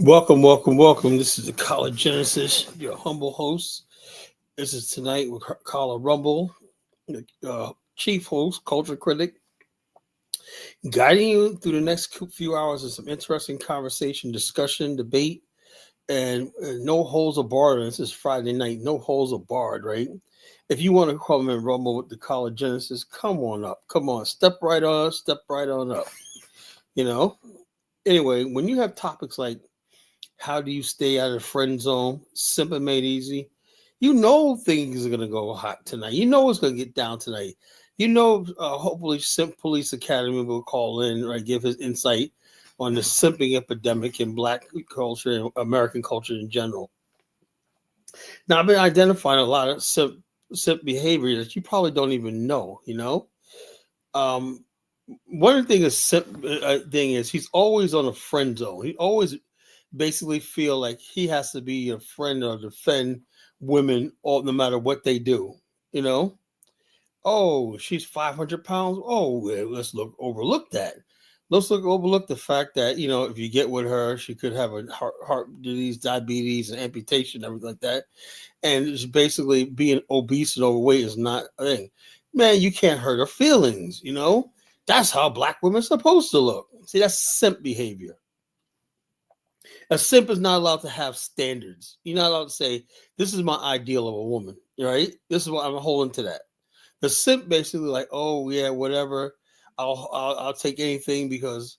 Welcome, welcome, welcome. This is the College Genesis, your humble host. This is tonight with Carla Rumble, the chief host, culture critic, guiding you through the next few hours of some interesting conversation, discussion, debate, and no holes are barred. This is Friday night, no holes are barred, right? If you want to come and rumble with the College Genesis, come on up. Come on, step right on up. You know? Anyway, when you have topics like how do you stay out of the friend zone? Simping made easy. You know things are gonna go hot tonight. You know it's gonna get down tonight. You know, hopefully, Simp Police Academy will call in, right? Give his insight on the simping epidemic in Black culture and American culture in general. Now, I've been identifying a lot of simp behavior that you probably don't even know. Um, one of the things thing is he's always on a friend zone. He always basically feel like he has to be a friend or defend women all no matter what they do. You know, oh, she's 500 pounds. Oh, well, let's look overlook that. Let's look overlook the fact that if you get with her, she could have a heart disease, diabetes, and amputation, everything like that. And it's basically being obese and overweight is not a thing. Man, you can't hurt her feelings. That's how black women are supposed to look. See, that's simp behavior. A simp is not allowed to have standards. You're not allowed to say, this is my ideal of a woman, right? This is what I'm holding to that. The simp basically like, oh yeah, whatever. I'll take anything because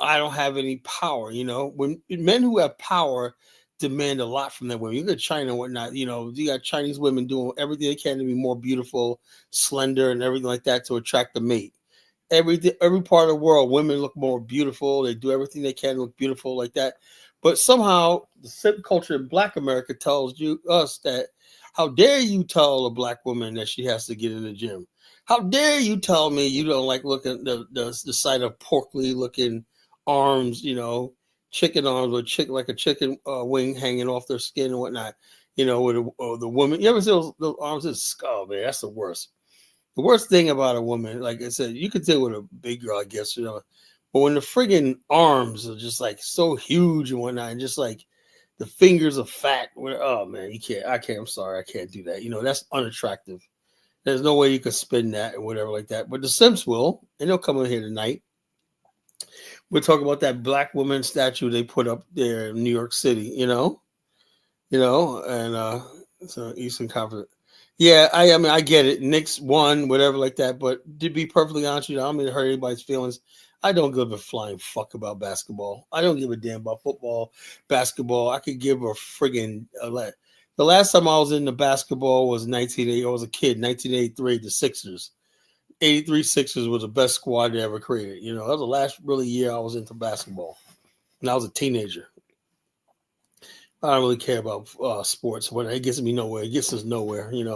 I don't have any power. When men who have power demand a lot from their women. You got China and whatnot. You got Chinese women doing everything they can to be more beautiful, slender, and everything like that to attract a mate. Every part of the world, women look more beautiful. They do everything they can to look beautiful like that. But somehow the simp culture in Black America tells us that how dare you tell a black woman that she has to get in the gym? How dare you tell me you don't like looking the sight of porkly looking arms, chicken arms or like a chicken wing hanging off their skin and whatnot, with the woman. You ever see those arms? It's skull, man. That's the worst. The worst thing about a woman, like I said, you could deal with a big girl, I guess, but when the friggin' arms are just like so huge and whatnot, and just like the fingers are fat, oh man, you can't. I can't. I'm sorry, I can't do that. That's unattractive. There's no way you could spin that or whatever like that. But the Simps will, and they'll come in here tonight. We'll talk about that black woman statue they put up there in New York City. And so Eastern Conference. Yeah, I mean I get it. Knicks won, whatever like that. But to be perfectly honest with you, I don't mean to hurt anybody's feelings. I don't give a flying fuck about basketball. I don't give a damn about football, basketball. I could give a friggin' the last time I was into basketball was 1980. I was a kid, 1983, the Sixers. 83 Sixers was the best squad they ever created. That was the last really year I was into basketball. And I was a teenager. I don't really care about sports. When it gets me nowhere, it gets us nowhere. I mean,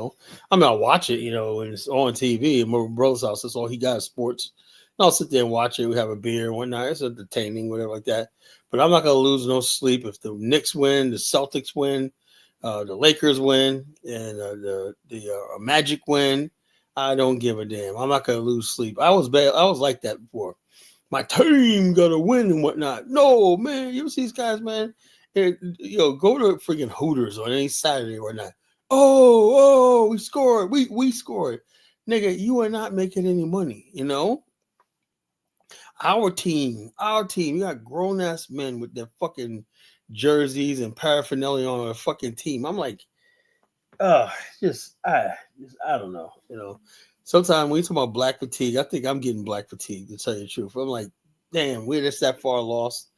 I'll watch it. When it's on TV. My brother's house, that's all he got is sports. And I'll sit there and watch it. We have a beer and whatnot. It's entertaining, whatever like that. But I'm not gonna lose no sleep if the Knicks win, the Celtics win, the Lakers win, and the Magic win. I don't give a damn. I'm not gonna lose sleep. I was bad. I was like that before. My team got to win and whatnot. No, man. You ever see these guys, man? And, go to freaking Hooters on any Saturday or not. Oh, we scored. We scored. Nigga, you are not making any money, Our team, you got grown ass men with their fucking jerseys and paraphernalia on a fucking team. I'm like, uh, I don't know, Sometimes when you talk about black fatigue, I think I'm getting black fatigue to tell you the truth. I'm like, damn, we're just that far lost.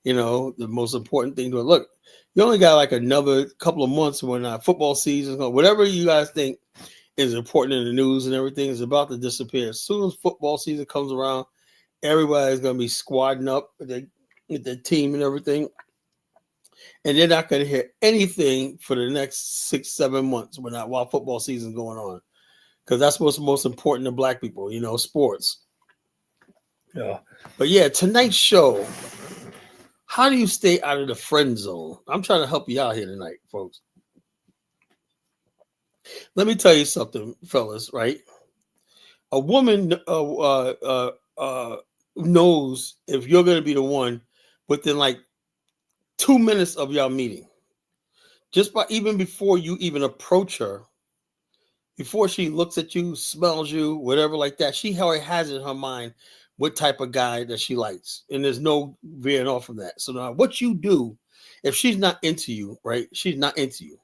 The most important thing to look, you only got like another couple of months when football season, whatever you guys think is important in the news and everything is about to disappear. As soon as football season comes around, everybody's going to be squadding up with their team and everything. And they're not going to hear anything for the next 6-7 months while football season's going on. Because that's what's most important to black people, sports. Yeah. But yeah, tonight's show, how do you stay out of the friend zone? I'm trying to help you out here tonight, folks. Let me tell you something, fellas, right? A woman knows if you're going to be the one within like 2 minutes of y'all meeting, just by even before you even approach her, before she looks at you, smells you, whatever like that, she already has in her mind what type of guy that she likes. And there's no veering off from that. So now what you do, if she's not into you, right? She's not into you.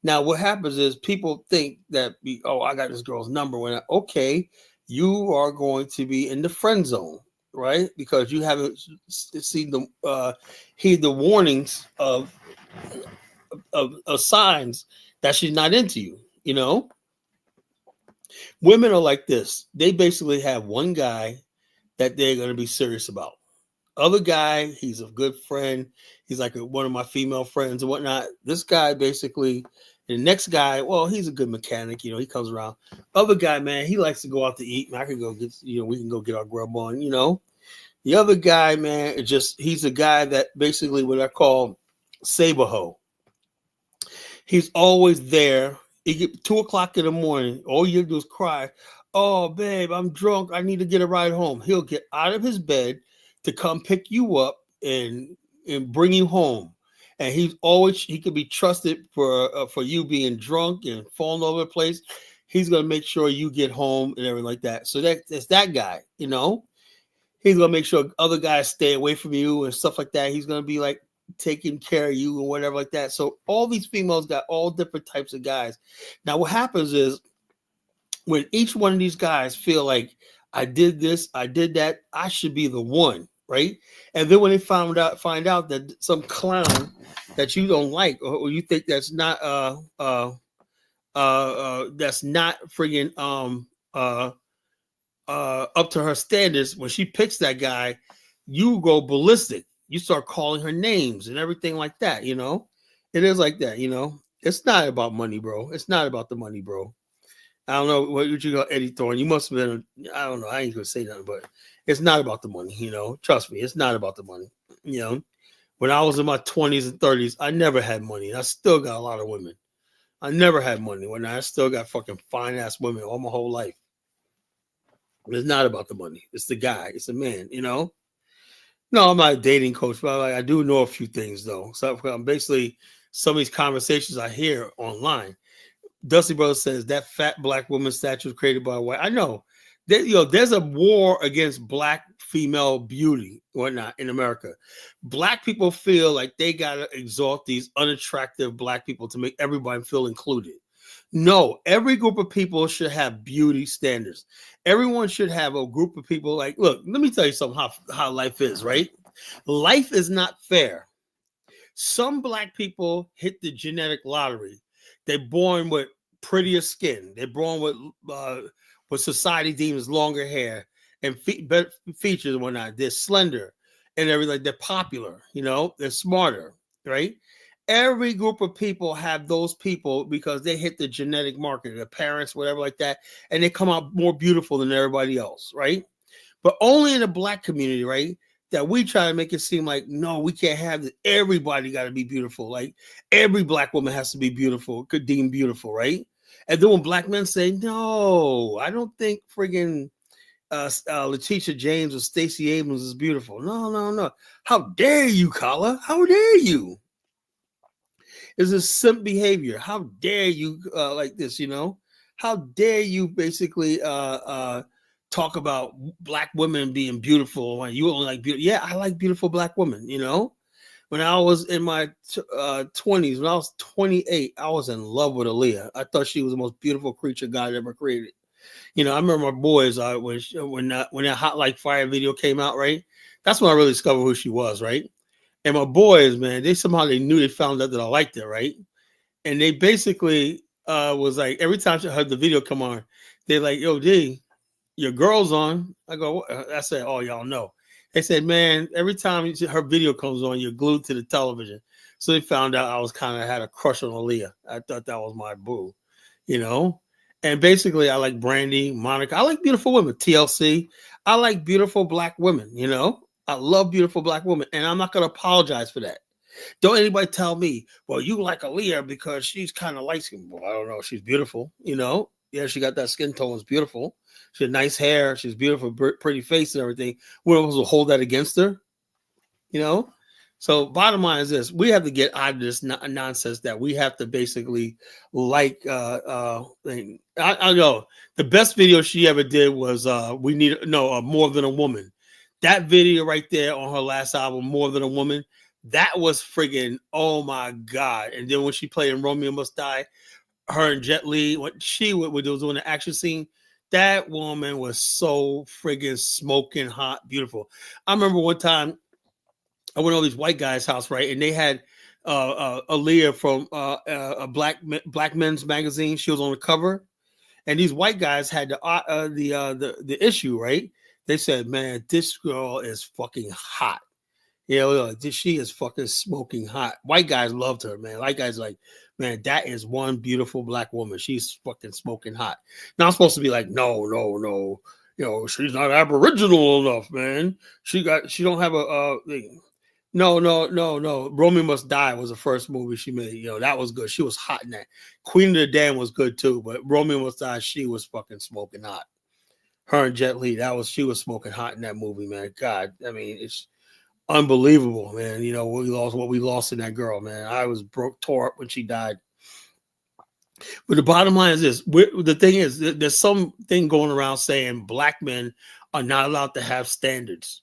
Now what happens is people think that, oh, I got this girl's number. When okay, you are going to be in the friend zone, right? Because you haven't seen the heed the warnings of signs that she's not into you, you know? Women are like this. They basically have one guy that they're going to be serious about. Other guy, he's a good friend. He's like one of my female friends and whatnot. This guy basically, the next guy, well, he's a good mechanic. You know, he comes around. Other guy, man, he likes to go out to eat. Man, I can go get, you know, we can go get our grub on, you know. The other guy, man, he's a guy that basically what I call saber hoe. He's always there. You get 2 o'clock in the morning. All you do is cry. Oh, babe, I'm drunk. I need to get a ride home. He'll get out of his bed to come pick you up and bring you home. And he could be trusted for you being drunk and falling over the place. He's gonna make sure you get home and everything like that. So that's that guy, you know. He's gonna make sure other guys stay away from you and stuff like that. He's gonna be like taking care of you or whatever like that. So all these females got all different types of guys. Now what happens is when each one of these guys feel like I did this, I did that, I should be the one, right? And then when they find out that some clown that you don't like or you think that's not friggin' up to her standards, when she picks that guy, you go ballistic. You start calling her names and everything like that, you know? It is like that, you know? It's not about money, bro. It's not about the money, bro. I don't know what you got, Eddie Thorne. You must have been, I don't know. I ain't going to say nothing, but it's not about the money, you know? Trust me, it's not about the money, you know? When I was in my 20s and 30s, I never had money. And I still got a lot of women. I never had money. When I still got fucking fine-ass women all my whole life. It's not about the money. It's the guy. It's the man, you know? No, I'm not a dating coach, but I do know a few things though. So basically, some of these conversations I hear online. Dusty Brother says that fat black woman statue was created by a white. I know. There's a war against black female beauty, whatnot, in America. Black people feel like they gotta exalt these unattractive black people to make everybody feel included. No, every group of people should have beauty standards. Everyone should have a group of people like, look, let me tell you something how life is, right? Life is not fair. Some black people hit the genetic lottery. They're born with prettier skin. They're born with what society deems longer hair and better features and whatnot. They're slender and everything. They're popular, you know, they're smarter, right? Every group of people have those people because they hit the genetic marker, their parents, whatever like that, and they come out more beautiful than everybody else, right? But only in the black community, right? That we try to make it seem like, no, we can't have this. Everybody got to be beautiful. Like every black woman has to be beautiful, could deem beautiful, right? And then when black men say, no, I don't think friggin' Letitia James or Stacey Abrams is beautiful. No, no, no. How dare you, Kala? How dare you? Is this simp behavior? How dare you like this, you know? How dare you basically talk about black women being beautiful when you only like beautiful? Yeah, I like beautiful black women, you know? When I was in my 20s, when I was 28, I was in love with Aaliyah. I thought she was the most beautiful creature God ever created. You know, I remember my boys when that Hot Like Fire video came out, right? That's when I really discovered who she was, right? And my boys, man, they found out that I liked it, right? And they basically was like, every time I heard the video come on, they're like, yo, D, your girl's on. I go, what? I said, oh, y'all know. They said, man, every time her video comes on, you're glued to the television. So they found out I was kind of had a crush on Aaliyah. I thought that was my boo, you know? And basically, I like Brandy, Monica. I like beautiful women, TLC. I like beautiful black women, you know? I love beautiful black women, and I'm not going to apologize for that. Don't anybody tell me, well, you like Aaliyah because she's kind of light skinned. Well, I don't know. She's beautiful, you know? Yeah, she got that skin tone. It's beautiful. She had nice hair. She's beautiful, pretty face and everything. We're supposed to hold that against her, you know? So bottom line is this: we have to get out of this nonsense that we have to basically like. I know the best video she ever did was "We Need No More Than a Woman." That video right there on her last album, "More Than a Woman," that was friggin' oh my god! And then when she played in "Romeo Must Die," her and Jet Li, what she was doing the action scene. That woman was so friggin' smoking hot, beautiful. I remember one time I went to all these white guys' house, right? And they had Aaliyah from a black men's magazine. She was on the cover, and these white guys had the issue, right? They said, "Man, this girl is fucking hot." She is fucking smoking hot. White guys loved her, man. White guys like, man, that is one beautiful black woman. She's fucking smoking hot. Now I'm supposed to be like, no, no, no. She's not Aboriginal enough, man. She don't have a thing. No, no, no, no. Romeo Must Die was the first movie she made. That was good. She was hot in that. Queen of the Dam was good too, but Romeo Must Die, she was fucking smoking hot. Her and Jet Li, she was smoking hot in that movie, man. God, I mean, it's unbelievable, man. What we lost in that girl, man. I was tore up when she died. But the bottom line is this: the thing is, there's something going around saying black men are not allowed to have standards.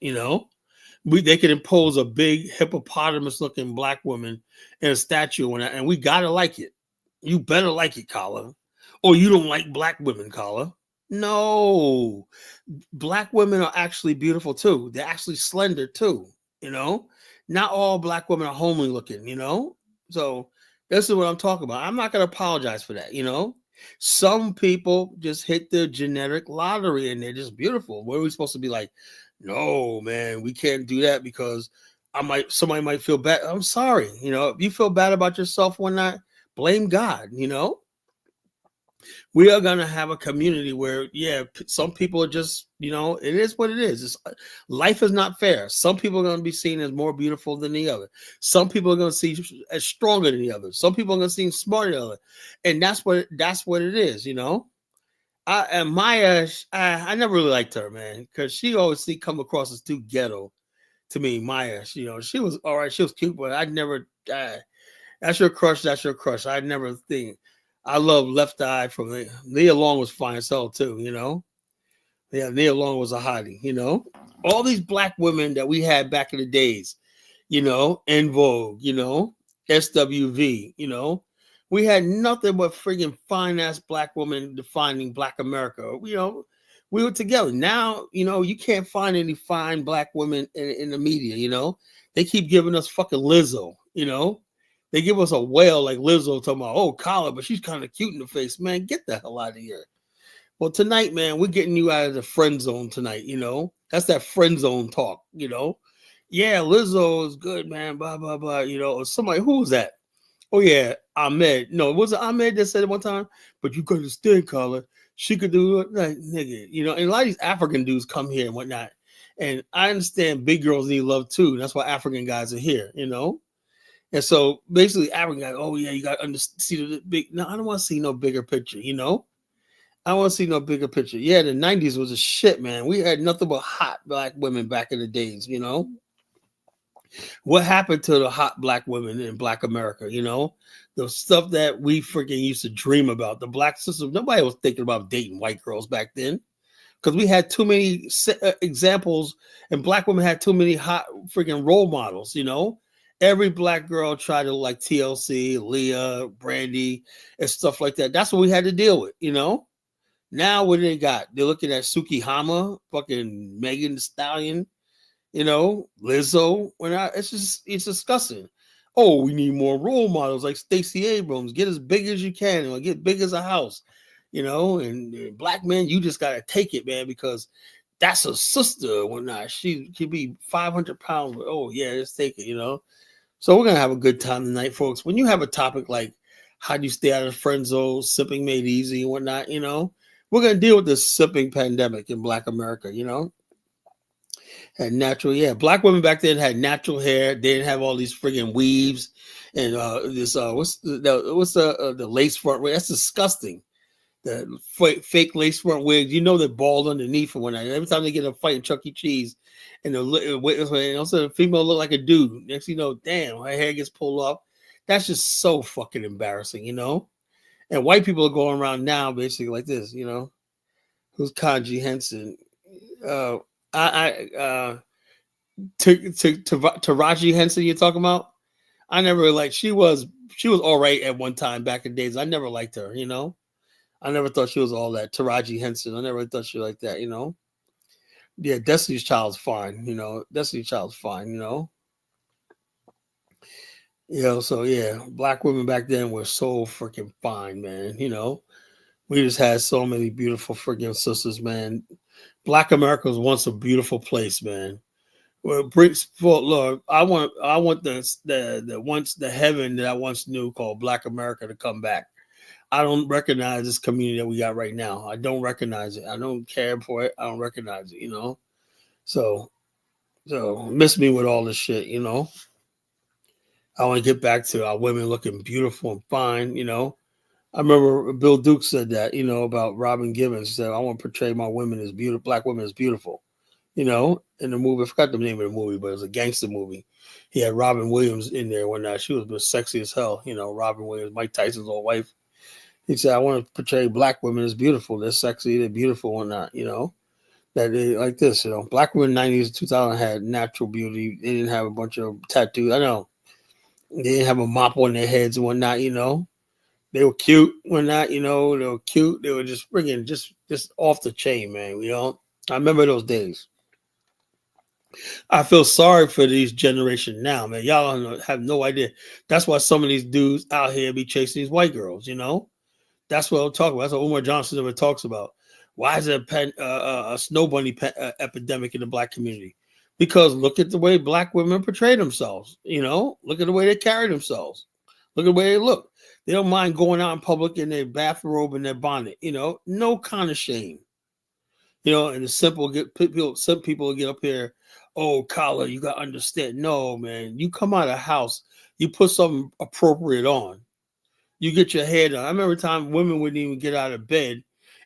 They could impose a big hippopotamus-looking black woman in a statue, and we gotta like it. You better like it, Kala, or you don't like black women, Kala. No, black women are actually beautiful too. They're actually slender too. Not all black women are homely looking. So this is what I'm talking about. I'm not gonna apologize for that. Some people just hit the genetic lottery and they're just beautiful. What are we supposed to be like? No, man, we can't do that because somebody might feel bad. I'm sorry. If you feel bad about yourself one night, blame God. We are going to have a community where, some people are just, it is what it is. Life is not fair. Some people are going to be seen as more beautiful than the other. Some people are going to see as stronger than the other. Some people are going to seem smarter than the other. And that's what it is, And Maya, I never really liked her, man, because she always come across as too ghetto to me. Maya, she was all right. She was cute, but I never. That's your crush. That's your crush. I never think. I love Left Eye from Nia Long was fine as hell too. Yeah, Nia Long was a hottie. All these black women that we had back in the days. En Vogue. SWV. We had nothing but friggin' fine ass black women defining Black America. We were together. Now, you can't find any fine black women in the media. They keep giving us fucking Lizzo. They give us a whale like Lizzo talking about, oh, Kala, but she's kind of cute in the face. Man, get the hell out of here. Well, tonight, man, we're getting you out of the friend zone tonight. That's that friend zone talk. Yeah, Lizzo is good, man. Blah blah blah. Or somebody, who was that? Oh yeah, Ahmed. No, was it Ahmed that said it one time? But you could understand, Carla. She could do it, like nigga. And a lot of these African dudes come here and whatnot. And I understand big girls need love too. That's why African guys are here. And so basically, African guys, oh yeah, you got to see the big. No, I don't want to see no bigger picture. I don't want to see no bigger picture. Yeah, the '90s was a shit, man. We had nothing but hot black women back in the days. What happened to the hot black women in Black America? The stuff that we freaking used to dream about. The black system. Nobody was thinking about dating white girls back then because we had too many examples, and black women had too many hot freaking role models. Every black girl tried to like TLC, Leah, Brandy, and stuff like that. That's what we had to deal with. Now what do they got? They're looking at Suki Hama, fucking Megan Thee Stallion. Lizzo. It's disgusting. Oh, we need more role models like Stacey Abrams. Get as big as you can, or get big as a house. And black men, you just gotta take it, man, because that's a sister or whatnot. She could be 500 pounds. But, oh yeah, let's take it. So we're gonna have a good time tonight, folks. When you have a topic like how do you stay out of the friend zone, simping made easy and whatnot, we're gonna deal with this simping pandemic in Black America. Had natural, black women back then had natural hair. They didn't have all these friggin' weaves and what's the lace front wig? That's disgusting. The fake lace front wigs. They're bald underneath and whatnot. Every time they get in a fight in Chuck E. Cheese, and and also the female look like a dude. Next thing you know, damn, her hair gets pulled off. That's just so fucking embarrassing, you know. And white people are going around now basically like this, you know. Who's Kanji Henson? Uh, Taraji Henson you're talking about? I never like she was all right at one time back in days. I never liked her, you know. I never thought she was all that. Taraji Henson. I never thought she was like that, you know. Yeah, Destiny's Child's fine, you know. Destiny's Child's fine, you know. You know, so yeah, black women back then were so freaking fine, man. You know, we just had so many beautiful freaking sisters, man. Black America was once a beautiful place, man. Well, bricks for Lord, I want the once the heaven that I once knew called Black America to come back. I don't recognize this community that we got right now. I don't recognize it. I don't care for it. I don't recognize it. You know, so miss me with all this shit. You know, I want to get back to our women looking beautiful and fine. You know, I remember Bill Duke said that. You know about Robin Givens. He said I want to portray my women as beautiful, black women as beautiful. You know, in the movie, I forgot the name of the movie, but it was a gangster movie. He had Robin Williams in there one night. She was sexy as hell. You know, Robin Williams, Mike Tyson's old wife. He said, I want to portray black women as beautiful. They're sexy, they're beautiful or not, you know. That they like this, you know. Black women 90s, 2000 had natural beauty. They didn't have a bunch of tattoos. I know. They didn't have a mop on their heads and whatnot, you know. They were cute, whatnot, you know. They were cute. They were just freaking just off the chain, man, you know. I remember those days. I feel sorry for these generation now, man. Y'all have no idea. That's why some of these dudes out here be chasing these white girls, you know. That's what I'm talking about. That's what Umar Johnson ever talks about. Why is there a snow bunny epidemic in the black community? Because look at the way black women portray themselves. You know, look at the way they carry themselves. Look at the way they look. They don't mind going out in public in their bathrobe and their bonnet. You know, no kind of shame. You know, and the some people get up here. Oh, Kala, you got to understand. No, man, you come out of the house, you put something appropriate on. You get your hair done. I remember a time women wouldn't even get out of bed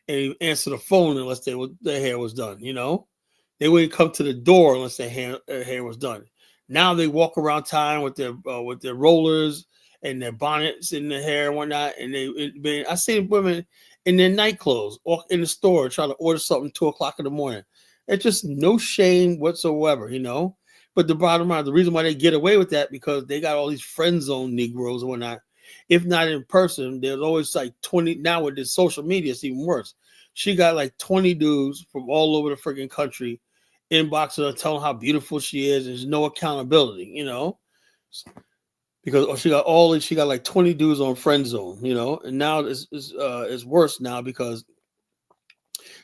and answer the phone unless their hair was done. You know, they wouldn't come to the door unless their hair was done. Now they walk around town with their rollers and their bonnets in their hair and whatnot. And I seen women in their night clothes or in the store trying to order something 2:00 in the morning. It's just no shame whatsoever, you know. But the bottom line, the reason why they get away with that because they got all these friend zone Negroes and whatnot. If not in person, there's always like 20. Now with this social media, it's even worse. She got like 20 dudes from all over the freaking country inboxing her, telling how beautiful she is. There's no accountability, you know, because she got like 20 dudes on Friendzone, you know, and now it's worse now because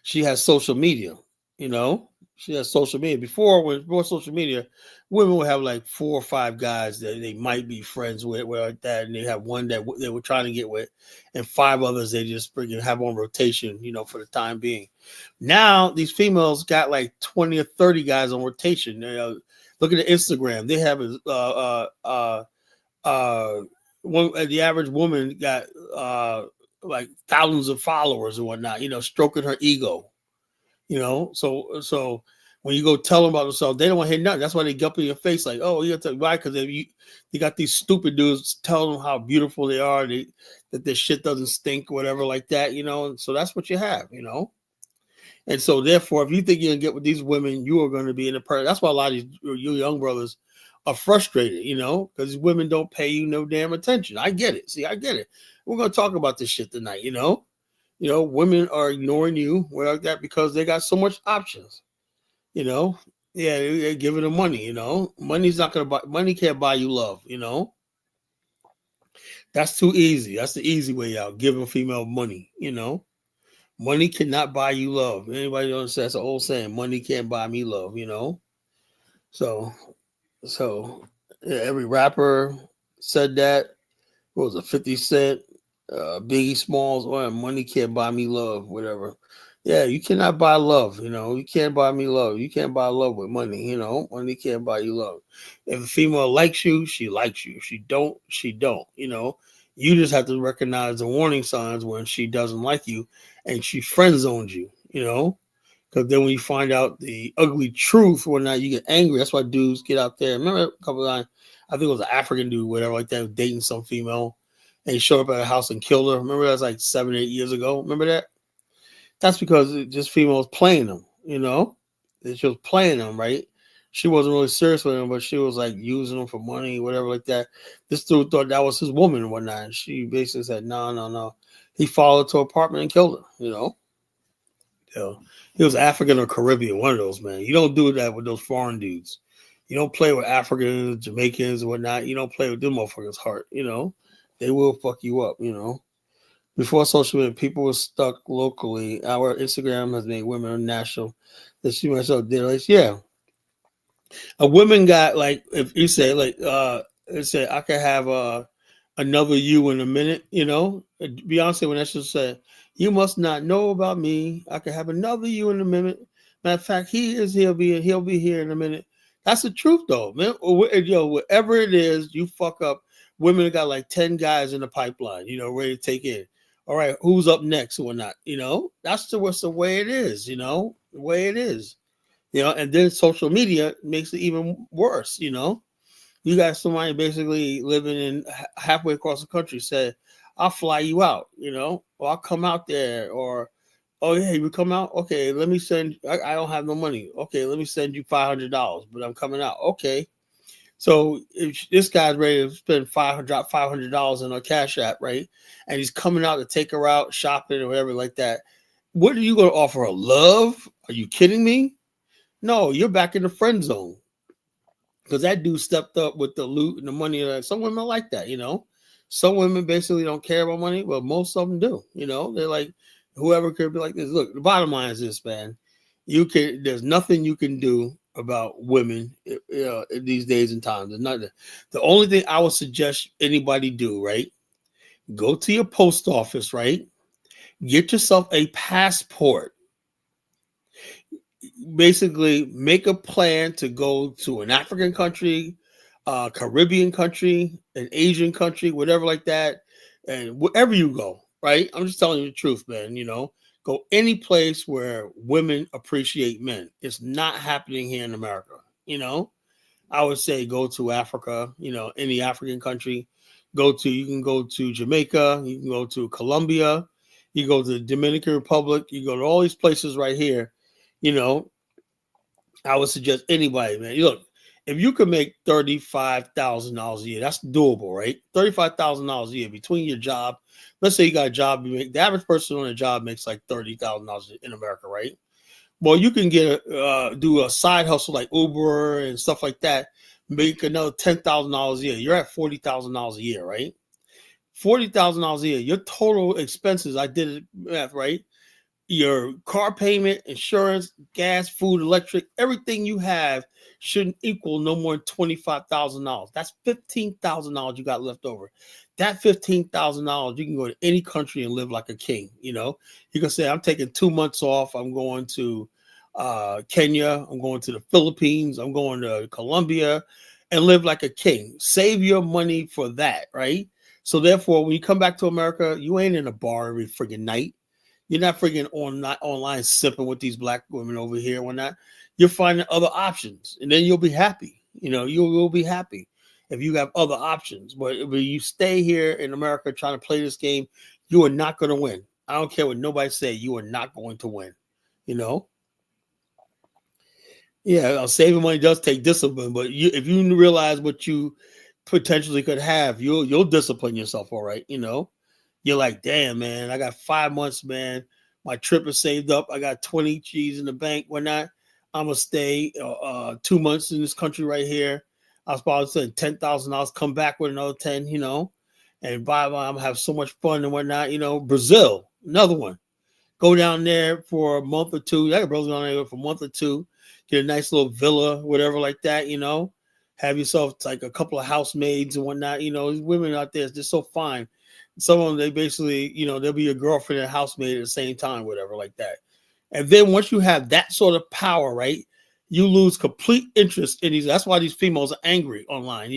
she has social media, you know. She has social media. Before social media, women would have like 4 or 5 guys that they might be friends with, like that, and they have one that they were trying to get with, and 5 others they just freaking have on rotation, you know, for the time being. Now these females got like 20 or 30 guys on rotation. Look at the Instagram. They have the average woman got like thousands of followers and whatnot, you know, stroking her ego. You know, so when you go tell them about themselves, they don't want to hear nothing. That's why they get up in your face like, oh, you got to why? Because you got these stupid dudes telling them how beautiful they are, that their shit doesn't stink, whatever, like that, you know. And so that's what you have, you know. And so therefore, if you think you're gonna get with these women, you are going to be in a person. That's why a lot of you young brothers are frustrated, you know, because women don't pay you no damn attention. I get it. See, I get it. We're gonna talk about this shit tonight, you know. You know, women are ignoring you like that because they got so much options. You know, yeah, they're giving them money. You know, money can't buy you love. You know, that's too easy. That's the easy way out. Giving female money. You know, money cannot buy you love. Anybody knows that's an old saying. Money can't buy me love. You know, so yeah, every rapper said that. What was it, 50 Cent? Biggie Smalls, or money can't buy me love, whatever. Yeah, you cannot buy love, you know. You can't buy me love. You can't buy love with money, you know. Money can't buy you love. If a female likes you, she likes you. If she don't, she don't, you know. You just have to recognize the warning signs when she doesn't like you and she friend zones you, you know. Because then when you find out the ugly truth or not, you get angry. That's why dudes get out there. Remember a couple of times, I think it was an African dude, whatever, like that, dating some female, and he showed up at her house and killed her. Remember that was like 7, 8 years ago. Remember that? That's because it just females playing them. She was playing them, right? She wasn't really serious with him, but she was like using him for money, whatever, like that. This dude thought that was his woman and whatnot. And she basically said, no, no, no. He followed her to her apartment and killed her. He was African or Caribbean, one of those, man. You don't do that with those foreign dudes. You don't play with Africans, Jamaicans, and whatnot. You don't play with them motherfuckers' heart. They will fuck you up. Before social media, people were stuck locally. Our Instagram has made women national. That she myself did. Like, yeah, a woman got like, if you say like, it said I could have another you in a minute. Beyonce when that should say, you must not know about me. I can have another you in a minute. Matter of fact, he'll be here in a minute. That's the truth though, man. Whatever it is, you fuck up. Women got like 10 guys in the pipeline, ready to take in. All right, who's up next or not? What's the way it is, the way it is. And then social media makes it even worse, You got somebody basically living in halfway across the country said, I'll fly you out, or I'll come out there, or, oh yeah, you come out? Okay, let me send, I don't have no money. Okay, let me send you $500, but I'm coming out. Okay. So if this guy's ready to spend $500 on a Cash App, right? And he's coming out to take her out shopping or whatever like that. What are you going to offer her? Love? Are you kidding me? No, you're back in the friend zone. Because that dude stepped up with the loot and the money. Some women like that, Some women basically don't care about money, but most of them do. They're like, whoever could be like this. Look, the bottom line is this, man. There's nothing you can do about women in these days and times. There's nothing. The only thing I would suggest anybody do, right? Go to your post office, right? Get yourself a passport. Basically, make a plan to go to an African country, Caribbean country, an Asian country, whatever like that, and wherever you go, right? I'm just telling you the truth, man. Go any place where women appreciate men. It's not happening here in America. I would say go to Africa. Any African country. You can go to Jamaica. You can go to Colombia. You go to the Dominican Republic. You go to all these places right here. I would suggest anybody, man. Look, if you could make $35,000 a year, that's doable, right? $35,000 a year between your job. Let's say you got a job, the average person on a job makes like $30,000 in America, right? Well, you can do a side hustle like Uber and stuff like that, make another $10,000 a year. You're at $40,000 a year, right? $40,000 a year. Your total expenses, I did it math, right? Your car payment, insurance, gas, food, electric, everything you have shouldn't equal no more than $25,000. That's $15,000 you got left over. That $15,000, you can go to any country and live like a king. You can say, I'm taking 2 months off. I'm going to Kenya. I'm going to the Philippines. I'm going to Colombia and live like a king. Save your money for that, right? So therefore, when you come back to America, you ain't in a bar every freaking night. You're not freaking online sipping with these black women over here and whatnot. You're finding other options, and then you'll be happy. You'll be happy if you have other options. But if you stay here in America trying to play this game, you are not going to win. I don't care what nobody say. You are not going to win. Yeah, saving money does take discipline, but if you realize what you potentially could have, you'll discipline yourself. All right, You're like, damn, man, I got 5 months, man. My trip is saved up. I got 20 G's in the bank. Whatnot. I'm going to stay 2 months in this country right here. I was probably saying $10,000, come back with another 10, and I'm going to have so much fun and whatnot. Brazil, another one. Go down there for a month or two. I got brothers down there for a month or two. Get a nice little villa, whatever like that, Have yourself like a couple of housemaids and whatnot. Women out there, they're so fine. Some of them, they basically, they'll be your girlfriend and housemaid at the same time, whatever, like that. And then once you have that sort of power, right, you lose complete interest in these. That's why these females are angry online,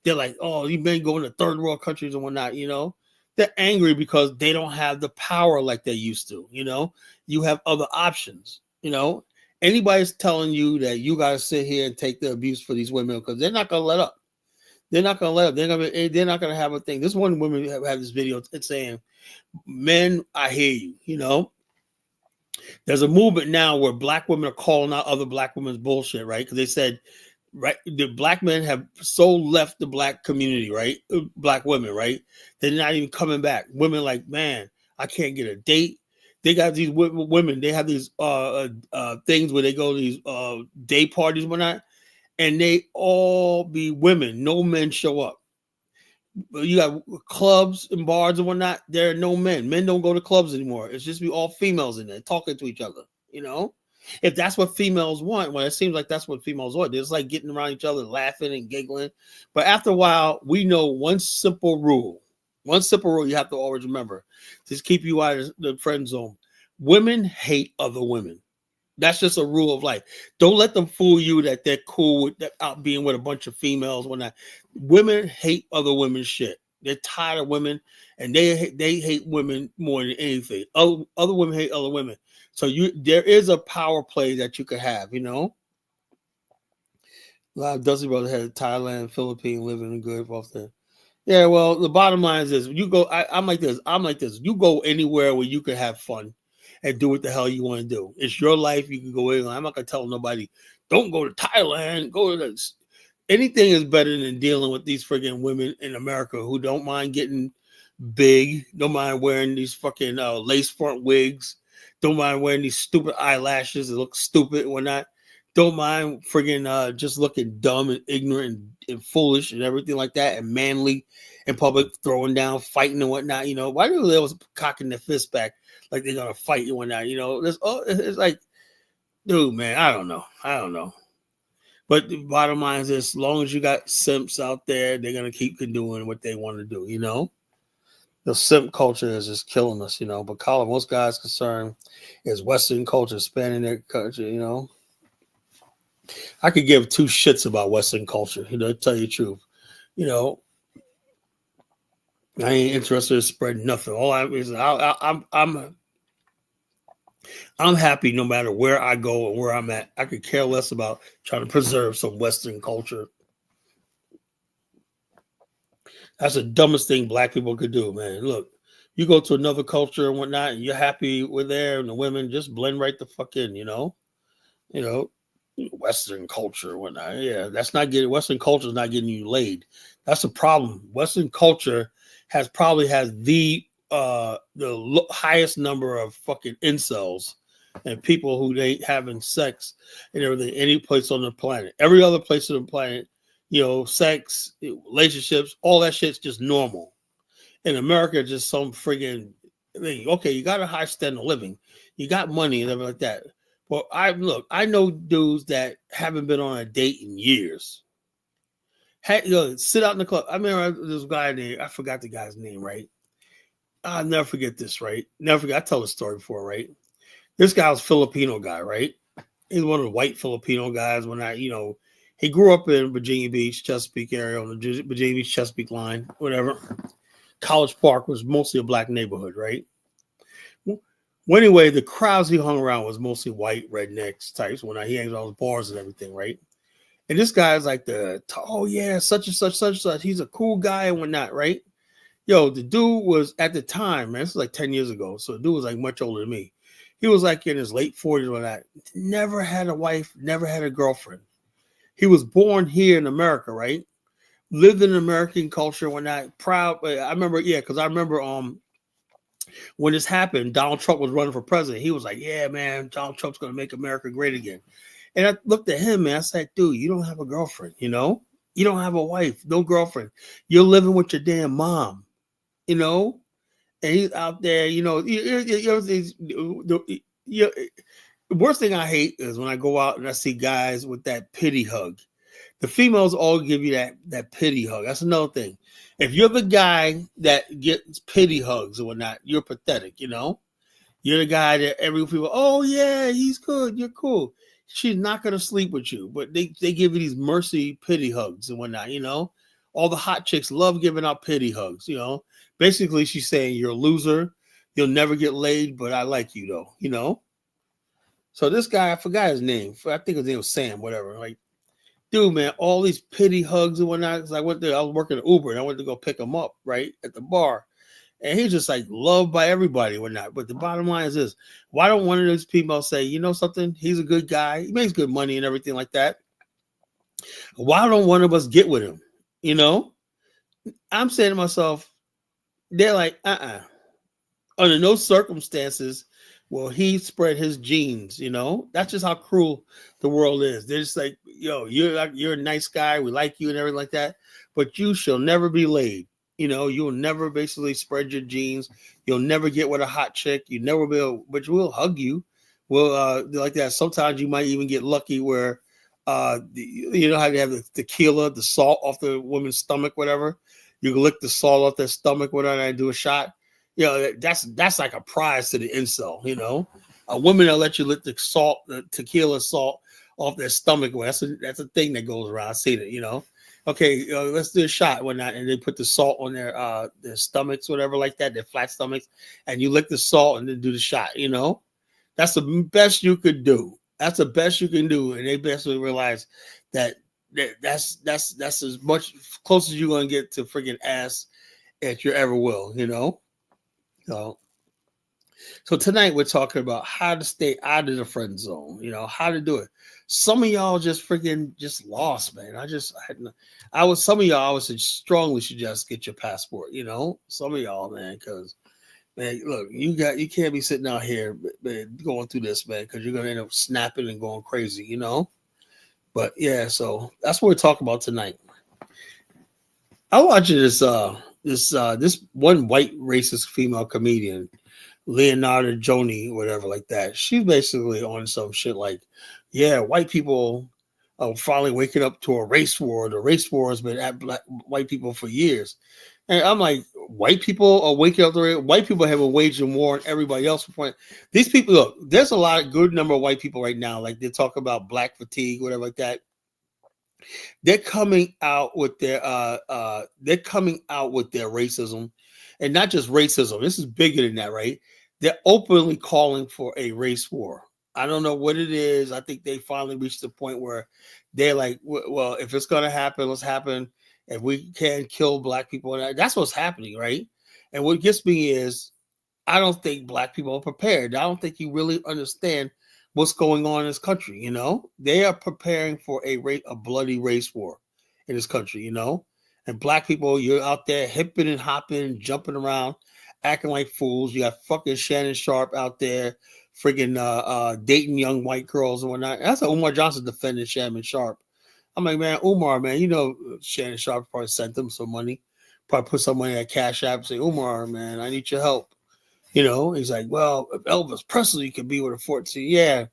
They're like, oh, you've been going to third world countries and whatnot, They're angry because they don't have the power like they used to, You have other options, You know, anybody's telling you that you got to sit here and take the abuse for these women because they're not going to let up. They're not going to let up. They're not going to have a thing. This one woman have this video. It's saying, "Men, I hear you." You know, there's a movement now where black women are calling out other black women's bullshit, right? Because they said, right, the black men have so left the black community, right? Black women, right? They're not even coming back. Women like, man, I can't get a date. They got these women. They have these things where they go to these day parties and whatnot, and they all be women. No men show up. You got clubs and bars and whatnot. There are no men. Men don't go to clubs anymore. It's just be all females in there talking to each other. You know, if that's what females want, well, it seems like that's what females want. It's like getting around each other, laughing and giggling. But after a while, we know one simple rule. One simple rule you have to always remember: just keep you out of the friend zone. Women hate other women. That's just a rule of life. Don't let them fool you that they're cool with out being with a bunch of females. When women hate other women's shit. They're tired of women, and they hate women more than anything. Other women hate other women. So there is a power play that you could have. You know, a lot of Dusty Brothers had Thailand, Philippines, living good off there. Yeah, well, the bottom line is this: you go. I'm like this. I'm like this. You go anywhere where you can have fun and do what the hell you want to do. It's your life. You can go in. I'm not gonna tell nobody, don't go to Thailand. Go to this. Anything is better than dealing with these friggin' women in America who don't mind getting big, don't mind wearing these fucking lace front wigs, don't mind wearing these stupid eyelashes that look stupid and whatnot. Don't mind friggin' just looking dumb and ignorant and foolish and everything like that, and manly in public, throwing down, fighting and whatnot. You know, why do they always cocking their fist back like they're gonna fight and whatnot? You know, it's like, dude, man, I don't know. But the bottom line is this: as long as you got simps out there, they're gonna keep doing what they want to do. You know, the simp culture is just killing us. You know, but Colin, most guys concerned is Western culture spanning their culture. You know. I could give two shits about Western culture, you know, to tell you the truth. You know, I ain't interested in spreading nothing. All I'm happy no matter where I go and where I'm at. I could care less about trying to preserve some Western culture. That's the dumbest thing black people could do, man. Look, you go to another culture and whatnot, and you're happy with there, and the women just blend right the fuck in, you know. Western culture and whatnot. Yeah, that's not getting Western culture is not getting you laid. That's the problem. Western culture has the highest number of fucking incels and people who ain't having sex and everything any place on the planet. Every other place on the planet, you know, sex, relationships, all that shit's just normal. In America, just some friggin' thing. Okay, you got a high standard of living, you got money and everything like that. Well, I know dudes that haven't been on a date in years. Sit out in the club. I remember this guy named, I forgot the guy's name, right? I'll never forget this, right? Never forget. I told the story before, right? This guy was a Filipino guy, right? He's one of the white Filipino guys. He grew up in Virginia Beach, Chesapeake area, on the Virginia Beach, Chesapeake line, whatever. College Park was mostly a black neighborhood, right? Well, anyway, the crowds he hung around was mostly white rednecks types when he hangs on bars and everything, right? And this guy's like such and such, such and such. He's a cool guy and whatnot, right? Yo, the dude was at the time, man, this was like 10 years ago. So the dude was like much older than me. He was like in his late 40s or that. Never had a wife, never had a girlfriend. He was born here in America, right? Lived in American culture and whatnot. Proud. I remember, because I remember when this happened, Donald Trump was running for president. He was like, yeah, man, Donald Trump's going to make America great again. And I looked at him, man. I said, dude, you don't have a girlfriend, you know? You don't have a wife, no girlfriend. You're living with your damn mom, you know? And he's out there, you know. The worst thing I hate is when I go out and I see guys with that pity hug. The females all give you that pity hug. That's another thing. If you're the guy that gets pity hugs or whatnot, you're pathetic, you know? You're the guy that every people, oh, yeah, he's good, you're cool. She's not going to sleep with you, but they give you these mercy pity hugs and whatnot, you know? All the hot chicks love giving out pity hugs, you know? Basically, she's saying you're a loser, you'll never get laid, but I like you, though, you know? So this guy, I forgot his name. I think his name was Sam, whatever. Like, dude, man, all these pity hugs and whatnot. Cause I was working at Uber and I went to go pick him up, right, at the bar. And he's just like loved by everybody, whatnot. But the bottom line is this: why don't one of those people say, you know something? He's a good guy. He makes good money and everything like that. Why don't one of us get with him? You know, I'm saying to myself, they're like, under no circumstances will he spread his genes. You know, that's just how cruel the world is. They're just like, yo, you're a nice guy, we like you and everything like that, but you shall never be laid. You know, you'll never basically spread your genes. You'll never get with a hot chick. You never be able, but we'll hug you. Well, like that. Sometimes you might even get lucky where, you know how they have the tequila, the salt off the woman's stomach, whatever. You can lick the salt off their stomach, whatever, and do a shot. You know, that's like a prize to the incel. You know, a woman that let you lick the tequila salt off their stomach. Well, that's a thing that goes around. I see that. You know, okay, let's do a shot, whatnot, and they put the salt on their stomachs, whatever, like that, their flat stomachs, and you lick the salt and then do the shot. You know, that's the best you could do. That's the best you can do, and they basically realize that that's as much close as you're gonna get to freaking ass as you ever will. You know. So, so tonight we're talking about how to stay out of the friend zone. You know how to do it. Some of y'all just freaking just lost, man. Some of y'all I would strongly suggest get your passport. You know, some of y'all, man, because man, look, you can't be sitting out here, man, going through this, man, because you're gonna end up snapping and going crazy. You know, but yeah, so that's what we're talking about tonight. I watched this one white racist female comedian, Leonardo Joni, whatever, like that. She's basically on some shit like, yeah, white people are finally waking up to a race war. The race war has been at white people for years. And I'm like, white people are waking up to it. White people have a waging war on everybody else. These people, look, there's a lot of good number of white people right now. Like they talk about black fatigue, whatever like that. They're coming out with they're coming out with their racism, and not just racism. This is bigger than that, right? They're openly calling for a race war. I don't know what it is. I think they finally reached the point where they're like, well, if it's gonna happen, let's happen. If we can kill black people, that's what's happening, right? And what gets me is I don't think black people are prepared. I don't think you really understand what's going on in this country. You know, they are preparing for a bloody race war in this country. You know, and black people, you're out there hipping and hopping, jumping around, acting like fools. You got fucking Shannon Sharp out there, friggin' dating young white girls and whatnot. That's how Umar Johnson defended Shannon Sharp. I'm like, man, Umar, man, you know, Shannon Sharp probably sent them some money, probably put some money at Cash App and say, Umar, man, I need your help. You know, he's like, well, if Elvis Presley could be with a 14, yeah,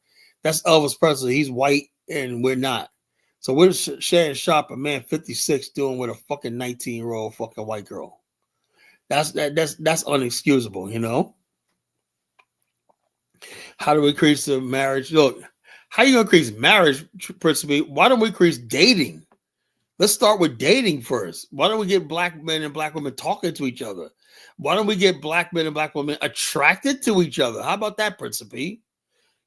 that's Elvis Presley. He's white and we're not. So what is Shannon Sharp, a man 56, doing with a fucking 19-year-old fucking white girl? That's unexcusable, you know? How do we increase the marriage? Look, how you gonna increase marriage principally? Why don't we increase dating? Let's start with dating first. Why don't we get black men and black women talking to each other? Why don't we get black men and black women attracted to each other? How about that, Principe?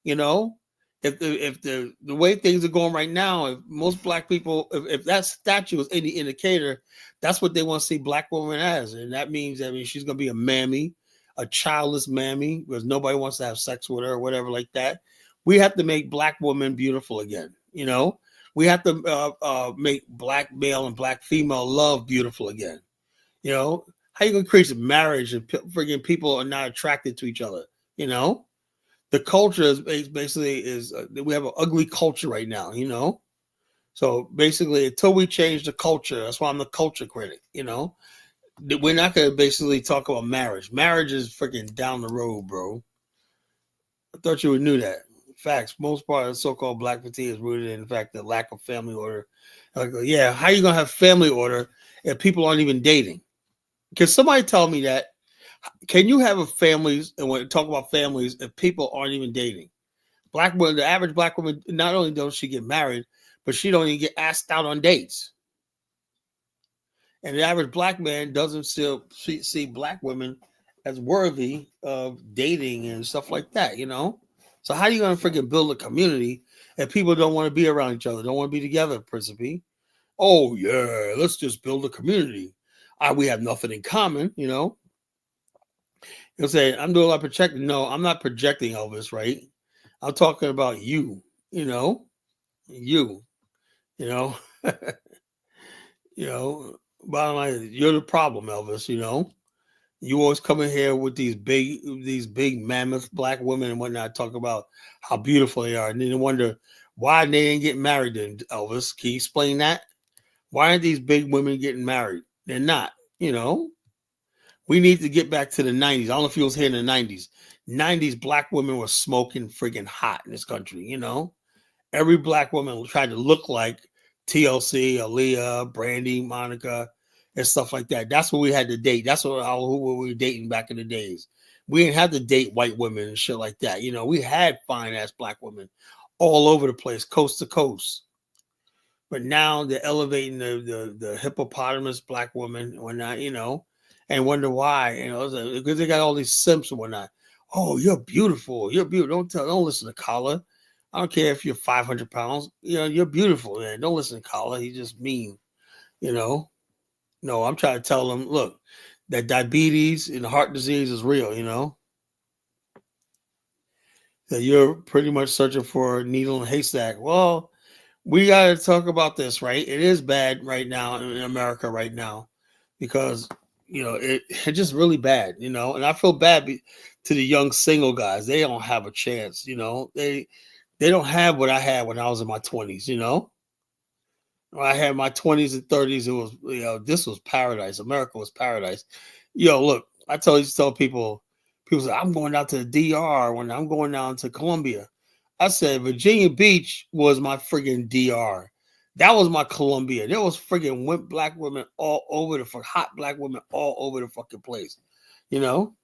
You know, if the way things are going right now, if most black people, if that statue is any indicator, that's what they want to see black women as, and that means she's gonna be a mammy, a childless mammy, because nobody wants to have sex with her or whatever like that. We have to make black women beautiful again. You know, we have to make black male and black female love beautiful again. You know, how you gonna create marriage and friggin' people are not attracted to each other? You know, the culture is basically we have an ugly culture right now. You know, so basically until we change the culture, that's why I'm the culture critic. You know, we're not gonna basically talk about marriage. Marriage is freaking down the road, bro. I thought you knew that. Facts. Most part of so-called black fatigue is rooted in the fact the lack of family order. I go, yeah, how you gonna have family order if people aren't even dating? Can somebody tell me that? Can you have a families and when talk about families if people aren't even dating? Black woman, the average black woman, not only does she get married, but she don't even get asked out on dates. And the average black man doesn't still see black women as worthy of dating and stuff like that, you know? So how are you gonna freaking build a community if people don't want to be around each other, don't want to be together, Principe? Oh yeah, let's just build a community. We have nothing in common, you know. You'll say, I'm doing a lot of projecting. No, I'm not projecting, Elvis, right? I'm talking about you, you know, you, you know, you know, bottom line, is you're the problem, Elvis, you know. You always come in here with these big mammoth black women and whatnot, talk about how beautiful they are. And then you wonder why they didn't get married then, Elvis. Can you explain that? Why aren't these big women getting married? They're not, you know. We need to get back to the 90s. I don't know if you was here in the 90s. 90s black women were smoking freaking hot in this country, you know. Every black woman tried to look like TLC, Aaliyah, Brandy, Monica, and stuff like that. That's what we had to date. That's who we were dating back in the days. We didn't have to date white women and shit like that. You know, we had fine ass black women all over the place, coast to coast. But now they're elevating the hippopotamus black woman and whatnot, you know, and wonder why, you know, because they got all these simps and whatnot. Oh, you're beautiful. You're beautiful. Don't listen to Collar. I don't care if you're 500 pounds. You know, you're beautiful, man. Don't listen to Collar. He's just mean, you know. No, I'm trying to tell them, look, that diabetes and heart disease is real, you know. That you're pretty much searching for a needle in a haystack. Well, we got to talk about this, right? It is bad right now in America right now because you know it's just really bad, you know. And I feel bad to the young single guys. They don't have a chance, you know. They don't have what I had when I was in my 20s, you know. When I had my 20s and 30s, it was, you know, this was paradise. America was paradise. Yo, look, tell people say I'm going out to the DR when I'm going down to Colombia. I said Virginia Beach was my friggin' DR. That was my Columbia. There was friggin' black women all over hot black women all over the fucking place, you know.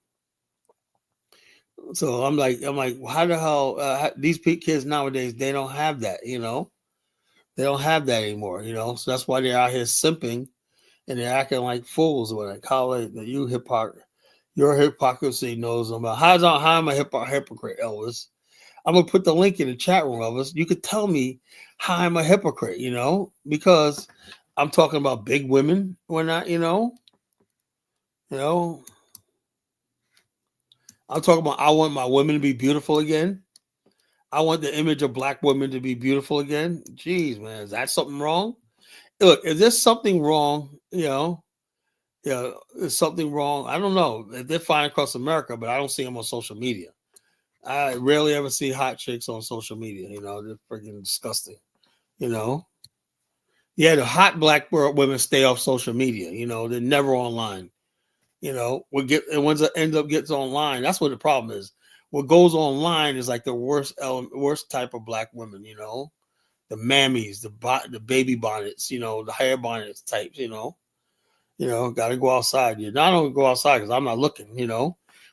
So I'm like, well, how the hell these kids nowadays they don't have that, you know. They don't have that anymore, you know. So that's why they're out here simping and they're acting like fools when I call it that your hypocrisy knows about. How am I hypocrite, Elvis? I'm gonna put the link in the chat room, Elvis. You could tell me how I'm a hypocrite, you know, because I'm talking about big women or not, you know. I'm talking about I want my women to be beautiful again. I want the image of black women to be beautiful again. Jeez, man, is that something wrong? Look, is there something wrong? Is something wrong? I don't know. They're fine across America, but I don't see them on social media. I rarely ever see hot chicks on social media. You know, they're freaking disgusting. You know, yeah, the hot black women stay off social media. You know, they're never online. You know, and once it ends up gets online, that's what the problem is. What goes online is like the worst type of black women. You know, the mammies, the baby bonnets. You know, the hair bonnets types. Got to go outside. You not only go outside because I'm not looking.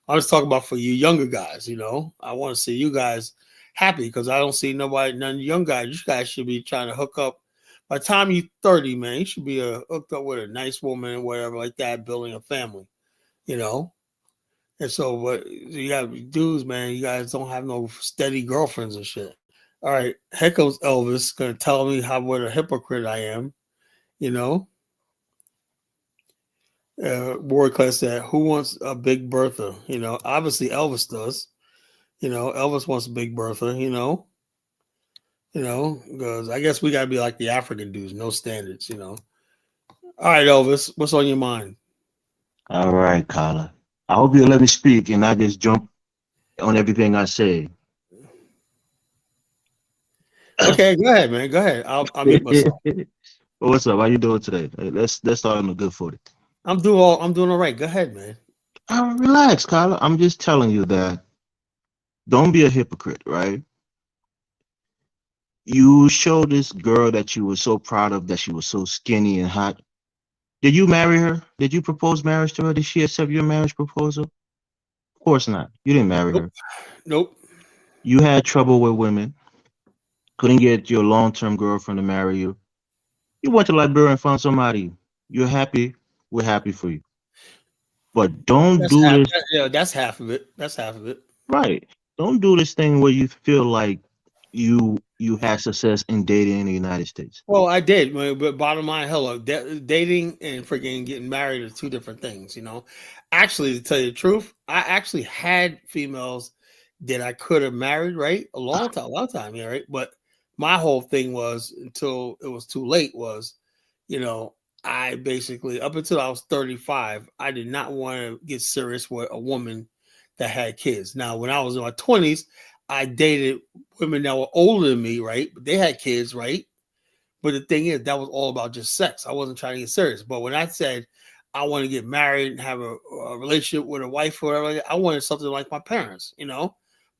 I'm just talking about for you younger guys. I want to see you guys happy because I don't see none young guys. You guys should be trying to hook up. By the time you're 30, man, you should be hooked up with a nice woman or whatever like that, building a family. You know. And so, what you got dudes, man, you guys don't have no steady girlfriends and shit. All right, here comes Elvis gonna tell me what a hypocrite I am. You know. Ward class said, "Who wants a Big Bertha?" Obviously Elvis does. Elvis wants a Big Bertha. Because I guess we gotta be like the African dudes, no standards. All right, Elvis, what's on your mind? All right, Carla. I hope you let me speak and not just jump on everything I say. Okay, go ahead, man. Go ahead. I'll mute myself. Well, what's up? How you doing today? Hey, let's start on a good footing. I'm doing all right. Go ahead, man. Relax, Carla. I'm just telling you that don't be a hypocrite, right? You showed this girl that you were so proud of that she was so skinny and hot. Did you marry her? Did you propose marriage to her? Did she accept your marriage proposal? Of course not. You didn't marry Nope. her. Nope. You had trouble with women, couldn't get your long-term girlfriend to marry you. You went to Liberia and found somebody. You're happy. We're happy for you. But don't That's do half. this Yeah, that's half of it. That's half of it. right. don't do this thing where you feel like you had success in dating in the United States. Well, I did, but bottom line, hello, dating and freaking getting married are two different things. Actually, to tell you the truth, I actually had females that I could have married, right, a long time, yeah, right. But my whole thing was until it was too late was, you know, I basically up until I was 35, I did not want to get serious with a woman that had kids. Now, when I was in my 20s, I dated women that were older than me, right, but they had kids, right. But the thing is, that was all about just sex. I wasn't trying to get serious. But when I said I want to get married and have a relationship with a wife or whatever, I wanted something like my parents.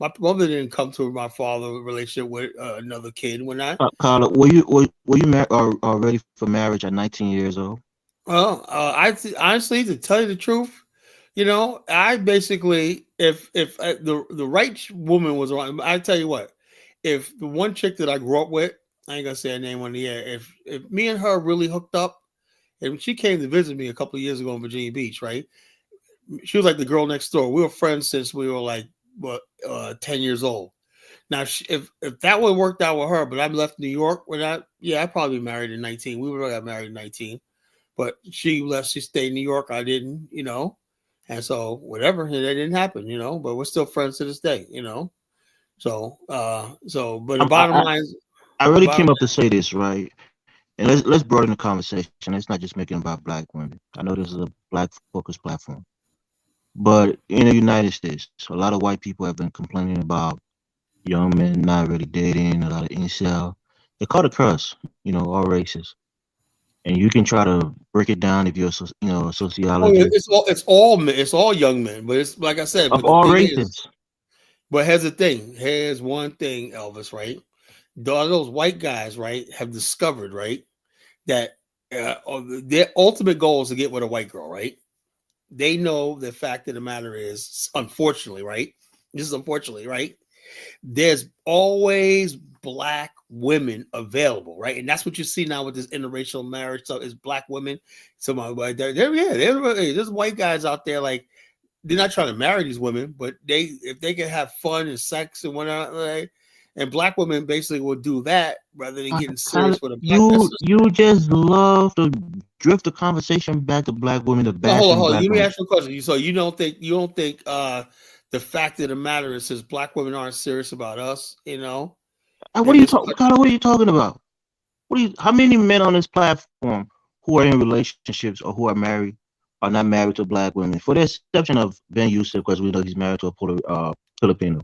My mother didn't come to my father relationship with another kid. When I, Carla, were you or ready for marriage at 19 years old? well, honestly, to tell you the truth, I basically, if the right woman was around, I tell you what, if the one chick that I grew up with, I ain't gonna say her name on the air. If me and her really hooked up. And she came to visit me a couple of years ago in Virginia Beach, right? She was like the girl next door. We were friends since we were like 10 years old. Now, if that would have worked out with her, but I left New York when I'd probably be married in 19. We would have got married in 19. But she left, she stayed in New York. I didn't. And so whatever, that didn't happen. But we're still friends to this day. But the I'm, I, bottom I line is I the really bottom. came up to say this, right? And let's broaden the conversation. Let's not just make it about black women. I know this is a black focused platform, but in the United States, a lot of white people have been complaining about young men not really dating. A lot of incel. They call it curse, all races. And you can try to break it down if you're, a Oh, yeah, sociologist it's all young men, but it's like I said. of But the all thing is, races. but here's the thing. Here's one thing, Elvis. Right, those white guys, right, have discovered, right, that their ultimate goal is to get with a white girl, right? They know the fact of the matter is, unfortunately, right. This is unfortunately, right. There's always black women available, right? And that's what you see now with this interracial marriage. So it's black women. There's white guys out there like they're not trying to marry these women, but if they can have fun and sex and whatnot, right? And black women basically will do that rather than getting Tyler, serious with a black. That's you just love to drift the conversation back to black women, to no, hold on, bashing hold on. black Let me women. ask you a question. So you don't think the fact of the matter is, since black women aren't serious about us, What are in you this talking, country. Tyler? What are you talking about? How many men on this platform who are in relationships or who are married are not married to black women? For the exception of Ben Yusuf, because we know he's married to a Filipino.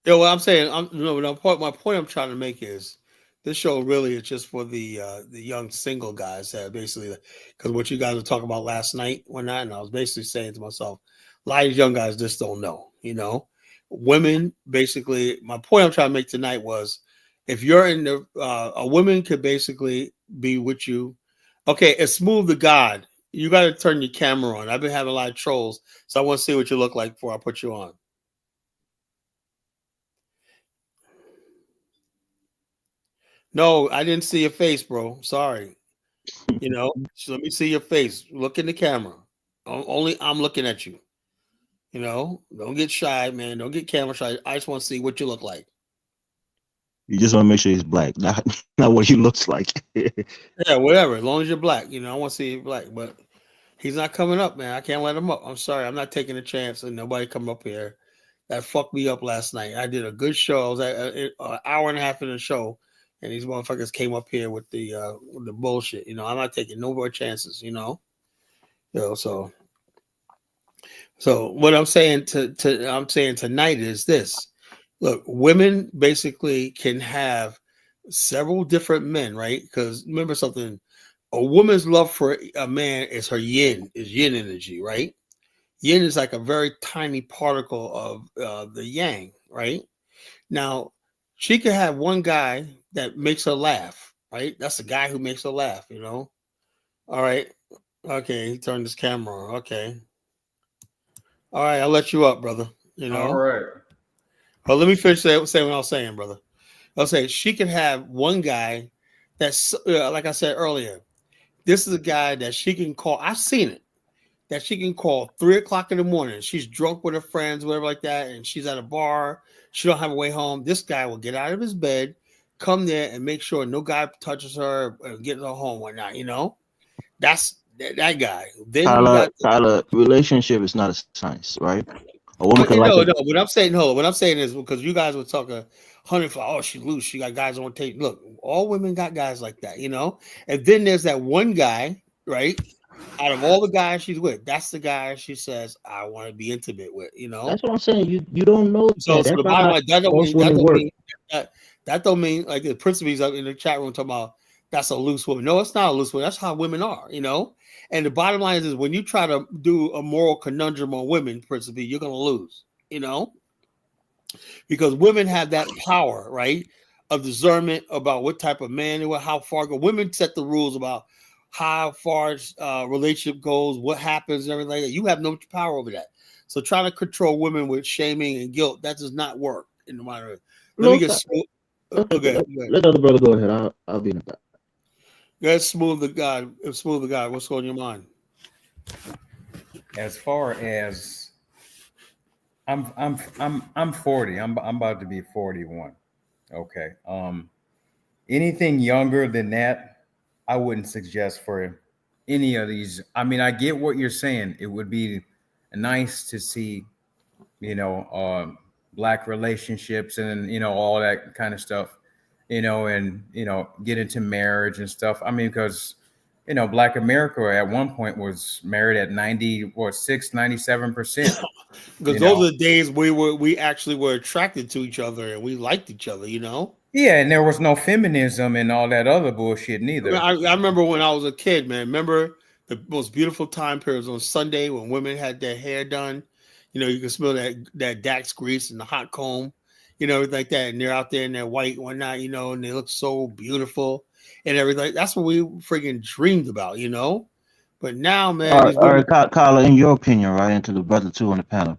Yeah, what I'm saying, my point I'm trying to make is this show really is just for the young single guys that basically, because what you guys were talking about last night one night, and I was basically saying to myself, a lot of these young guys just don't know. Women basically. My point I'm trying to make tonight was, if you're in a woman could basically be with you. Okay, it's smooth to God. You got to turn your camera on. I've been having a lot of trolls, so I want to see what you look like before I put you on. No, I didn't see your face, bro. Sorry. So let me see your face. Look in the camera. Only I'm looking at you. Don't get shy, man. Don't get camera shy. I just want to see what you look like. You just want to make sure he's black, not not what he looks like. Yeah, whatever. As long as you're black, I want to see you black. But he's not coming up, man. I can't let him up. I'm sorry. I'm not taking a chance and nobody come up here. That fucked me up last night. I did a good show. I was at an hour and a half in the show, and these motherfuckers came up here with the bullshit. I'm not taking no more chances. So what I'm saying I'm saying tonight is this. Look, women basically can have several different men, right? Because remember something, a woman's love for a man is her yin energy, right? Yin is like a very tiny particle of the yang, right? Now, she could have one guy that makes her laugh, right? That's the guy who makes her laugh. All right. Okay, he turned his camera on. Okay. All right, I'll let you up, brother. You All know. right. But let me finish saying what I was saying, brother. I'll say she can have one guy that's like I said earlier. This is a guy that she can call. I've seen it. that she can call 3 o'clock in the morning. She's drunk with her friends, whatever like that, and she's at a bar. She don't have a way home. This guy will get out of his bed, come there, and make sure no guy touches her and get her home or not. That's that guy. Then you got Tyler, relationship is not a science, right? A woman could like no, a no. What I'm saying, hold on. What I'm saying is because you guys were talking hundred for oh, she loose. She got guys on tape. Look, all women got guys like that. And then there's that one guy, right? Out of all the guys she's with, that's the guy she says I want to be intimate with. That's what I'm saying. You don't know So, that. so That's the not bottom how line that don't most mean that women don't work. mean that that don't mean like the principal's up in the chat room talking about that's a loose woman. No, it's not a loose woman. That's how women are. And the bottom line is when you try to do a moral conundrum on women, principally, you're gonna lose. Because women have that power, right, of discernment about what type of man and how far go. Women set the rules about how far relationship goes, what happens, and everything like that. You have no power over that. So trying to control women with shaming and guilt that does not work in the matter. Let me No, get smooth. Okay, let the other brother go ahead. I'll be in the back. let's smooth the God. Smooth the God. What's on your mind? As far as I'm 40. I'm about to be 41. Okay. Anything younger than that, I wouldn't suggest for any of these. I mean, I get what you're saying. It would be nice to see, you know, black relationships and all that kind of stuff, and get into marriage and stuff. I mean, because Black America at one point was married at 90 or 97%. Because those are the days we actually were attracted to each other and we liked each other. Yeah, and there was no feminism and all that other bullshit neither. I remember when I was a kid, man. Remember the most beautiful time periods on Sunday when women had their hair done. You could smell that Dax grease and the hot comb, everything like that. And they're out there in their white and whatnot, and they look so beautiful and everything. That's what we freaking dreamed about. But now, man, these All women. right, Carla, in your opinion, right, and to the brother too on the panel,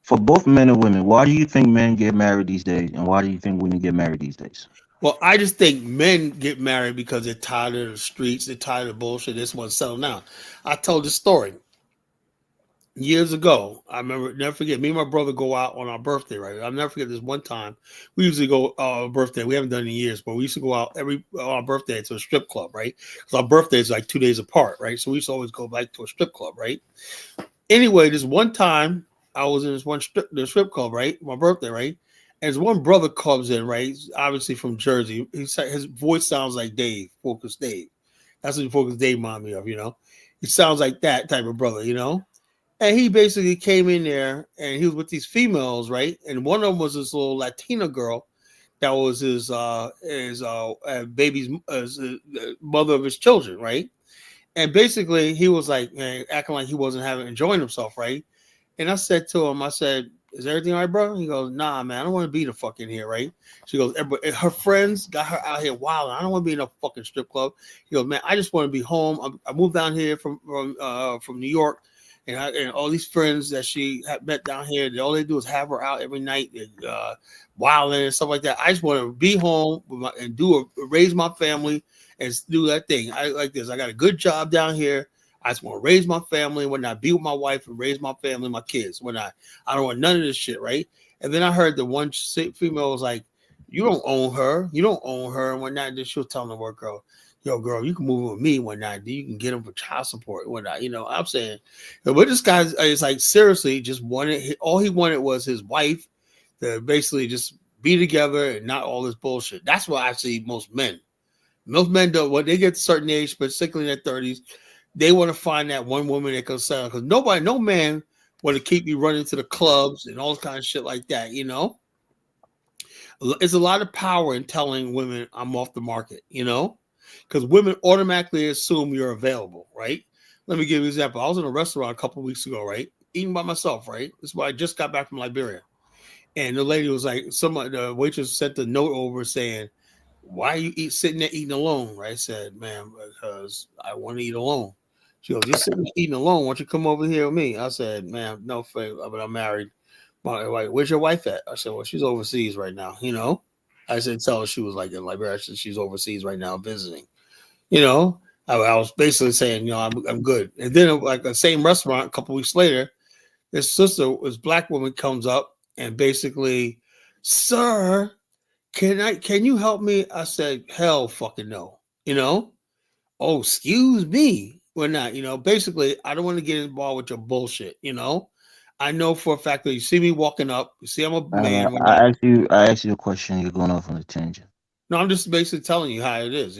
for both men and women, why do you think men get married these days, and why do you think women get married these days? Well, I just think men get married because they're tired of the streets, they're tired of bullshit. They just want to settle down. I told this story years ago. I remember, never forget, me and my brother go out on our birthday, right? I'll never forget this one time. We usually go birthday. We haven't done it in years, but we used to go out on our birthday to a strip club, right? Because our birthday is like 2 days apart, right? So we used to always go back to a strip club, right? Anyway, this one time I was in the strip club, right? My birthday, right? And this one brother comes in, right? He's obviously from Jersey. His voice sounds like Dave, Focus Dave. That's what Focus Dave remind me of. He sounds like that type of brother. And he basically came in there and he was with these females, right? And one of them was this little Latina girl that was his baby's mother of his children, right? And basically he was like, man, acting like he wasn't enjoying himself, right? And I said to him, I said, is everything all right, bro? He goes, nah, man, I don't want to be the fucking here, right? She goes, her friends got her out here wild. I don't want to be in a fucking strip club. He goes, man, I just want to be home. I moved down here from New York. And all these friends that she had met down here, all they do is have her out every night and wilding and stuff like that. I just want to be home and raise my family and do that thing. I like this. I got a good job down here. I just want to raise my family when I be with my wife and raise my family, my kids. I don't want none of this shit, right? And then I heard the one female was like, "You don't own her. You don't own her," and whatnot. And then she was telling the work girl, "Yo, girl, you can move with me one night. You can get him for child support one night." I'm saying, but this guy is like seriously just wanted. All he wanted was his wife to basically just be together and not all this bullshit. That's what I see most men. Most men do when they get to a certain age, particularly in their 30s, they want to find that one woman they can sell because no man want to keep you running to the clubs and all kind of shit like that. It's a lot of power in telling women I'm off the market. Because women automatically assume you're available, right? Let me give you an example. I was in a restaurant a couple of weeks ago, right? Eating by myself, right? This is why I just got back from Liberia. And the lady was like, the waitress sent the note over saying, why are you sitting there eating alone? Right? I said, ma'am, because I want to eat alone. She goes, you're sitting there eating alone. Why don't you come over here with me? I said, ma'am, no, but I'm married. Where's your wife at? I said, well, she's overseas right now. I said, tell her she was like in Liberia. I said, she's overseas right now visiting. I was basically saying, I'm good. And then, like the same restaurant, a couple weeks later, this black woman comes up and basically, sir, can you help me? I said, hell fucking no. Oh, excuse me. We're not, basically, I don't want to get involved with your bullshit. I know for a fact that you see me walking up, you see I'm a man, we're not. I asked you a question. You're going off on a tangent. No, I'm just basically telling you how it is.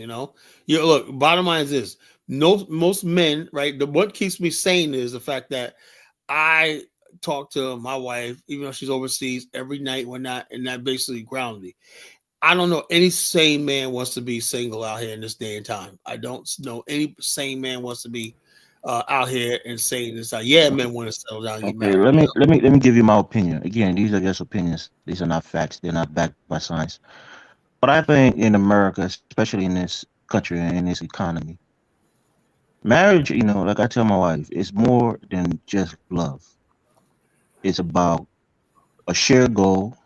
Look, bottom line is this. No, most men, right? What keeps me sane is the fact that I talk to my wife, even though she's overseas, every night when not, and that basically grounds me. I don't know any sane man wants to be single out here in this day and time. I don't know any sane man wants to be out here and saying this. Yeah, men want to settle down and get Okay, married. let me give you my opinion. Again, these are just opinions. These are not facts. They're not backed by science. But I think in America, especially in this country and in this economy, marriage, like I tell my wife, is more than just love. It's about a shared goal.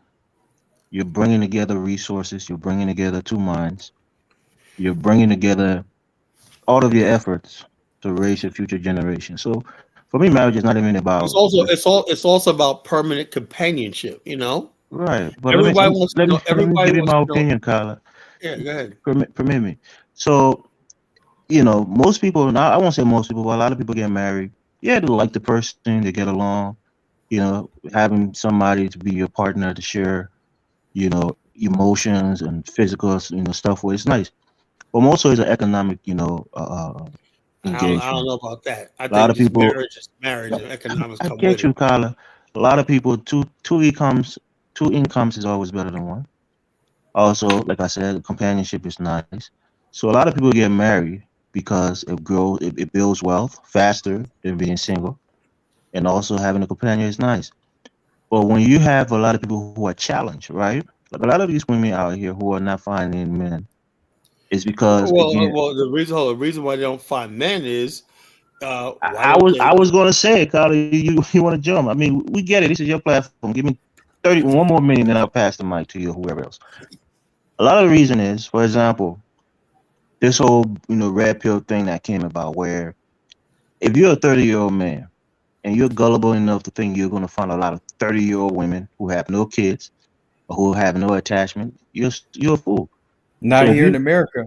You're bringing together resources. You're bringing together two minds. You're bringing together all of your efforts to raise your future generation. So, for me, marriage is not even It's about also just it's also about permanent companionship. right. But let me Everybody wants to let me know. let me Everybody give you wants my to know. opinion, Kyla. Yeah, go ahead. Permit me. So, most people, now I won't say most people, but a lot of people get married. Yeah, they like the person, they get along. Having somebody to be your partner to share, emotions and physical, stuff with, it's nice. But also, it's an economic, I don't engagement. know about that. I A lot think of just people, marriage and economics I come with get it. you, Kyla. A lot of people, two incomes is always better than one. Also, like I said, companionship is nice. So a lot of people get married because it builds wealth faster than being single, and also having a companion is nice. But when you have a lot of people who are challenged, right? Like a lot of these women out here who are not finding men, is because again, The reason why they don't find men is I, why I don't was they? I was gonna say, Carla, you want to jump? I mean, we get it. This is your platform. Give me 31 more minutes, and I'll pass the mic to you or whoever else. A lot of the reason is, for example, this whole red pill thing that came about, where if you're a 30-year-old man and you're gullible enough to think you're going to find a lot of 30-year-old women who have no kids or who have no attachment, you're a fool. So Not if here in you America.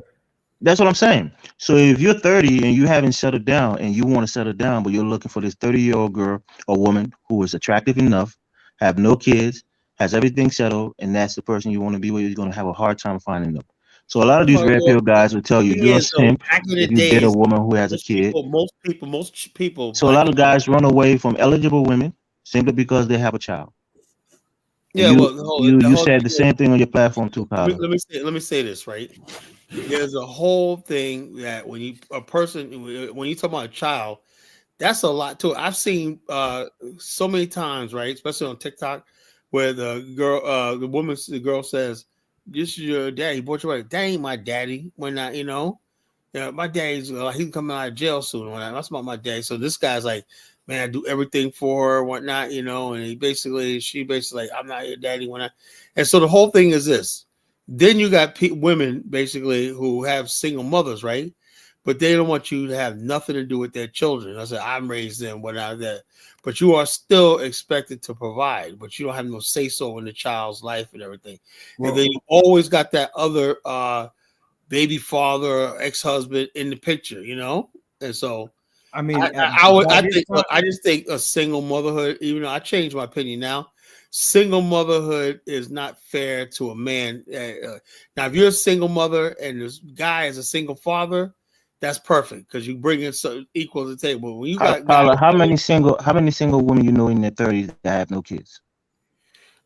That's what I'm saying. So if you're 30 and you haven't settled down and you want to settle down, but you're looking for this 30-year-old girl or woman who is attractive enough, have no kids, has everything settled, and that's the person you want to be with, you're going to have a hard time finding them. So a lot of these red Well, pill guys will tell you thing you're a is, though, simp back in the if you date a days, woman who has a most kid. people, most people, most people So a back lot in of guys run away from eligible women simply because they have a child. And yeah. you Well, you the you whole said the thing is, same thing on your platform too, Kyla. let me say this right. There's a whole thing that when you talk about a child, that's a lot too. I've seen so many times, right, especially on TikTok, where the girl says, "This is your daddy. He brought you away. That ain't my daddy." When I, yeah, my daddy's he's coming out of jail soon. When that's about my daddy. So this guy's like, man, I do everything for her, whatnot. And she basically like, I'm not your daddy. And so the whole thing is this. Then you got women basically who have single mothers, right? But they don't want you to have nothing to do with their children. I said, I'm raised them, whatnot that. But you are still expected to provide, but you don't have no say so in the child's life and everything. And then Well, you always got that other baby father or ex-husband in the picture. And so I I, mean, I would by I this think time, I just think a single motherhood, even though I changed my opinion now, single motherhood is not fair to a man. Now, if you're a single mother and this guy is a single father, that's perfect because you bring in so equal to the table. When you got guys, Kyla, how many single women you know in their 30s that have no kids?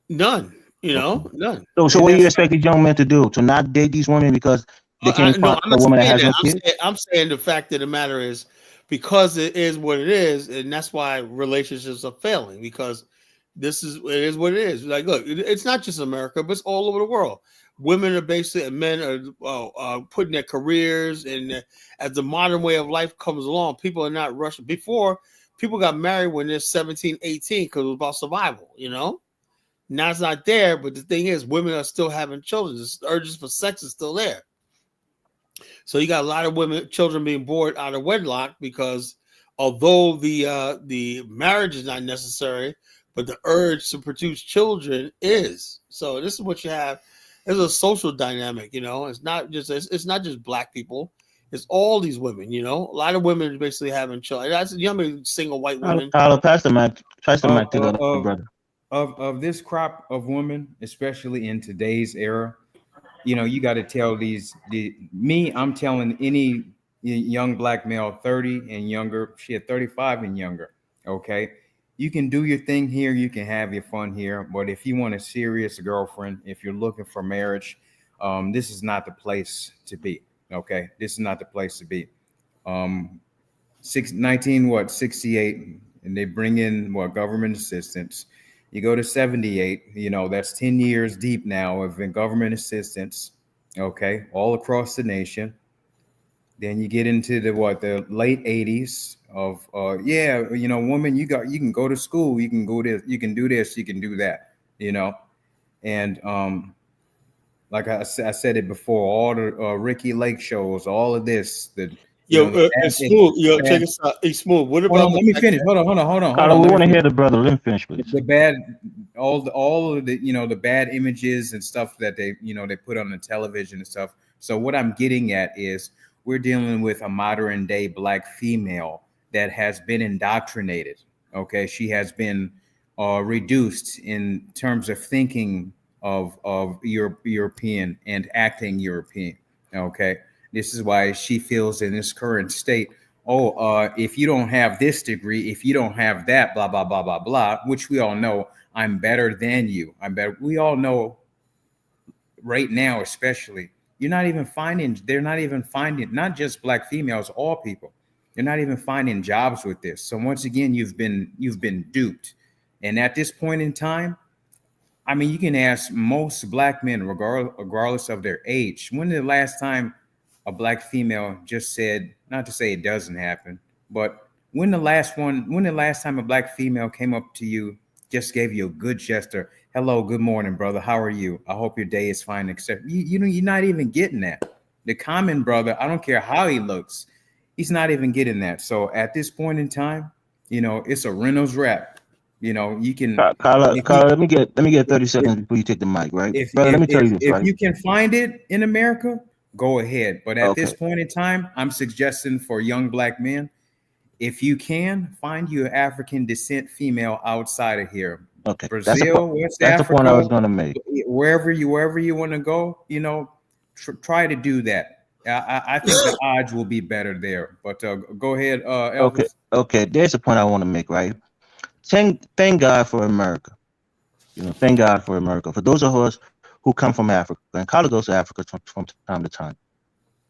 none, Okay. none. So And what do you that's expect these young men to do? To not date these women because they can't no, find I'm a not woman that saying has that. no kids? I'm saying the fact of the matter is because it is what it is, and that's why relationships are failing because it is what it is. Like, look, it's not just America, but it's all over the world. Women are basically, and men are putting their careers, and as the modern way of life comes along, people are not rushing. Before, people got married when they're 17, 18 because it was about survival. Now it's not there, but the thing is, women are still having children. The urges for sex is still there. So you got a lot of children being born out of wedlock because although the marriage is not necessary, but the urge to produce children is. So this is what you have. There's a social dynamic, you know. It's not just black people. It's all these women, you know. A lot of women are basically having children. That's you know, how many single white women. Tyler, pass the of mic to the other of brother. of this crop of women, especially in today's era, you got to tell I'm telling any young black male 30 and younger, shit, 35 and younger, okay? You can do your thing here, you can have your fun here, but if you want a serious girlfriend, if you're looking for marriage, this is not the place to be, okay? This is not the place to be. Um, 68, and they bring in what government assistance. You go to 78, that's 10 years deep now of government assistance, okay, all across the nation. Then you get into the late 80s of woman, you can go to school, you can go this, you can do this, you can do that, and like I said it before, all the Ricky Lake shows, all of this, Yo, it's smooth. Yo, check bad. this out. It's smooth. What Hold about on, the let me fact finish. that Hold Tyler, on. we Let me want to finish. hear the brother. Let him finish, please. The bad, all of the the bad images and stuff that they put on the television and stuff. So what I'm getting at is we're dealing with a modern day black female that has been indoctrinated. Okay, she has been reduced in terms of thinking of European and acting European. Okay, this is why she feels in this current state, oh, if you don't have this degree, if you don't have that, blah, blah, blah, blah, blah, which we all know, I'm better than you. I'm better. We all know right now, especially, they're not even finding, not just black females, all people. They're not even finding jobs with this. So once again, you've been duped. And at this point in time, I mean, you can ask most black men, regardless of their age, when the last time a black female just said, not to say it doesn't happen, but when the last time a black female came up to you, just gave you a good gesture, hello, good morning, brother, how are you? I hope your day is fine. Except you're not even getting that. The common brother, I don't care how he looks, he's not even getting that. So at this point in time, it's a Reynolds wrap. You can if you Carla, let me get 30 seconds before you take the mic, right, if brother? Let if me tell if you this, if right? you can find it in America, go ahead. But at this Okay, point in time, I'm suggesting for young black men, if you can find you an African descent female outside of here, okay. Brazil, West That's the point I Africa, was gonna make. wherever you want to go, try to do that. I think the odds will be better there. But go ahead, Okay, Elvis. okay. There's a point I want to make, right? Thank God for America. Thank God for America. For those of us who come from Africa, and Carla goes to Africa from time to time.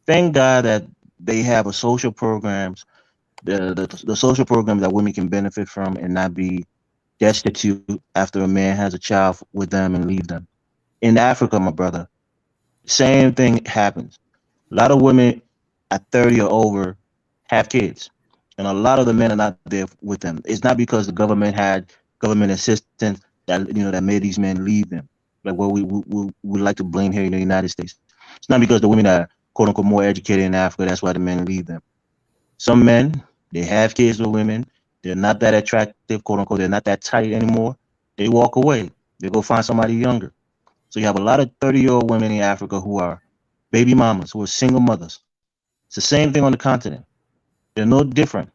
Thank God that they have a social programs, the social program that women can benefit from and not be destitute after a man has a child with them and leave them. In Africa, my brother, same thing happens. A lot of women at 30 or over have kids, and a lot of the men are not there with them. It's not because the government had government assistance that made these men leave them, like what we like to blame here in the United States. It's not because the women are quote unquote more educated in Africa. That's why the men leave them. Some men, they have kids with women. They're not that attractive, quote unquote. They're not that tight anymore. They walk away. They go find somebody younger. So you have a lot of 30-year-old women in Africa who are baby mamas, who are single mothers. It's the same thing on the continent. They're no different.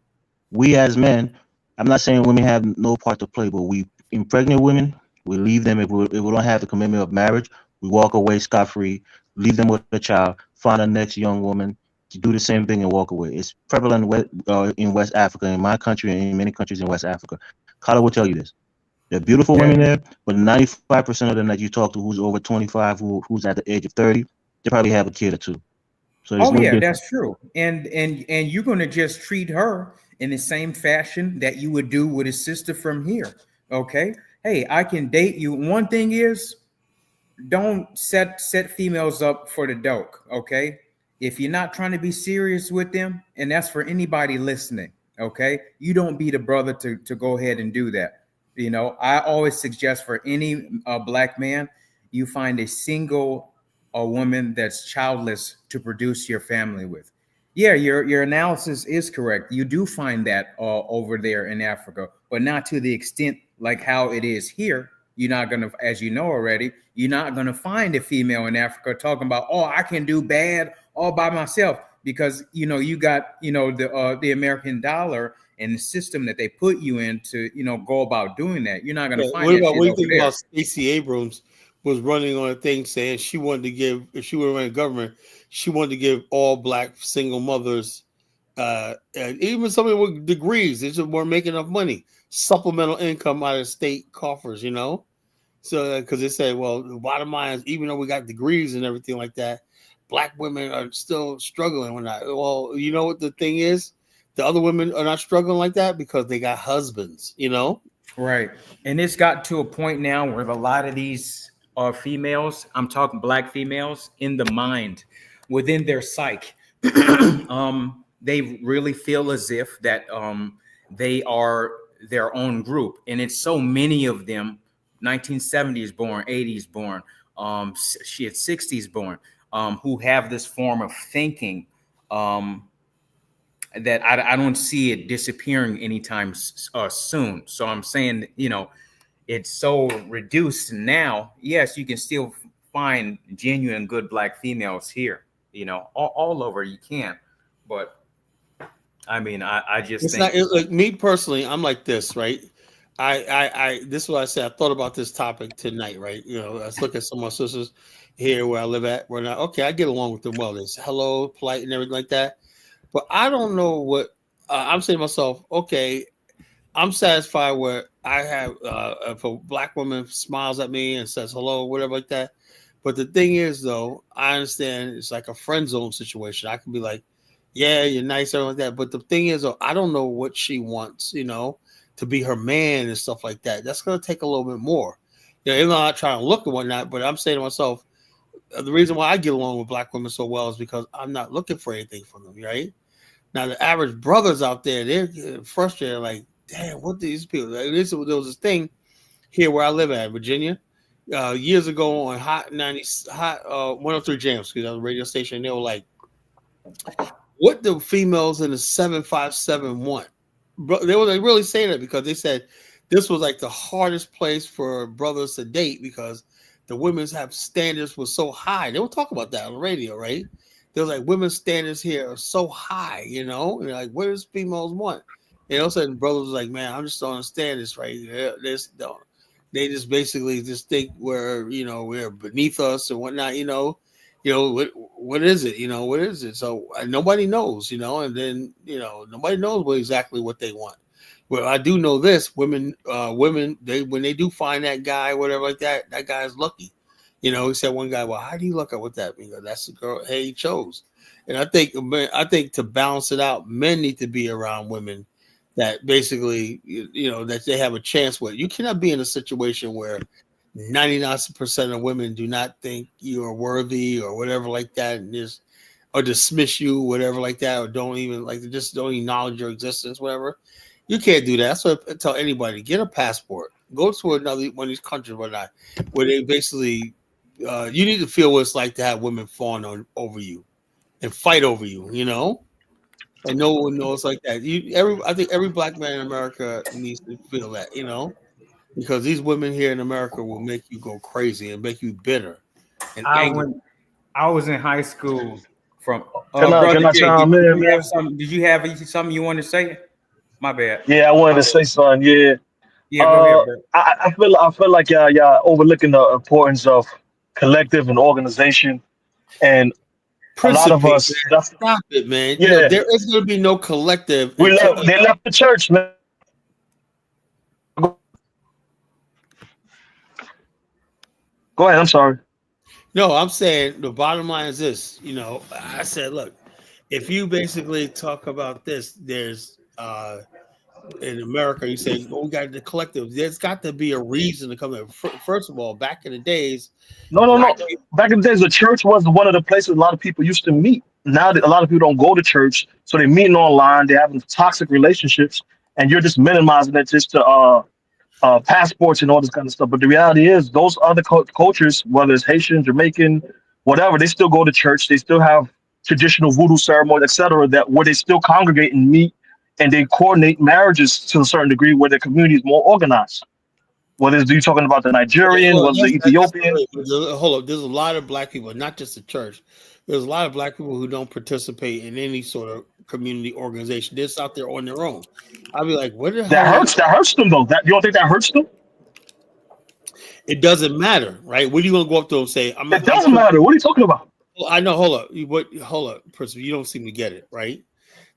We as men, I'm not saying women have no part to play, but we impregnate women. We leave them if we don't have the commitment of marriage. We walk away scot free, leave them with a child, find a next young woman to do the same thing and walk away. It's prevalent in West Africa, in my country, and in many countries in West Africa. Carla will tell you this. There are beautiful Yeah. women there, but 95% of them that you talk to who's over 25, who's at the age of 30, they probably have a kid or two. So it's Oh no yeah, different. that's true. And you're gonna just treat her in the same fashion that you would do with a sister from here. Okay. Hey, I can date you. One thing is, don't set females up for the doke. Okay. If you're not trying to be serious with them, and that's for anybody listening, okay, you don't be the brother to go ahead and do that. I always suggest for any black man, you find a single a woman that's childless to produce your family with. Yeah, your analysis is correct. You do find that over there in Africa, but not to the extent like how it is here. You're not gonna, as you know already, you're not gonna find a female in Africa talking about, oh, I can do bad all by myself, because you got the American dollar and the system that they put you in to go about doing that. You're not gonna Yeah. find What that about shit what do you over think there. about Stacey Abrams was running on a thing saying she wanted to give, if she were running government, she wanted to give all black single mothers, and even some of them with degrees, they just weren't making enough money, supplemental income out of state coffers, So because they said, well, the bottom line is, even though we got degrees and everything like that, black women are still struggling with that. Well, you know what the thing is? The other women are not struggling like that because they got husbands. Right. And it's got to a point now where a lot of these females, I'm talking black females, in the mind, within their psyche, they really feel as if that they are their own group. And it's so many of them, 1970s born, 80s born, shit, 60s born, who have this form of thinking. That I don't see it disappearing anytime soon. So I'm saying, it's so reduced now. Yes, you can still find genuine good black females here, all over you can. But I mean, I just It's think, not like me personally. I'm like this, right? I this is what I said. I thought about this topic tonight, right? Let's look at some of my sisters here where I live at. We're not okay. I get along with them well. It's hello, polite, and everything like that. But I don't know what I'm saying to myself. Okay, I'm satisfied where I have if a black woman smiles at me and says hello, whatever like that. But the thing is, though, I understand it's like a friend zone situation. I can be like, yeah, you're nice, everything like that. But the thing is, though, I don't know what she wants, to be her man and stuff like that. That's going to take a little bit more. Even though I'm not trying to look and whatnot, but I'm saying to myself, the reason why I get along with black women so well is because I'm not looking for anything from them, right? Now, the average brothers out there, they're frustrated, like, damn, what these people? Like, there was this thing here where I live at, Virginia, years ago on Hot 90, Hot 103 Jams, because I was a radio station, and they were like, what do females in the 757 want? They were really saying that because they said this was like the hardest place for brothers to date because the women's have standards was so high. They were talking about that on the radio, right? There was like women's standards here are so high, and like, what does females want? And all of a sudden, brothers was like, man, I'm just don't understand this, right? They just basically just think we're beneath us and whatnot, what is it? What is it? So nobody knows, and then nobody knows exactly what they want. Well, I do know this: women, they when they do find that guy, whatever like that, that guy's lucky. He said one guy, well, how do you look at what that means? That's the girl. Hey, he chose. And I think to balance it out, men need to be around women that basically, that they have a chance with. You cannot be in a situation where 99% of women do not think you are worthy or whatever like that, and just or dismiss you, whatever like that, or don't even just don't acknowledge your existence, whatever. You can't do that. That's what I tell anybody: get a passport, go to another one of these countries, whatnot, where they basically you need to feel what it's like to have women fawn over you and fight over you, and no one knows like that. I think every black man in America needs to feel that, because these women here in America will make you go crazy and make you bitter and angry. I was in high school from Can brother I Jay. chime in, man? Did you have something you want to say? My bad. Yeah, I wanted to say something. Yeah, Yeah, go ahead, bro. I feel like y'all overlooking the importance of collective and organization, and a lot of Principate, us. man. That's Stop it, man. yeah. There is going to be no collective We until left. They left the church, man. Go ahead. I'm sorry. No, I'm saying the bottom line is this. I said, look, if you basically talk about this, there's in America, you say, oh, we got the collective. There's got to be a reason to come in. First of all, back in the days, No, no, black no. people, Back in the days, the church was one of the places a lot of people used to meet. Now that a lot of people don't go to church, so they're meeting online. They're having toxic relationships, and you're just minimizing it just to passports and all this kind of stuff. But the reality is, those other cultures, whether it's Haitian, Jamaican, whatever. They still go to church. They still have traditional voodoo ceremonies, etc. That where they still congregate and meet, and they coordinate marriages to a certain degree where the community is more organized. Whether it's you talking about the Nigerian, Well, whether the that's Ethiopian. hold up. There's a lot of black people, not just the church. There's a lot of black people who don't participate in any sort of community organization. They're just out there on their own. I'll be like, what the hell? That hurts them though. That you don't think that hurts them? It doesn't matter, right? What are you gonna go up to them and say? It doesn't matter. What are you talking about? I know. Hold up. Hold up, person. You don't seem to get it, right?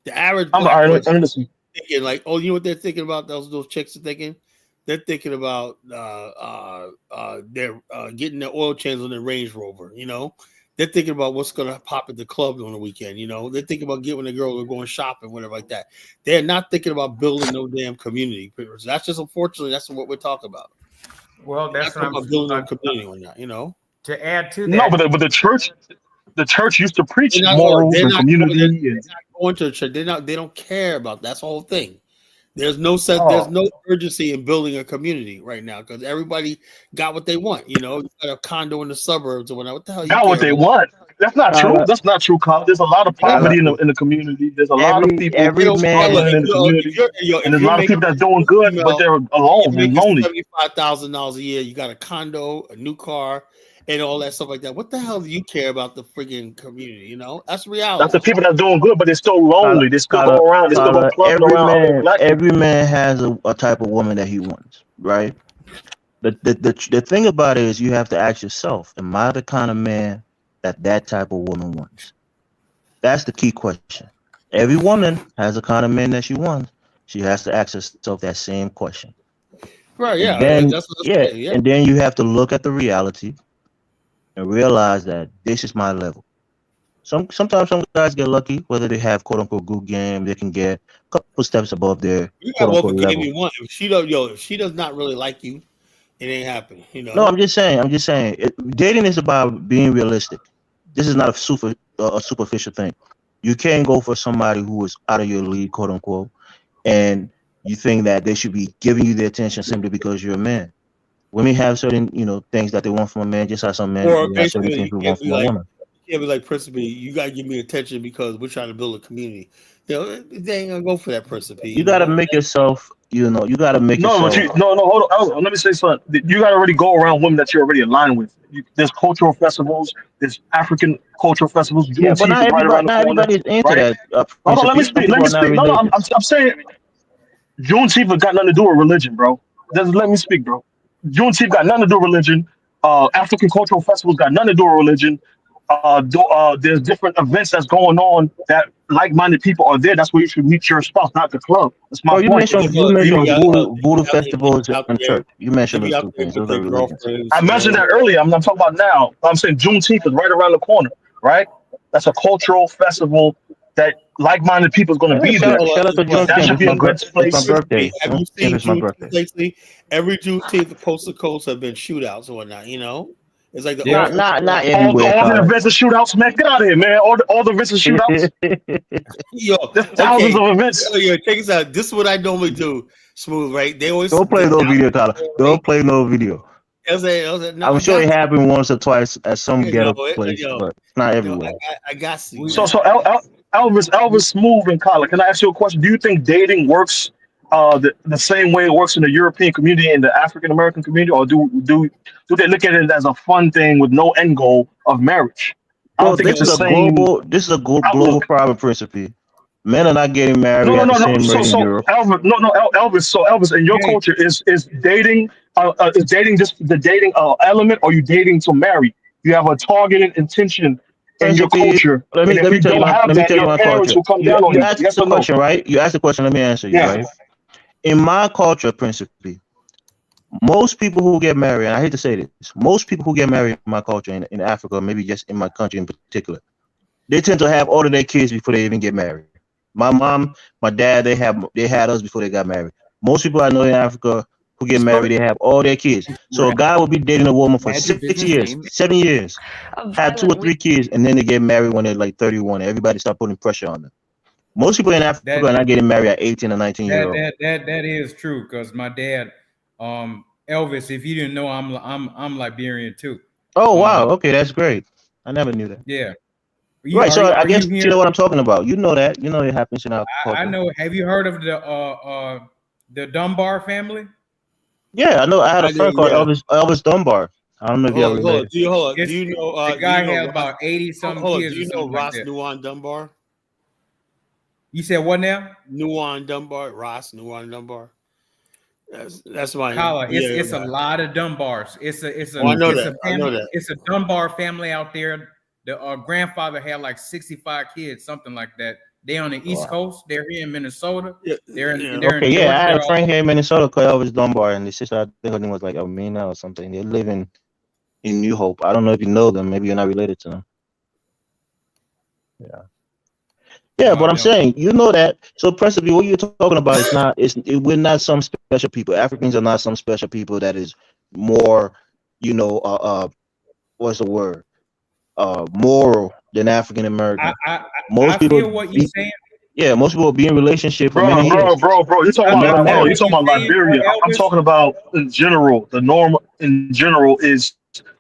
The average I'm black person listening. thinking like, oh, you know what they're thinking about? Those chicks are thinking. They're thinking about they're getting their oil change on their Range Rover. You know, they're thinking about what's gonna pop at the club on the weekend. You know, they're thinking about getting a girl or going shopping, whatever like that. They're not thinking about building no damn community. That's just unfortunately that's what we're talking about. Well, that's what I'm building a community or not. You know, to add to that. No, but the church used to preach morals and community. They're not going to church. They don't care about that. That's the whole thing. There's no sense. Oh. There's no urgency in building a community right now because everybody got what they want. You know, you got a condo in the suburbs or whatever. What the hell? Got what they want. That's not true. That's not true, Carl. There's a lot of poverty in the community. There's a lot of people struggling in the community, and there's a lot of people that's doing good, but they're alone and lonely. $75,000 a year. You got a condo, a new car, and all that stuff like that. What the hell do you care about the freaking community? You know, that's reality. That's the people that's doing good, but they're still lonely. They still go around. They still go clubbing around. Every man has a type of woman that he wants, right? The thing about it is you have to ask yourself, am I the kind of man that type of woman wants? That's the key question. Every woman has a kind of man that she wants. She has to ask herself that same question. Right, yeah. And then, and then you have to look at the reality and realize that this is my level. Sometimes some guys get lucky, whether they have quote unquote good game, they can get a couple steps above their quote unquote level. If she does not really like you, it ain't happening. You know. No, I'm just saying. Dating is about being realistic. This is not a superficial thing. You can't go for somebody who is out of your league, quote unquote, and you think that they should be giving you the attention simply because you're a man. Women have certain, things that they want from a man, just as some men have certain things they want from a woman. Yeah, but like principally, you gotta give me attention because we're trying to build a community. They ain't gonna go for that principle. You gotta make yourself, you gotta make yourself. Hold on. Let me say something. You gotta already go around women that you're already aligned with. There's cultural festivals. There's African cultural festivals. Yeah, but not everybody's into that. Hold on, let me speak. No, I'm saying Juneteenth has got nothing to do with religion, bro. Let me speak, bro. Juneteenth got nothing to do with religion. African cultural festivals got nothing to do with religion. There's different events that's going on that like-minded people are there. That's where you should meet your spouse, not the club. That's my point. You mentioned voodoo festivals in church. You mentioned those two things. I mentioned that earlier. I'm not talking about now. I'm saying Juneteenth is right around the corner, right? That's a cultural festival that like-minded people is going to be there. Shout out to That should be a good place. It's my birthday. Have you seen Juneteenth lately? Every Juneteenth, coast to coast, have been shootouts or whatnot. You know, it's like not everywhere. All the events of shootouts, man. Get out of here, man. All the events of shootouts. There's thousands of events. Check this out. This is what I normally do. Smooth, right? They always don't play no video, Tyler. Don't play no video. I'm sure it happened once or twice at some ghetto place, but it's not everywhere. I got you. So Elvis, Smooth, and Kyla, can I ask you a question? Do you think dating works the same way it works in the European community and the African American community, or do they look at it as a fun thing with no end goal of marriage? I don't think this is a global problem, principally. Men are not getting married. Elvis. So Elvis, in your culture, is dating just the dating element, or you dating to marry? You have a targeted intention in your culture. Let me tell you my culture. You asked the question, right? You asked the question. Let me answer you, right? In my culture, principally, most people who get married, and I hate to say this, most people who get married in my culture in Africa, maybe just in my country in particular, they tend to have all of their kids before they even get married. My mom, my dad, they had us before they got married. Most people I know in Africa who get married, they have all their kids. So a guy will be dating a woman for 6 years, 7 years, have 2 or 3 kids, and then they get married when they're like 31. Everybody start putting pressure on them. Most people in Africa are not getting married at 18 or 19 years old. That is true, because my dad, Elvis, if you didn't know, I'm Liberian too. Oh wow, okay, that's great. I never knew that. Yeah. Right. So I Are guess you you here? know what I'm talking about. You know that. You know it happens in our I culture. know. Have you heard of the Dunbar family? Yeah, I know. I had a I friend did, called yeah. Elvis Dunbar. I don't know if you ever Hold on. related. Do It's you know? the Do you guy know had Ross? about 80 something Hold on. Do kids or you know something like Ross that. Nuwan Dunbar? You said what now? Nuwan Dunbar. Ross Nuwan Dunbar. That's my Kala, yeah. it's a lot of Dunbars. Oh, I know It's a that. I know family. that. It's a Dunbar family out there. The grandfather had like 65 kids, something like that. They on the East Wow. Coast. They're here in Minnesota. Yeah, They're yeah. in Okay, yeah, I Georgia. had a They're all friend over. here in Minnesota called Elvis Dunbar, and his sister, I think her name was like Elmina or something. They live in New Hope. I don't know if you know them. Maybe you're not related to them. Yeah. Yeah, No, I but I'm don't. saying, you know that. So principally, what you're talking about is not. We're not some special people. Africans are not some special people that is more, you know, what's the word? Moral than African I American. I Most I people feel what you're be, saying. yeah, most people be in relationship for many years. Bro. You talking I, about I Never feel bro? You married. what talking you're about saying, Liberia? I'm Elvis. talking about in general. The norm in general is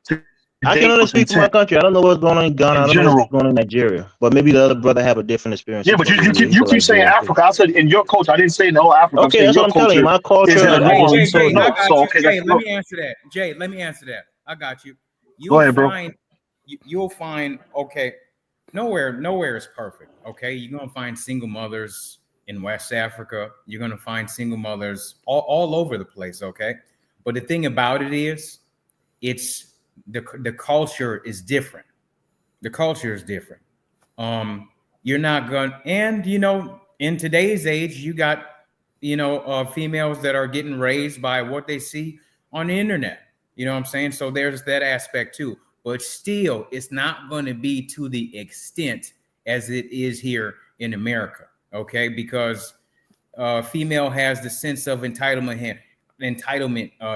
to I can date only with speak for my intent. country. I don't know what's going on in Ghana. In I don't know what's general, going on in Nigeria. But maybe the other brother have a different experience. yeah. He But from Libya. He you said keep saying Liberia too. Africa. I said in your culture. I didn't say no Africa. I'm Okay, saying that's what your I'm telling you. culture My is culture, in the I norm. just Jay, told I you. No, got so you. okay, Jay, that's let look. me answer that. Jay, let me answer that. I got you. Go You'll ahead, bro. find you'll find okay. Nowhere is perfect. Okay, you're gonna find single mothers in West Africa. You're gonna find single mothers all over the place. Okay, but the thing about it is, it's the culture is different. The culture is different. You're not going, and in today's age, you got females that are getting raised by what they see on the internet. You know what I'm saying? So there's that aspect too. But still, it's not going to be to the extent as it is here in America. Okay, because female has the sense of entitlement here.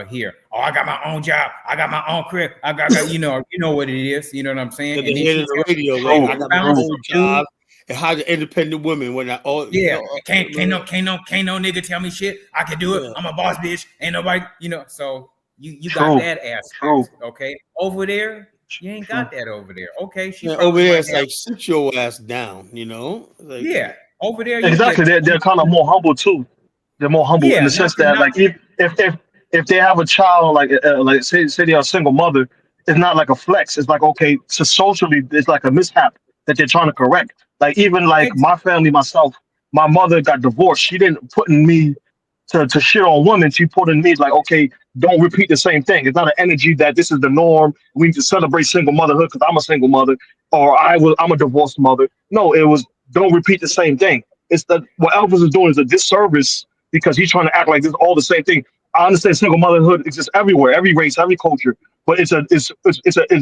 Here. Oh, I got my own job. I got my own crib. I got you know what it is. You know what I'm saying? That they And then hear it she in the tells radio, she like True, I got my found true. own some dude. job and how the independent women when I Yeah, can't no nigga tell me shit. I can do it. yeah. I'm a boss bitch. Ain't nobody. So you got True, that true, aspect. Okay, over there you ain't true. got that over there. Okay, she Man, over probably there might it's have. like sit your ass down, like Yeah, over there you Exactly. get They're kind of more humble too. They're more humble in yeah, the sense that like if they have a child like say they are a single mother, it's not like a flex. It's like okay, so socially it's like a mishap that they're trying to correct. Like even like ex- my family, myself, my mother got divorced. She didn't put in me to shit on women. She put in me like okay, don't repeat the same thing. It's not an energy that this is the norm. We need to celebrate single motherhood because I'm a single mother or I'm a divorced mother. No, it was don't repeat the same thing. It's that what Elvis is doing is a disservice because he's trying to act like this all the same thing. I understand single motherhood exists everywhere, every race, every culture, but it's a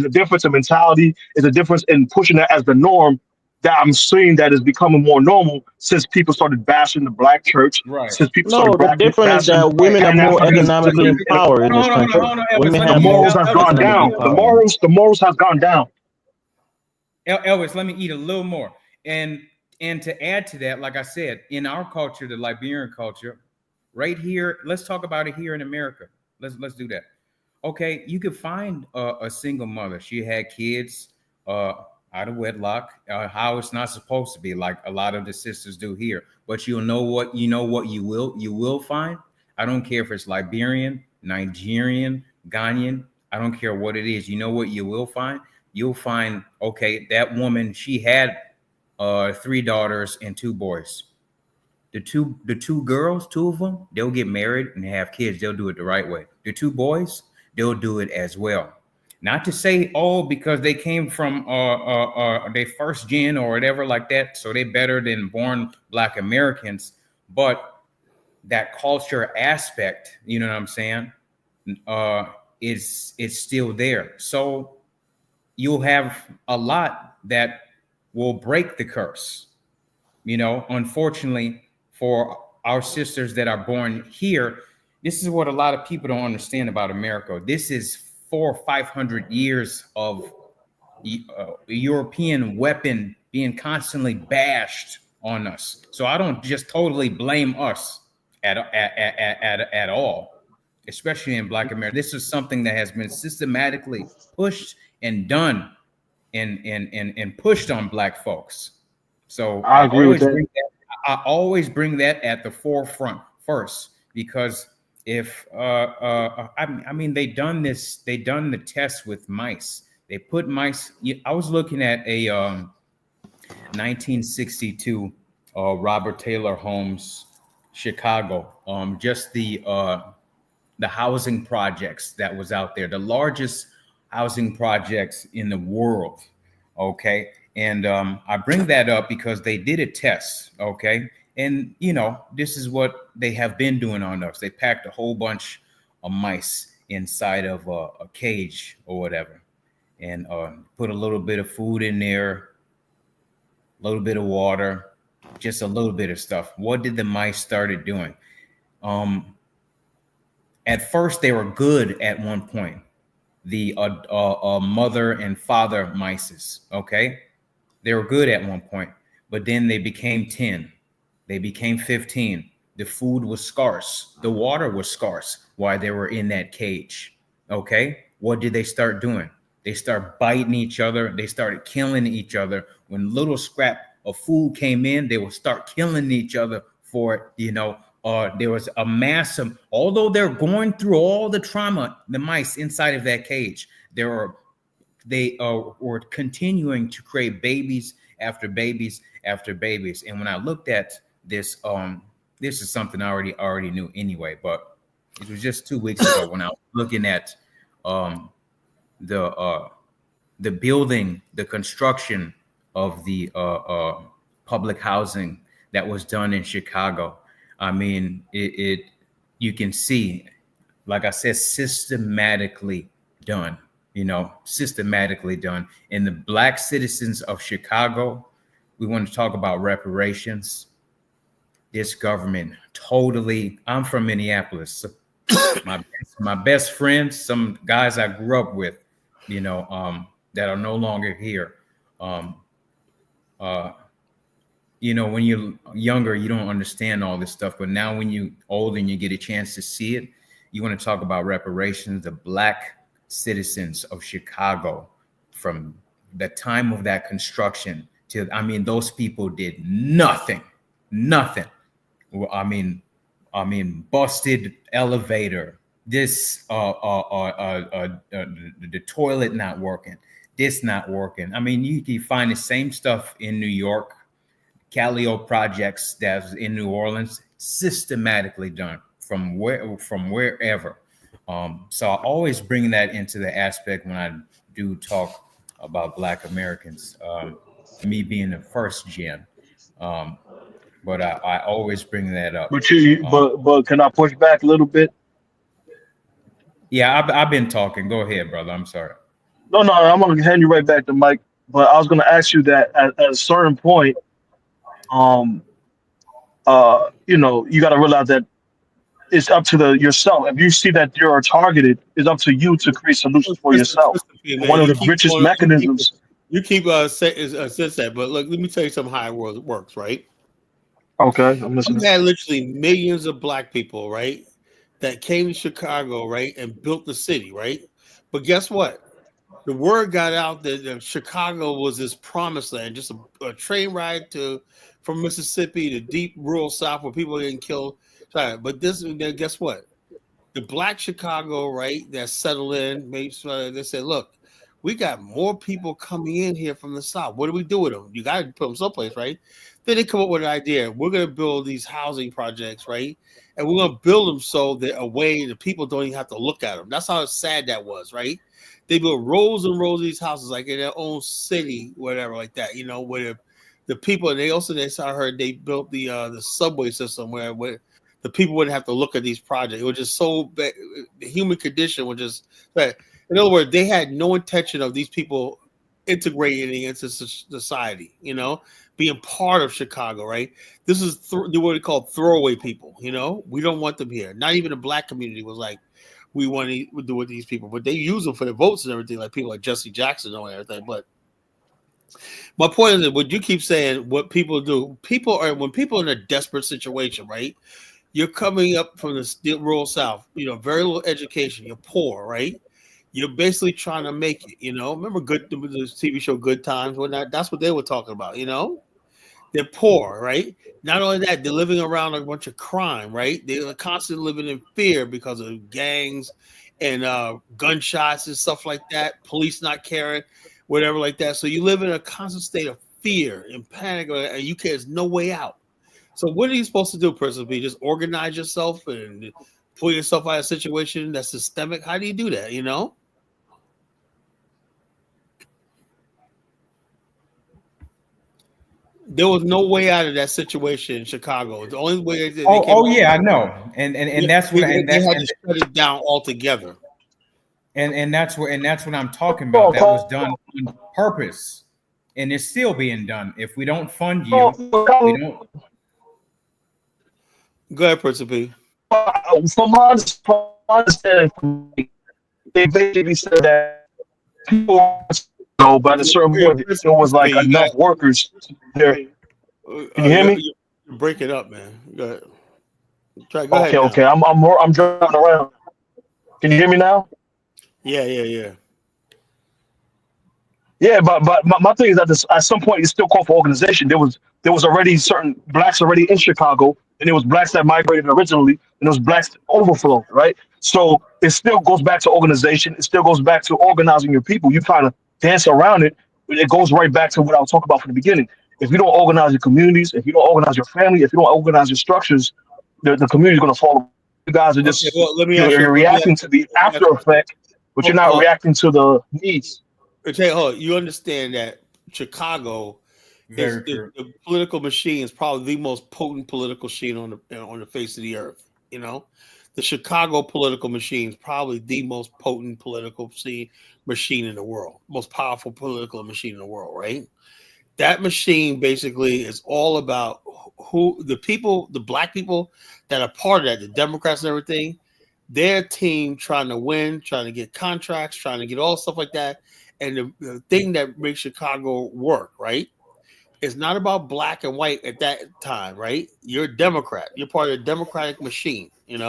difference in mentality. It's a difference in pushing that as the norm that I'm seeing that is becoming more normal since people started bashing the black church, right. since people started No, the difference is bashing that Right. women are Pan more Because Africans economically empowered in this country. hold on, Elvis. Women Let the me have eat more morals has Elvis. gone Let me eat down. economic a empowerment. The morals has gone down. Elvis. Let me eat a little more. And to add to that, like I said, in our culture, the Liberian culture, right here, let's talk about it here in America. Let's do that. Okay, you could find a single mother. She had kids uh, out of wedlock, how it's not supposed to be, like a lot of the sisters do here. But you know what you will find. I don't care if it's Liberian, Nigerian, Ghanaian. I don't care what it is. You know what you will find? You'll find okay that woman. She had three daughters and two boys. The two girls, two of them, they'll get married and have kids. They'll do it the right way. The two boys, they'll do it as well. Not to say, oh, because they came from their first gen or whatever like that, so they better than born Black Americans, but that culture aspect, you know what I'm saying, uh, is it's still there. So you'll have a lot that will break the curse. Unfortunately for our sisters that are born here, this is what a lot of people don't understand about America. This is 400 or 500 years of European weapon being constantly bashed on us. So I don't just totally blame us at all, especially in Black America. This is something that has been systematically pushed and done and pushed on black folks. So I agree with that. I always bring that at the forefront first, because if I mean they done the test with mice. They put mice. I was looking at a 1962 Robert Taylor Holmes, Chicago. Just the housing projects that was out there, the largest housing projects in the world. Okay. And I bring that up because they did a test. Okay. And, this is what they have been doing on us. They packed a whole bunch of mice inside of a cage or whatever, and put a little bit of food in there, a little bit of water, just a little bit of stuff. What did the mice started doing? At first, they were good at one point. The mother and father mice, okay? They were good at one point, but then they became 10. They became 15. The food was scarce. The water was scarce while they were in that cage, okay? What did they start doing? They start biting each other. They started killing each other. When little scrap of food came in, they would start killing each other for it, there was a massive, although they're going through all the trauma, the mice inside of that cage, they were continuing to create babies after babies after babies. And when I looked at this, this is something I already knew anyway, but it was just 2 weeks ago when I was looking at the building, the construction of the public housing that was done in Chicago. I mean, you can see, like I said, systematically done, systematically done. And the Black citizens of Chicago, we want to talk about reparations. This government totally, I'm from Minneapolis. So my best friends, some guys I grew up with, that are no longer here. When you're younger, you don't understand all this stuff. But now when you're older and you get a chance to see it, you want to talk about reparations. The Black citizens of Chicago, from the time of that construction to, those people did nothing. I mean, busted elevator, this, the toilet not working, this not working. I mean, you can find the same stuff in New York. Calio projects that's in New Orleans, systematically done from wherever. So I always bring that into the aspect when I do talk about Black Americans, me being the first gen. But I always bring that up. But can I push back a little bit? Yeah, I've been talking. Go ahead, brother. I'm sorry. No, I'm gonna hand you right back to Mike. But I was gonna ask you that at a certain point, you got to realize that it's up to yourself. If you see that you're targeted, it's up to you to create solutions for yourself. One of the richest mechanisms. You keep saying that, but look, let me tell you something how it works, right? Okay, I'm listening. You had literally millions of Black people, right, that came to Chicago, right, and built the city, right? But guess what? The word got out that Chicago was this promised land, just a train ride from Mississippi to deep rural South where people getting killed. But guess what? The Black Chicago, right, that settled in, they said, look, we got more people coming in here from the South. What do we do with them? You got to put them someplace, right? Then they come up with an idea. We're going to build these housing projects, right? And we're going to build them so that a way the people don't even have to look at them. That's how sad that was, right? They built rows and rows of these houses, like in their own city, whatever, like that. Where the people, and I heard they built the subway system where the people wouldn't have to look at these projects. It was just so bad. The human condition was just bad. In other words, they had no intention of these people integrating into society, being part of Chicago, right? This is what they call throwaway people, we don't want them here. Not even the Black community was like, we want to do with these people, but they use them for the votes and everything, like people like Jesse Jackson and everything. But my point is, what you keep saying, what people do, when people are in a desperate situation, right? You're coming up from the rural South, very little education, you're poor, right? You're basically trying to make it. Remember the TV show Good Times? That's what they were talking about. They're poor, right? Not only that, they're living around a bunch of crime, right? They're constantly living in fear because of gangs and gunshots and stuff like that. Police not caring, whatever like that. So you live in a constant state of fear and panic, and there's no way out. So what are you supposed to do, Person B? Just organize yourself and pull yourself out of a situation that's systemic? How do you do that, There was no way out of that situation in Chicago. The only way they came yeah, I know, and that's what they had to shut it down altogether. And that's what I'm talking about. That was done on purpose, and it's still being done. If we don't fund you, we don't. Go ahead, Person B. From my understanding, they basically said that people, by a certain point, there was like enough workers there. Can you hear me? Break it up, man. Go ahead. Go ahead. Okay. I'm driving around. Can you hear me now? Yeah. Yeah, but my thing is that at some point it's still called for organization. There was already certain blacks already in Chicago, and there was blacks that migrated originally, and there was blacks that overflowed, right? So it still goes back to organization. It still goes back to organizing your people. You kind of dance around it, but it goes right back to what I was talking about from the beginning. If you don't organize your communities, if you don't organize your family, if you don't organize your structures, the community is going to fall. You guys are just you're reacting to the after effect, but you're not reacting to the needs. You understand that Chicago is the political machine is probably the most potent political machine on the face of the earth. The Chicago political machine is probably the most potent political machine in the world, most powerful political machine in the world, right? That machine basically is all about who the people, the black people that are part of that, the Democrats and everything, their team trying to win, trying to get contracts, trying to get all stuff like that. And the thing that makes Chicago work, right? It's not about black and white at that time, right? You're a Democrat. You're part of the Democratic machine, It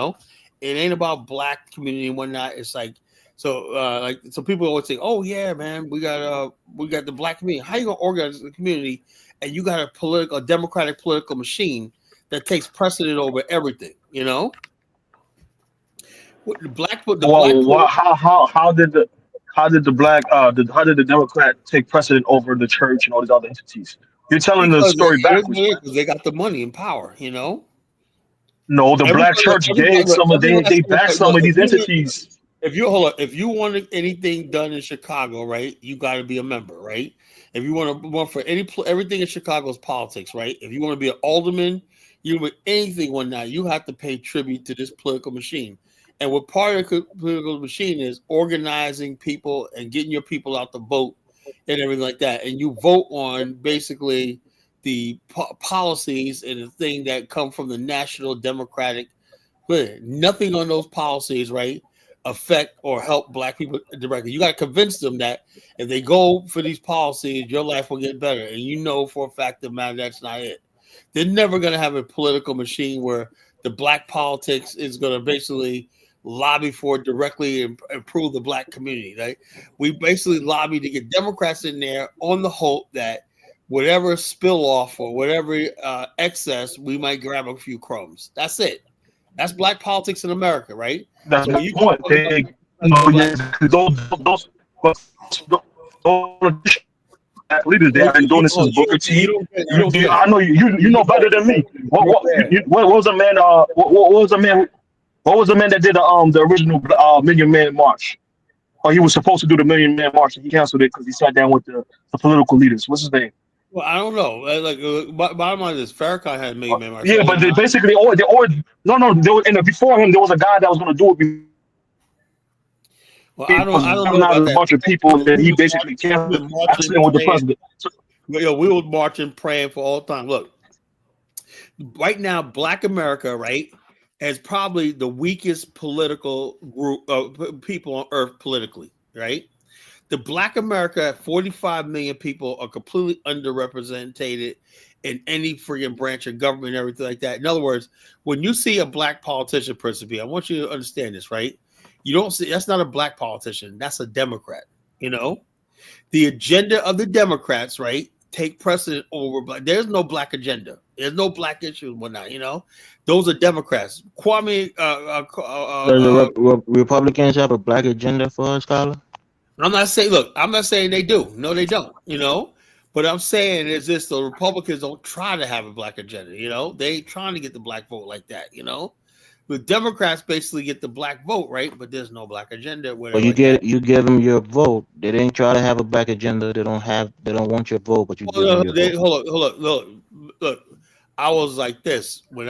ain't about black community and whatnot. It's like, so people always say, oh yeah, man, we got the black community. How you gonna organize the community and you got a democratic political machine that takes precedent over everything, How did the Democrat take precedent over the church and all these other entities? You're telling the story backwards. Because they got the money and power, No, the black church gave some of they backed some of these entities. If you want anything done in Chicago, right, you got to be a member, right? If you want to run for everything in Chicago's politics, right? If you want to be an alderman, you with anything one night, you have to pay tribute to this political machine. And what part of the political machine is organizing people and getting your people out to vote and everything like that. And you vote on basically the policies and the thing that come from the national democratic. Nothing on those policies, right, affect or help black people directly. You got to convince them that if they go for these policies, your life will get better. And for a fact that that's not it. They're never going to have a political machine where the black politics is going to basically lobby for directly and improve the black community. Right? We basically lobby to get Democrats in there on the hope that whatever spill off or whatever excess, we might grab a few crumbs. That's it. That's black politics in America, right? That's the point. Those leaders, they have been doing this since Booker T. I know you know better than me. What was the man? What was the man? What was the man that did the original Million Man March? Or he was supposed to do the Million Man March and he canceled it because he sat down with the political leaders. What's his name? Well, I don't know. Bottom line is Farrakhan had Million Man March. Yeah, but they basically before him there was a guy that was going to do it. Well, I don't know about a bunch of people that he basically canceled with the president. We were marching, praying for all time. Look, right now, Black America, right, is probably the weakest political group of people on earth politically, right? The Black America, 45 million people, are completely underrepresented in any friggin' branch of government and everything like that. In other words, when you see a black politician, Principally, I want you to understand this, right? You don't see that's not a black politician, that's a Democrat. You know, the agenda of the Democrats, right, take precedent over black. There's no black agenda. There's no black issues, whatnot. You know, those are Democrats. Kwame. Does the Republicans have a black agenda for us, Scholar? I'm not saying. Look, I'm not saying they do. No, they don't. You know, but I'm saying is this: the Republicans don't try to have a black agenda. You know, they ain't trying to get the black vote like that. You know, the Democrats basically get the black vote, right? But there's no black agenda. Well, you give them your vote. They didn't try to have a black agenda. They don't want your vote, but you give them your vote. Look. I was like this when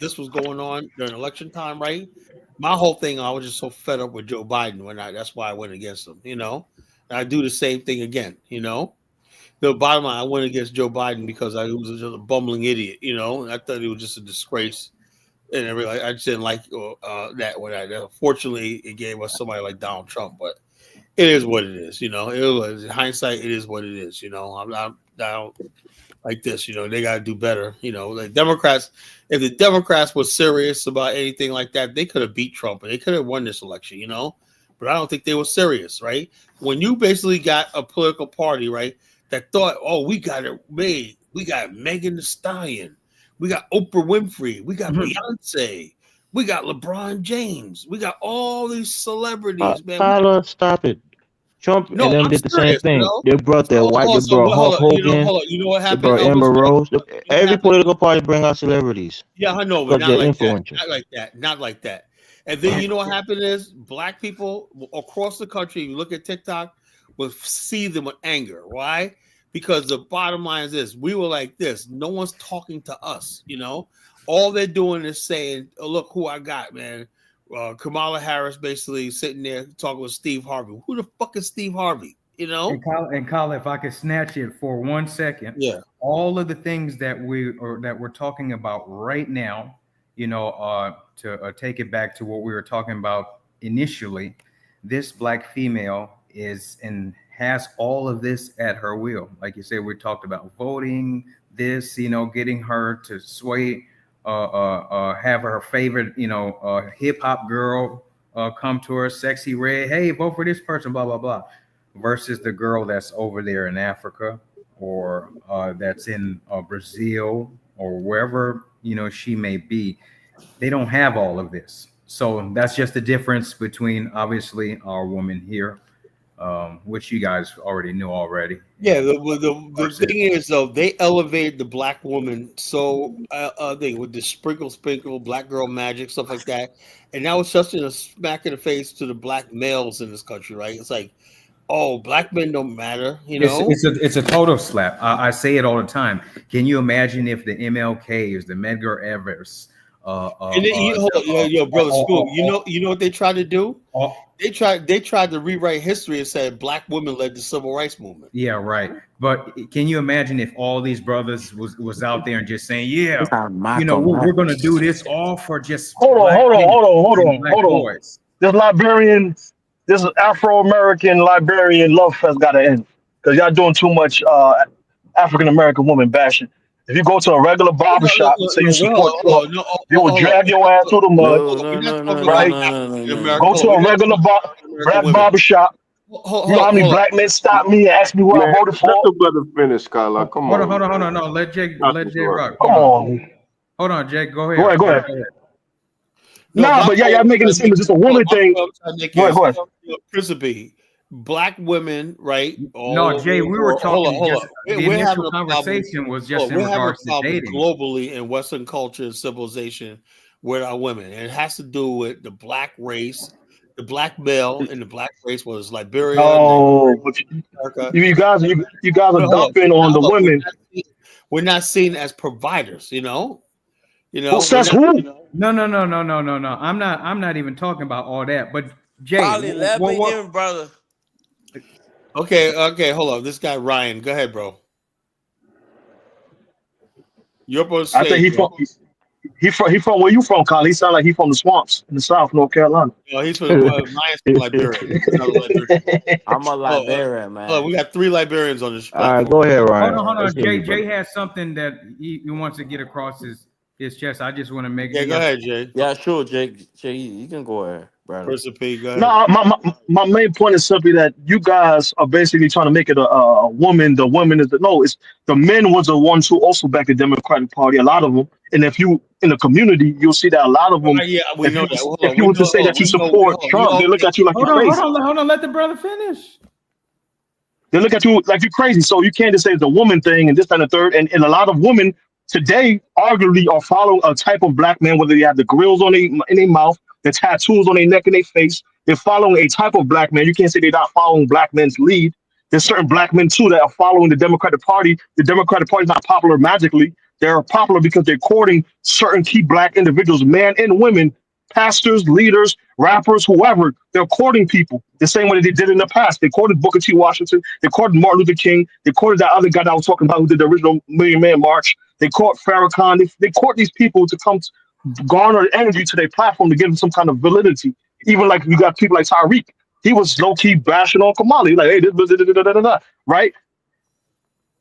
this was going on during election time, right? My whole thing, I was just so fed up with Joe Biden that's why I went against him, you know. And I do the same thing again, you know. The bottom line, I went against Joe Biden because I was just a bumbling idiot, you know. And I thought he was just a disgrace, and everything. I just didn't like that. Fortunately, it gave us somebody like Donald Trump, but it is what it is, you know. In hindsight, it is what it is, you know. I don't like this, you know, they got to do better. You know, like Democrats, if the Democrats were serious about anything like that, they could have beat Trump and they could have won this election, you know, but I don't think they were serious, right? When you basically got a political party, right, that thought, oh, we got it made. We got Megan Thee Stallion. We got Oprah Winfrey. We got Beyonce. We got LeBron James. We got all these celebrities, man. Tyler, stop it. Trump and them did the same thing. You know? They brought their Hulk Hogan. You know what happened? They brought Amber Rose. Every political party bring out celebrities. Yeah, I know, but not like that. Not like that. Not like that. And then you know what happened is black people across the country, you look at TikTok, will see them with anger. Why? Because the bottom line is this: we were like this. No one's talking to us. You know, all they're doing is saying, oh, "Look who I got, man." Kamala Harris basically sitting there talking with Steve Harvey. Who the fuck is Steve Harvey? You know? And Colin, if I could snatch it for 1 second, yeah. All of the things that we're talking about right now, you know, to take it back to what we were talking about initially, this black female is and has all of this at her will. Like you said, we talked about voting, this, you know, getting her to sway. Have her favorite, you know, hip hop girl come to her, sexy red, hey, vote for this person, blah blah blah, versus the girl that's over there in Africa or that's in Brazil or wherever, you know, she may be. They don't have all of this, so that's just the difference between obviously our woman here, which you guys already knew already. Yeah, the thing is though, they elevated the black woman so they with the sprinkle, black girl magic, stuff like that, and that was such a smack in the face to the black males in this country, right? It's like, oh, black men don't matter, you know. It's a total slap. I say it all the time. Can you imagine if the MLKs, the Medgar Evers, brother Spoon, you know what they tried to do? They tried to rewrite history and said black women led the civil rights movement. Yeah, right. But can you imagine if all these brothers was out there and just saying, yeah, you know, we're going to do this all for just hold on. This Afro-American Liberian love fest got to end because y'all doing too much African-American woman bashing. If you go to a regular barbershop and say you support Trump, they will drag your ass through the mud. Go to a regular black barbershop. You know how many black men stop me and ask me what I voted for? Let the brother finish, Skylar. Come on. Hold on. No, let Jay rock. Come on. Hold on, Jay. Go ahead. Go ahead. No, but y'all making it seem it's just a woman thing. Go ahead. Principally, black women, right? No, Jay, we were talking. The initial conversation was just in regards to dating globally in Western culture and civilization with our women, and it has to do with the black race, the black male, and the black race was Liberia. Oh, you guys are dumping on the women. We're not seen as providers, you know. Well, that's who? No. I'm not even talking about all that. But Jay, brother. Okay, hold on. This guy Ryan, go ahead, bro. You're up on stage. I think He from where you from, Kyle? He sound like he from the swamps in the South, North Carolina. Oh, he's from Ryan's from Liberia. He's another Liberian. I'm a Oh, Liberian, man. we got 3 Liberians on this All right, platform. go ahead, Ryan. Hold on. Let's hear Jay you, brother. has something that he wants to get across his chest. I just want to make Yeah, go ahead, Jay. Yeah, sure, Jake. Jay, you can go ahead, brother. Person P, go ahead. No, my main point is simply that you guys are basically trying to make it a woman. The woman is it's the men was the ones who also backed the Democratic Party. A lot of them, and if you in the community, you'll see that a lot of them. Yeah, we If know you that. Hold if on. you We were to know. say that you We know. support Hold on. Trump, they look at you like you're crazy. Hold on. Let the brother finish. They look at you like you're crazy. So you can't just say it's a woman thing and this and the third. And a lot of women today arguably are following a type of black man, whether they have the grills on in their mouth, the tattoos on their neck and their face. They're following a type of black man. You can't say they're not following black men's lead. There's certain black men too that are following the Democratic Party. The Democratic Party is not popular magically. They're popular because they're courting certain key black individuals, men and women, pastors, leaders, rappers, whoever. They're courting people the same way they did in the past. They courted Booker T. Washington. They courted Martin Luther King. They courted that other guy that I was talking about who did the original Million Man March. They court Farrakhan. They court these people to come garner energy to their platform to give them some kind of validity. Even like you got people like Tyreek. He was low key bashing on Kamala. He's like, hey, right?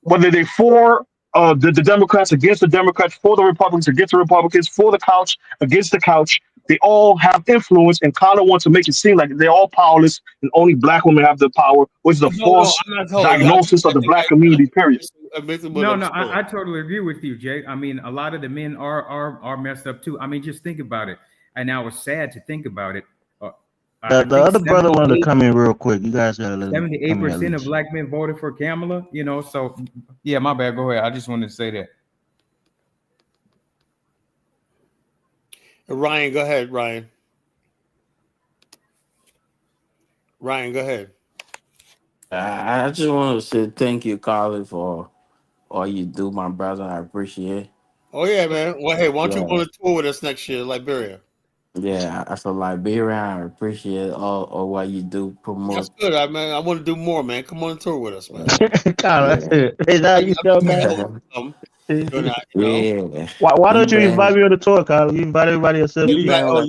Whether they for the Democrats against the Democrats, for the Republicans against the Republicans, for the couch against the couch, they all have influence and kind of want to make it seem like they're all powerless and only black women have the power, which is a false diagnosis of the black community, period. I totally agree with you, Jay. I mean, a lot of the men are messed up too. I mean, just think about it. And now it's sad to think about it. The other brother wanted to come in real quick. You guys gotta let 78% of black men voted for Kamala. So yeah, my bad. Go ahead. I just wanted to say that. Ryan, go ahead, Ryan. Ryan, go ahead. I just want to say thank you, Carly, for all you do, my brother. I appreciate it. Oh, yeah, man. Well, hey, why don't you go on a tour with us next year, Liberia? Yeah, as a Liberian, I appreciate all what you do, promote. That's good. I want to do more, man. Come on a tour with us, man. Is that you show, man? Yeah. Why don't you invite me on the tour, Kyle? You invite everybody except me. You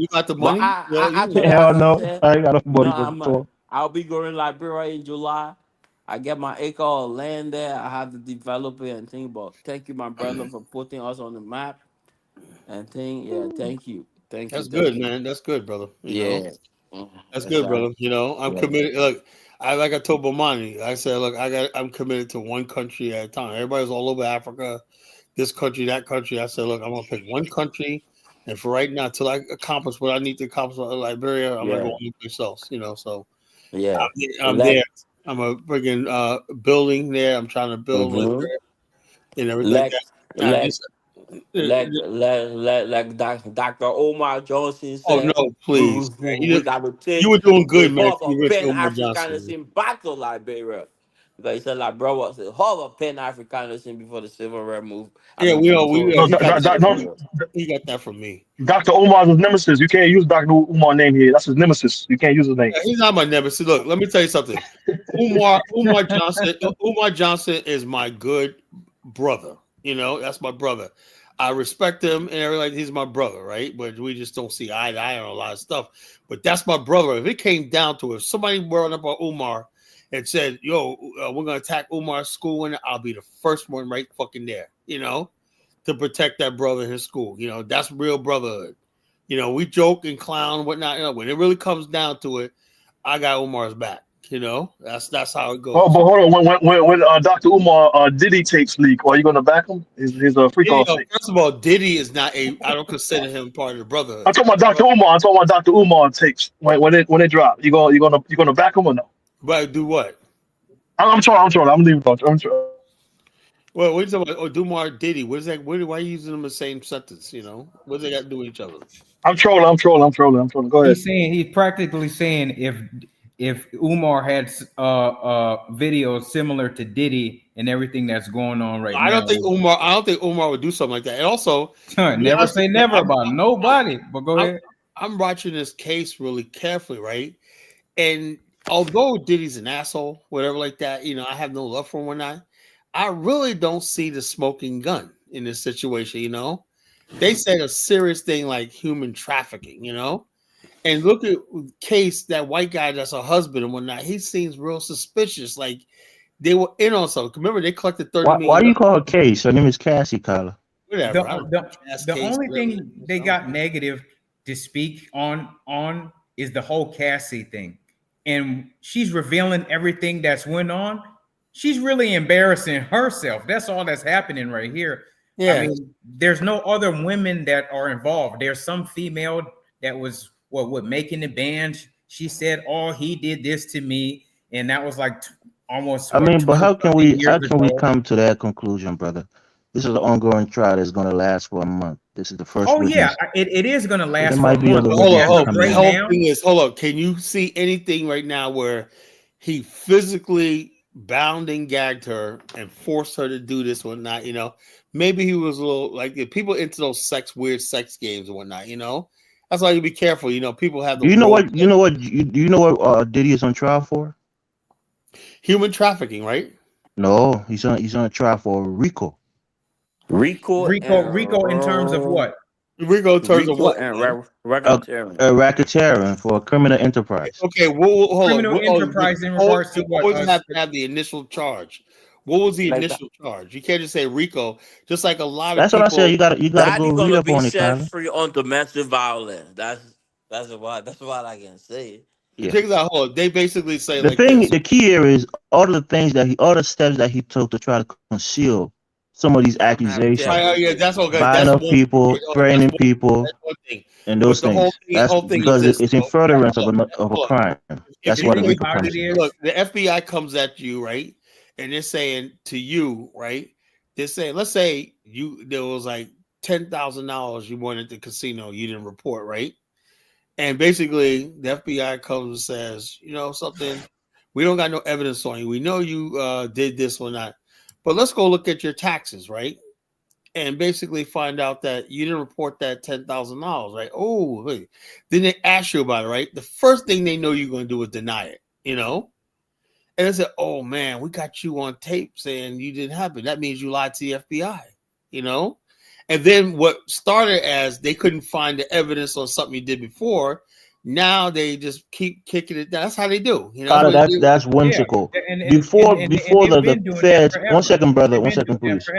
got the money? Hell no. I ain't got no money for the tour. I'll be going to Liberia in July. I get my acre of land there. I have to develop it and think about. Thank you, my brother, for putting us on the map. And thank you. That's good, man. That's good, brother. You know? That's good, brother. I'm committed. Look, I told Bomani, I said, look, I'm committed to one country at a time. Everybody's all over Africa, this country, that country. I said, look, I'm gonna pick one country, and for right now, till I accomplish what I need to accomplish in Liberia, I'm gonna go anyplace else. So I'm there. I'm a freaking building there. I'm trying to build and everything like that. Like Dr. Omar Johnson said. Oh no, please! We got to take. You were doing good, man. Pan-Africanism back to Liberia. Because he said, like, bro, was the whole of Pan-Africanism before the civil rights movement. Yeah, we got that from me. Dr. Umar's his nemesis. You can't use Dr. Umar's name here. That's his nemesis. You can't use his name. Yeah, he's not my nemesis. Look, let me tell you something. Umar Johnson is my good brother. That's my brother. I respect him and everything. He's my brother, right? But we just don't see eye to eye on a lot of stuff. But that's my brother. If it came down to it, if somebody brought up on Umar and said, yo, we're going to attack Umar's school, and I'll be the first one right fucking there, to protect that brother in his school. That's real brotherhood. We joke and clown and whatnot. When it really comes down to it, I got Umar's back. That's how it goes. Oh, but hold on. When Dr. Umar Diddy takes leak, are you going to back him? He's a freak off. First of all, Diddy is not I don't consider him part of the brotherhood. I'm talking about Dr. Umar. I'm talking about Dr. Umar takes when it drop. You gonna back him or no? But do what? I'm trolling. I'm leaving. I'm trolling. Well, what are you talking about? Oh, Dumar Diddy. What is that? Why are you using them in the same sentence? What do they got to do with each other? I'm trolling. Go ahead. He's practically saying if Umar had videos similar to Diddy and everything that's going on right now. I don't think Umar would do something like that. And also, never say never about nobody. But go ahead. I'm watching this case really carefully, right? And although Diddy's an asshole, whatever like that, I have no love for him or not. I really don't see the smoking gun in this situation. They said a serious thing like human trafficking, you know. And look at Case, that white guy that's a husband and whatnot. He seems real suspicious. Like they were in on something. Remember, they collected $30 Why million. do you call her Case? Her name is Cassie, Kyler. Whatever. I don't know. The only thing they got negative to speak on is the whole Cassie thing, and she's revealing everything that's went on. She's really embarrassing herself. That's all that's happening right here. Yeah. I mean, there's no other women that are involved. There's some female that was what making the band. She said, "Oh, he did this to me," and that was like almost. I mean, but how can we ago. come to that conclusion, brother? This is an ongoing trial that's going to last for a month. This is the first. Oh witness. yeah, it is going to last. There might be other Hold witnesses on. The coming whole thing is, hold on. Can you see anything right now where he physically bound and gagged her and forced her to do this or not? You know, maybe he was a little like if people into those weird sex games and whatnot. You know, that's why you be careful. You know, people have. Do you know what Diddy is on trial for? Human trafficking, right? No, he's on a trial for RICO. Rico in terms of what? RICO in terms of what? Racketeering for a criminal enterprise. Okay, hold criminal on. enterprise in regards to what? Always have to have the initial charge. What was the initial charge? You can't just say RICO. Just like a lot of That's people. what I said. You got to go read up on it, set free on domestic violence. That's what I can say. Yeah. Check that. Hold on. They basically say the key here is all the steps that he took to try to conceal some of these accusations. Yeah, that's okay. Buying up people, threatening people, and those things. That's because it's in furtherance of a crime. That's what it becomes. Look, the FBI comes at you, right? And they're saying to you, right? They're saying, let's say there was like $10,000 you won at the casino, you didn't report, right? And basically, the FBI comes and says, you know something, we don't got no evidence on you. We know you did this or not, but let's go look at your taxes, right? And basically find out that you didn't report that $10,000, right? Oh, wait. Then they ask you about it, right? The first thing they know you're going to do is deny it, you know? And they said, oh, man, we got you on tape saying you didn't happen. That means you lied to the FBI, you know? And then what started as they couldn't find the evidence on something you did before, now they just keep kicking it down. That's how they do. You know, that's whimsical. Yeah. Before the feds, 1 second, brother, 1 second, please.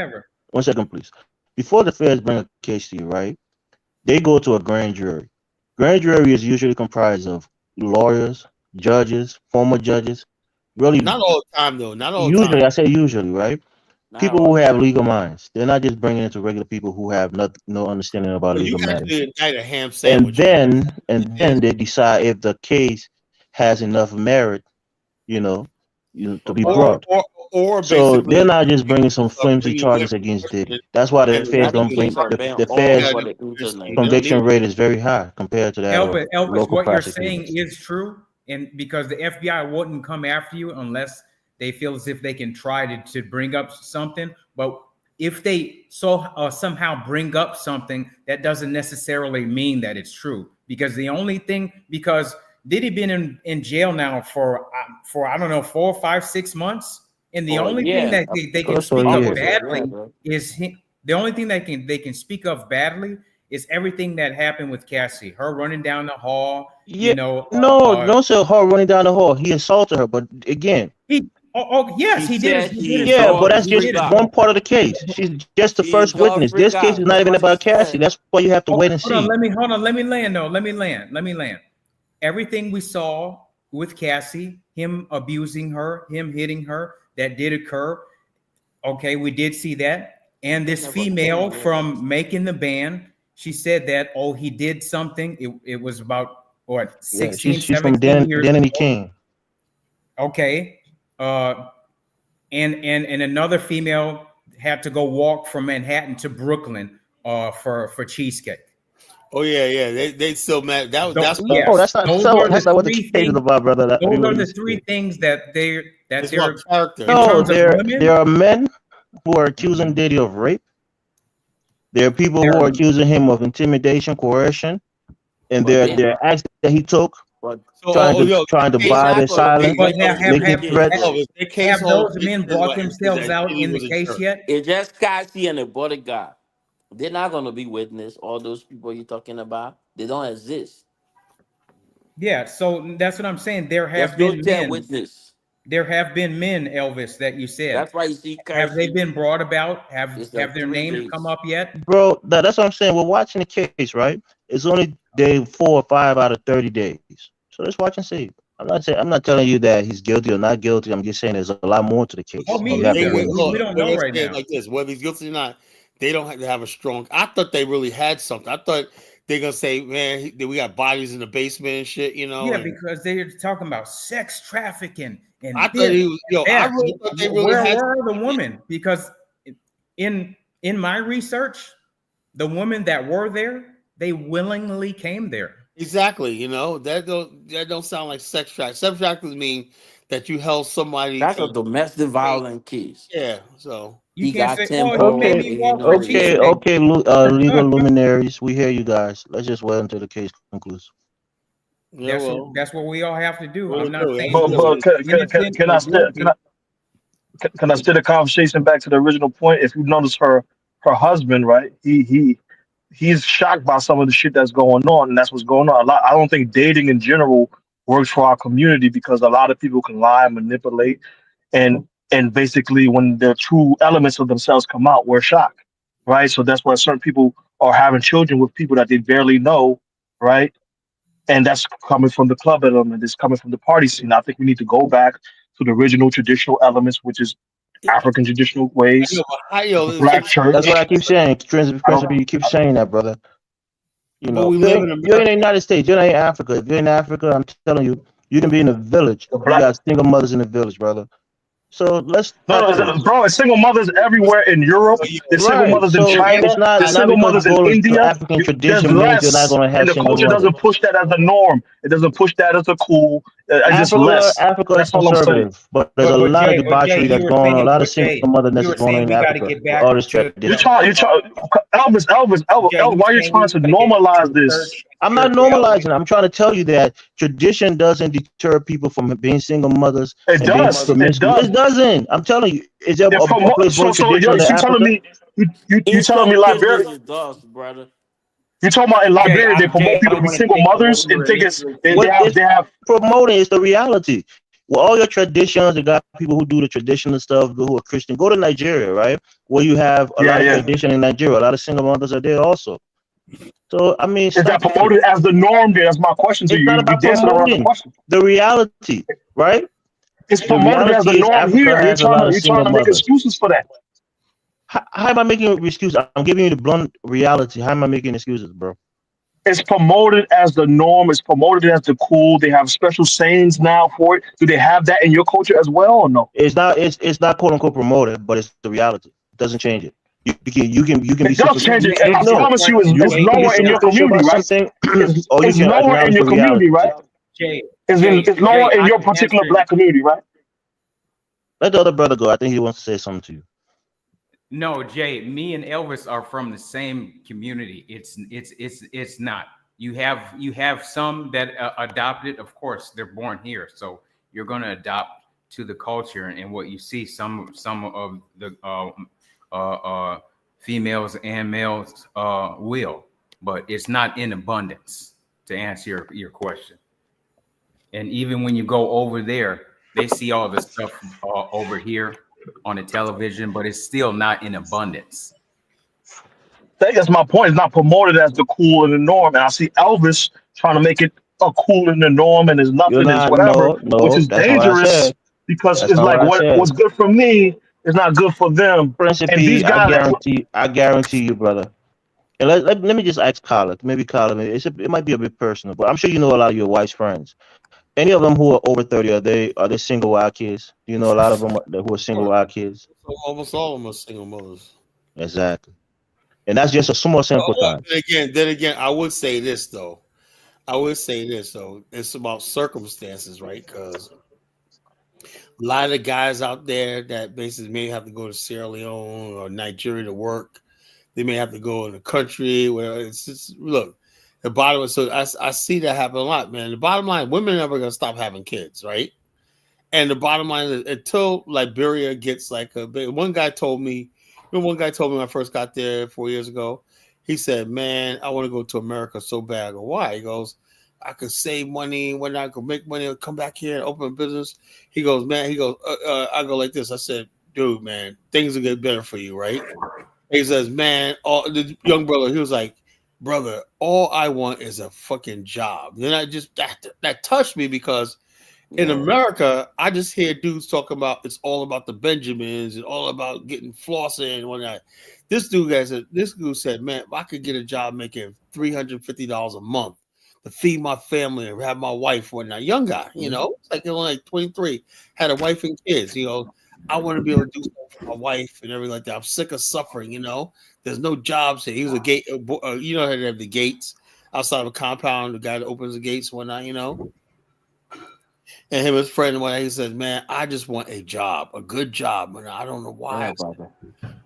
1 second, please. Before the feds bring a case to you, right? They go to a grand jury. Grand jury is usually comprised of lawyers, judges, former judges. Really, not all the time though. Not all usually, the time. I say usually, right? People who have legal minds. They're not just bringing it to regular people who have no understanding about legal matters. A ham sandwich. And then they decide if the case has enough merit, to be brought. Or so they're not just bringing some flimsy charges against Diddy. That's why the feds don't bring the feds conviction rate is very high compared to that. Elvis, what you're saying is true, and because the FBI wouldn't come after you unless they feel as if they can try to bring up something. But if they somehow bring up something, that doesn't necessarily mean that it's true. Because Diddy been in jail now for I don't know 4, 5, 6 months, and the only thing that they can speak of badly is the only thing that they can speak of badly is everything that happened with Cassie, her running down the hall. Yeah, don't say her running down the hall. He assaulted her, but again, yes, he did. Yeah, but that's just one part of the case. She's just the first witness. This case is not even about Cassie. That's why you have to wait and see. Let me land. Everything we saw with Cassie, him abusing her, him hitting her, that did occur. Okay, we did see that. And this female from making the band, she said that, he did something. It was about, 16, she's 17 from years Denny old. King. Okay. And another female had to go walk from Manhattan to Brooklyn for cheesecake. Oh yeah. They still mad. That's not what the case is about, brother. Those are the three things that they're character. No, there are men who are accusing Diddy of rape. There are people who are accusing him of intimidation, coercion, and there are acts that he took. Trying to buy their silence, making threats. Have those men brought themselves out in the case yet? It's just Cassie and a bodyguard. They're not gonna be witness. All those people you're talking about, they don't exist. Yeah, so that's what I'm saying. There There's have no been 10 men. witness. There have been men, Elvis, that you said. That's why you see Have they cursing. been brought about? It's Have like their three names come days. up yet? Bro, that's what I'm saying. We're watching the case, right? It's only day 4 or 5 out of 30 days. So let's watch and see. I'm not telling you that he's guilty or not guilty. I'm just saying there's a lot more to the Oh, case, me and we have to either. wait and We see. don't But know let's right say it now. like this: whether he's guilty or not, they don't have to have a strong. I thought they really had something. I thought they're gonna say, "Man, we got bodies in the basement and shit," you know. Yeah, And because they're talking about sex trafficking I and thought this he was. and I that. really thought they really Where had. were the women? Because in my research, the women that were there, they willingly came there. Exactly, that don't sound like sex trafficking. Sex trafficking mean that you held somebody. That's a domestic violence case. Yeah, so You He can't got say, 10 "Oh, he made Okay, bro. me Ain't walk no for okay, reason. cheesesteak." okay, legal luminaries. We hear you guys. Let's just wait until the case concludes. yeah. Well, That's what we all have to do. what I'm we not do? That's saying what But we he's do. innocent can or I still guilty. can I steer the conversation back to the original point? If you notice her husband, right? He's shocked by some of the shit that's going on, and that's what's going on. A lot. I don't think dating in general works for our community because a lot of people can lie, manipulate, and basically when the true elements of themselves come out, we're shocked, right? So that's why certain people are having children with people that they barely know, right? And that's coming from the club element. It's coming from the party scene. I think we need to go back to the original traditional elements, which is African traditional I know, ways, but how, the black That's what church. I keep saying. Extrinsic I don't. principle. You keep saying that, brother. You but know, we live in you're in America. the United States. You're not in Africa. If you're in Africa, I'm telling you, you can be in a village. The You black. got single mothers in the village, brother. So let's No, stop no, this. bro. It's single mothers everywhere in Europe. So you, There's single Right. mothers in So China. it's not There's not single because you mothers in go to India. African There's tradition means you're not less, going to and have the single culture mothers. doesn't push that as the norm. It doesn't push that as a cool. It's just less. Africa is That's all I'm saying. conservative, but there's a lot of But Jay, debauchery you that's were going on. A saying, lot of but single Jay, mother you that's were going on saying in we got to Africa get with all back this to You tradition. try, you try, Jay. Elvis. You Why are you saying we trying to got to get back to normalize the this? church I'm not spirituality? normalizing. I'm trying to tell you that tradition doesn't deter people from being single mothers It and being does. It promiscuous. does. It doesn't. I'm telling you. Is there It a promote. place more So traditional than you telling Africa? me you In telling me some Liberia? cases, it does, brother. You talking about in Liberia they promote Jay, I people to don't be want to single take away mothers and your think it's initial they What statement. have it's promoting is the reality. Well, all your traditions, you got people who do the traditional stuff, who are Christian. Go to Nigeria, right? Where you have a yeah, lot of yeah. tradition in Nigeria. A lot of single mothers are there also. So I mean, Is stop that it. promoted as the norm? There, that's my question to It's you. not You about dancing around the promoting question. the reality, right? It's The promoted as the reality is norm Africa here. has a lot of You're trying single to make mothers. excuses for that. How am I making an excuse? I'm giving you the blunt reality. How am I making excuses, bro? It's promoted as the norm. It's promoted as the cool. They have special sayings now for it. Do they have that in your culture as well or no? It's not quote unquote promoted, but it's the reality. It doesn't change it. You can be It does super. change it. You I answered No, the promise you, question, it's you Jay. can be lower in your superficial community, about right? something, or you It's can lower in acknowledge your the community, reality. right? Jay, It's lower in I your can particular answer. black community, right? Let the other brother go. I think he wants to say something to you. No, Jay, me and Elvis are from the same community. It's not. You have some that adopted. Of course, they're born here, so you're going to adopt to the culture and what you see. Some of the females and males will, but it's not in abundance. To answer your question, and even when you go over there, they see all the stuff over here on the television, but it's still not in abundance. That's my point. It's not promoted as the cool and the norm. And I see Elvis trying to make it a cool and the norm, and there's You're nothing, it's not. whatever, No, which no. is That's not what I dangerous said. because That's it's not what like I said. what's good for me is not good for them. And these Principe, I guys, guarantee. I guarantee you, brother. And let me just ask Carla. Maybe Carla. It might be a bit personal, but I'm sure you know a lot of your wife's friends. Any of them who are over 30, are they single wild kids? Do you know a lot of them who are single wild kids? So almost all of them are single mothers. Exactly. And that's just a small sample Well, size. then again, I would say this though. It's about circumstances, right? Because a lot of the guys out there that basically may have to go to Sierra Leone or Nigeria to work. They may have to go in the country where it's just look. The bottom. So I see that happen a lot, man. The bottom line, women are never gonna stop having kids, right? And the bottom line is until Liberia gets like a big. One guy told me When one guy told me when I first got there 4 years ago, he said, "Man, I want to go to America so bad." I go, "Why?" He goes, "I could save money when I could make money and come back here and open a business." He goes, "Man," he goes, I go like this. I said, "Dude, man, things will get better for you, right?" He says, "Man," all the young brother, he was like, "Brother, all I want is a fucking job." Then I just that touched me because in America, I just hear dudes talking about it's all about the Benjamins and all about getting flossing and whatnot. This dude said, "Man, if I could get a job making $350 a month to feed my family and have my wife when whatnot." Young guy, it's like they're only like 23, had a wife and kids. I want to be able to do something for my wife and everything like that. I'm sick of suffering. There's no jobs here. He was a gate, how they have the gates outside of a compound. The guy that opens the gates, whatnot. And him, his friend, when he said, "Man, I just want a job, a good job." And I don't know why.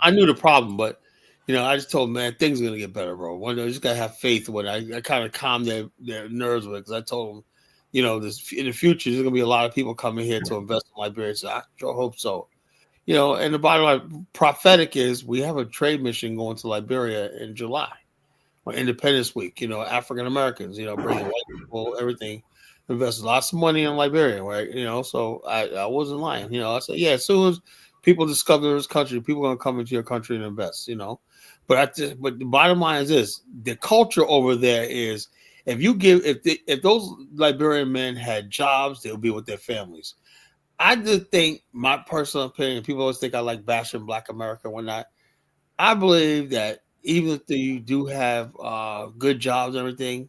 I knew the problem, but I just told him, "Man, things are gonna get better, bro. One day, you just gotta have faith." When I kind of calmed their nerves with, because I told them, this in the future, there's gonna be a lot of people coming here to invest in Liberia. So I sure hope so. And the bottom line, prophetic is we have a trade mission going to Liberia in July, on Independence Week. African Americans, bringing white people, everything. Invest lots of money in Liberia, right? So I wasn't lying. I said, yeah, as soon as people discover this country, people are gonna come into your country and invest. But the bottom line is this: the culture over there is if those Liberian men had jobs, they'll be with their families. I just think, my personal opinion, people always think I like bashing Black America and whatnot. I believe that even if you do have good jobs and everything,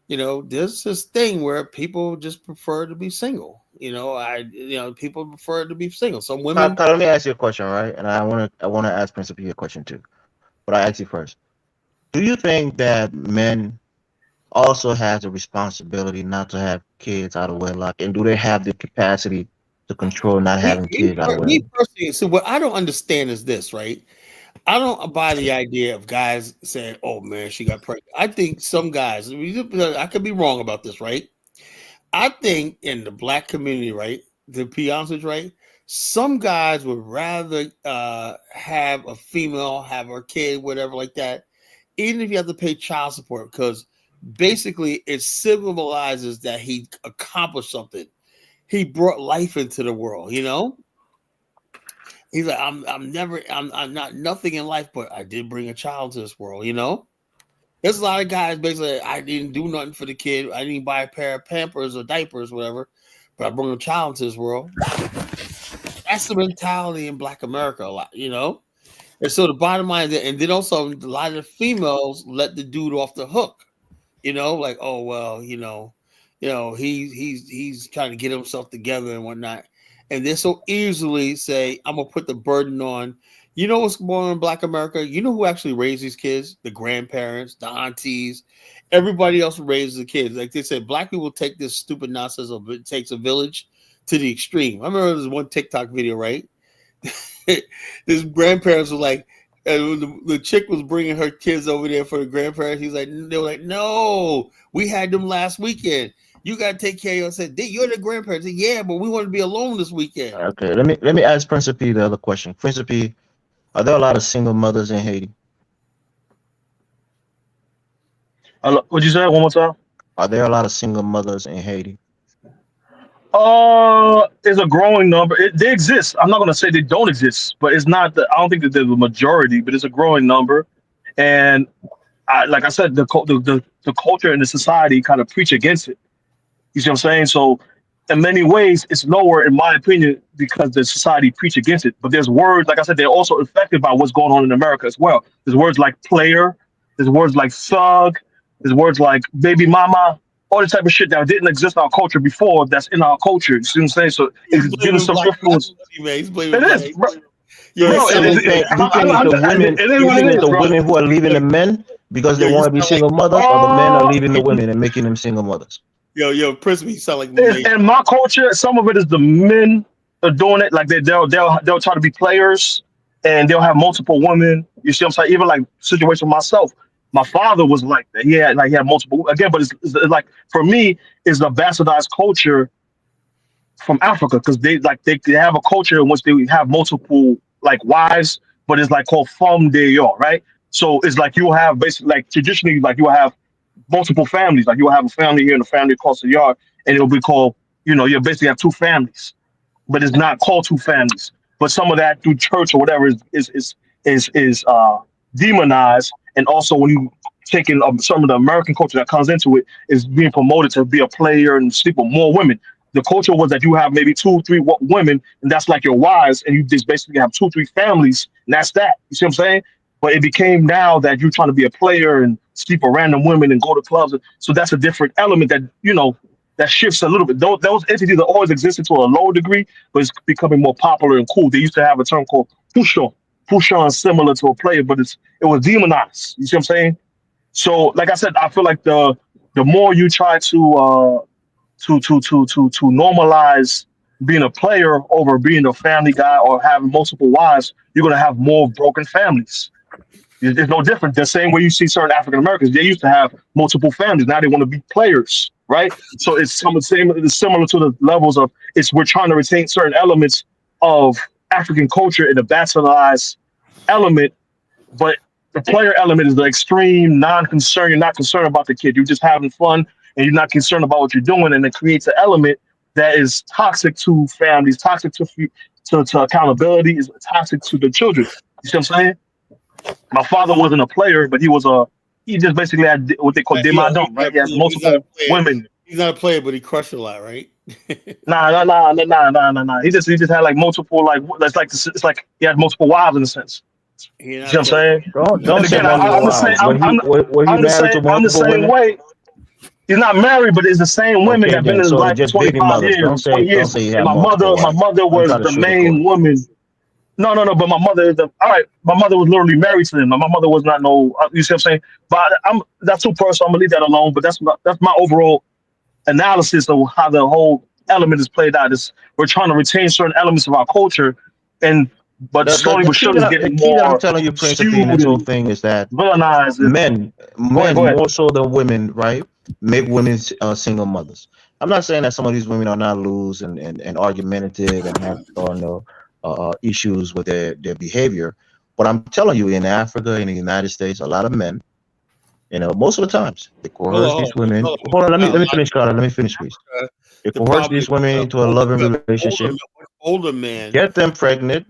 there's this thing where people just prefer to be single. People prefer to be single. Some women. Kyle, let me ask you a question, right? And I wanna ask Principal a question too. But I ask you first. Do you think that men also have the responsibility not to have kids out of wedlock, and do they have the capacity to control not having kids out of Me wedlock? personally, so what I don't understand is this, right? I don't buy the idea of guys saying, "Oh man, she got pregnant." I think some guys, I could be wrong about this, right? I think in the Black community, right, to be honest with you, right, some guys would rather have a female, have her kid, whatever like that, even if you have to pay child support, because basically it symbolizes that he accomplished something. He brought life into the world. He's like, I'm not nothing in life, but I did bring a child to this world. There's a lot of guys basically, I didn't do nothing for the kid. I didn't buy a pair of Pampers or diapers, whatever, but I brought a child into this world. That's the mentality in Black America a lot. And so the bottom line is, and then also a lot of the females let the dude off the hook. Like, oh well, he's trying to get himself together and whatnot, and they so easily say, "I'm gonna put the burden on." What's going on in Black America? You know who actually raised these kids? The grandparents, the aunties, everybody else raises the kids. Like they said, Black people take this stupid nonsense of it takes a village to the extreme. I remember there's one TikTok video, right? His grandparents were like, the chick was bringing her kids over there for the grandparents. They were like, "No, we had them last weekend. You got to take care of yourself." I said, "You're the grandparents." I said, "Yeah, but we want to be alone this weekend." Okay, let me ask Principal the other question. Principal, are there a lot of single mothers in Haiti? What'd you say? One more time. Are there a lot of single mothers in Haiti? It's a growing number. They exist. I'm not gonna say they don't exist, but it's not. I don't think that they're the majority, but it's a growing number. And like I said, the culture and the society kind of preach against it. You see what I'm saying? So in many ways, it's lower in my opinion because the society preach against it. But there's words, like I said, they're also affected by what's going on in America as well. There's words like player, there's words like thug, there's words like baby mama, all the type of shit that didn't exist in our culture before. That's in our culture. You see what I'm saying? So He's it's giving blaming some Black influence. people, man. He's blaming It Black. is, bro. Yo, Bro, So you think it's the women? it is You what think it it's is, the bro. women who are leaving the men because they you want to be sound like single mothers, or the men are Oh, leaving the women and making them single mothers? yo, Prince. You sound like me. in my culture, some of it is the men are doing it. Like they'll try to be players, and they'll have multiple women. You see what I'm saying? Even like situation with myself. My father was like that. He had multiple again, but it's like for me, it's the bastardized culture from Africa because they have a culture in which they have multiple like wives, but it's like called femme de jour, right? So it's like you have basically like traditionally like you have multiple families. Like you'll have a family here and a family across the yard, and it'll be called, you basically have two families, but it's not called two families. But some of that through church or whatever is demonized, and also when you taking some of the American culture that comes into it is being promoted to be a player and sleep with more women. The culture was that you have maybe two, three women, and that's like your wives, and you just basically have two, three families, and that's that. You see what I'm saying? But it became now that you're trying to be a player and sleep with random women and go to clubs. So that's a different element that that shifts a little bit. Those entities that always existed to a lower degree, but it's becoming more popular and cool. They used to have a term called pushon. Pushon is similar to a player, but it was demonized. You see what I'm saying? So, like I said, I feel like the more you try to normalize being a player over being a family guy or having multiple wives, you're gonna have more broken families. It's no different. The same way you see certain African Americans, they used to have multiple families. Now they want to be players, right? So it's some of the same. It's similar to the levels of we're trying to retain certain elements of African culture in a bastardized element, but the player element is the extreme non-concern. You're not concerned about the kid. You're just having fun, and you're not concerned about what you're doing, and it creates an element that is toxic to families, toxic to accountability, is toxic to the children. You see what I'm saying? My father wasn't a player, but he just basically had what they call demadom, right? He has multiple women. He's not a player, but he crushed a lot, right? Nah. He just had like multiple it's like he had multiple wives in a sense. You see what I'm saying? Don't And say again, multiple I'm the same. wives. Were he married to I'm the multiple same women? way. He's not married, but it's the same women Okay, that been in then. his So it's life for just baby 25 mothers. years, 20 Don't years. say he And had multiple my wives. mother Don't was try to the sugarcoat main it. woman. No. But my mother is the all right. My mother was literally married to him. My mother was not no. You see what I'm saying? But that's too personal. I'm gonna leave that alone. But that's my overall analysis of how the whole element is played out. Is we're trying to retain certain elements of our culture, and but The, the, slowly the but key surely it's that the getting key that I'm more telling you, Principe, in skewed this whole and thing is that villainized. And men, go ahead, men go ahead. more so than women, right, make women single mothers. I'm not saying that some of these women are not loose and argumentative and have issues with their behavior, but I'm telling you, in Africa, in the United States, a lot of men, most of the times, they coerce these women. Hold on, let me finish, Carter. Let me finish, please. They The coerce problem these is women into a loving relationship, older man. get them pregnant.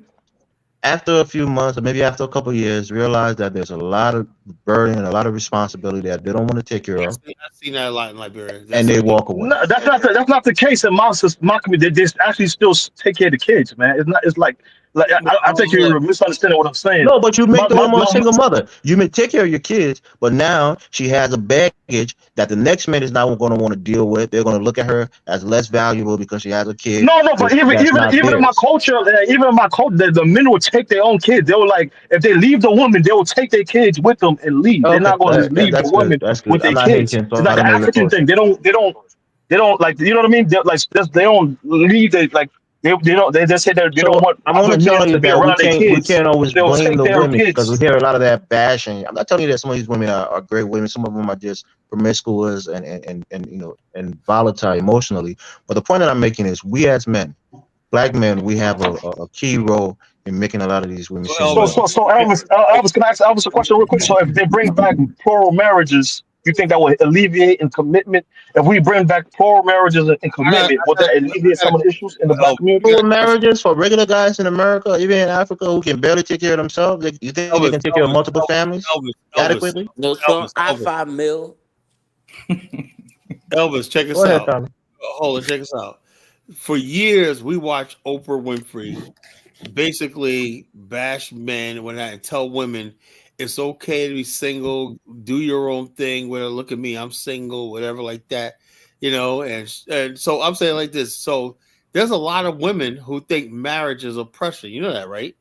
After a few months, or maybe after a couple of years, realize that there's a lot of burden and a lot of responsibility that they don't want to take care of, I've seen that a lot in Liberia. and they walk away. No, that's not the case in my community. They actually still take care of the kids, man. It's not. It's like I think you're misunderstanding what I'm saying. No, but you make My, the my, woman a my, single mother. You may take care of your kids, but now she has a baggage that the next man is not going to want to deal with. They're going to look at her as less valuable because she has a kid no, but that's not even in my theirs. culture, the men will take their own kids. They will like if they leave the woman, they will take their kids with them and leave. They're Okay, not going to just leave the that's good. woman That's with good. I'm their not kids. Haitian, so It's I like an don't know your African culture. thing. They don't like you know what I mean. They don't leave. They just say that they don't So want I'm only other men telling to you be that we around their can't we kids. can't always They'll blame take the their women because we kids. hear a lot of that bashing. I'm not telling you that some of these women are great women. Some of them are just promiscuous and and volatile emotionally. But the point that I'm making is we as men, black men, we have a key role in making a lot of these women So single So, Elvis, so, mothers. so Elvis, can I ask Elvis a question real quick? So, if they bring back plural marriages, you think that will alleviate in commitment? If we bring back plural marriages and commitment, would that alleviate I got some of the issues in the Elvis, black community? I got Full a question. marriages for regular guys in America, even in Africa, who can barely take care of themselves. You think they Elvis, can take care of multiple families Elvis, Elvis, adequately? No, son, Elvis, I Elvis, 5 mil. Elvis, check Go us ahead, out. Tommy. Hold on, check us out. For years, we watched Oprah Winfrey basically bash men when I tell women it's okay to be single, do your own thing. Whatever, look at me, I'm single, whatever, like that, And so I'm saying like this. So there's a lot of women who think marriage is oppression. You know that, right?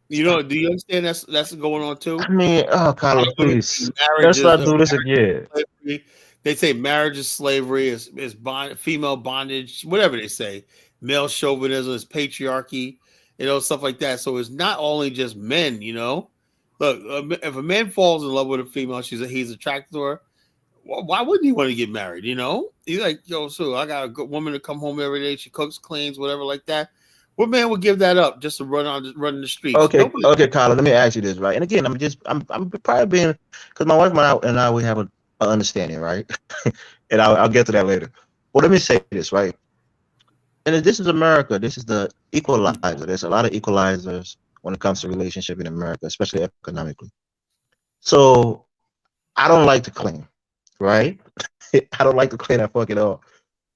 Do you understand that's going on I too? mean, oh, A lot Carla, of women please. think marriage Let's is not do this again. slavery. They say marriage is slavery, is female bondage, whatever they say. Male chauvinism is patriarchy, stuff like that. So it's not only just men. Look, if a man falls in love with a female, he's attracted to her. Why wouldn't he want to get married? He's like, yo, so I got a good woman to come home every day. She cooks, cleans, whatever, like that. What man would give that up just to run the streets? Okay, Nobody. okay, Kyla, let me ask you this, right? And again, I'm probably being, because my wife and I we have an understanding, right? And I'll get to that later. Well, let me say this, right? And this is America. This is the equalizer. There's a lot of equalizers when it comes to relationship in America, especially economically. So I don't like to claim, right? I don't like to claim that fuck at all.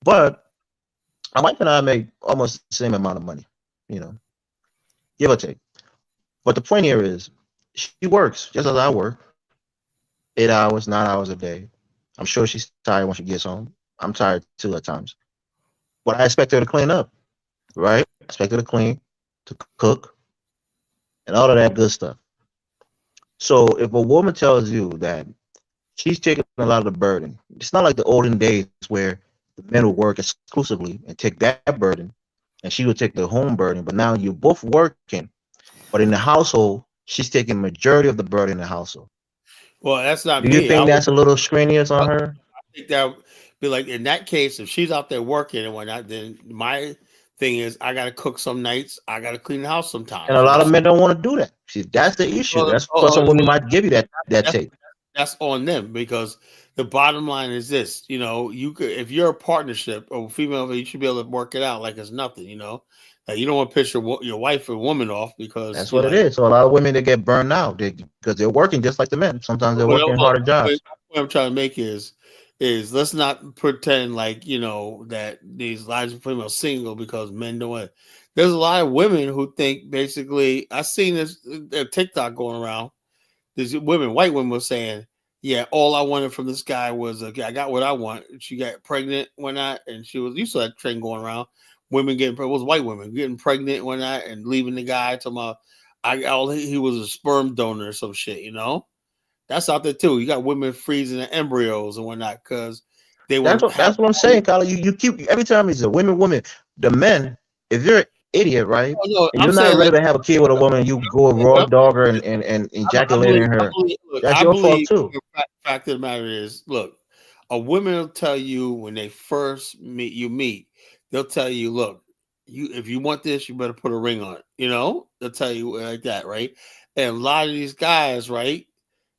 But my wife and I make almost the same amount of money, you know, give or take. But the point here is, she works just as I work, 8 hours, 9 hours a day. I'm sure she's tired when she gets home. I'm tired too at times. But I expect her to clean up, right? I expect her to clean, to cook, and all of that good stuff. So if a woman tells you that she's taking a lot of the burden, it's not like the olden days where the men would work exclusively and take that burden, and she would take the home burden. But now you're both working, but in the household, she's taking majority of the burden in the household. Well, that's not Do you me. I think would that's a little strenuous on her? think that would be like in that case, if she's out there working and whatnot, then my thing is I got to cook some nights. I got to clean the house And a sometimes. lot of men don't want to do that. See, that's the issue. Well, That's why some women might give you that that's take. that's on them because the bottom line is this. You could if you're a partnership or female, you should be able to work it out like it's nothing. Like you don't want to piss your wife or woman off because That's you're what it like. is. So a lot of women, they get burned out because they're working just like the men. Sometimes they're working harder jobs. What I'm trying to make is let's not pretend like that these lives of female single because men don't want. There's a lot of women who think basically. I seen this TikTok going around. These women, white women, were saying, "Yeah, all I wanted from this guy was I got what I want." She got pregnant when and she was. You saw that trend going around. Women getting it was white women getting pregnant when and leaving the guy talking about he was a sperm donor or some shit. That's out there too. You got women freezing the embryos and whatnot because they want to That's what I'm saying, Kyla. You keep every time it's a women. The men, if you're an idiot, right, and I'm you're not saying ready like to have a kid with a woman, you go raw dog her and ejaculate in her. That's I your fault believe too. the fact of the matter is, look, a woman will tell you when they first meet, they'll tell you, look, if you want this, you better put a ring on it. They'll tell you like that, right? And a lot of these guys, right,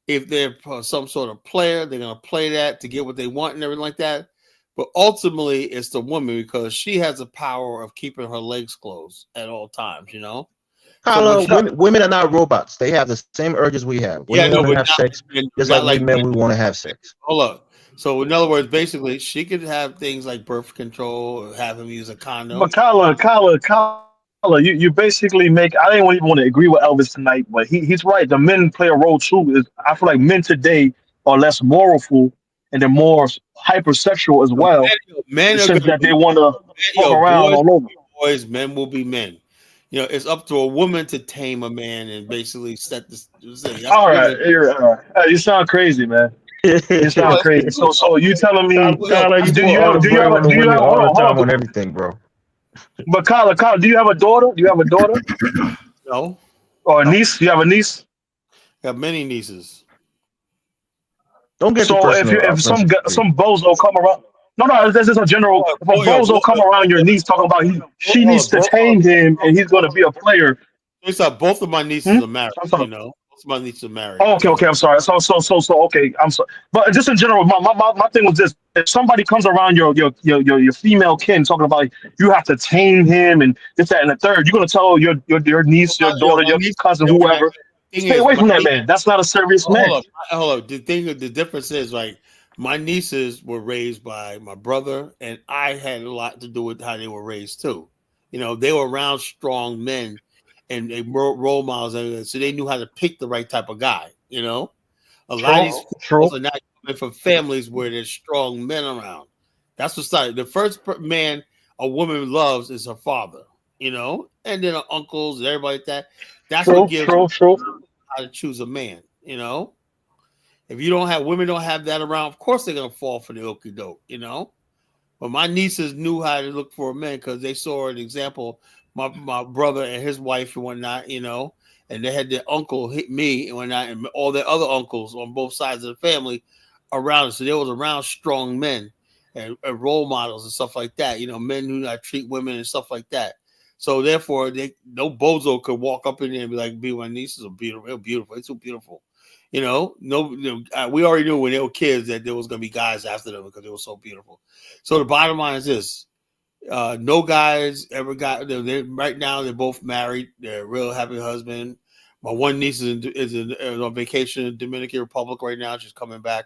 if they're some sort of player, they're gonna play that to get what they want and everything like that. But ultimately, it's the woman because she has the power of keeping her legs closed at all times. So when Kyla, women are not robots. They have the same urges we have. yeah, Women no, want to but have sex just not like like we men we want to have sex. hold up. So in other words, basically, she could have things like birth control or have him use a condom. But Kyla, you basically make. I didn't even want to agree with Elvis tonight, but he's right. The men play a role too. I feel like men today are less moralful and they're more hypersexual as well, in Men the are sense going to that be they want to fuck around boys all will over. be boys, men will be men. It's up to a woman to tame a man and basically set this thing. That's All right, women. you sound crazy, man. You Well, sound crazy. So you telling me? look, Kyla, you Do put you all have the do you blame have on a the do you women have all the hold time on? on everything, bro. But Kyla, do you have a daughter? Do you have a daughter no, or a niece? You have a niece. I have many nieces. Don't get too So personal, if Princess P. some bozo come around, no, this is a general. If a bozo come around your niece talking about she needs to tame him and he's going to be a player. Both of my nieces Hmm? are married. I'm sorry. Both of my nieces are married. Oh, okay. I'm sorry. So. Okay, I'm sorry. But just in general, my thing was this: if somebody comes around your female kin talking about you have to tame him and this, that, and the third, you're gonna tell your niece, your daughter, My your niece. cousin, When I whoever, thing stay is, away my from that niece. man. That's not a serious Oh, man. hold up. The difference is like my nieces were raised by my brother, and I had a lot to do with how they were raised too. They were around strong men, and they were role models, and so they knew how to pick the right type of guy. A lot of these True, females true. are not coming from families where there's strong men around. That's what started. The first man a woman loves is her father. And then her uncles and everybody like that. That's what True, gives true, true. how to choose a man. If you don't have women don't have that around, of course they're gonna fall for the okie doke. But my nieces knew how to look for a man because they saw an example, my brother and his wife and whatnot, and they had their uncle hit me and whatnot, and all their other uncles on both sides of the family around us. So they was around strong men and role models and stuff like that, men who not treat women and stuff like that. So therefore, no bozo could walk up in there and be like, "Be my nieces are beautiful. They're beautiful. It's so beautiful." We already knew when they were kids that there was gonna be guys after them because they were so beautiful. So the bottom line is this: no guys ever got. Right now, they're both married. They're a real happy husband. My one niece is on vacation in Dominican Republic right now. She's coming back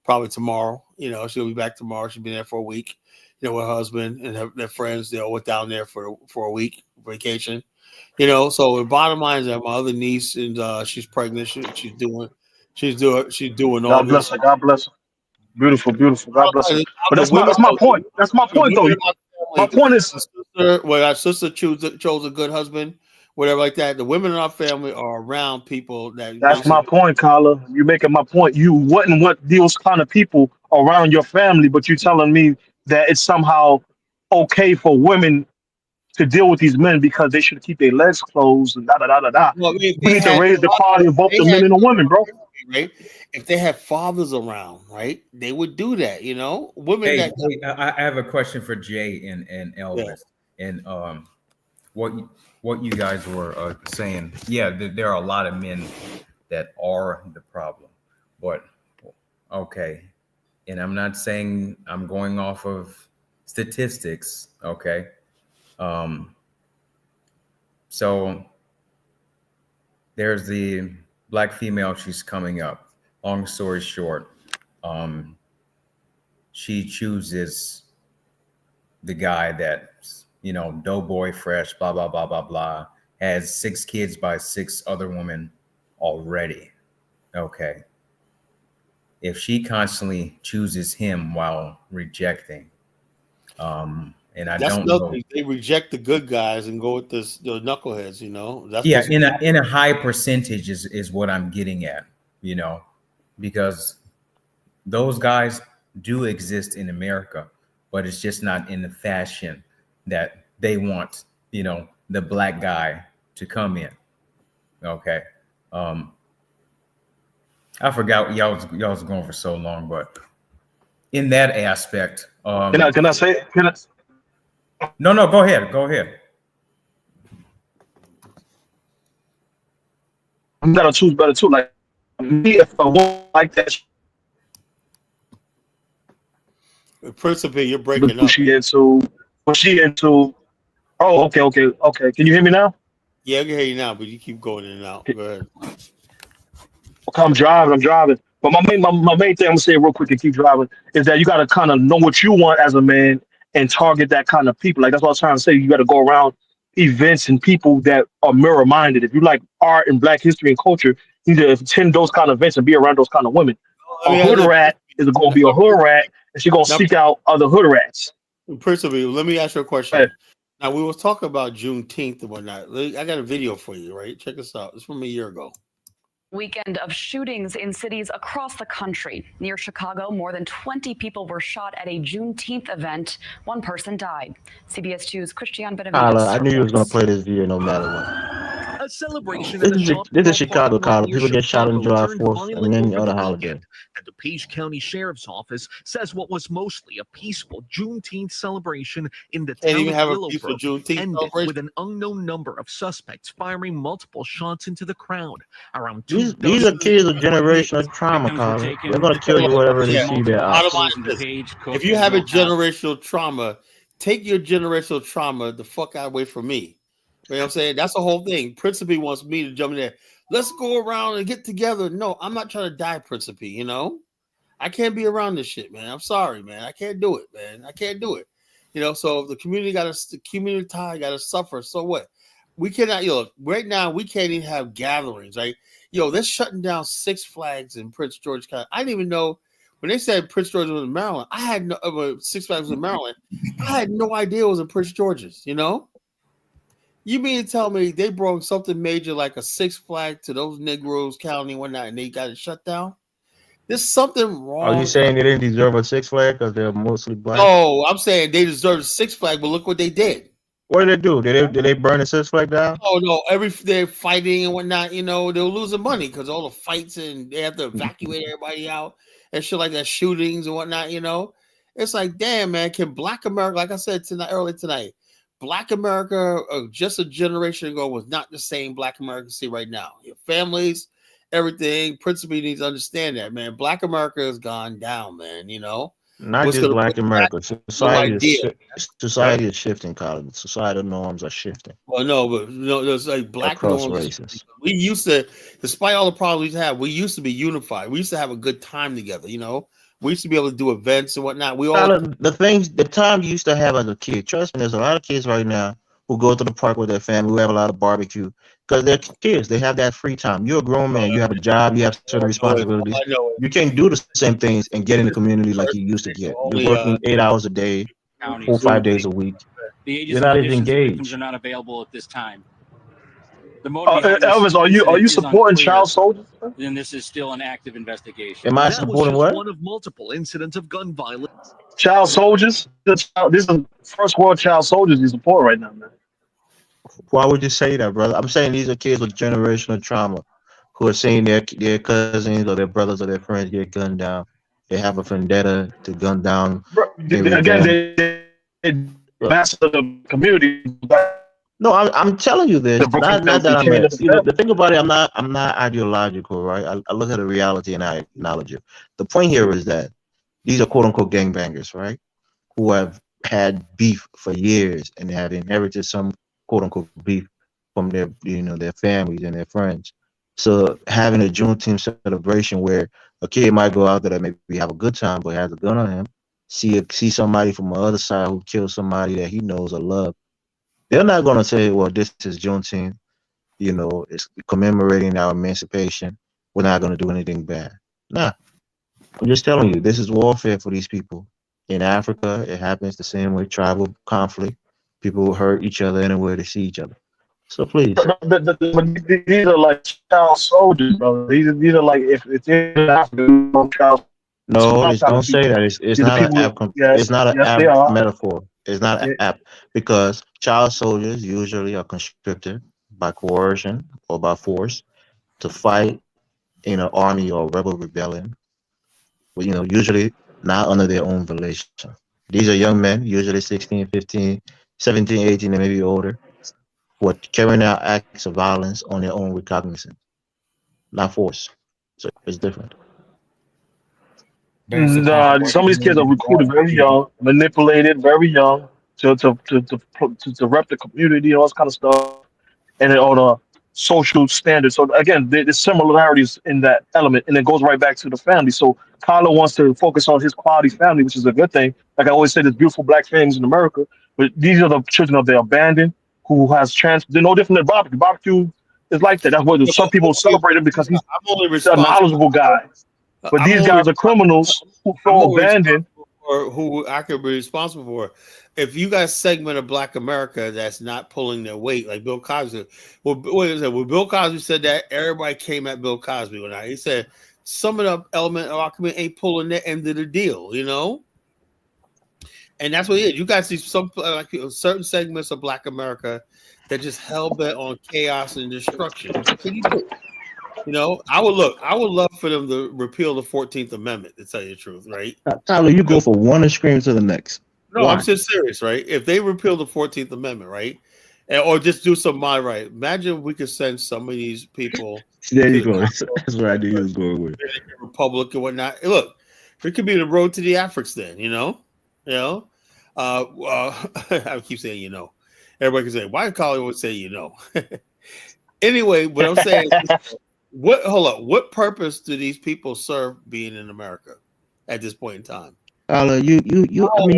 probably tomorrow. She'll be back tomorrow. She'll be there for a week. With her husband and their friends. They all went down there for a week vacation. So the bottom line is that my other niece and she's pregnant. She's doing all God good bless her. stuff. God bless her. Beautiful, beautiful. God bless her. But The women, that's my point. That's my the point, though. women in my My family, point is our sister chose a good husband, whatever like that. The women in our family are around people that that's my basically. point, Kyla. You're making my point. You wouldn't want those kind of people around your family, but you're telling me that it's somehow okay for women to deal with these men because they should keep their legs closed and da da da da da. Well, I mean, We need to raise the quality of both the men and the women, bro. right? If they had fathers around, right, they would do that. Women Hey, that. I have a question for Jay and Elvis, and what you guys were saying. Yeah, there are a lot of men that are the problem, but okay, and I'm not saying I'm going off of statistics. Okay, so there's the black female. She's coming up. Long story short, she chooses the guy that's, doughboy fresh, blah, blah, blah, blah, blah, has 6 kids by 6 other women already. Okay. If she constantly chooses him while rejecting, and I That's don't know. nothing. They reject the good guys and go with the knuckleheads. That's Yeah, what's in a high percentage is what I'm getting at, because those guys do exist in America, but it's just not in the fashion that they want, the black guy to come in. Okay. I forgot y'all was going for so long, but in that aspect, Can I say? no, go ahead. Go ahead. You gotta choose better too. Like me, if a woman like that, principally you're breaking who up. she into? What she into? Oh, okay. Can you hear me now? Yeah, I can hear you now, but you keep going in and out. Go ahead. Okay, I'm driving. But my main thing I'm gonna say real quick and keep driving is that you gotta kind of know what you want as a man and target that kind of people. Like that's what I was trying to say. You gotta go around events and people that are mirror minded. If you like art and black history and culture, you need to attend those kind of events and be around those kind of women. I A mean, hood rat is gonna be a hood rat and she's gonna now, seek out other hood rats. principally, let me ask you a But question. Now we was talking about Juneteenth and whatnot. I got a video for you, right? Check this out. It's from a year ago. Weekend of shootings in cities across the country. Near Chicago, more than 20 people were shot at a Juneteenth event. One person died. CBS 2's Christian Benavides. I knew you was gonna play this video no matter what. A celebration This in the is Chicago, Colin. People get shot on July turned 4th and violent any over other the holiday. weekend. And the Page County Sheriff's Office says what was mostly a peaceful Juneteenth celebration in the Can't town even of have a peaceful Willowbrook Juneteenth ended celebration. with an unknown number of suspects firing multiple shots into the crowd. Around These 2 are kids with generational trauma, Colin. They're gonna kill you whatever they see their Bottom eyes. line is this. If you have a generational trauma, take your generational trauma the fuck out away from me. You know what I'm saying? That's the whole thing. Principe wants me to jump in there. Let's go around and get together. No, I'm not trying to die, Principe. I can't be around this shit, man. I'm sorry, man. I can't do it, man. I can't do it. So if the community tie got to suffer, so what? We cannot, right now we can't even have gatherings, right? They're shutting down Six Flags in Prince George County. I didn't even know when they said Prince George was in Maryland. I had no Six Flags was in Maryland. I had no idea it was in Prince George's. You mean to tell me they brought something major like a Six Flag to those Negroes County and whatnot, and they got it shut down? There's something wrong. Are you saying they didn't deserve a Six Flag because they're mostly black? No, I'm saying they deserve a Six Flag, but look what they did. What did they do? Did they burn the Six Flag down? Oh no! They're fighting and whatnot. They were losing money because all the fights and they have to evacuate everybody out and shit like that, shootings and whatnot. It's like, damn, man, can Black America, like I said earlier tonight, Black America, just a generation ago, was not the same Black America see right now. Your families, everything. Principally needs to understand that, man. Black America has gone down, man. Not What's just going to Black bring back? America. No idea. Society is shifting, Colin. Societal norms are shifting Well, no, but there's like Black across norms. races. We used to, despite all the problems we had, we used to be unified. We used to have a good time together. We used to be able to do events and whatnot. We all Colin, the time you used to have as a kid. Trust me, there's a lot of kids right now who go to the park with their family, who have a lot of barbecue because they're kids. They have that free time. You're a grown man. You have a job. You have certain responsibilities. I know You can't do the same things and get in the community like you used to get. You're only working 8 hours a day, 4 or 5 days a week. The ages You're and not even conditions of victims engaged. are not available at this time. The motive behind this Elvis, are you incident is supporting unclear, child soldiers? and this is still an active investigation. Am I That was supporting just what? one of multiple incidents of gun violence. Child soldiers. This is first world child soldiers you support right now, man. Why would you say that, brother? I'm saying these are kids with generational trauma who are seeing their cousins or their brothers or their friends get gunned down. They have a vendetta to gun down. Again, they Look, master the community. no, I'm telling you this. Not that I'm a, the thing about it. I'm not ideological, right? I look at the reality and I acknowledge it. The point here is that these are quote unquote gangbangers, right? Who have had beef for years and they have inherited some quote unquote beef from their families and their friends. So having a Juneteenth celebration where a kid might go out there and maybe have a good time but has a gun on him, see somebody from the other side who kills somebody that he knows or loves, they're not gonna say, well, this is Juneteenth, it's commemorating our emancipation. We're not gonna do anything bad. Nah. I'm just telling you, this is warfare for these people. In Africa, it happens the same way, tribal conflict. People hurt each other anywhere they see each other. So please. These are like child soldiers, brother. These are like if it's in Africa, child. No, don't say that. It's not an app. It's not an Yes, they app are. metaphor. It's not an app because child soldiers usually are conscripted by coercion or by force to fight in an army or rebel rebellion. But, usually not under their own volition. These are young men, usually 16, 15, 17, 18, and maybe older, who are carrying out acts of violence on their own recognizance, not force. So it's different. Some of these kids are recruited very young, manipulated very young to rep the community, all this kind of stuff, and then on a social standard. So again, there's similarities in that element, and it goes right back to the family. So Kyler wants to focus on his quality family, which is a good thing. Like I always say, there's beautiful black families in America, but these are the children of the abandoned who has they're no different than barbecue. Barbecue is like that. That's why some people celebrate him because he's a knowledgeable guy. But these guys are criminals who feel abandoned. Or who I could be responsible for. If you got a segment of Black America that's not pulling their weight, like Bill Cosby, well, when Bill Cosby said that, everybody came at Bill Cosby when he said some of the element of our community ain't pulling their end of the deal, and that's what it is. You guys see some certain segments of Black America that just hell bent on chaos and destruction. What can you do? I would love for them to repeal the 14th Amendment, to tell you the truth, right? Tyler, you go for one extreme to the next. No, I'm just serious, right? If they repeal the 14th Amendment, right? Or just do some right. Imagine we could send some of these people. There you go. That's what I knew you was going with. Republic and whatnot. Look, it could be the road to the Africs then, I keep saying, Everybody can say, why Colin would say, Anyway, what I'm saying is, what purpose do these people serve being in America at this point in time? Kyla, you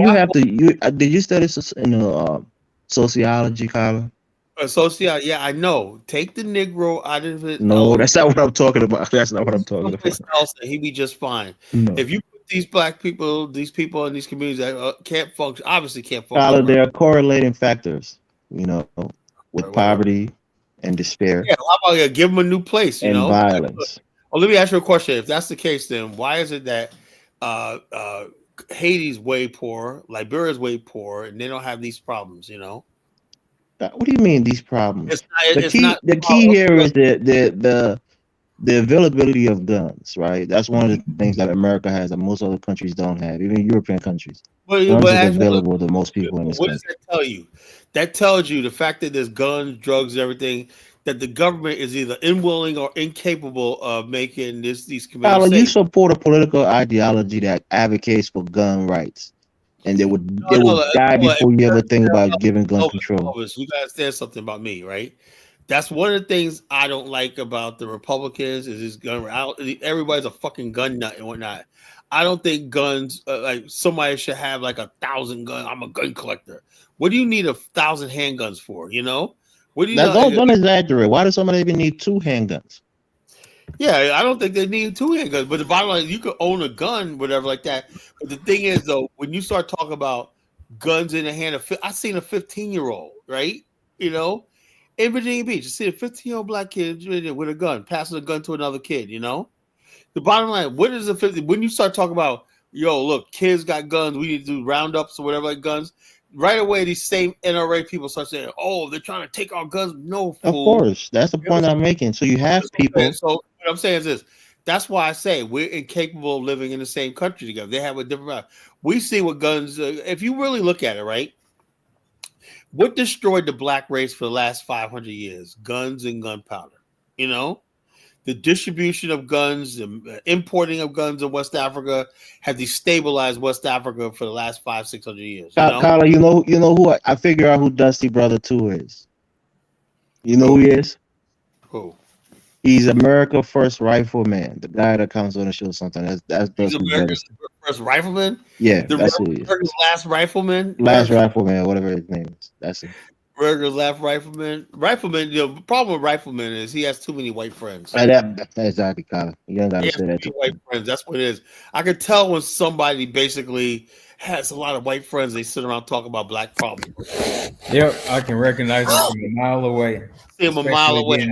have to. Did you study sociology, Kyla? Sociology, yeah, I know. Take the Negro out of it. No, that's not what I'm talking about. That's not what I'm talking about. Else, he'd be just fine. No. If you put these black people, these people in these communities that can't function, obviously can't function. Kyla, there are correlating factors, with poverty and despair. Yeah, how about give them a new place, and violence. Well, let me ask you a question. If that's the case, then why is it that Haiti's way poor, Liberia's way poor, and they don't have these problems? What do you mean these problems? The key here is the the availability of guns, right? That's one of the things that America has that most other countries don't have, even European countries. Guns is available to most people in this what does country. that tell you? That tells you the fact that there's guns, drugs, and everything, that the government is either unwilling or incapable of making these communities Tyler, you safe. support a political ideology that advocates for gun rights, and they No, no, will die no, before you ever think about giving gun control. Elvis, you gotta understand something about me, right? That's one of the things I don't like about the Republicans is this gun. Everybody's a fucking gun nut and whatnot. I don't think guns like somebody should have like 1,000 guns. I'm a gun collector. What do you need 1,000 handguns for? You know, what do you Now, know? don't exaggerate. Why does somebody even need 2 handguns? Yeah, I don't think they need 2 handguns. But the bottom line, you could own a gun, whatever, like that. But the thing is, though, when you start talking about guns in the hand of, I seen a 15-year-old, right? You know, in Virginia Beach, you see a 15-year-old black kid with a gun, passing a gun to another kid. You know, the bottom line, what is the 50? When you start talking about, yo, look, kids got guns, we need to do roundups or whatever, like guns. Right away, these same NRA people start saying, "Oh, they're trying to take our guns." No, Of fool. course, that's the point I'm making. So you have people. So what I'm saying is this. That's why I say we're incapable of living in the same country together. They have a different. We see what guns. If you really look at it, right? What destroyed the black race for the last 500 years? Guns and gunpowder. You know, the distribution of guns, the importing of guns in West Africa have destabilized West Africa for the last 500-600 years. You know, Kyla, you know who I figure out who Dusty Brother 2 is. You know who he is? who? He's America First Rifleman, the guy that comes on the show sometimes. That's He's Dusty America's Brother. first rifleman. Yeah, The that's who he is. America's last rifleman. Last Rifleman, whatever his name is. That's it. Burger's last rifleman. Rifleman, the problem with rifleman is he has too many white friends. That's exactly, Kyla. You don't He gotta has say too that many too. white friends. That's what it is. I could tell when somebody basically has a lot of white friends. They sit around talking about black problems. Yep, I can recognize him from a mile away. See him a mile away.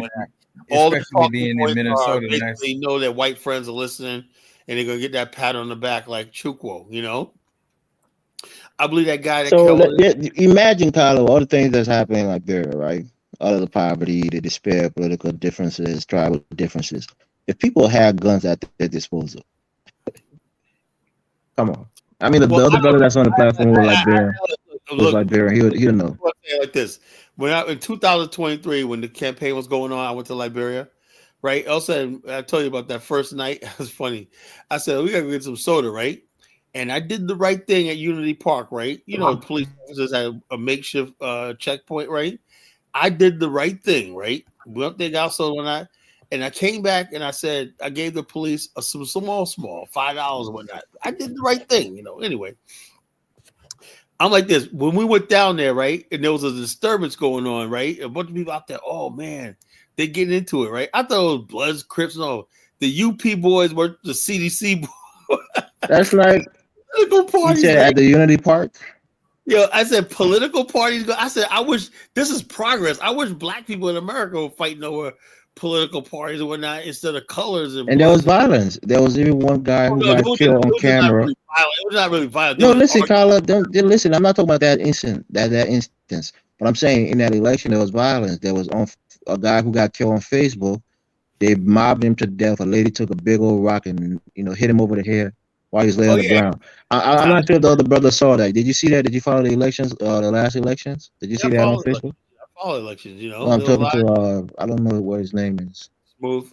All the Especially talking being in points are Minnesota. basically know that white friends are listening, and they're gonna get that pat on the back like Chukwo. You know, I believe that guy that So killed. imagine, Kyla, all the things that's happening in Liberia, right? All of the poverty, the despair, political differences, tribal differences. If people had guns at their disposal, come on. I mean, the other brother that's on the platform was Liberian. Look, He'll know. I'll say it like this: in 2023, when the campaign was going on, I went to Liberia. Right, Elsa, I told you about that first night. It was funny. I said we gotta go get some soda, right? And I did the right thing at Unity Park, right? You know, the police officers had a makeshift checkpoint, right? I did the right thing, right? Went there, got soda one night, and I came back and I said I gave the police some small, $5 or whatnot. I did the right thing, you know. Anyway, I'm like this. When we went down there, right, and there was a disturbance going on, right? A bunch of people out there, oh man, they getting into it, right? I thought it was Bloods, Crips, no. The UP boys were the CDC boys. That's like political parties. You said at the Unity Park? Yo, I said political parties. I said I wish this is progress. I wish black people in America were fighting over political parties and whatnot instead of colors and there was violence. There was even one guy who got killed on camera. It was not really violent. No, listen, Carla, listen. I'm not talking about that instance. That instance. But I'm saying in that election there was violence. There was a guy who got killed on Facebook. They mobbed him to death. A lady took a big old rock and hit him over the head while he's laying on the ground. I'm not sure the other brother saw that. Did you see that? Did you follow the elections? The last elections? Did you see that on Facebook? I follow elections. You know, I'm talking to I don't know what his name is. Smooth.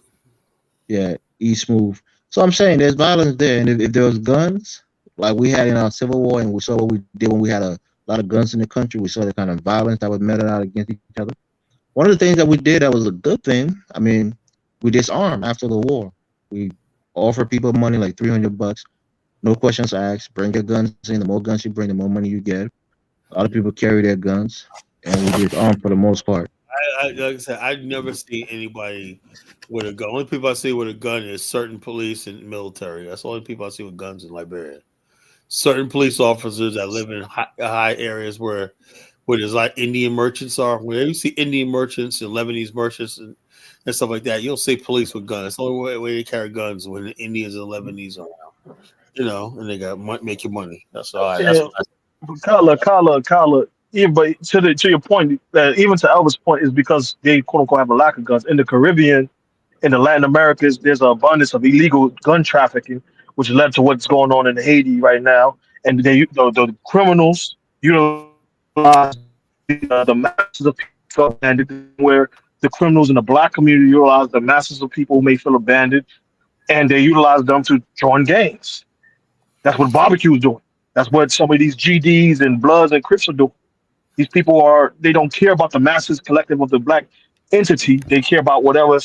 Yeah, Smooth. So I'm saying there's violence there, and if there was guns like we had in our Civil War, and we saw what we did when we had a lot of guns in the country, we saw the kind of violence that was meted out against each other. One of the things that we did that was a good thing. I mean, we disarmed after the war. We offered people money like $300, no questions asked. Bring your guns in. The more guns you bring, the more money you get. A lot of people carry their guns, and we disarmed for the most part. Like I said, I've never seen anybody with a gun. Only people I see with a gun is certain police and military. That's the only people I see with guns in Liberia. Certain police officers that live in high areas where there's like Indian merchants are. Whenever you see Indian merchants and Lebanese merchants and stuff like that, you'll see police with guns. That's the only way they carry guns when the Indians and Lebanese are around. And they got making money. That's all. Carla. Yeah, but to your point, that even to Elvis' point is because they quote unquote have a lack of guns in the Caribbean. in the Latin Americas, there's an abundance of illegal gun trafficking, which led to what's going on in Haiti right now. And the criminals utilize the masses of people who feel abandoned, where the criminals in the black community utilize the masses of people who may feel abandoned, and they utilize them to join gangs. That's what barbecue is doing. That's what some of these GDs and Bloods and Crips are doing. These people they don't care about the masses collective of the black entity. They care about whatever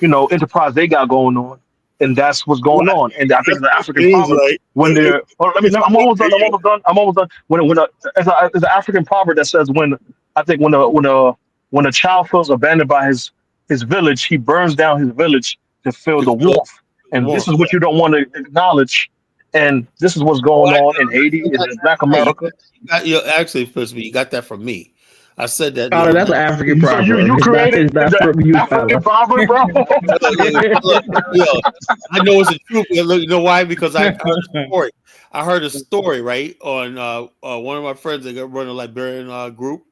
enterprise they got going on, and that's what's going Right. on. And I think That's the what African it means, proverb like when they're I'm almost done. I'm yeah, almost done. I'm almost done. There's an African proverb that says when a child feels abandoned by his village, he burns down his village to feel to the feel warmth. And this warmth. is what you don't want to acknowledge. And this is what's Oh, going on in Haiti and in Black hey, America. you actually, first of all, you got that from me. I said that the Carla, other that's day. an African So proverb. you It's not, created it's not the from you, African fella. proverb, bro. Look, I know it's the truth. Look, you know why? Because I heard a story. I heard a story right on one of my friends that run a Liberian group.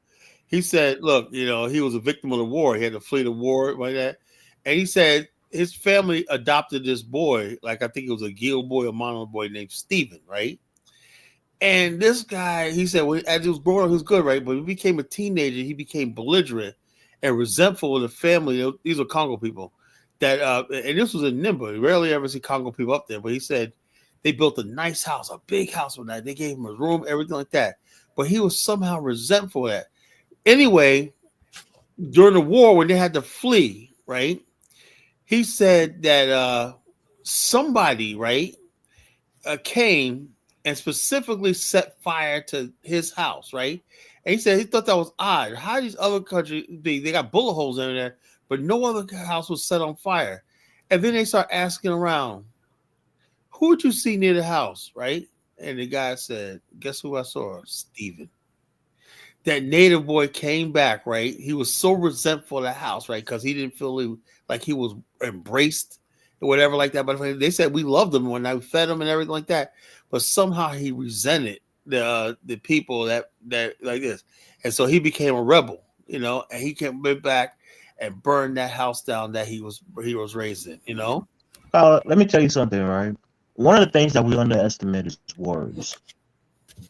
He said, "Look, he was a victim of the war. He had to flee the war like that." And he said his family adopted this boy, like I think it was a Gil boy, a mono boy named Steven, right? And this guy, he said, as he was growing up, he was good, right? But when he became a teenager, he became belligerent and resentful of the family. These are Congo people that, and this was in Nimba. You rarely ever see Congo people up there. But he said they built a nice house, a big house with that. They gave him a room, everything like that. But he was somehow resentful of that. Anyway, during the war, when they had to flee, right? He said that somebody, right, came and specifically set fire to his house, right? And he said he thought that was odd. How these other countries they got bullet holes in there, but no other house was set on fire. And then they start asking around, who would you see near the house, right? And the guy said, guess who I saw? Steven. That native boy came back, right? He was so resentful of the house, right? Because he didn't feel like he was embraced or whatever like that. But they said we loved him when I fed him and everything like that. But somehow he resented the people that like this. And so he became a rebel, and he came back and burned that house down that he was raised in. Carla, let me tell you something, right? One of the things that we underestimate is words.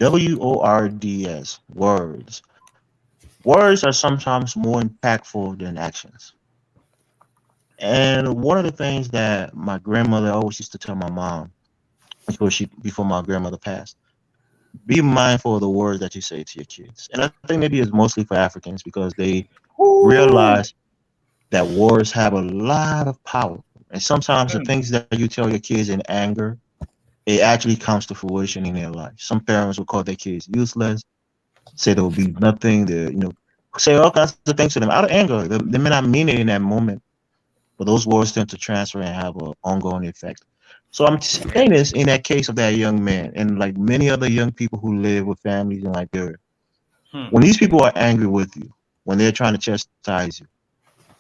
WORDS, words. Words are sometimes more impactful than actions. And one of the things that my grandmother always used to tell my mom before my grandmother passed, be mindful of the words that you say to your kids. And I think maybe it's mostly for Africans because they realize that words have a lot of power. And sometimes the things that you tell your kids in anger, it actually comes to fruition in their life. Some parents will call their kids useless, say there will be nothing, say all kinds of things to them out of anger. They may not mean it in that moment, but those words tend to transfer and have an ongoing effect. So I'm saying this in that case of that young man and like many other young people who live with families in Liberia. When these people are angry with you, when they're trying to chastise you,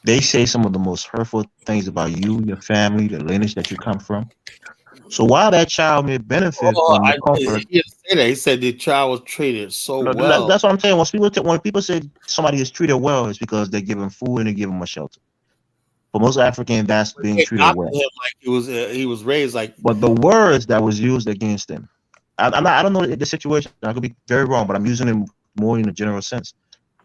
they say some of the most hurtful things about you, your family, the lineage that you come from. So while that child may benefit from the comfort, He didn't say that. He said the child was treated so no, well. that's what I'm saying. When people say somebody is treated well, it's because they give them food and they give them a shelter. For most Africans, that's being treated well. Him like he was raised like. But the words that was used against him, I don't know the situation. I could be very wrong, but I'm using it more in a general sense.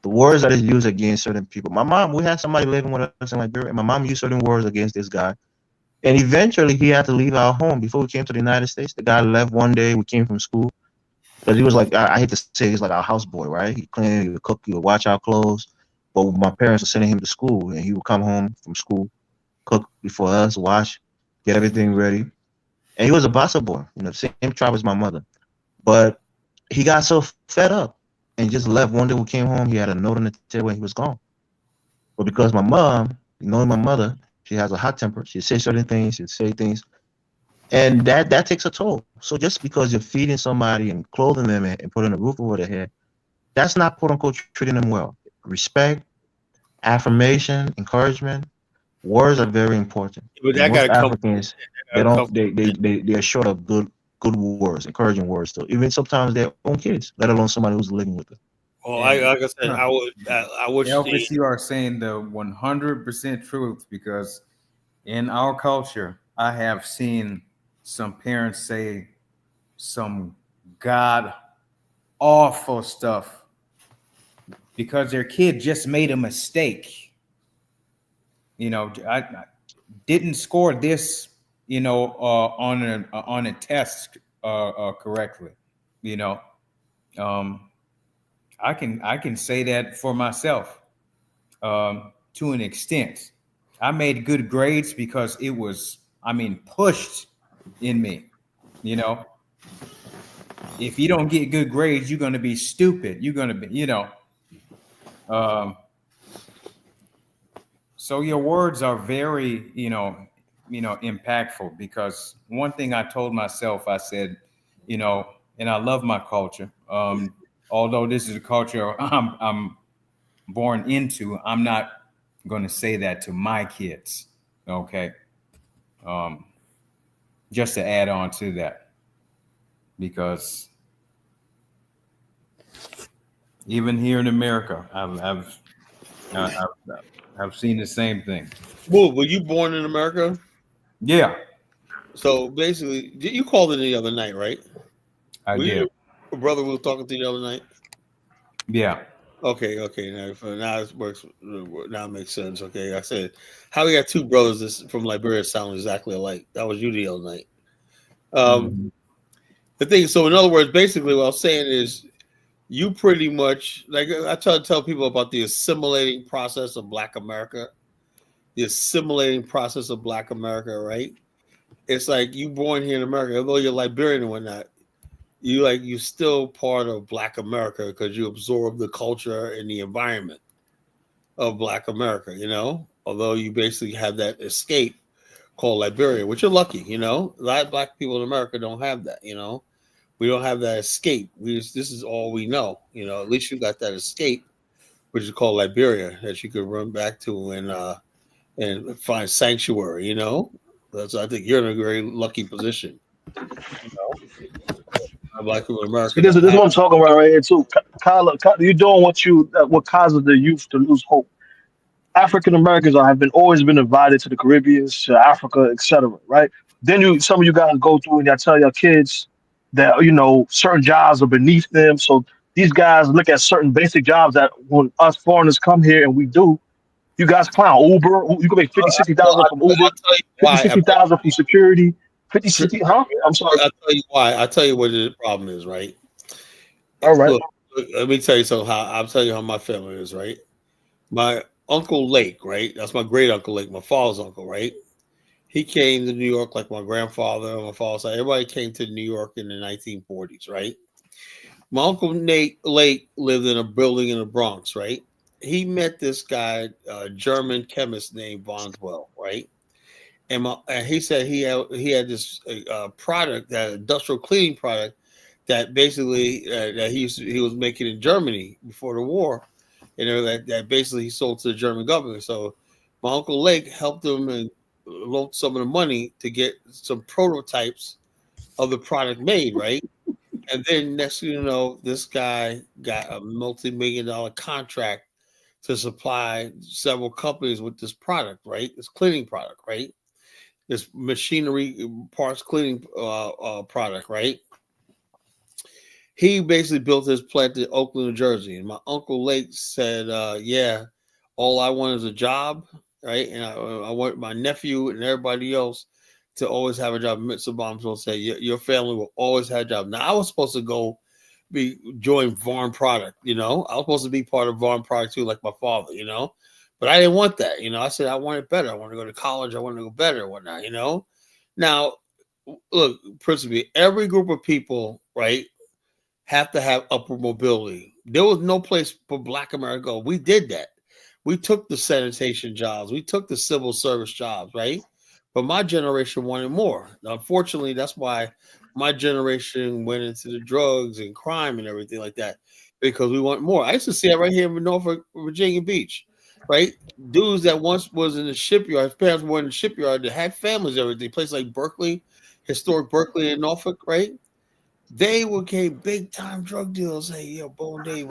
The words that is used against certain people. My mom, we had somebody living with us in Liberia, and my mom used certain words against this guy. And eventually, he had to leave our home before we came to the United States. The guy left one day. We came from school because he was like, I hate to say, he's like our houseboy, right? He clean, he would cook, he would watch our clothes. But my parents were sending him to school, and he would come home from school, cook before us, wash, get everything ready. And he was a Bassa boy, same tribe as my mother. But he got so fed up and just left. One day we came home, he had a note on the table and he was gone. But because my mom, knowing my mother, she has a hot temper. She'd say certain things, she'd say things. And that takes a toll. So just because you're feeding somebody and clothing them and putting a roof over their head, that's not quote unquote treating them well. Respect, affirmation, encouragement, words are very important. But that most gotta come. Africans, they're short of good words, encouraging words. So even sometimes their own kids, let alone somebody who's living with them. Well, like I said, I would. Elvis, you are saying the 100% truth because in our culture, I have seen some parents say some god awful stuff because their kid just made a mistake. I didn't score this, on a test correctly. You know, um, I can say that for myself, to an extent. I made good grades because it was, pushed in me. You know, if you don't get good grades, you're going to be stupid. You're going to be, Um, so your words are very, impactful, because one thing I told myself, I said, and I love my culture. Although this is a culture I'm born into, I'm not going to say that to my kids. Okay. Um, just to add on to that, because even here in America, I've seen the same thing. Well, were you born in America? Yeah, So basically, you called it the other night, right? I Were you did. your brother we were talking to the other night? Yeah. Okay. Now it works. Now it makes sense. Okay, I said how we got two brothers from Liberia sound exactly alike. That was you the other night. Mhm. The thing. So in other words, basically, what I'm saying is, you pretty much like I try to tell people about the assimilating process of Black America. The assimilating process of Black America, right? It's like you born here in America, although you're Liberian and whatnot. You still part of Black America because you absorb the culture and the environment of Black America, although you basically have that escape called Liberia, which you're lucky, a lot of Black people in America don't have that, we don't have that escape. This is all we know, at least you got that escape, which is called Liberia, that you could run back to and find sanctuary, that's, I think you're in a very lucky position, Black people in America See, this, don't this is have. what I'm talking about right here too. Kyla, you're doing what causes the youth to lose hope. African Americans have been always been invited to the Caribbean, to Africa, etc. Right? Then some of you guys go through and y'all tell your kids that certain jobs are beneath them. So these guys look at certain basic jobs that when us foreigners come here and we do, you guys clown Uber. You can make 50, 60,000 from Uber, I'll tell you 50, why. 60,000 from security, 50, 60, huh? I'm sorry. I'll tell you why. I'll tell you what the problem is, right? All right. Look, let me tell you something. I'll tell you how my family is, right? My uncle Lake, right? That's my great uncle Lake, my father's uncle, right? He came to New York like my grandfather and my father's side. Everybody came to New York in the 1940s, right? My uncle Nate Lake lived in a building in the Bronx, right? He met this guy, German chemist named Bonswell, right? And he said he had this product, that industrial cleaning product, that basically that he was making in Germany before the war, that basically he sold to the German government. So my uncle Lake helped him and loaned some of the money to get some prototypes of the product made, right? And then next thing you know, this guy got a multi-million-dollar contract to supply several companies with this product, right? This cleaning product, right? This machinery parts cleaning product, right? He basically built his plant in Oakland, New Jersey. And my uncle Lake said, yeah, all I want is a job, right? And I want my nephew and everybody else to always have a job. Mr. Bombs will say, your family will always have a job. Now, I was supposed to go join Varn Product, I was supposed to be part of Varn Product too, like my father, but I didn't want that, I said I wanted better. I want to go to college. I want to go better, and whatnot, Now, look, principally, every group of people, right, have to have upward mobility. There was no place for Black America to go. We did that. We took the sanitation jobs. We took the civil service jobs, right? But my generation wanted more. Unfortunately, that's why my generation went into the drugs and crime and everything like that, because we want more. I used to see it right here in Norfolk, Virginia Beach, right? Dudes that once was in the shipyard, his parents were in the shipyard, that had families, everything. Places like Berkeley, historic Berkeley in Norfolk, right? They became big time drug dealers. Hey, Bone Dave,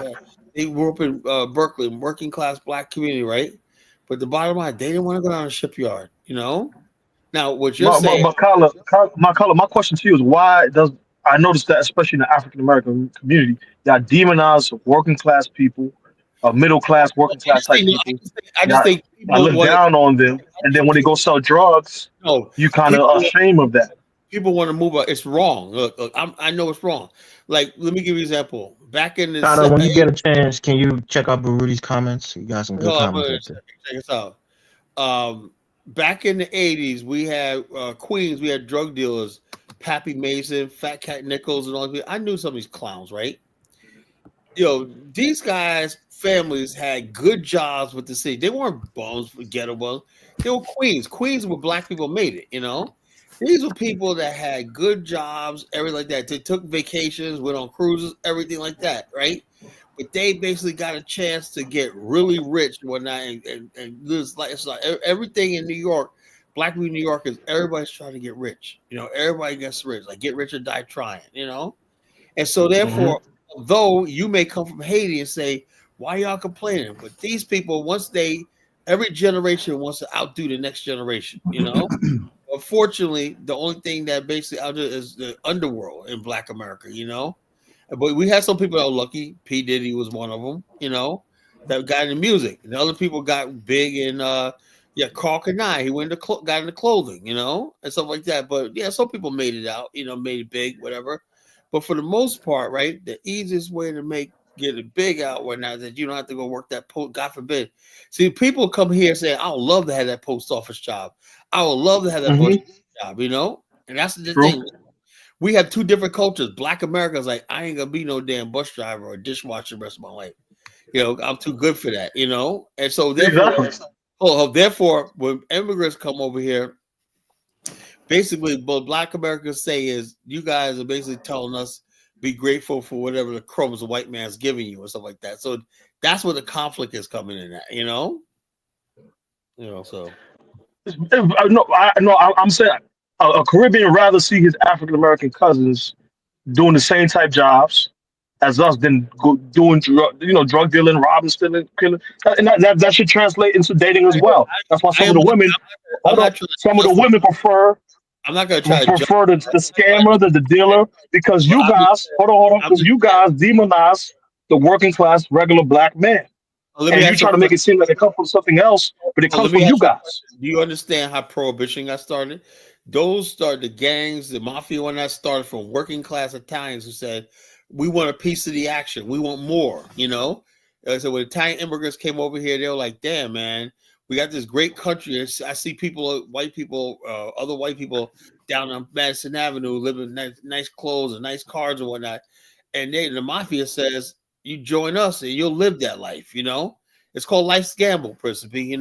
they grew up in Berkeley, working class Black community, right? But the bottom line, they didn't want to go down to the shipyard. Now what you're But, saying, but, but my question to you is why does I noticed that especially in the African American community, y'all demonize working class people, middle class, I working class just type think, people. I just Y'all, think y'all people look want to. down on them, I and then think when they go sell drugs, no you kind of people ashamed of that. people want to move up. It's wrong. Look, I know it's wrong. Like, let me give you an example. Back in the Tyler, when you get a chance, can you check out Barudi's comments? He got some good comments up there. check this out. Back in the 80s, we had Queens, we had drug dealers, Pappy Mason, Fat Cat Nichols, and all these. I knew some of these clowns, right? These guys' families had good jobs with the city. They weren't bums for ghetto bums. They were Queens. Queens where black people made it. These were people that had good jobs, everything like that. They took vacations, went on cruises, everything like that, right? But they basically got a chance to get really rich and whatnot, and live like it's like everything in New York. Black people in New York is everybody's trying to get rich. Everybody gets rich, like get rich or die trying. And so therefore, although you may come from Haiti and say, "Why y'all complaining?" But these people, every generation wants to outdo the next generation. Unfortunately, the only thing that basically outdo is the underworld in Black America. But we had some people that were lucky. P. Diddy was one of them, that got into music. And the other people got big in, Carl Kanai. He got into clothing, and stuff like that. But yeah, some people made it out, made it big, whatever. But for the most part, right, the easiest way to get it big out right now is that you don't have to go work that post. God forbid. See, people come here saying, "I would love to have that post office job. I would love to have that bus job," and that's the True. thing. We have two different cultures. Black America's like, I ain't gonna be no damn bus driver or dishwasher the rest of my life. I'm too good for that. And so therefore, when immigrants come over here, basically what Black Americans say is, you guys are basically telling us be grateful for whatever the crumbs the white man's giving you and stuff like that. So that's where the conflict is coming in at. So. I'm saying a Caribbean rather see his African American cousins doing the same type jobs as us than doing drug dealing, robbing, stealing, killing, and that should translate into dating as well. That's why some of the women, some of the women prefer. I'm not going to try to prefer the scammer, the dealer, because you guys, hold on, because you guys demonize the working class regular black man. And you try to make it seem like it comes from something else, but it comes from you guys. Do you understand how prohibition got started? The gangs, the mafia, when that started from working class Italians who said, "We want a piece of the action. We want more." So when Italian immigrants came over here, they were like, "Damn, man, we got this great country." I see people, white people, other white people down on Madison Avenue living in nice clothes and nice cars and whatnot. And the mafia says, "You join us and you'll live that life." It's called life's gamble, principally.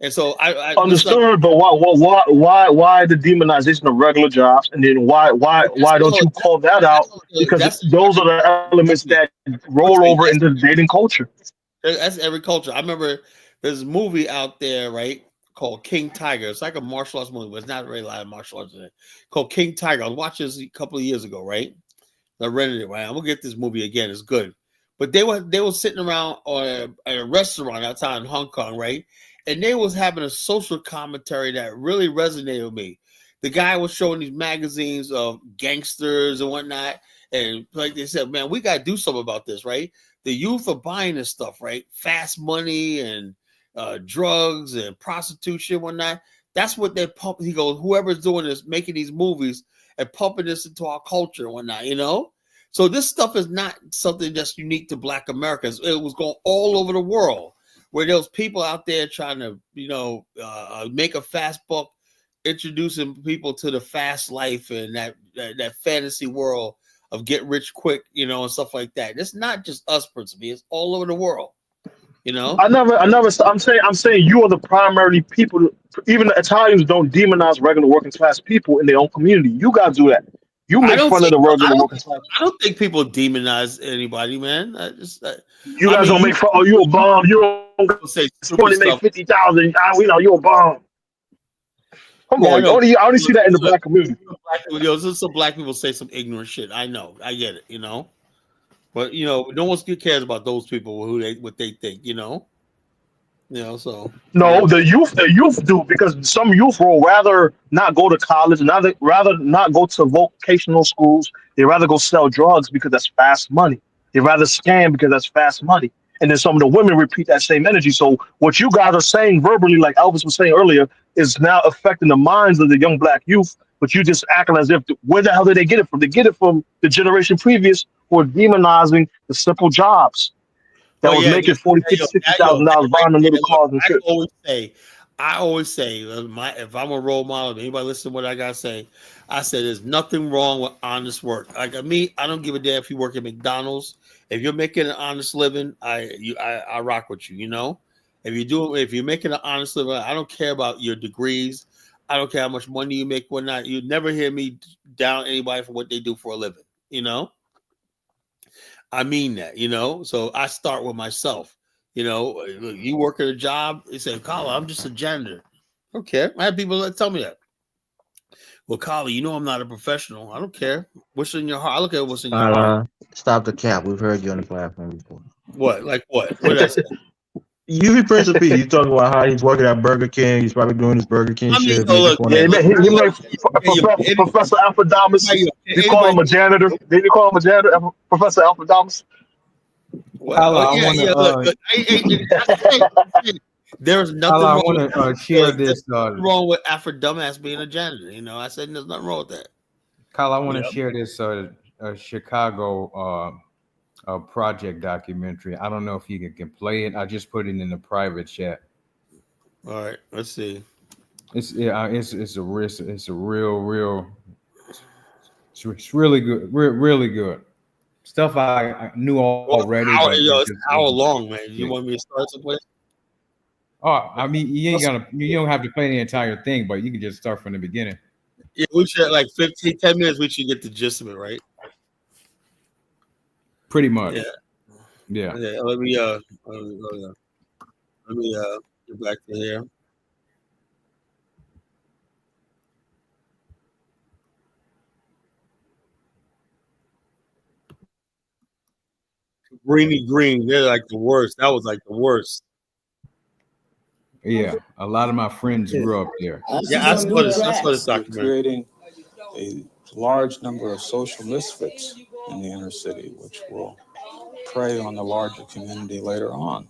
And so I understood, but why the demonization of regular jobs, and then why don't you call that out? Because those are the elements that roll over into the dating culture. That's every culture. I remember there's a movie out there, right, called King Tiger. It's like a martial arts movie, but it's not really a lot of martial arts in it. Called King Tiger. I was watching this a couple of years ago, right? I rented it. Right, I'm gonna get this movie again. It's good. But they were sitting around at a restaurant outside in Hong Kong, right? And they was having a social commentary that really resonated with me. The guy was showing these magazines of gangsters and whatnot. And like they said, man, we got to do something about this, right? The youth are buying this stuff, right? Fast money and drugs and prostitution and whatnot. That's what they're pumping. He goes, whoever's doing this, making these movies and pumping this into our culture and whatnot, So this stuff is not something that's unique to Black Americans. It was going all over the world, where there was people out there trying to, make a fast buck, introducing people to the fast life and that fantasy world of get rich quick, and stuff like that. It's not just us, principally. It's all over the world. I'm saying you are the primary people. Even the Italians don't demonize regular working class people in their own community. You guys do that. You make fun of the regular working class. I don't think people demonize anybody, man. You guys don't make fun. Oh, you a bum. You don't say only make 50,000. You a bum. Come on, I only see that in the black community. Some black people say some ignorant shit. I know, I get it, But no one cares about those people what they think, So No, the youth do, because some youth will rather not go to college, rather not go to vocational schools. They rather go sell drugs because that's fast money. They rather scam because that's fast money. And then some of the women repeat that same energy. So what you guys are saying verbally, like Elvis was saying earlier, is now affecting the minds of the young black youth. But you just acting as if, where the hell did they get it from? They get it from the generation previous who are demonizing the simple jobs that well, was yeah, making 40, 50, $60,000 right buying them there. little Look, cars and trips. I always say, if I'm a role model, if anybody listen to what I gotta say, I say there's nothing wrong with honest work. Like me, I don't give a damn if you work at McDonald's. If you're making an honest living, I rock with you. If you're making an honest living, I don't care about your degrees. I don't care how much money you make, whatnot. You never hear me down anybody for what they do for a living. I mean that. So I start with myself. You work at a job, they say, Carla, I'm just a janitor. Okay. I have people that tell me that. Well, Carla, I'm not a professional. I don't care. What's in your heart? I look at what's in your heart. Stop the cap. We've heard you on the platform before. What? Like what? What did I say? You be Prince of P. You talking about how he's working at Burger King. He's probably doing his Burger King shit. Yeah, he made Professor Alphadamus. They call him a janitor. They call him a janitor, Professor Alphadamus. There's nothing I wrong want to share this. Wrong with Afro dumbass being a janitor. I said there's nothing wrong with that. Kyle, I want to share this Chicago project documentary. I don't know if you can play it. I just put it in the private chat. All right, let's see. It's really good, really good stuff. I knew already. It's an hour long, man. You want me to start someplace? Oh, I mean, you don't have to play the entire thing, but you can just start from the beginning. Yeah, we should 10 minutes. We should get the gist of it, right? Pretty much. Yeah. Let me get back to here. Greeny Green, they're like the worst. That was like the worst. Yeah, a lot of my friends grew up there. I saw this documentary. Creating a large number of social misfits in the inner city, which will prey on the larger community later on.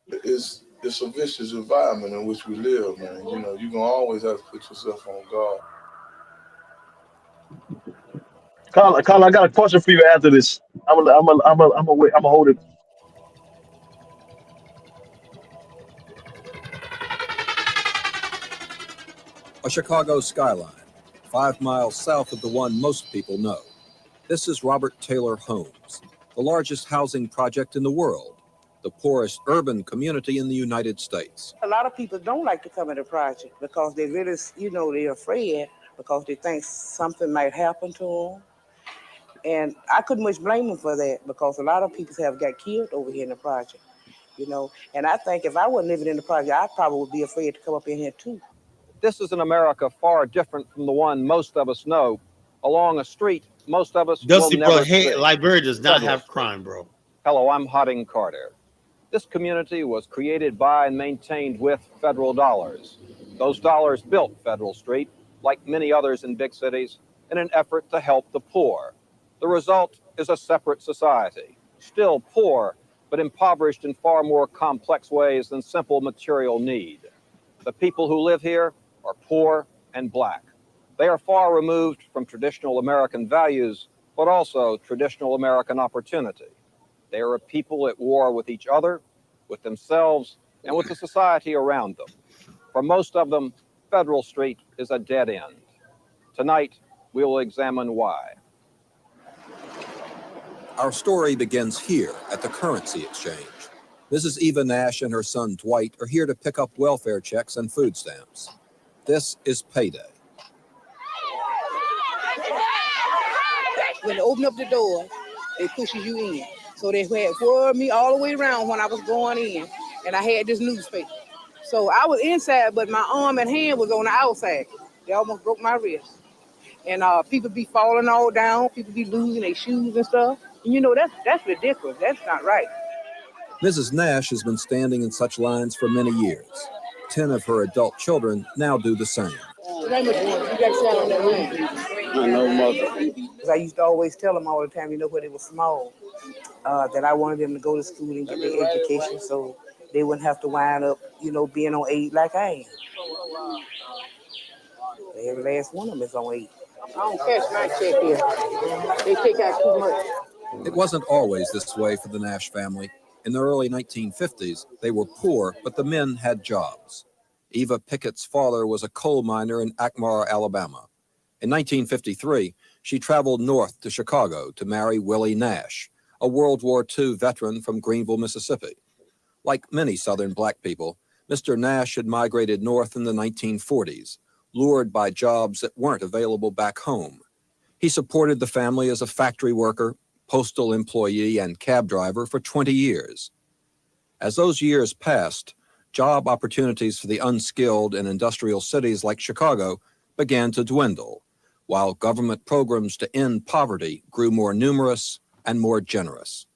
It's a vicious environment in which we live, man. You're gonna always have to put yourself on guard. Carl, I got a question for you after this. I'm gonna wait. I'm gonna hold it. A Chicago skyline, 5 miles south of the one most people know. This is Robert Taylor Homes, the largest housing project in the world, the poorest urban community in the United States. A lot of people don't like to come in the project because they really, they're afraid because they think something might happen to them. And I couldn't much blame them for that because a lot of people have got killed over here in the project, And I think if I wasn't living in the project, I probably would be afraid to come up in here too. This is an America far different from the one most of us know. Along a street, most of us Dusty, will never bro, hey, see. Liberia does not Federal have Street. crime, bro. Hello, I'm Harding Carter. This community was created by and maintained with federal dollars. Those dollars built Federal Street, like many others in big cities, in an effort to help the poor. The result is a separate society, still poor, but impoverished in far more complex ways than simple material need. The people who live here are poor and black. They are far removed from traditional American values, but also traditional American opportunity. They are a people at war with each other, with themselves, and with the society around them. For most of them, Federal Street is a dead end. Tonight, we will examine why. Our story begins here at the currency exchange. Mrs. Eva Nash and her son Dwight are here to pick up welfare checks and food stamps. This is payday. When they open up the door, they pushes you in. So they had followed me all the way around when I was going in, and I had this newspaper. So I was inside, but my arm and hand was on the outside. They almost broke my wrist. And people be falling all down. People be losing their shoes and stuff. And that's ridiculous. That's not right. Mrs. Nash has been standing in such lines for many years. 10 of her adult children now do the same. I know mother. I used to always tell them all the time, when they were small, that I wanted them to go to school and get their education so they wouldn't have to wind up, being on aid like I am. Every last one of them is on aid. I don't catch my check here. They take out too much. It wasn't always this way for the Nash family. In the early 1950s, they were poor, but the men had jobs. Eva Pickett's father was a coal miner in Akmar, Alabama. In 1953, she traveled north to Chicago to marry Willie Nash, a World War II veteran from Greenville, Mississippi. Like many Southern black people, Mr. Nash had migrated north in the 1940s, lured by jobs that weren't available back home. He supported the family as a factory worker, postal employee, and cab driver for 20 years. As those years passed, job opportunities for the unskilled in industrial cities like Chicago began to dwindle, while government programs to end poverty grew more numerous and more generous.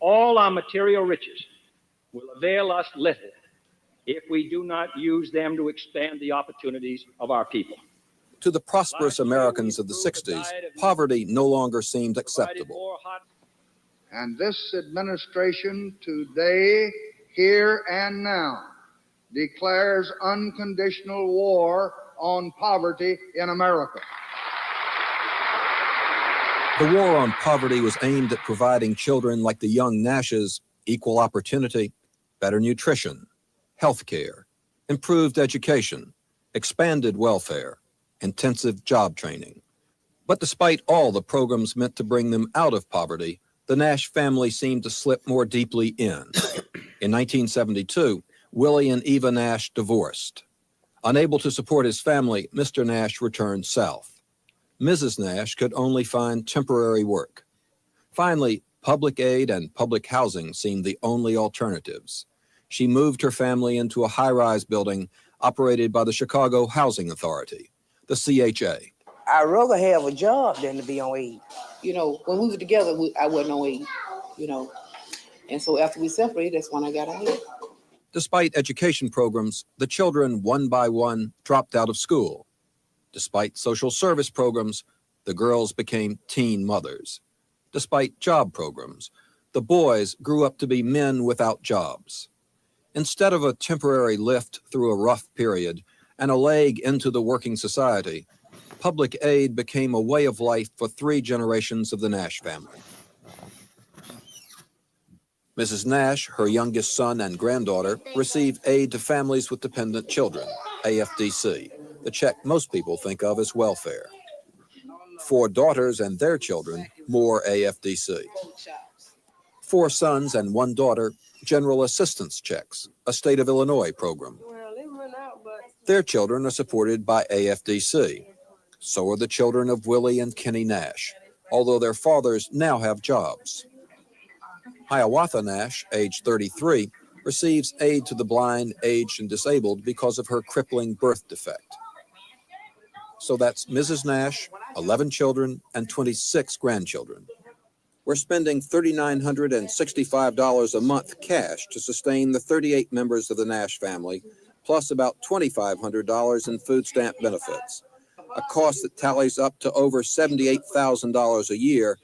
All our material riches will avail us little if we do not use them to expand the opportunities of our people. To the prosperous Americans of the 60s, poverty no longer seemed acceptable. And this administration today, here and now, declares unconditional war on poverty in America. The war on poverty was aimed at providing children like the young Nashes equal opportunity, better nutrition, health care, improved education, expanded welfare, intensive job training. But despite all the programs meant to bring them out of poverty, the Nash family seemed to slip more deeply in. In 1972, Willie and Eva Nash divorced. Unable to support his family, Mr. Nash returned south. Mrs. Nash could only find temporary work. Finally, public aid and public housing seemed the only alternatives. She moved her family into a high-rise building operated by the Chicago Housing Authority, the CHA. I'd rather have a job than to be on aid. When we were together, I wasn't on aid, And so after we separated, that's when I got on aid. Despite education programs, the children, one by one, dropped out of school. Despite social service programs, the girls became teen mothers. Despite job programs, the boys grew up to be men without jobs. Instead of a temporary lift through a rough period and a leg into the working society, public aid became a way of life for 3 generations of the Nash family. Mrs. Nash, her youngest son and granddaughter, receive aid to families with dependent children, AFDC, the check most people think of as welfare. 4 daughters and their children, more AFDC. 4 sons and 1 daughter, General Assistance Checks, a state of Illinois program. Their children are supported by AFDC. So are the children of Willie and Kenny Nash, although their fathers now have jobs. Hiawatha Nash, age 33, receives aid to the blind, aged, and disabled because of her crippling birth defect. So that's Mrs. Nash, 11 children, and 26 grandchildren. We're spending $3,965 a month cash to sustain the 38 members of the Nash family, plus about $2,500 in food stamp benefits, a cost that tallies up to over $78,000 a year,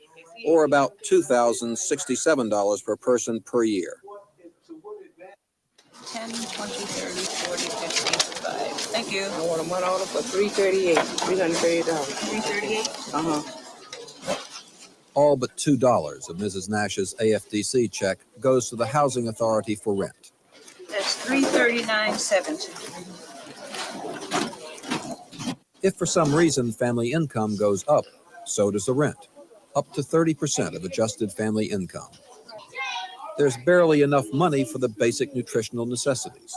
or about $2,067 per person per year. 10, 20, 30, 40, 50, 5. Thank you. I want a month order for $338. $338. $338? All but $2 of Mrs. Nash's AFDC check goes to the Housing Authority for rent. That's $339.70. If for some reason family income goes up, so does the rent, up to 30% of adjusted family income. There's barely enough money for the basic nutritional necessities.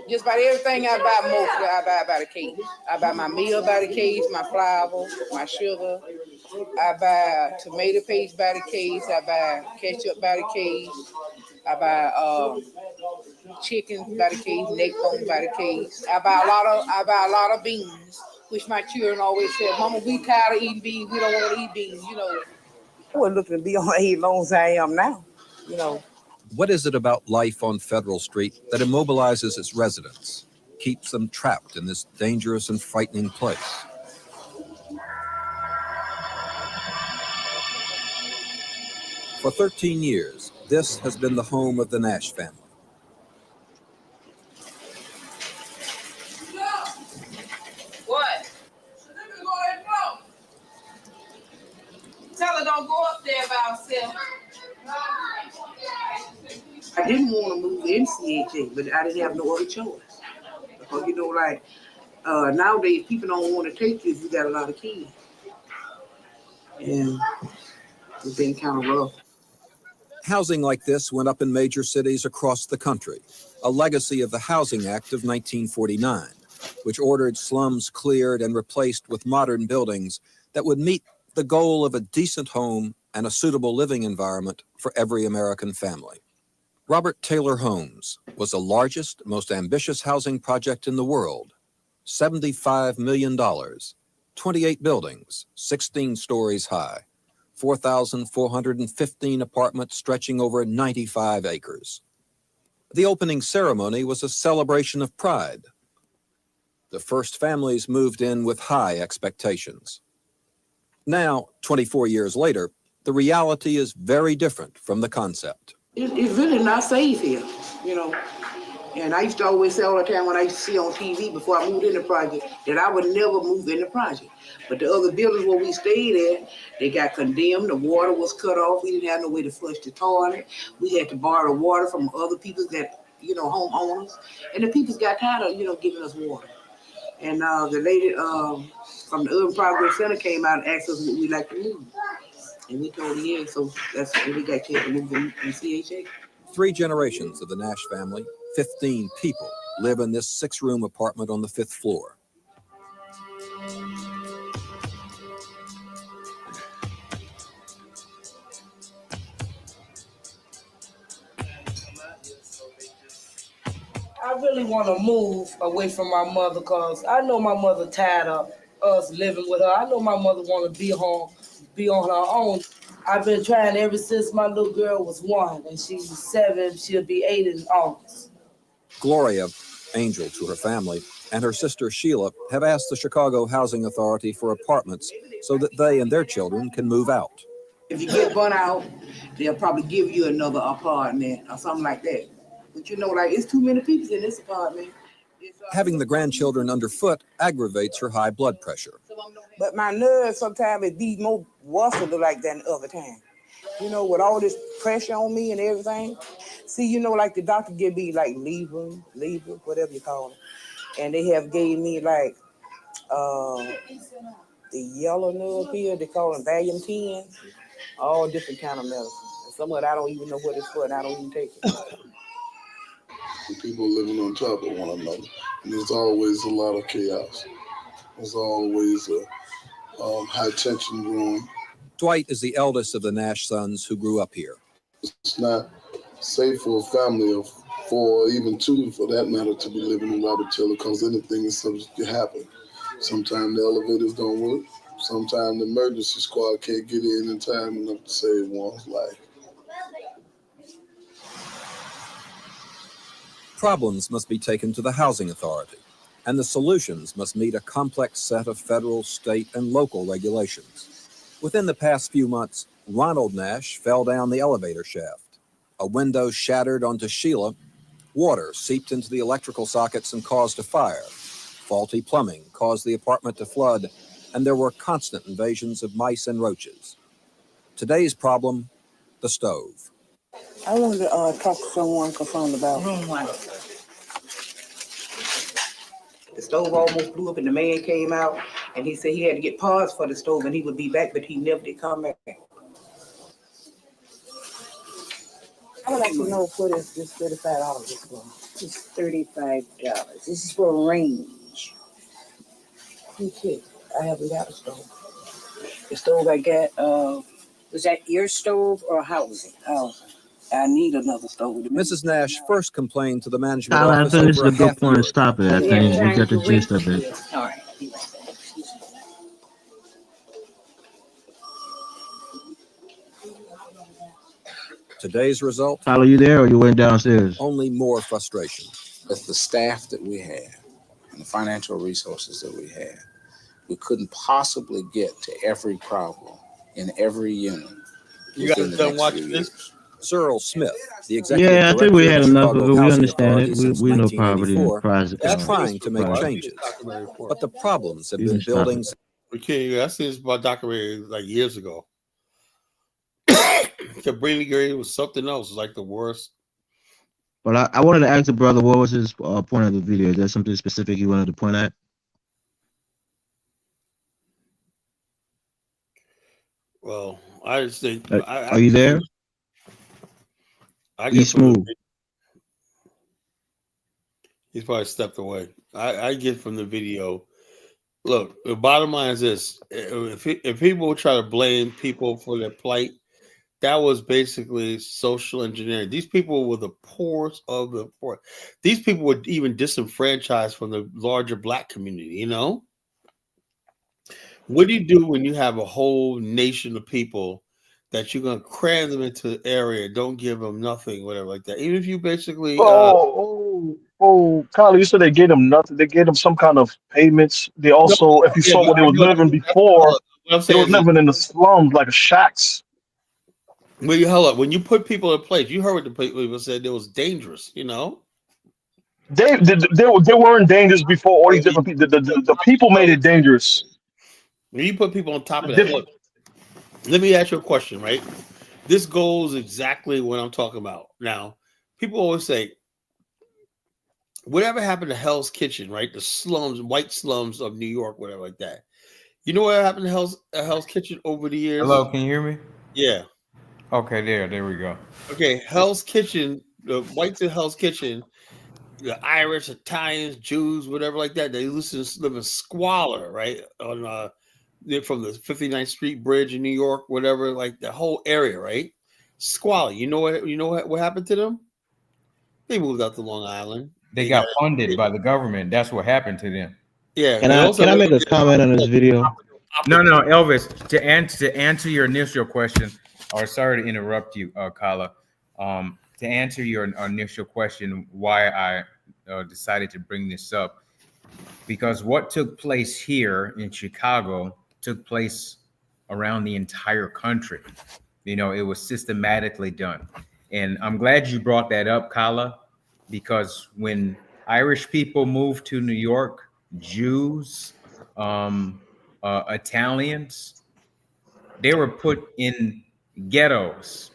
Just about everything I buy mostly, I buy by the case. I buy my meal by the case, my flour, my sugar. I buy tomato paste by the case. I buy ketchup by the case. I buy chicken by the case, neck bone by the case. I buy a lot of beans, which my children always say, "Mama, we tired of eating beans. We don't want to eat beans." I wasn't looking to be on aid as long as I am now. What is it about life on Federal Street that immobilizes its residents, keeps them trapped in this dangerous and frightening place? For 13 years, this has been the home of the Nash family. What? Tell her don't go up there by herself. I didn't want to move in CHA, but I didn't have no other choice. Because, you know, like, nowadays people don't want to take you if you got a lot of kids. And it's been kind of rough. Housing like this went up in major cities across the country, a legacy of the Housing Act of 1949, which ordered slums cleared and replaced with modern buildings that would meet the goal of a decent home and a suitable living environment for every American family. Robert Taylor Homes was the largest, most ambitious housing project in the world. $75 million, 28 buildings, 16 stories high, 4,415 apartments stretching over 95 acres. The opening ceremony was a celebration of pride. The first families moved in with high expectations. Now, 24 years later, the reality is very different from the concept. It's really not safe here, you know. And I used to always say all the time when I used to see on TV before I moved in the project that I would never move in the project. But the other buildings where we stayed at, they got condemned. The water was cut off. We didn't have no way to flush the toilet. We had to borrow water from other people that, you know, homeowners. And the people got tired of, you know, giving us water. And the lady from the Urban Progress Center came out and asked us would we like to move. And we told her yes, so that's when we got chance to move in CHA. 3 generations of the Nash family, 15 people, live in this 6-room apartment on the 5th floor. I really want to move away from my mother because I know my mother tired of us living with her. I know my mother want to be home, be on her own. I've been trying ever since my little girl was 1 and she's 7. She'll be 8 in August. Gloria, angel to her family, and her sister Sheila have asked the Chicago Housing Authority for apartments so that they and their children can move out. If you get burnt out, they'll probably give you another apartment or something like that. But you know, like, it's too many people in this apartment. Having the grandchildren underfoot aggravates her high blood pressure. But my nerves sometimes it be more worse like than the other time. You know, with all this pressure on me and everything. See, you know, like the doctor give me like Libra, whatever you call it. And they have gave me like the yellow nerve here, they call them Valium 10, all different kind of medicine. And some of it I don't even know what it's for and I don't even take it. People living on top of one another. And there's always a lot of chaos. There's always a high tension growing. Dwight is the eldest of the Nash sons who grew up here. It's not safe for a family of 4 or even 2 for that matter to be living in Robert Taylor because anything is subject to happen. Sometimes the elevators don't work. Sometimes the emergency squad can't get in time enough to save one's life. Problems must be taken to the Housing Authority, and the solutions must meet a complex set of federal, state, and local regulations. Within the past few months, Ronald Nash fell down the elevator shaft. A window shattered onto Sheila. Water seeped into the electrical sockets and caused a fire. Faulty plumbing caused the apartment to flood, and there were constant invasions of mice and roaches. Today's problem, the stove. I wanted to talk to someone concerned about room 1. The stove almost blew up and the man came out and he said he had to get parts for the stove and he would be back, but he never did come back. I would like to know what is this $35 for? It's $35. This is for a range. Okay, I haven't got a stove. The stove I got, was that your stove or housing? Oh, I need another stove. Mrs. Nash first complained to the management Tyler, I office think this is over a good half point year to stop it. I We think have we time got the to wait. gist of it. Yes, all right. Today's result? Tyler, you there or you went downstairs? Only more frustration. With the staff that we have and the financial resources that we have, we couldn't possibly get to every problem in every unit You within guys the done next watching few this? years. Cyril Smith, the executive Yeah, I director think we of had the enough of Chicago it. We Housing understand Authority it. since We know poverty and 1984, price is decline. trying to make Well, I see changes. this documentary before. But the problems have You been can stop building. it. Okay, I seen this about documentary like years ago. Sabrina Gray was something else. It was like the worst. But I wanted to ask the brother what was his point of the video. Is there something specific you wanted to point at? Well, I just think Are you there? I Be get from the smooth. he's probably stepped away. I get from the video. Look, the bottom line is this: if people try to blame people for their plight, that was basically social engineering. These people were the poorest of the poor. These people were even disenfranchised from the larger black community. You know, what do you do when you have a whole nation of people that you're going to cram them into the area, don't give them nothing, whatever like that? Even if you basically, Kylie, you said they gave them nothing. They gave them some kind of payments. They no, also, if you yeah, saw but where they I was know living that's what before, I'm they saying was is this. living in the slums, like shacks. Well, you hell up. When you put people in place, you heard what the people said. It was dangerous. You know, They weren't dangerous before all these different people. The people made it dangerous. when you put people on top The of that, different. look. Let me ask you a question, right? This goes exactly what I'm talking about. Now, people always say, whatever happened to Hell's Kitchen, right? The slums, white slums of New York, whatever like that. You know what happened to Hell's Kitchen over the years? Hello, can you hear me? Yeah. Okay, there we go. Okay, Hell's Kitchen, the whites in Hell's Kitchen, the Irish, Italians, Jews, whatever like that, they used to live in squalor, right? On from the 59th Street Bridge in New York, whatever, like the whole area, right? Squalor. You know what happened to them? They moved out to Long Island. They got funded by the government. That's what happened to them. Yeah, Can and I also can I make a comment on this video? No, Elvis. To answer your initial question, or sorry to interrupt you, Kala. To answer your initial question, why I decided to bring this up, because what took place here in Chicago took place around the entire country. You know, it was systematically done, and I'm glad you brought that up, Kala, because when Irish people moved to New York, Jews, Italians, they were put in ghettos.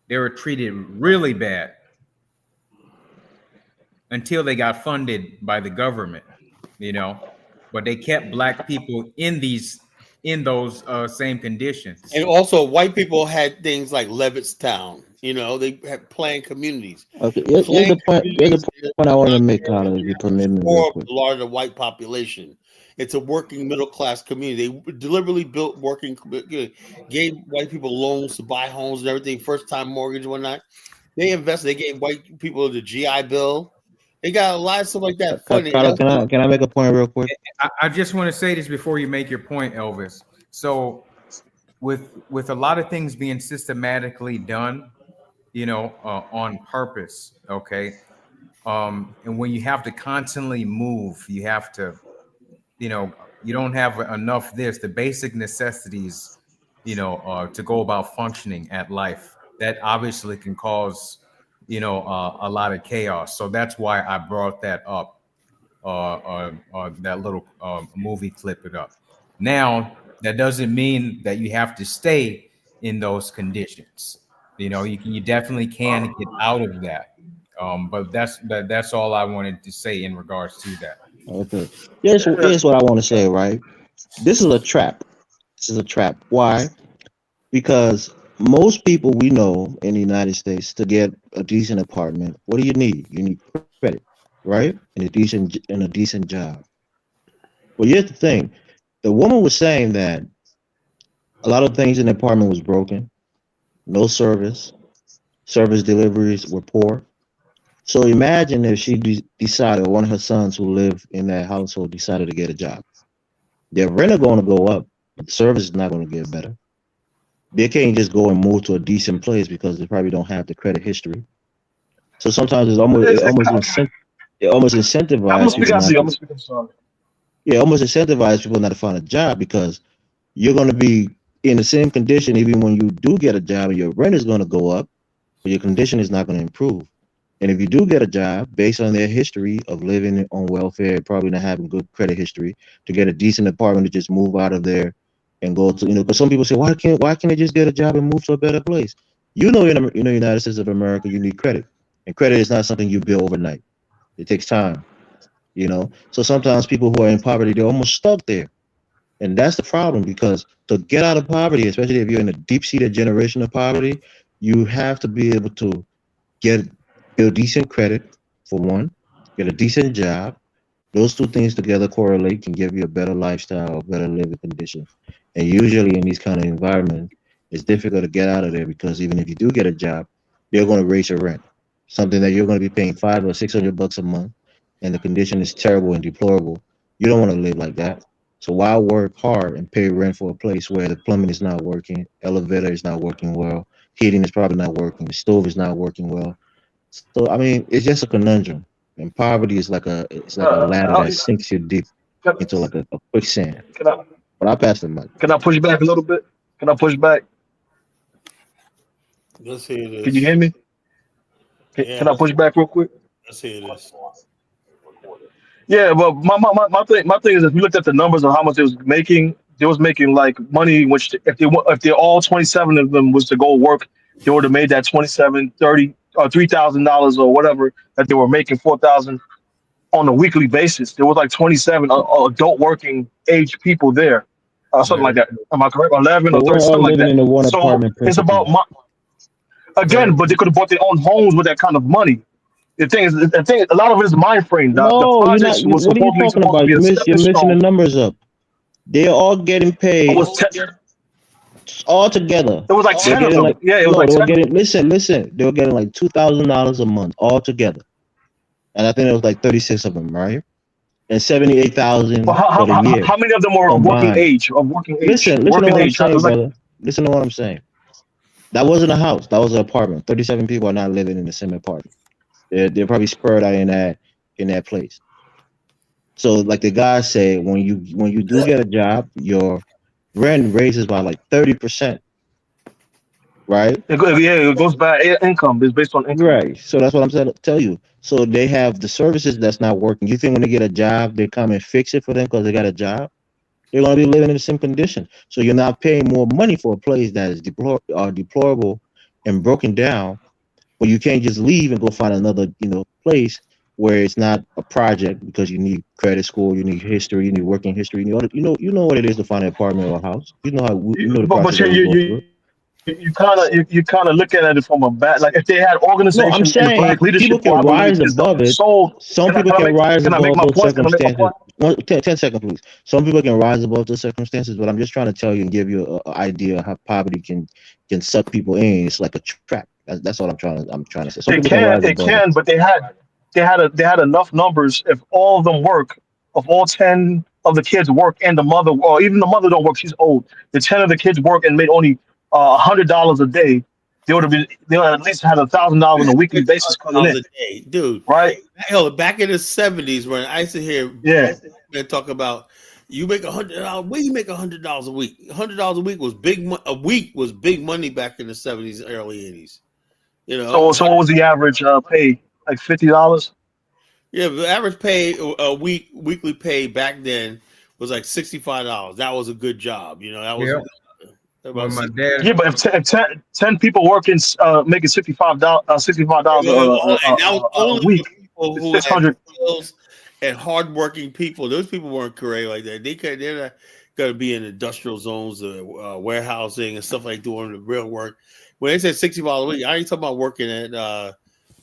They were treated really bad until they got funded by the government, you know. But they kept black people in those same conditions. And also, white people had things like Levittstown. You know, they had planned communities. Okay, here's Planned the point. Here's communities the point I want to make, Tyler, if you permit me real for quick. the larger white population. It's a working middle class community. They deliberately built gave white people loans to buy homes and everything, first time mortgage and whatnot. They invested. They gave white people the GI Bill. They got a lot of stuff like that funding. Tyler, can I make a point real quick? I just want to say this before you make your point, Elvis. So with a lot of things being systematically done, you know, on purpose, okay. And when you have to constantly move, you have to, you know, you don't have enough the basic necessities, you know, to go about functioning at life. That obviously can cause, you know, a lot of chaos. So that's why I brought that up, that little movie clip it up. Now, that doesn't mean that you have to stay in those conditions. You know, you definitely can get out of that. But that's all I wanted to say in regards to that. Okay. Here's what I want to say, right? This is a trap. This is a trap. Why? Because most people we know in the United States, to get a decent apartment, what do you need? You need credit, right? And a decent job. Well, here's the thing. The woman was saying that a lot of things in the apartment was broken, no service deliveries were poor. So imagine if she decided, one of her sons who live in that household decided to get a job. Their rent are going to go up, but the service is not going to get better. they can't just go and move to a decent place because they probably don't have the credit history. So sometimes it almost I'm gonna incentivizes speak people after not you. I'm to gonna speak. I'm sorry. almost incentivize people not to find a job because you're going to be in the same condition even when you do get a job and your rent is going to go up, but your condition is not going to improve. And if you do get a job based on their history of living on welfare, probably not having good credit history, to get a decent apartment to just move out of there and go to, because some people say, why can't they just get a job and move to a better place? In the United States of America, you need credit, and credit is not something you build overnight. It takes time. So sometimes people who are in poverty, they're almost stuck there. And that's the problem because to get out of poverty, especially if you're in a deep seated generation of poverty, you have to be able to get build decent credit for one, get a decent job. Those two things together correlate can give you a better lifestyle, a better living condition. And usually in these kind of environments, it's difficult to get out of there because even if you do get a job, they're going to raise your rent, something that you're going to be paying $500 or $600 a month, and the condition is terrible and deplorable. You don't want to live like that. So why work hard and pay rent for a place where the plumbing is not working, elevator is not working well, heating is probably not working, the stove is not working well. So I mean, it's just a conundrum. And poverty is like a ladder that sinks you deep Can, into like a quicksand. can I But I pass the mic. can I push back a little bit? Can I push back? Let's hear Can you this. hear me? Yeah, Can I push back real quick? let's hear this. Yeah, but my thing is if you looked at the numbers of how much they was making like money which if they all 27 of them was to go work, they would have made that 27, 30, or $3,000 or whatever that they were making 4,000 on a weekly basis. There was like 27 adult working age people there. Something like that. Am I correct? 11 They or 30, weren't all something like living that. in the one So apartment it's about principles. again, but they could have bought their own homes with that kind of money. The thing is, a lot of it is mind frame. The No, you're not. projects was What are you talking supposed to about? be a You're stepping mixing the stone. numbers up. They're all getting It paid was ten, all together. it was like They're 10 of getting them. like Yeah, it was no, like they were 10 of getting them. listen. They were getting like $2,000 a month all together, and I think it was like 36 of them, right? And But 78,000 how, for how, the how year how many of them were of working combined. age? Of working age? Listen to Working what I'm age. It saying, was like, brother. Listen to what I'm saying. That wasn't a house. That was an apartment. 37 people are not living in the same apartment. They're probably spread out in that place. So like the guy said, when you do get a job, your rent raises by like 30%, right? yeah, it goes by income. It's based on income. Right. So that's what I'm saying. Tell you. So they have the services that's not working. You think when they get a job, they come and fix it for them because they got a job? They're going to be living in the same condition. So you're not paying more money for a place that is deplorable and broken down. But you can't just leave and go find another, place where it's not a project because you need credit score, you need history, you need working history. You know what it is to find an apartment or a house. You know the But process that we go through. you kind of look at it from a bad, like if they had No, I'm organization and saying black leadership, people who can I believe rise is the above it. soul. Some Can I people can I can make rise can I make above my those point? Can I make my circumstances. point? 10 seconds, please. Some people can rise above those circumstances, but I'm just trying to tell you and give you an idea of how poverty can suck people in. It's like a trap. That's what I'm trying to say. Some people can rise It above it. can, but they had enough numbers. If all of them work, if all 10 of the kids work and the mother, or even the mother don't work, she's old. The 10 of the kids work and made only $100 a day. They would at least had $1,000 on a weekly basis coming Dollars in, a day, dude. right? Hell, back in the '70s, when I used to hear Yeah. men talk about you make $100. Where you make $100 a week? $100 a week was big. A week was big money back in the '70s, early '80s. You know, So what was the average pay? Like $50? yeah, the average pay weekly pay back then was like $65. That was a good job. That was Yeah. Well, about my 60. Yeah, dad. but if 10 people working, making $65 And that was a only for week, people it's who had 600. skills and hardworking people. Those people weren't career like that. They're not going to be in industrial zones, warehousing and stuff like doing the real work. When they said $60 a week, I ain't talking about working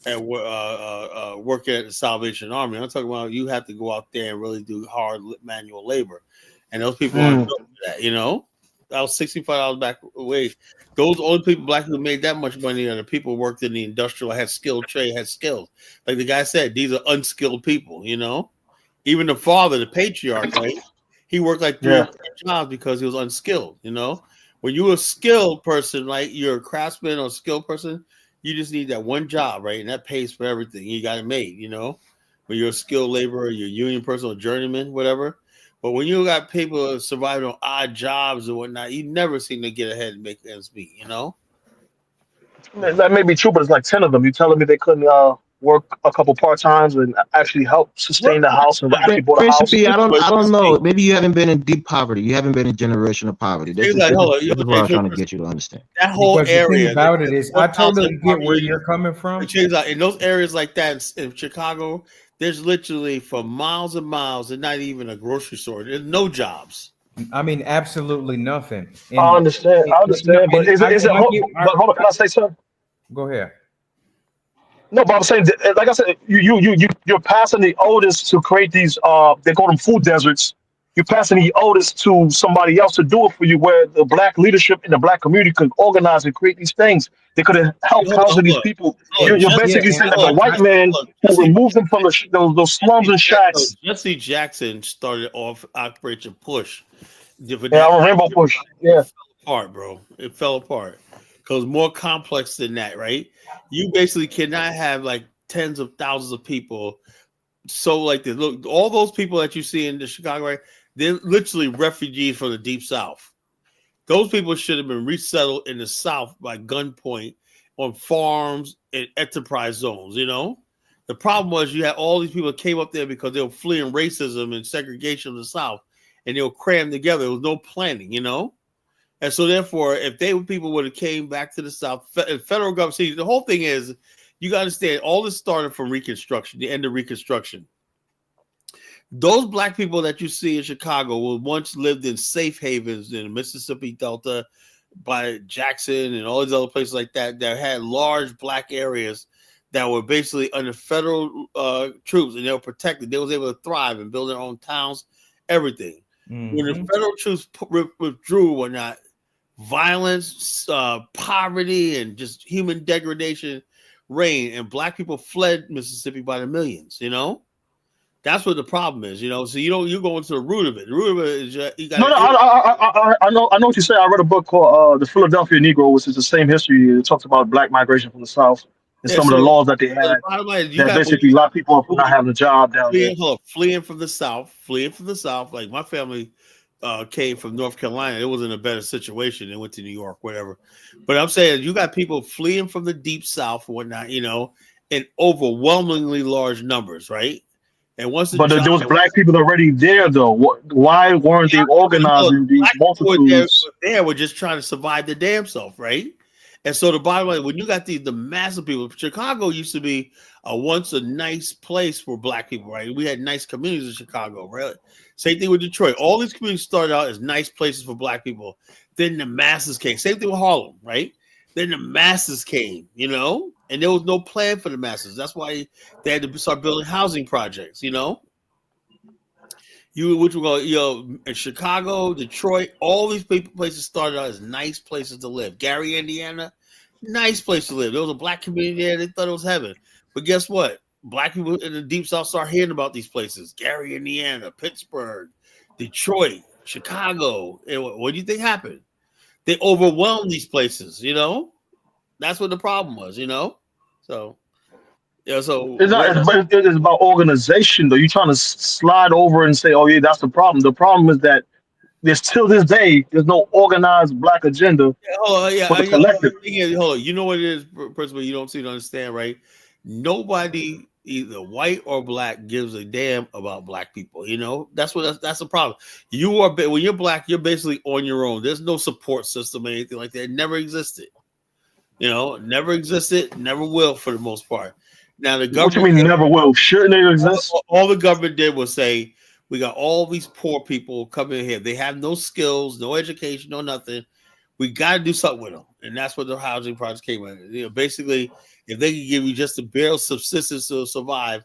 working at the Salvation Army. I'm talking about you have to go out there and really do hard manual labor, and those people aren't built for that. That was $65 back away. Those old people, black people, made that much money, and the people who worked in the industrial, had skilled trade, had skills. Like the guy said, these are unskilled people. Even the father, the patriarch, right? He worked like three or Yeah. four jobs because he was unskilled. When you're a skilled person, like you're a craftsman or a skilled person, you just need that one job, right? And that pays for everything. You got it made, you know. When you're a skilled laborer, you're a union person or journeyman, whatever. But when you got people surviving on odd jobs or whatnot, you never seem to get ahead and make ends meet, you know. That may be true, but it's like 10 of them. You telling me they couldn't work a couple part times and actually help sustain the house and actually bought a house? Principally, I don't know. Maybe you haven't been in deep poverty. You haven't been in generational poverty. This is what I'm trying to get you to understand. That whole Because the area. thing about it is, I totally get where you're coming from. In those areas like that in Chicago, there's literally for miles and miles, and not even a grocery store. There's no jobs. I mean, absolutely nothing. And, I understand, but is it? Hold on, can I say something? Go ahead. No, but I'm saying, like I said, you're passing the onus to create these. They call them food deserts. You're passing the onus to somebody else to do it for you, where the black leadership in the black community could organize and create these things. They could have helped housing these people. You're basically saying that the white man who removed them from those slums and shacks. Jesse Jackson started off Operation Push. Rainbow Push. Yeah, it fell apart, bro. It fell apart because more complex than that, right? You basically cannot have like tens of thousands of people. So like this, look, all those people that you see in the Chicago area, they're literally refugees from the Deep South. Those people should have been resettled in the South by gunpoint on farms and enterprise zones. You know, the problem was you had all these people that came up there because they were fleeing racism and segregation in the South, and they were crammed together. There was no planning, you know. And so, therefore, if people would have came back to the South, federal government, see, the whole thing is, you got to understand, all this started from Reconstruction, the end of Reconstruction. Those black people that you see in Chicago were once lived in safe havens in the Mississippi Delta by Jackson and all these other places like that had large black areas that were basically under federal troops, and they were protected. They was able to thrive and build their own towns, everything. Mm-hmm. When the federal troops withdrew or not, violence, poverty, and just human degradation reigned, and black people fled Mississippi by the millions, you know? That's what the problem is, you know. So you go into the root of it. The root of it is you got. I know what you say. I read a book called "The Philadelphia Negro," which is the same history. It talks about black migration from the South and some of the laws that they had. That basically locked people up for not having a job down there. Fleeing from the South. Like my family came from North Carolina. It was in a better situation. They went to New York, whatever. But I'm saying you got people fleeing from the Deep South, or whatnot, you know, in overwhelmingly large numbers, right? And once there was black people already there, though. Why weren't they organizing these multitudes? We're just trying to survive the damn self, right? And so the bottom line, when you got the massive people, Chicago used to be once a nice place for black people, right? We had nice communities in Chicago, right? Same thing with Detroit. All these communities started out as nice places for black people. Then the masses came. Same thing with Harlem, right? Then the masses came, you know, and there was no plan for the masses. That's why they had to start building housing projects, you know. In Chicago, Detroit, all these places started out as nice places to live. Gary, Indiana, nice place to live. There was a black community there. They thought it was heaven. But guess what? Black people in the Deep South start hearing about these places. Gary, Indiana, Pittsburgh, Detroit, Chicago. And what do you think happened? They overwhelmed these places, you know? That's what the problem was, you know? So, yeah, so it's about organization, though. You're trying to slide over and say, oh, yeah, that's the problem. The problem is that there's till this day, there's no organized black agenda for the collective. Hold on. You know what it is, principally, you don't seem to understand, right? Nobody, either white or black, gives a damn about black people. You know, that's the problem. When you're black, you're basically on your own. There's no support system or anything like that. It never existed. You know, never existed, never will for the most part. Now the government. What you mean never will? Shouldn't it exist? All the government did was say, we got all these poor people coming in here. They have no skills, no education, no nothing. We got to do something with them. And that's what the housing project came in. You know, basically, if they can give you just a bare subsistence to survive,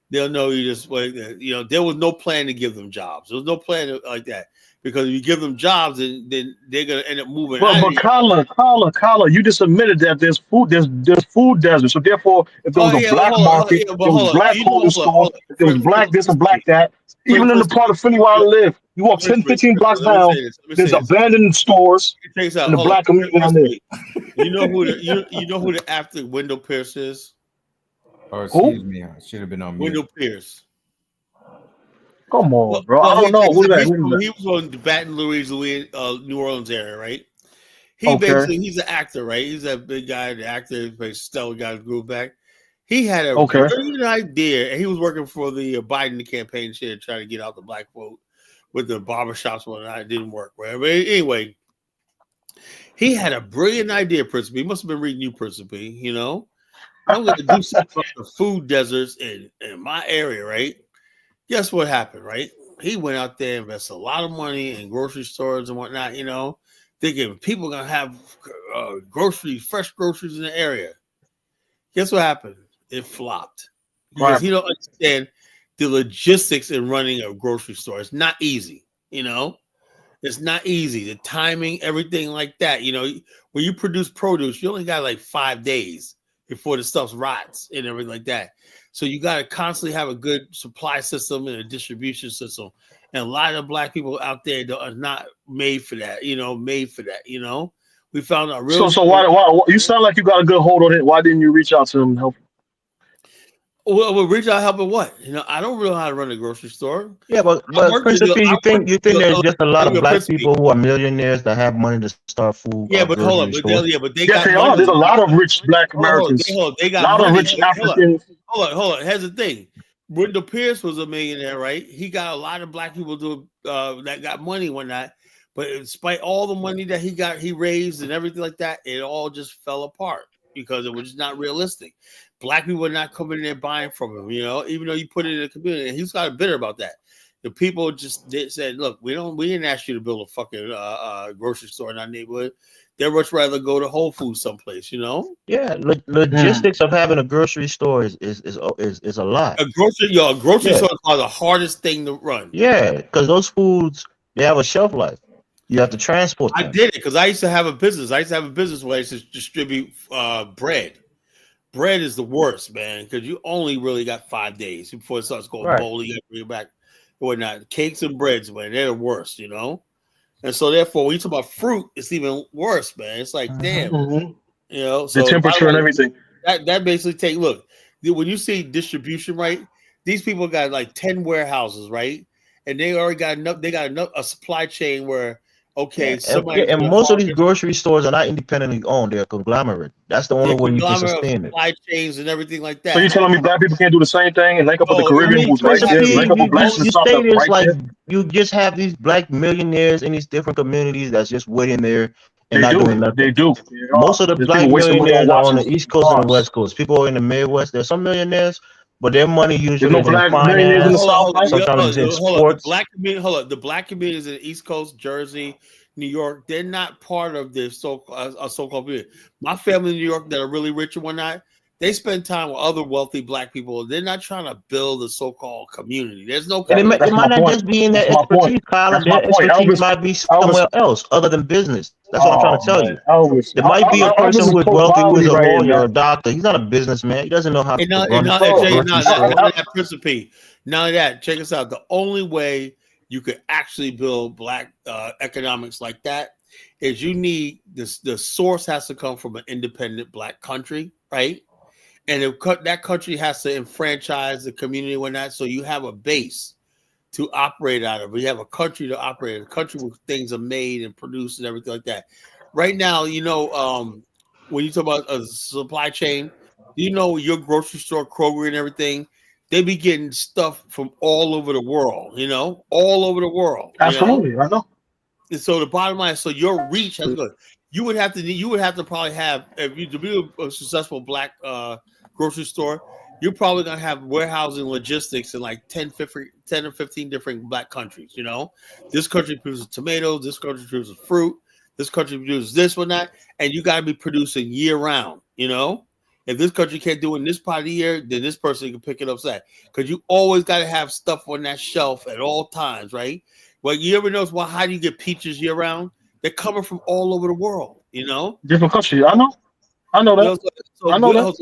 they'll know you just, you know, there was no plan to give them jobs. There was no plan like that. because if you give them jobs, then they're gonna end up moving But out of but here. Carla, you just admitted that there's food desert. So therefore, if there Oh was a yeah, well, black hold on, market, yeah, if but there was hold on. black You know, clothing stores, if there was black this and black that, even in the part of Philly where I live, you walk 10, 15 blocks let me down, say this. Let me there's say this. abandoned stores Check this out. in the Hold on, black community down there. You know who you know who the after Wendell Pierce is? Oh, Who? excuse me. I should have been on mute. Wendell Pierce. Come on, bro. I Well, don't know. he Who's that? Who's that? he was on the Baton Rouge, New Orleans area, right? Okay. He's an actor, right? He's that big guy, the actor who plays Stella got groove back. He had a Okay. brilliant idea, and he was working for the Biden campaign shit, trying to get out the black vote with the barbershops and whatnot. It didn't work, right? But anyway, he had a brilliant idea, Principe. He must have been reading you, Principe, you know? I'm going to do something about the food deserts in my area, right? Guess what happened, right? He went out there, invested a lot of money in grocery stores and whatnot, you know, thinking people are going to have fresh groceries in the area. Guess what happened? It flopped because he don't understand the logistics in running a grocery store. It's not easy, you know. It's not easy. The timing, everything like that. You know, when you produce produce, you only got like 5 days before the stuff rots and everything like that. So you got to constantly have a good supply system and a distribution system. And a lot of black people out there are not made for that. You know, we found out real. So why you sound like you got a good hold on it? Why didn't you reach out to him and help him? Well, reach out helping what? You know, I don't really know how to run a grocery store. Yeah, but Principe, you think there's just a lot of black people who are millionaires that have money to start food? Yeah, but hold on, but they got they money. are. There's a lot of rich black Americans. They got a lot money. of rich Africans. Hold on. Here's the thing. Wendell Pierce was a millionaire, right? He got a lot of black people that got money and whatnot. But despite all the money that he raised and everything like that, it all just fell apart because it was just not realistic. Black people were not coming in there buying from him, you know, even though you put it in the community. And he's got bitter about that. The people just said, look, we didn't ask you to build a fucking grocery store in our neighborhood. They'd much rather go to Whole Foods someplace, you know? Yeah, logistics of having a grocery store is a lot. A grocery store is the hardest thing to run. Yeah, because those foods, they have a shelf life. You have to transport them. I did it because I used to have a business. I used to have a business where I used to distribute bread. Bread is the worst, man, because you only really got 5 days before it starts going moldy. You got to bring it back or whatnot. Cakes and breads, man, they're the worst, you know? And so therefore, when you talk about fruit, it's even worse, man. It's like, damn, you know? So the temperature and everything. That basically look, when you see distribution, right? These people got like 10 warehouses, right? And they already got a supply chain where, okay, and most of these grocery stores are not independently owned; they're a conglomerate. That's the only way you can sustain it. Supply chains and everything like that. So you're telling me black people can't do the same thing and link up with the Caribbean who's right there, link up with blacks in the South say this right like there? you just have these black millionaires in these different communities that's just waiting there and not doing nothing. They do. Most of the black millionaires are on the East Coast and the West Coast. People in the Midwest, there's some millionaires, but their money usually is in finance. Sometimes it's in sports. The black communities in the East Coast, Jersey, New York, they're not part of this so-called community. My family in New York that are really rich and whatnot, they spend time with other wealthy black people. They're not trying to build a so-called community. There's no community. It might not just be in their expertise, Kyle. Their expertise might be somewhere else other than business. That's what I'm trying to tell you. There might be a person who is wealthy, who is a lawyer or a doctor. He's not a businessman. He doesn't know how to run a grocery store. None of that. Check us out. The only way you could actually build black economics like that is you need this. The source has to come from an independent black country, right? And that country has to enfranchise the community when that, so you have a base to operate out of. You have a country to operate in, a country where things are made and produced and everything like that. Right now, you know, when you talk about a supply chain, you know, your grocery store, Kroger and everything, they be getting stuff from all over the world, you know, all over the world. Absolutely, I know. And so the bottom line, so your reach has good. You would have to probably have, if you to be a successful black grocery store, you're probably gonna have warehousing logistics in like 10 or 15 different black countries. You know, this country produces tomatoes, this country produces fruit, this country produces this one, that, and you gotta be producing year round, you know. If this country can't do it in this part of the year, then this person can pick it up. Because you always got to have stuff on that shelf at all times, right? Well, you ever notice how do you get peaches year round? They're coming from all over the world, you know? Different country. I know You know, that. I know that.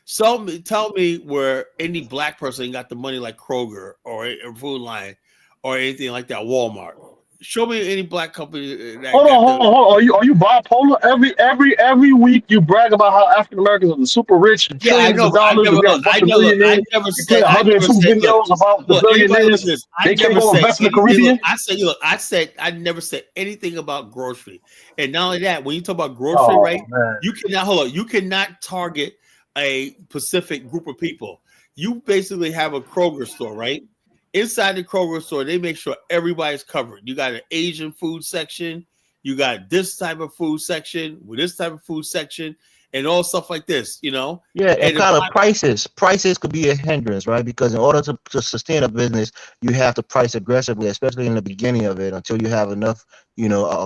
so tell me where any black person got the money like Kroger or Food Lion or anything like that, Walmart. Show me any black company that Hold on, got hold on, the. hold on. Are you bipolar? Every week you brag about how African Americans are the super rich and Yeah, I trillions know, of but dollars and we have a bunch of millionaires. You play I never 102 said, look, videos about the look, anybody look at billionaires. this. I They can't never go said invest in the anything. Look, Caribbean. I said, I never said anything about grocery. And not only that, when you talk about grocery, Oh right, man. you cannot, hold on, you cannot target a specific group of people. You basically have a Kroger store, right? Inside the Kroger store, they make sure everybody's covered. You got an Asian food section, you got this type of food section with this type of food section, and all stuff like this, you know. Yeah, and And kind of prices could be a hindrance, right? Because in order to sustain a business, you have to price aggressively, especially in the beginning of it, until you have enough,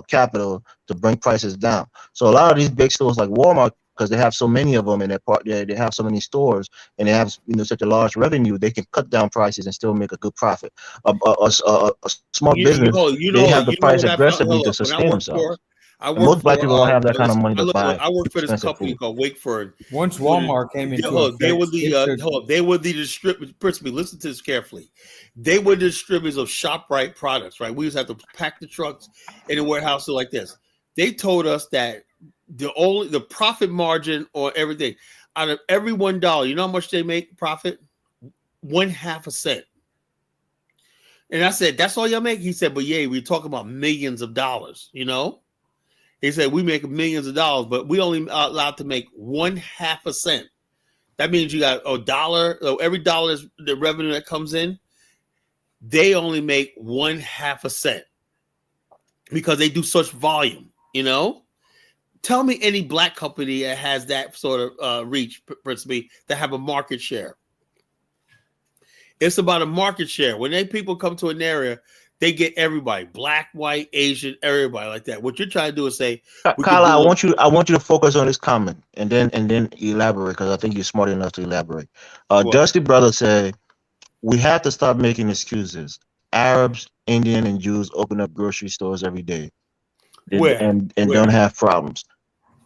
capital to bring prices down. So a lot of these big stores like Walmart, because they have so many of them in their part, they have so many stores, and they have such a large revenue, they can cut down prices and still make a good profit. A small business, they have to price what I found. aggressively Hold to up. When I sustain worked themselves. I And worked most black for people don't have that kind of listen, money to buy I worked for this expensive company food. called Wakeford. Once Walmart came into They effect, were the distributors. Principally, listen to this carefully. They were distributors of ShopRite products, right? We just have to pack the trucks in the warehouse like this. They told us that the profit margin on everything out of every $1, you know how much they make profit? 1/2 cent. And I said, that's all y'all make? He said, but yeah, we're talking about millions of dollars, you know? He said, we make millions of dollars, but we only allowed to make 1/2 cent. That means you got $1. So every dollar is the revenue that comes in. They only make 1/2 cent because they do such volume, you know? Tell me any black company that has that sort of reach, principally, that have a market share. It's about a market share. When people come to an area, they get everybody, black, white, Asian, everybody like that. What you're trying to do is say, Kyle, I want you to focus on this comment and then elaborate, because I think you're smart enough to elaborate. Dusty Brother said we have to stop making excuses. Arabs, Indian, and Jews open up grocery stores every day and don't have problems.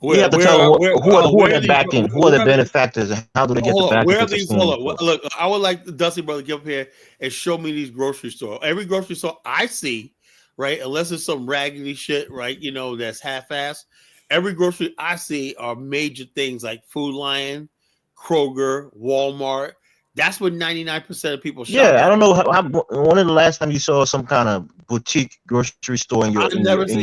You have to tell them who are their backing, who are the benefactors, and how do they get the backing to sustain it. Look, I would like the Dusty Brother to get up here and show me these grocery stores. Every grocery store I see, right, unless it's some raggedy shit, right, that's half-assed. Every grocery I see are major things like Food Lion, Kroger, Walmart. That's what 99% of people shop at. Yeah, I don't know how when the last time you saw some kind of boutique grocery store in your neighborhood.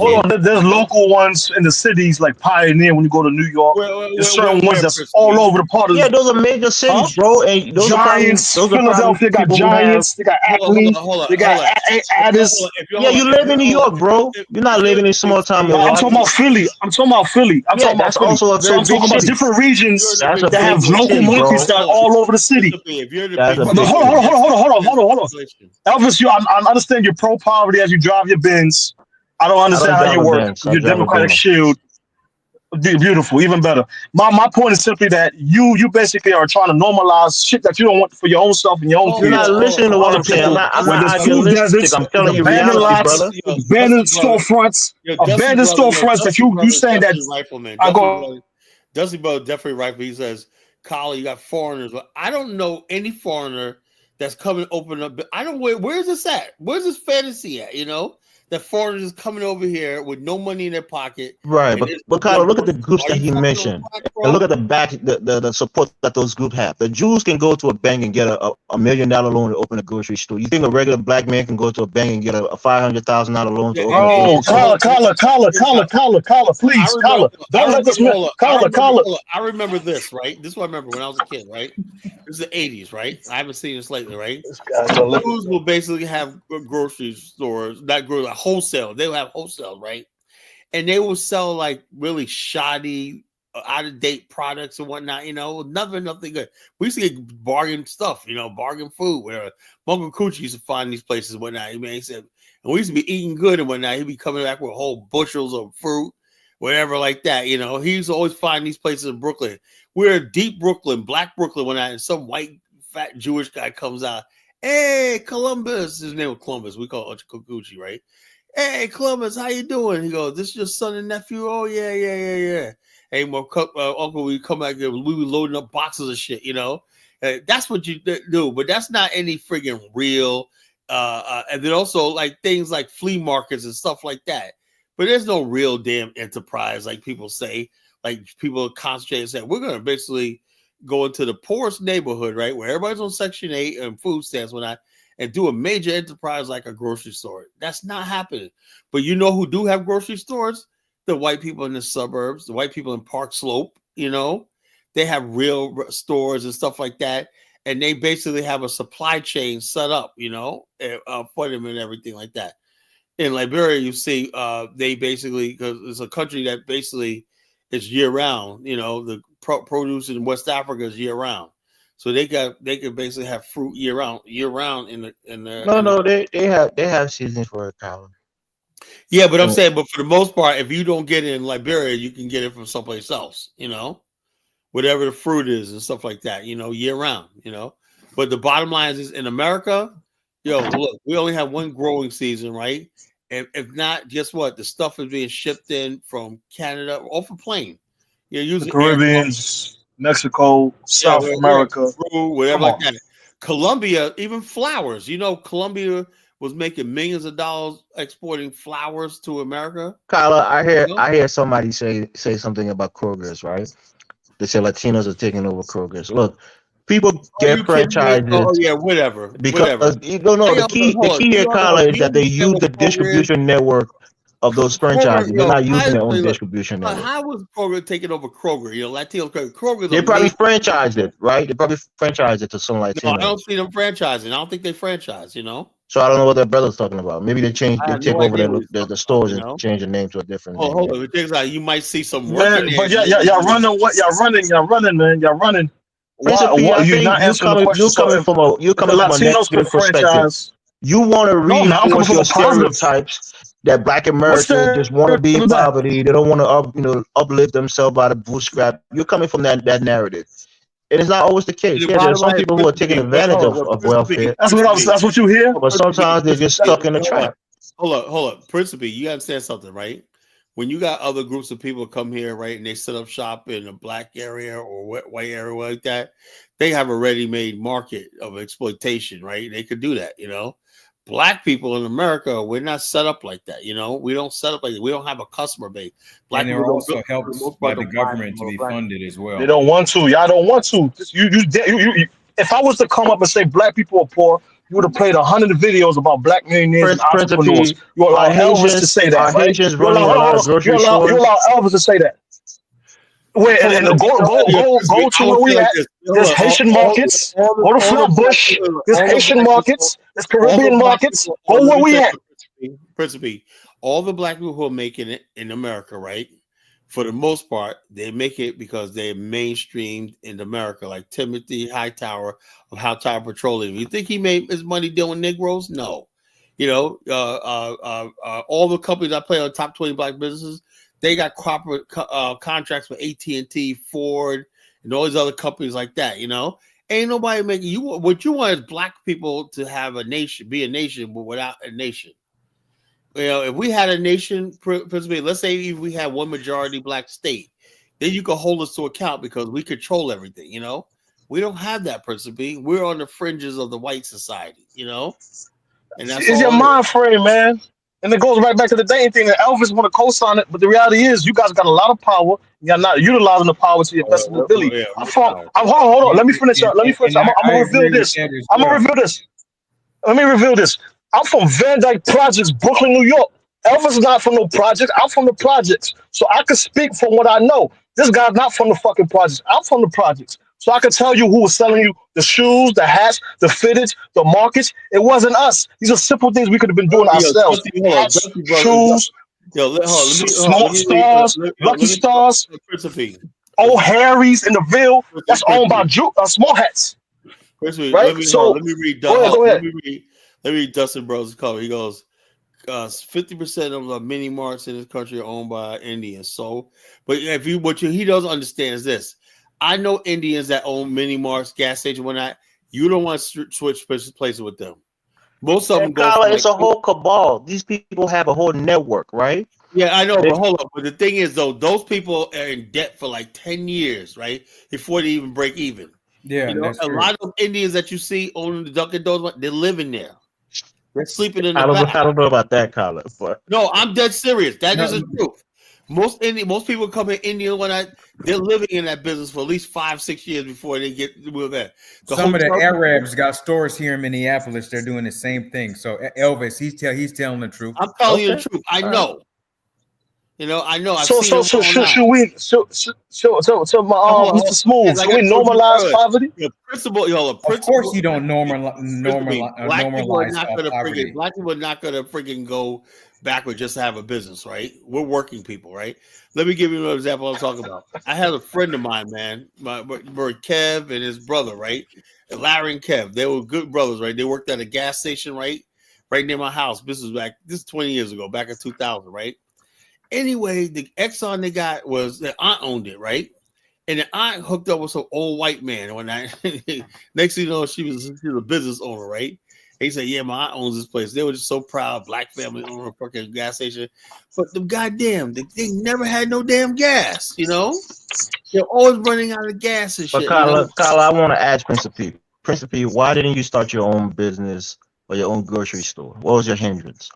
Hold on, there's local ones in the cities like Pioneer when you go to New York. There's certain ones that's all over the part of. Yeah, those are major cities, bro. And those Giants, are Philadelphia got Giants. They got Acme. They got Addis. Yeah, you live in New York, bro. You're not living in small town Milwaukee. I'm talking about Philly. I'm talking about Philly. That's also a very big city. I'm talking about different regions that have local markets that are all over the city. Hold on. Elvis, I understand you're pro poverty as you drive your Benz. I don't understand how you work. Your Democratic Shield. Beautiful, even better. My point is simply that you basically are trying to normalize shit that you don't want for your own self and your own kids. You're not listening to what I'm saying. I'm not idealistic. I'm telling you reality, brother. Abandoned storefronts that you saying that. Dusty Brother definitely right. But he says, Kyle, you got foreigners. But I don't know any foreigner that's coming open up. I don't. Where's this at? Where's this fantasy at? That foreigners is coming over here with no money in their pocket. Right, but Kyle, look at the groups that he mentioned, and look at the support that those groups have. The Jews can go to a bank and get a $1 million loan to open a grocery store. You think a regular black man can go to a bank and get a $500,000 loan to open a grocery store? Kyle, please, Kyle, don't let this man. Kyle. I remember this, right? This is what I remember when I was a kid, right? This is the 80s, right? I haven't seen this lately, right? Jews will basically have grocery stores, not grocery, wholesale. They will have wholesale, right? And they will sell like really shoddy, out of date products and whatnot. Nothing good. We used to get bargain stuff, bargain food. Where Uncle Coochie used to find these places and whatnot. He said, and we used to be eating good and whatnot. He'd be coming back with whole bushels of fruit, whatever like that. He used to always find these places in Brooklyn. We're deep Brooklyn, black Brooklyn, and some white fat Jewish guy comes out. Hey, Columbus. His name was Columbus. We call it Gucci, right? Hey, Columbus, how you doing? He goes, this is your son and nephew? Oh, yeah. Hey, my uncle, we come back there, we were loading up boxes of shit, you know? That's what you do, but that's not any friggin' real. And then also like things like flea markets and stuff like that. But there's no real damn enterprise, like people say. Like people concentrate and say, we're going to basically go into the poorest neighborhood, right, where everybody's on Section 8 and food stamps, whatnot, and do a major enterprise like a grocery store. That's not happening. But you know who do have grocery stores? The white people in the suburbs, the white people in Park Slope, you know, they have real stores and stuff like that. And they basically have a supply chain set up, you know, for them and everything like that. In Liberia, you see, they basically, because it's a country that basically is year round, you know, the produce in West Africa is year round. So they could basically have fruit year round They have seasons for it, Colin. Yeah, but I'm saying, but for the most part, if you don't get it in Liberia, you can get it from someplace else, you know, whatever the fruit is and stuff like that, you know, year round, you know. But the bottom line is in America, look, we only have one growing season, right? And if not, guess what? The stuff is being shipped in from Canada off a plane. You're using the Caribbean, Mexico, South America, whatever like that. Colombia, even flowers. You know, Colombia was making millions of dollars exporting flowers to America. Kyla, I hear somebody say something about Kroger's, right? They say Latinos are taking over Kroger's. Look, people get franchises. Oh yeah, whatever. Because you don't know the key here, Kyla, is that they use the distribution network of those franchises. They're not using their own distribution network. How was Kroger taking over Kroger? You know, Latino Kroger. They probably franchised it, right? They probably franchised it to some Latinos. No, I don't see them franchising. I don't think they franchise. You know. So I don't know what their brother's talking about. Maybe they take over the stores and change the name to a different name. Hold on, things like you might see some man, but y'all running what y'all running, man. Y'all running. Why I you think not answering the question? You're coming from a negative perspective. You want to reinforce your stereotypes that Black Americans just want to be in poverty. They don't want to uplift themselves by the bootstrap. You're coming from that narrative. And it's not always the case. Yeah, there's some people who are taking advantage of welfare. That's what you hear. But sometimes they're just stuck in the trap. Hold up. Principally, you understand something, right? When you got other groups of people come here, right, and they set up shop in a black area or white area like that, they have a ready-made market of exploitation, right? They could do that, you know. Black people in America, we're not set up like that, you know. We don't set up like that. We don't have a customer base. Black and they're also helped by the government to be funded as well. They don't want to. Y'all don't want to. You, if I was to come up and say Black people are poor, you would have played 100 videos about Black millionaires and entrepreneurs. You allow Elvis to say that, right? You allow Elvis to say that. Wait, and go to where we at. There's Haitian markets. Go to Flatbush. There's Haitian markets. There's Caribbean markets. Go where we at. Principally, all the Black people who are making it in America, right? For the most part, they make it because they're mainstreamed in America, like Timothy Hightower of Hightower Petroleum. You think he made his money dealing Negroes? No. You know, all the companies I play on top 20 Black businesses, they got corporate contracts with AT&T, Ford, and all these other companies like that. You know, ain't nobody making you. What you want is Black people to have a nation, be a nation, but without a nation. You know, if we had a nation, principally, let's say if we had one majority Black state, then you could hold us to account because we control everything. You know, we don't have that principally. We're on the fringes of the white society. You know, and that's it's your mind frame, man. And it goes right back to the dating thing. That Elvis want to co-sign it, but the reality is, you guys got a lot of power. You're not utilizing the power to your best ability. Hold on. Let me finish. I'm gonna reveal this. Let me reveal this. I'm from Van Dyke Projects, Brooklyn, New York. Elvis is not from no projects. I'm from the projects, so I can speak from what I know. This guy's not from the fucking projects. I'm from the projects. So I can tell you who was selling you the shoes, the hats, the fitteds, the markets. It wasn't us. These are simple things we could have been doing ourselves. Hats, shoes, Small Stars, Lucky Stars, Old Harry's in the Ville. That's owned by Small Hats. Right? Let me read. Go ahead. Let me read Dustin Bros' cover. He goes, 50% of the mini marts in this country are owned by Indians. So, but if you he doesn't understand is this. I know Indians that own mini marts, gas station, whatnot. You don't want to switch places with them. Most of them And go for Kala, like it's a whole cabal. These people have a whole network, right? yeah, I know, but hold up. But the thing is, though, those people are in debt for like 10 years, right? Before they even break even. Yeah, You know, that's a true. lot of Indians that you see owning the Dunkin' Donuts, they're living there. They're sleeping in the I back. don't know about that, Kala, but No, I'm dead serious. That is No, the truth. Most people come in India when they're living in that business for at least 5-6 years before they get with that. The some of the hotel, Arabs got stores here in Minneapolis. They're doing the same thing. So Elvis, he's telling the truth. I'm telling you the okay. truth. I All right. know. You know, I know. I've So seen so it so with my own should, eyes. should we Now, hold on, hold Mr. on. Smooth, Like should I we told you normalize earlier, poverty? the Of course, principle. you don't Listen to me. Black people are normalize not gonna poverty. black people are not gonna freaking go backward just to have a business, right? We're working people, right? Let me give you another example I'm talking about. I had a friend of mine, man, my Kev and his brother, right? Larry and Kev, they were good brothers, right? They worked at a gas station, right? Right near my house. This is 20 years ago, back in 2000, right? Anyway, the Exxon they got was their aunt owned it, right? And the aunt hooked up with some old white man one night. Next thing you know, she was a business owner, right? And he said, "Yeah, my aunt owns this place." They were just so proud, black family owner a fucking gas station. But the goddamn, they never had no damn gas. You know, they're always running out of gas and But shit. You know, Kala, I want to ask Principe. Principe, why didn't you start your own business or your own grocery store? What was your hindrance?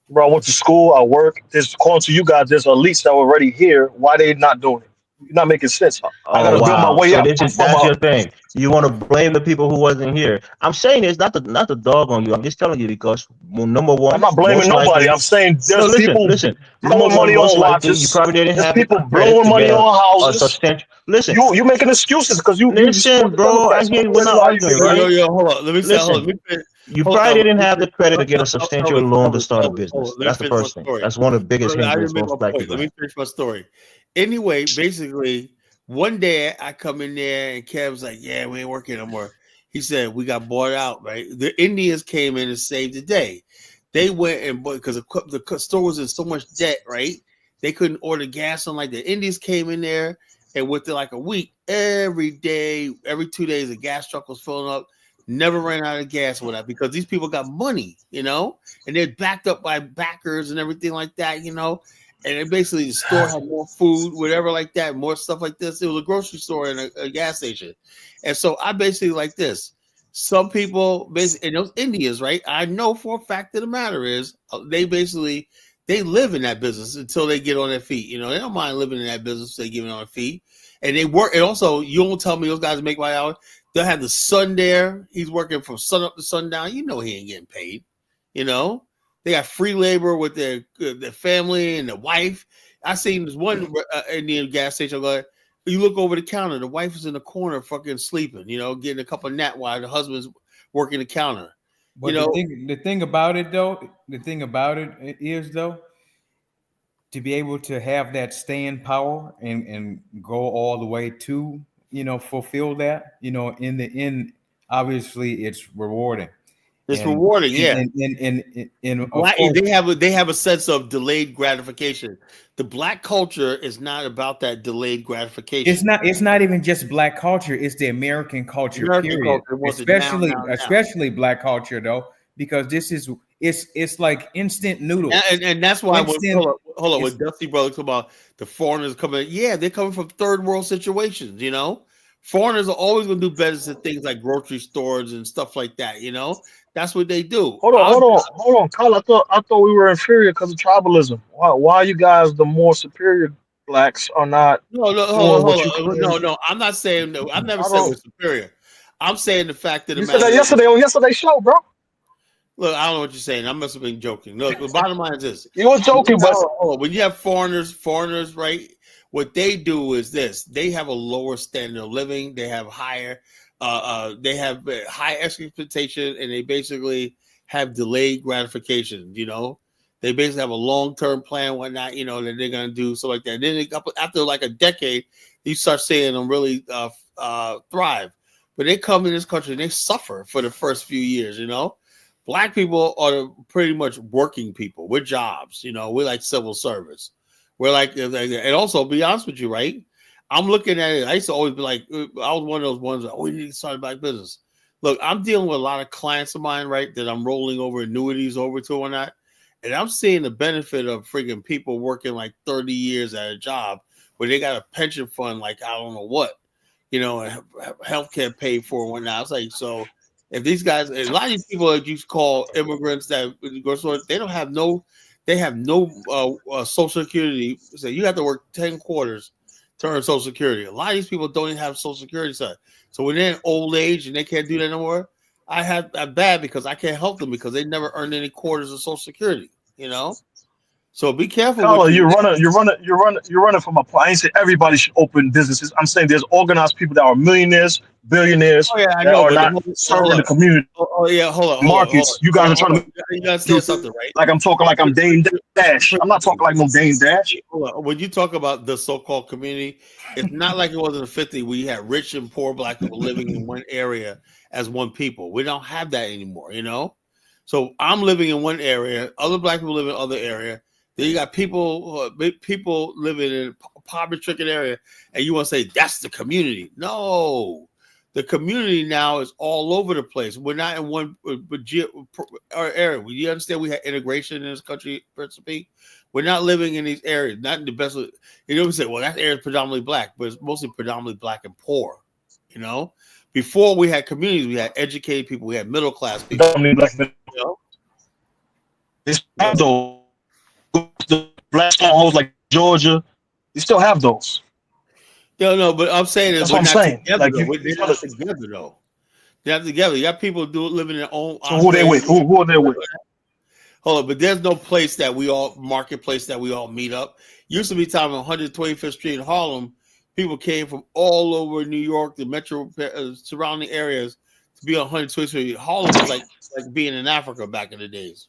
Bro, I went to school, I work. There's according to you guys, there's elites that were already here. Why they not doing it? You're not making sense. I Oh gotta build my wow! way So up this is from that's a your thing. You want to blame the people who wasn't here. I'm saying it's not the dog on you. I'm just telling you because number I'm one, not blaming most nobody. likely. I'm saying No, there's people listen. Number blowing one, money most on likely you watches. probably didn't There's have the people credit blowing to money get on a houses. substantial. Listen, You making excuses because you support listen, the bro. I Democrats. So hear let you. me We're tell you not how you arguing, feel. right? hold on. Let me say, hold on. Listen. Let me finish. You Hold probably on, didn't have the credit to get a substantial loan to start a Hold on. business. Let me That's the finish my first thing. story. That's one of the biggest I hindrances didn't make my most black point. people Let me have. finish my story. Anyway, basically, one day I come in there and Kev's like, "Yeah, we ain't working no more." He said, "We got bought out, right?" The Indians came in and saved the day. They went and bought because the store was in so much debt, right? They couldn't order gas on like the Indians came in there and within like a week, every day, every 2 days, the gas truck was filling up. Never ran out of gas with that because these people got money, you know, and they're backed up by backers and everything like that, you know. And it basically the store had more food, whatever like that, more stuff like this. It was a grocery store and a gas station. And so I basically like this. Some people basically, and those Indians, right? I know for a fact of the matter is they live in that business until they get on their feet. You know, they don't mind living in that business until they get on their feet. And they work, and also you don't tell me those guys make my hours. They'll have the son there. He's working from sun up to sundown. You know he ain't getting paid. You know, they got free labor with their family and the wife. I seen this one Indian gas station. Like, you look over the counter, the wife is in the corner, fucking sleeping. You know, getting a couple of nap while the husband's working the counter. You But know, the thing about it though, is though, to be able to have that staying power and go all the way to, fulfill that, in the end, obviously it's rewarding. it's And rewarding. Yeah. and of Black course, they have a sense of delayed gratification. The black culture is not about that delayed gratification. it's not even just black culture, it's the American culture, American period. culture wants it now, Especially now, now. especially black culture though, because it's like instant noodles. And that's why when Instant hold on, it's, when Dusty Brother talk about the foreigners coming, yeah, they're coming from third world situations, you know. Foreigners are always gonna do better than things like grocery stores and stuff like that, you know. That's what they do. Hold on, Kyle. I thought we were inferior because of tribalism. Why you guys, the more superior blacks, are not No, doing what you hold on. claim? No. I'm not saying no. I've never I said we're don't. superior. I'm saying the fact of the You said matter that is, yesterday on yesterday's show, bro. look, I don't know what you're saying. I must have been joking. Look, the bottom line is this: You was joking, but when you have foreigners, right? What they do is this: they have a lower standard of living. They have they have high expectation, and they basically have delayed gratification. You know, they basically have a long-term plan, whatnot. You know, that they're gonna do so like that. And then after like a decade, you start seeing them really thrive. But they come in this country and they suffer for the first few years. You know. Black people are pretty much working people with jobs. You know, we're like civil service. We're like, and also be honest with you, right? I'm looking at it. I used to always be like, I was one of those ones that, we need to start a black business. Look, I'm dealing with a lot of clients of mine, right, that I'm rolling over annuities over to or not. And I'm seeing the benefit of freaking people working like 30 years at a job where they got a pension fund, like I don't know what, and healthcare paid for and whatnot. I was like, so if these guys, a lot of these people that you call immigrants that go to, they have no Social Security. So you have to work 10 quarters to earn Social Security. A lot of these people don't even have Social Security side. So when they're in old age and they can't do that no more, I'm bad because I can't help them because they never earned any quarters of Social Security. So be careful. Carla, you're running from a point. I ain't saying everybody should open businesses. I'm saying there's organized people that are millionaires, billionaires Oh yeah, I that know, are but not serving the community. Yeah, hold on. Markets. You guys are trying to. You gotta say something, right? Like I'm talking like I'm Dame Dash. I'm not talking like no Dame Dash. When you talk about the so-called community, it's not like it was in the 50s where you had rich and poor black people living in one area as one people. We don't have that anymore, So I'm living in one area, other black people live in other area. Then you got people living in a poverty-stricken area, and you want to say that's the community. No, the community now is all over the place. We're not in one area. You understand we have integration in this country, principally. We're not living in these areas, not in the best. We say, well, that area is predominantly black, but it's mostly predominantly black and poor. Before we had communities, we had educated people, we had middle class people. They still have those. The black strongholds like Georgia, they still have those. No, but I'm saying that's what I'm saying. Together, like they're not together though. They're not together. You got people living in their own. So who they with? Who are they with? Hold on, but there's no marketplace that we all meet up. Used to be time on 125th Street in Harlem. People came from all over New York, the metro surrounding areas, to be on 125th Street. Harlem was like being in Africa back in the days.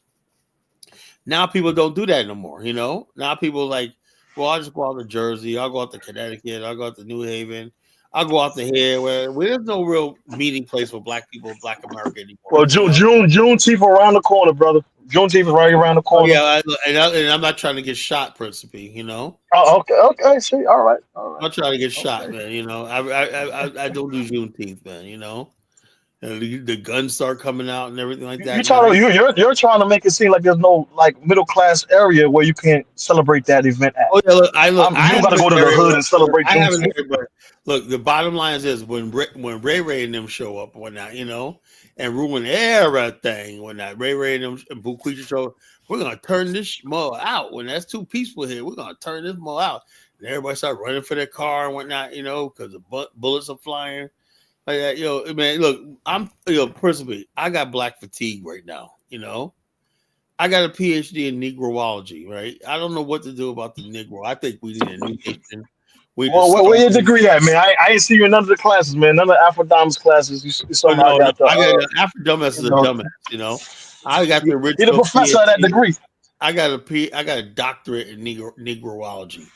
Now people don't do that no more. Now people like, well, I'll just go out to Jersey. I'll go out to Connecticut. I'll go out to New Haven. I'll go out to here where there's no real meeting place for black people, black America anymore. Well, Juneteenth around the corner, brother. Juneteenth is right around the corner. Oh, yeah, and I'm not trying to get shot, principally. Oh, okay. See, all right. I'm not trying to get shot, man. I don't do Juneteenth, man. The guns start coming out and everything like that. You're trying to make it seem like there's no like middle class area where you can't celebrate that event at. Oh yeah, you got to go to the hood and celebrate. Look, the bottom line is when Ray and them show up and whatnot, and ruin everything when that Ray and them and Buquisha show up, we're gonna turn this mall out. When that's too peaceful here, we're gonna turn this mall out, and everybody start running for their car and whatnot, because the bullets are flying. Like that, man, look, I'm, personally, I got black fatigue right now, I got a PhD in Negroology, right? I don't know what to do about the Negro. I think we need a new nation. Where your degree at, man? I ain't see you in none of the classes, man. None of the Afro-Damas classes. You somehow I got Afro-Dumbass is a dumbass, I got the original. You're the professor PhD. of that degree. I got a doctorate in Negroology,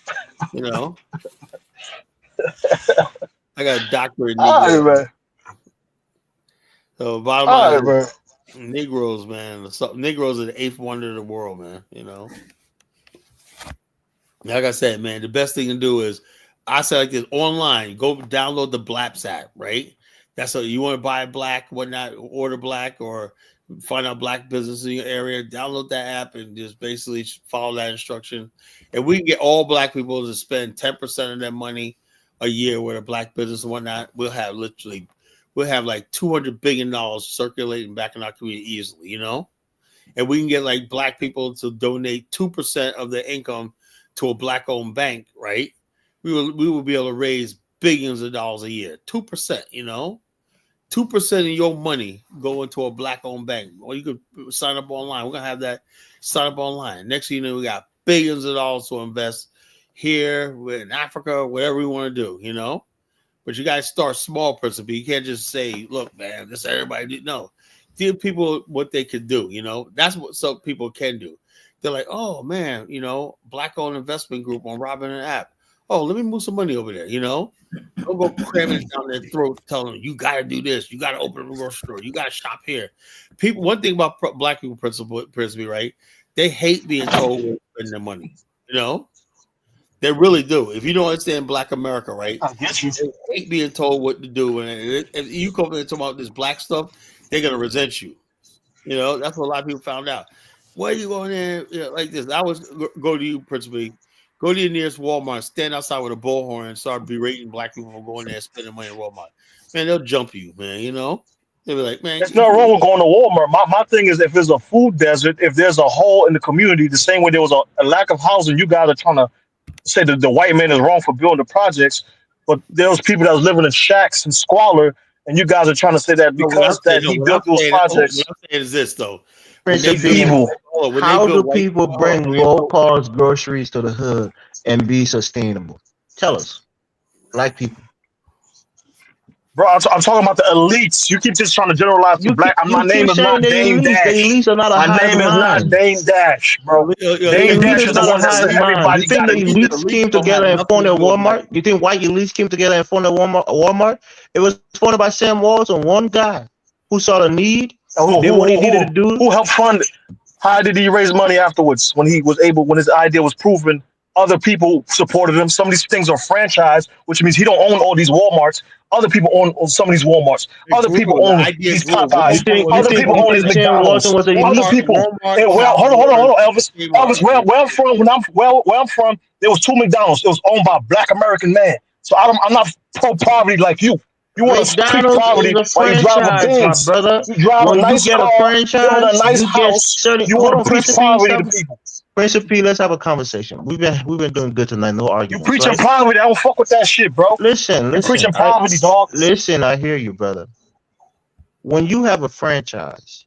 I got a doctorate in Negroology. So bottom line, Negroes, man. Negroes are the eighth wonder of the world, man. Like I said, man, the best thing to do is, I say like this, online, go download the Blaps app, right? That's what you want to buy black, whatnot, order black, or find out black business in your area. Download that app and just basically follow that instruction. And we can get all black people to spend 10% of their money a year with a black business and whatnot. We'll have like $200 billion circulating back in our community easily, and we can get like black people to donate 2% of their income to a black owned bank, right? We will be able to raise billions of dollars a year. 2%, 2% of your money go into a black owned bank. Or you could sign up online. We're gonna have that sign up online. Next thing you know, we got billions of dollars to invest here, in Africa, whatever we want to do, But you guys start small, principally. You can't just say, look, man, this everybody. No. Give people what they can do, That's what some people can do. They're like, oh, man, black-owned investment group on Robinhood app. Oh, let me move some money over there, Don't go cramming it down their throat, telling them, you got to do this. You got to open a grocery store. You got to shop here. One thing about black people, principally, right? They hate being told to spend their money, They really do. If you don't understand Black America, right? I get you. They hate being told what to do. And if you come in and talk about this black stuff, they're gonna resent you. You know, that's what a lot of people found out. Why are you going there like this? I was go to you principally. Go to your nearest Walmart, stand outside with a bullhorn, and start berating black people for going there and spending money at Walmart. Man, they'll jump you, man. You know, they'll be like, man, There's nothing wrong with going to Walmart. My thing is, if there's a food desert, if there's a hole in the community, the same way there was a lack of housing, you guys are trying to say that the white man is wrong for building the projects, but there was people that was living in shacks and squalor, and you guys are trying to say that no, what I'm because saying, that no, he what I'm built those saying, projects, what I'm saying is this though. When Prince they of build, Peace, evil. when they how build do white, people bring when they low build, cost groceries to the hood and be sustainable? Tell us, black people. Bro, I'm talking about the elites. You keep just trying to generalize to black. My You name keep is saying not the Dame elites. The Dash. elites are not a My hive name is not mind. Dame Dash, bro. The Dame elite Dash is is the not a one that hive said mind. You everybody think got the to eat. elites came don't have together and nothing formed to a do with black. Walmart? You think white elites came together and formed a Walmart? It was formed by Sam Walton, one guy who saw the need, did what he needed to do. Who helped fund it? How did he raise money afterwards when he was able, when his idea was proven? Other people supported him. Some of these things are franchise, which means he don't own all these Walmarts. Other people own some of these Walmarts. It Other people grew. The own idea these grew. You Popeyes. think Walmart you Other think people you own think these Sam Walton McDonald's. was an Other elite? people. Walmart, And well, Howard hold on, Johnson, Elvis. Kmart. Elvis, where I'm from, where I'm from, there was two McDonald's. It was owned by a Black American man. So I'm not pro poverty like you. You want to preach McDonald's is poverty a while you drive a franchise, my Benz. brother. You drive a When you nice get a car, live in a franchise, nice you get house. certain. You Hold want on, to preach Prince of Peace. poverty to people. Prince of Peace, let's have a conversation. We've been doing good tonight. No You arguments, preaching right? poverty. I don't fuck with that shit, bro. Listen, You listen. preaching poverty, dog. I hear you, brother. When you have a franchise,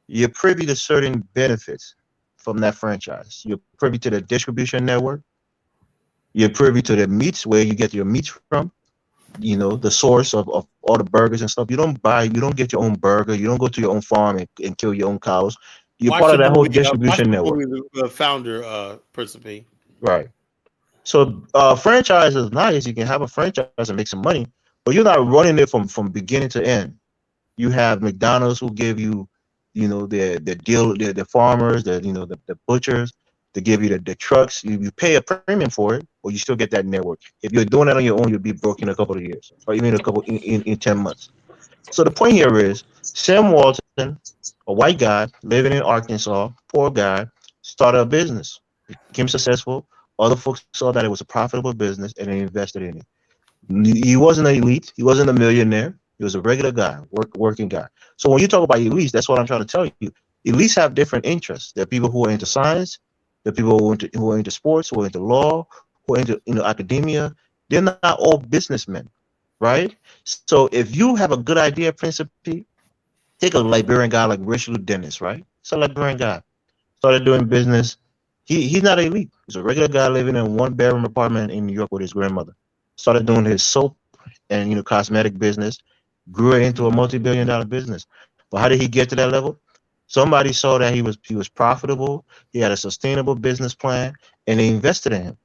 you're privy to certain benefits from that franchise. You're privy to the distribution network. You're privy to the meats, where you get your meats from. You know, the source of all the burgers and stuff. You don't get your own burger. You don't go to your own farm and kill your own cows. You're Watch part of the that whole movie. Watch distribution the network. movie. The founder, Prince of Peace. Right. So franchise is nice. You can have a franchise and make some money, but you're not running it from beginning to end. You have McDonald's who give you, the farmers, the butchers, to give you the trucks. You pay a premium for it, but you still get that network. If you're doing that on your own, you'll be broke in a couple of years, or even a couple in 10 months. So the point here is Sam Walton, a white guy living in Arkansas, poor guy, started a business, became successful. Other folks saw that it was a profitable business and they invested in it. He wasn't an elite. He wasn't a millionaire. He was a regular guy, working guy. So when you talk about elites, that's what I'm trying to tell you. Elites have different interests. There are people who are into science. There are people who are into sports, who are into law, who are into academia. They're not all businessmen, right? So if you have a good idea, principally, take a Liberian guy like Richelieu Dennis, right? It's a Liberian guy. Started doing business. He's not elite. He's a regular guy living in one bedroom apartment in New York with his grandmother. Started doing his soap and cosmetic business, grew it into a multi-billion-dollar business. But how did he get to that level? Somebody saw that he was profitable. He had a sustainable business plan, and they invested in him.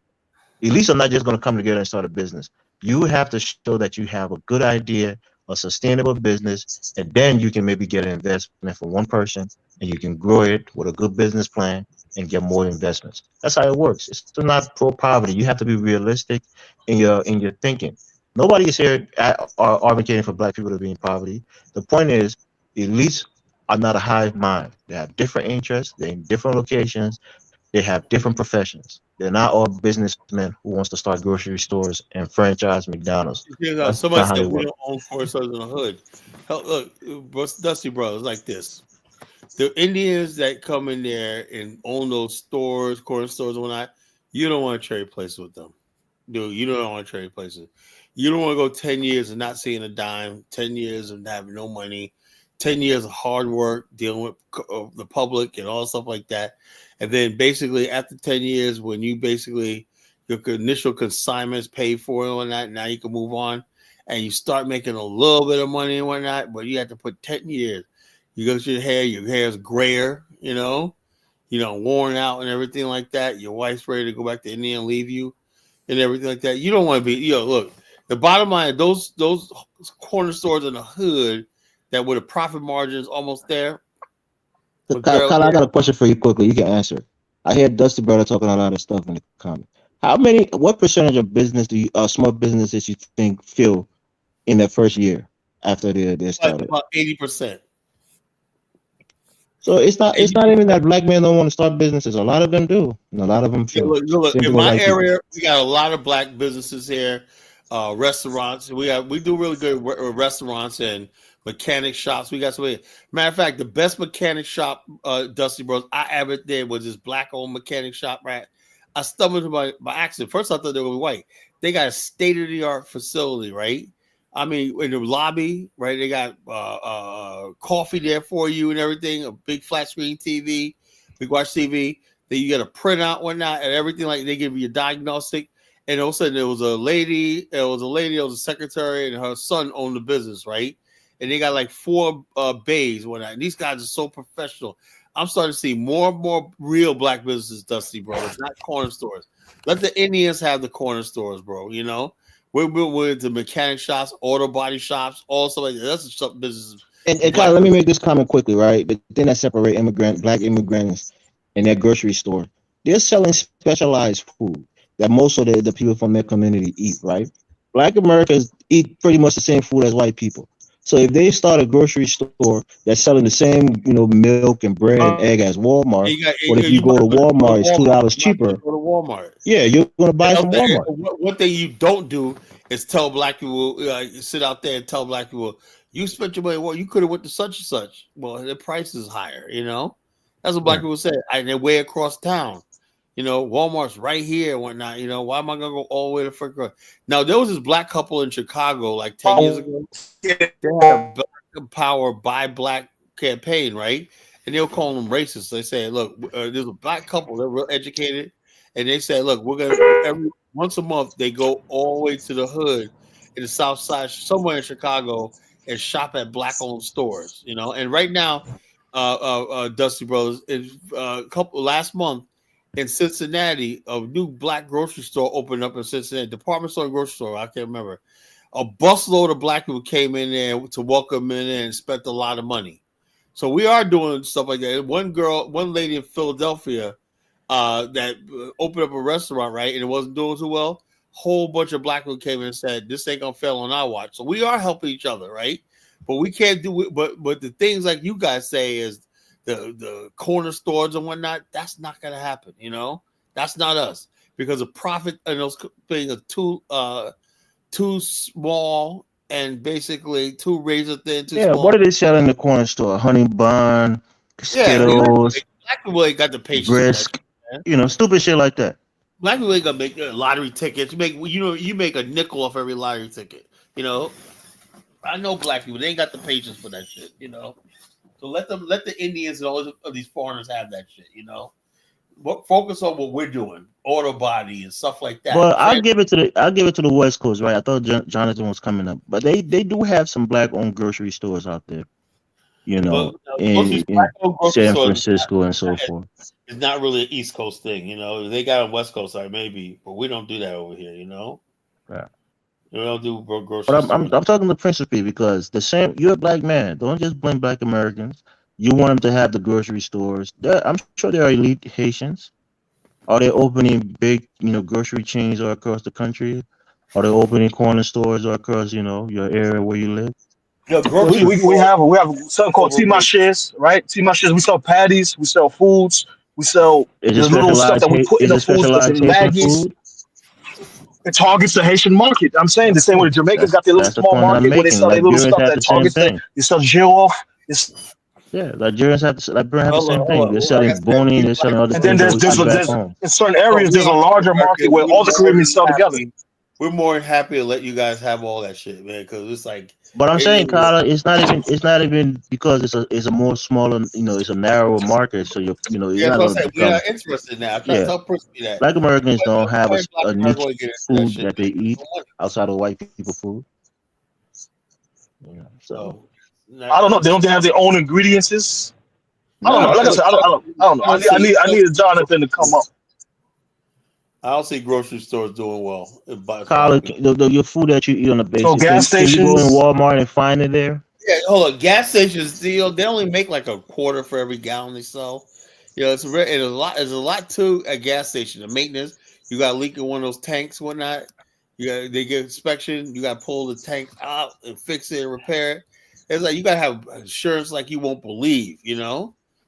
Elites are not just going to come together and start a business. You have to show that you have a good idea, a sustainable business, and then you can maybe get an investment from one person, and you can grow it with a good business plan and get more investments. That's how it works. It's still not pro poverty. You have to be realistic in your thinking. Nobody is here advocating for black people to be in poverty. The point is, elites are not a hive mind. They have different interests. They're in different locations. They have different professions. They're not all businessmen who wants to start grocery stores and franchise McDonald's. That's Somebody not how said they we work. don't own forests in the hood. Hell, look, Dusty Brothers like this. The Indians that come in there and own those stores, corner stores, and whatnot, you don't want to trade places with them. Dude, you don't want to trade places. You don't want to go 10 years and not seeing a dime, 10 years of having no money, 10 years of hard work dealing with the public and all stuff like that. And then basically after 10 years, when you basically your initial consignments paid for and whatnot, now you can move on and you start making a little bit of money and whatnot, but you have to put 10 years. You go to your hair is grayer, worn out and everything like that. Your wife's ready to go back to India and leave you and everything like that. You don't want to be, look, the bottom line, those corner stores in the hood that with the profit margins almost there. Kyle, I got a question for you quickly. You can answer. I hear Dusty Brother talking a lot of stuff in the comment. What percentage of business do you, small businesses you think fail in their first year after they're Like started? about 80%. So it's not even 80%. that black men don't want to start businesses. A lot of them do, and a lot of them Yeah, fail. look, Same in thing with my white people. area, we got a lot of black businesses here, restaurants. We do really good restaurants and mechanic shops. We got some. Matter of fact, the best mechanic shop, Dusty Bros, I ever did was this black-owned mechanic shop. Right, I stumbled by accident. First, I thought they were white. They got a state-of-the-art facility, right? I mean, in the lobby, right? They got coffee there for you and everything. A big flat screen TV. We watch TV. Then you get a printout, whatnot, and everything. Like they give you a diagnostic, and all of a sudden there was a lady. It was a secretary, and her son owned the business, right? And they got like 4 bays, whatnot. And these guys are so professional. I'm starting to see more and more real black businesses, Dusty, bro. It's not corner stores. Let the Indians have the corner stores, bro. You know, we're into mechanic shops, auto body shops, all stuff like that. That's some business. And Kyle, let me make this comment quickly, right? The thing that separate black immigrants in their grocery store, they're selling specialized food that most of the people from their community eat, right? Black Americans eat pretty much the same food as white people. So if they start a grocery store that's selling the same, milk and bread and egg as Walmart, but if you go to Walmart, it's $2 cheaper. Go to Walmart. Yeah, you're gonna buy from Walmart. One thing you don't do is tell black people, sit out there and tell black people, you spent your money. Well, you could have went to such and such. Well, the price is higher. That's what black people say. And they're way across town. Walmart's right here and whatnot. Why am I gonna go all the way to freaking? Now there was this black couple in Chicago like 10 years ago. They had a Black Power Buy Black campaign, right? And they were calling them racist. They said, "Look, there's a black couple. They're real educated, and they said, look, we're gonna once a month they go all the way to the hood in the South Side, somewhere in Chicago, and shop at black-owned stores. And right now, Dusty Brothers, last month." In Cincinnati, a new black grocery store opened up in Cincinnati, department store and grocery store. I can't remember. A busload of black people came in there to welcome in and spent a lot of money. So we are doing stuff like that. One lady in Philadelphia that opened up a restaurant, right, and it wasn't doing too well. Whole bunch of black people came in and said, "This ain't gonna fail on our watch." So we are helping each other, right? But we can't do it. But the things like you guys say is the corner stores and whatnot, that's not going to happen. That's not us, because the profit and those things are too small and basically too razor thin. Small. What do they sell in the corner store? Honey bun, Skittles, black people ain't got the patience. Brisk, stupid shit like that. Black people ain't gonna make lottery tickets. You make a nickel off every lottery ticket. I know black people, they ain't got the patience for that shit. So let the Indians and all of these foreigners have that shit, Focus on what we're doing, auto body and stuff like that. Well, I'll give it to the West Coast, right? I thought Jonathan was coming up, but they do have some black-owned grocery stores out there, in San Francisco and so forth. It's not really an East Coast thing, They got a West Coast side maybe, but we don't do that over here, Yeah. We don't do grocery But stores. I'm talking to principally because you're a black man. Don't just blame black Americans. You want them to have the grocery stores. I'm sure there are elite Haitians. Are they opening big, grocery chains all across the country? Are they opening corner stores all across, your area where you live? We have something called T-Marchés, right? T-Marchés. We sell patties. We sell foods. We sell the little stuff that we put in the foods that's in baggies. It targets the Haitian market. I'm saying the same way the Jamaicans got their little small market where they sell their little stuff that targets them. They sell jail off. Nigerians have the same thing. They're selling boni, they're selling other things. And then there's in certain areas there's a larger market where all the Caribbeans sell together. We're more than happy to let you guys have all that shit, man, because it's like. But I'm saying, Carla, it's not even because it's a more smaller, it's a narrower market. So you're not going to we're not interested now. I'm trying to tell Percy that black Americans don't have a niche food that they eat outside of white people food. So I don't know. They don't have their own ingredients. I don't know. Like I said, I don't know. I need Jonathan to come up. I don't see grocery stores doing well. Carla, your food that you eat on the basis. So gas stations. Can you go in Walmart and find it there? Yeah, hold on. Gas stations, they only make like a quarter for every gallon they sell. It's a lot. There's a lot to a gas station. The maintenance. You got a leak in one of those tanks, whatnot. They get inspection. You got to pull the tank out and fix it and repair it. It's like you got to have insurance like you won't believe.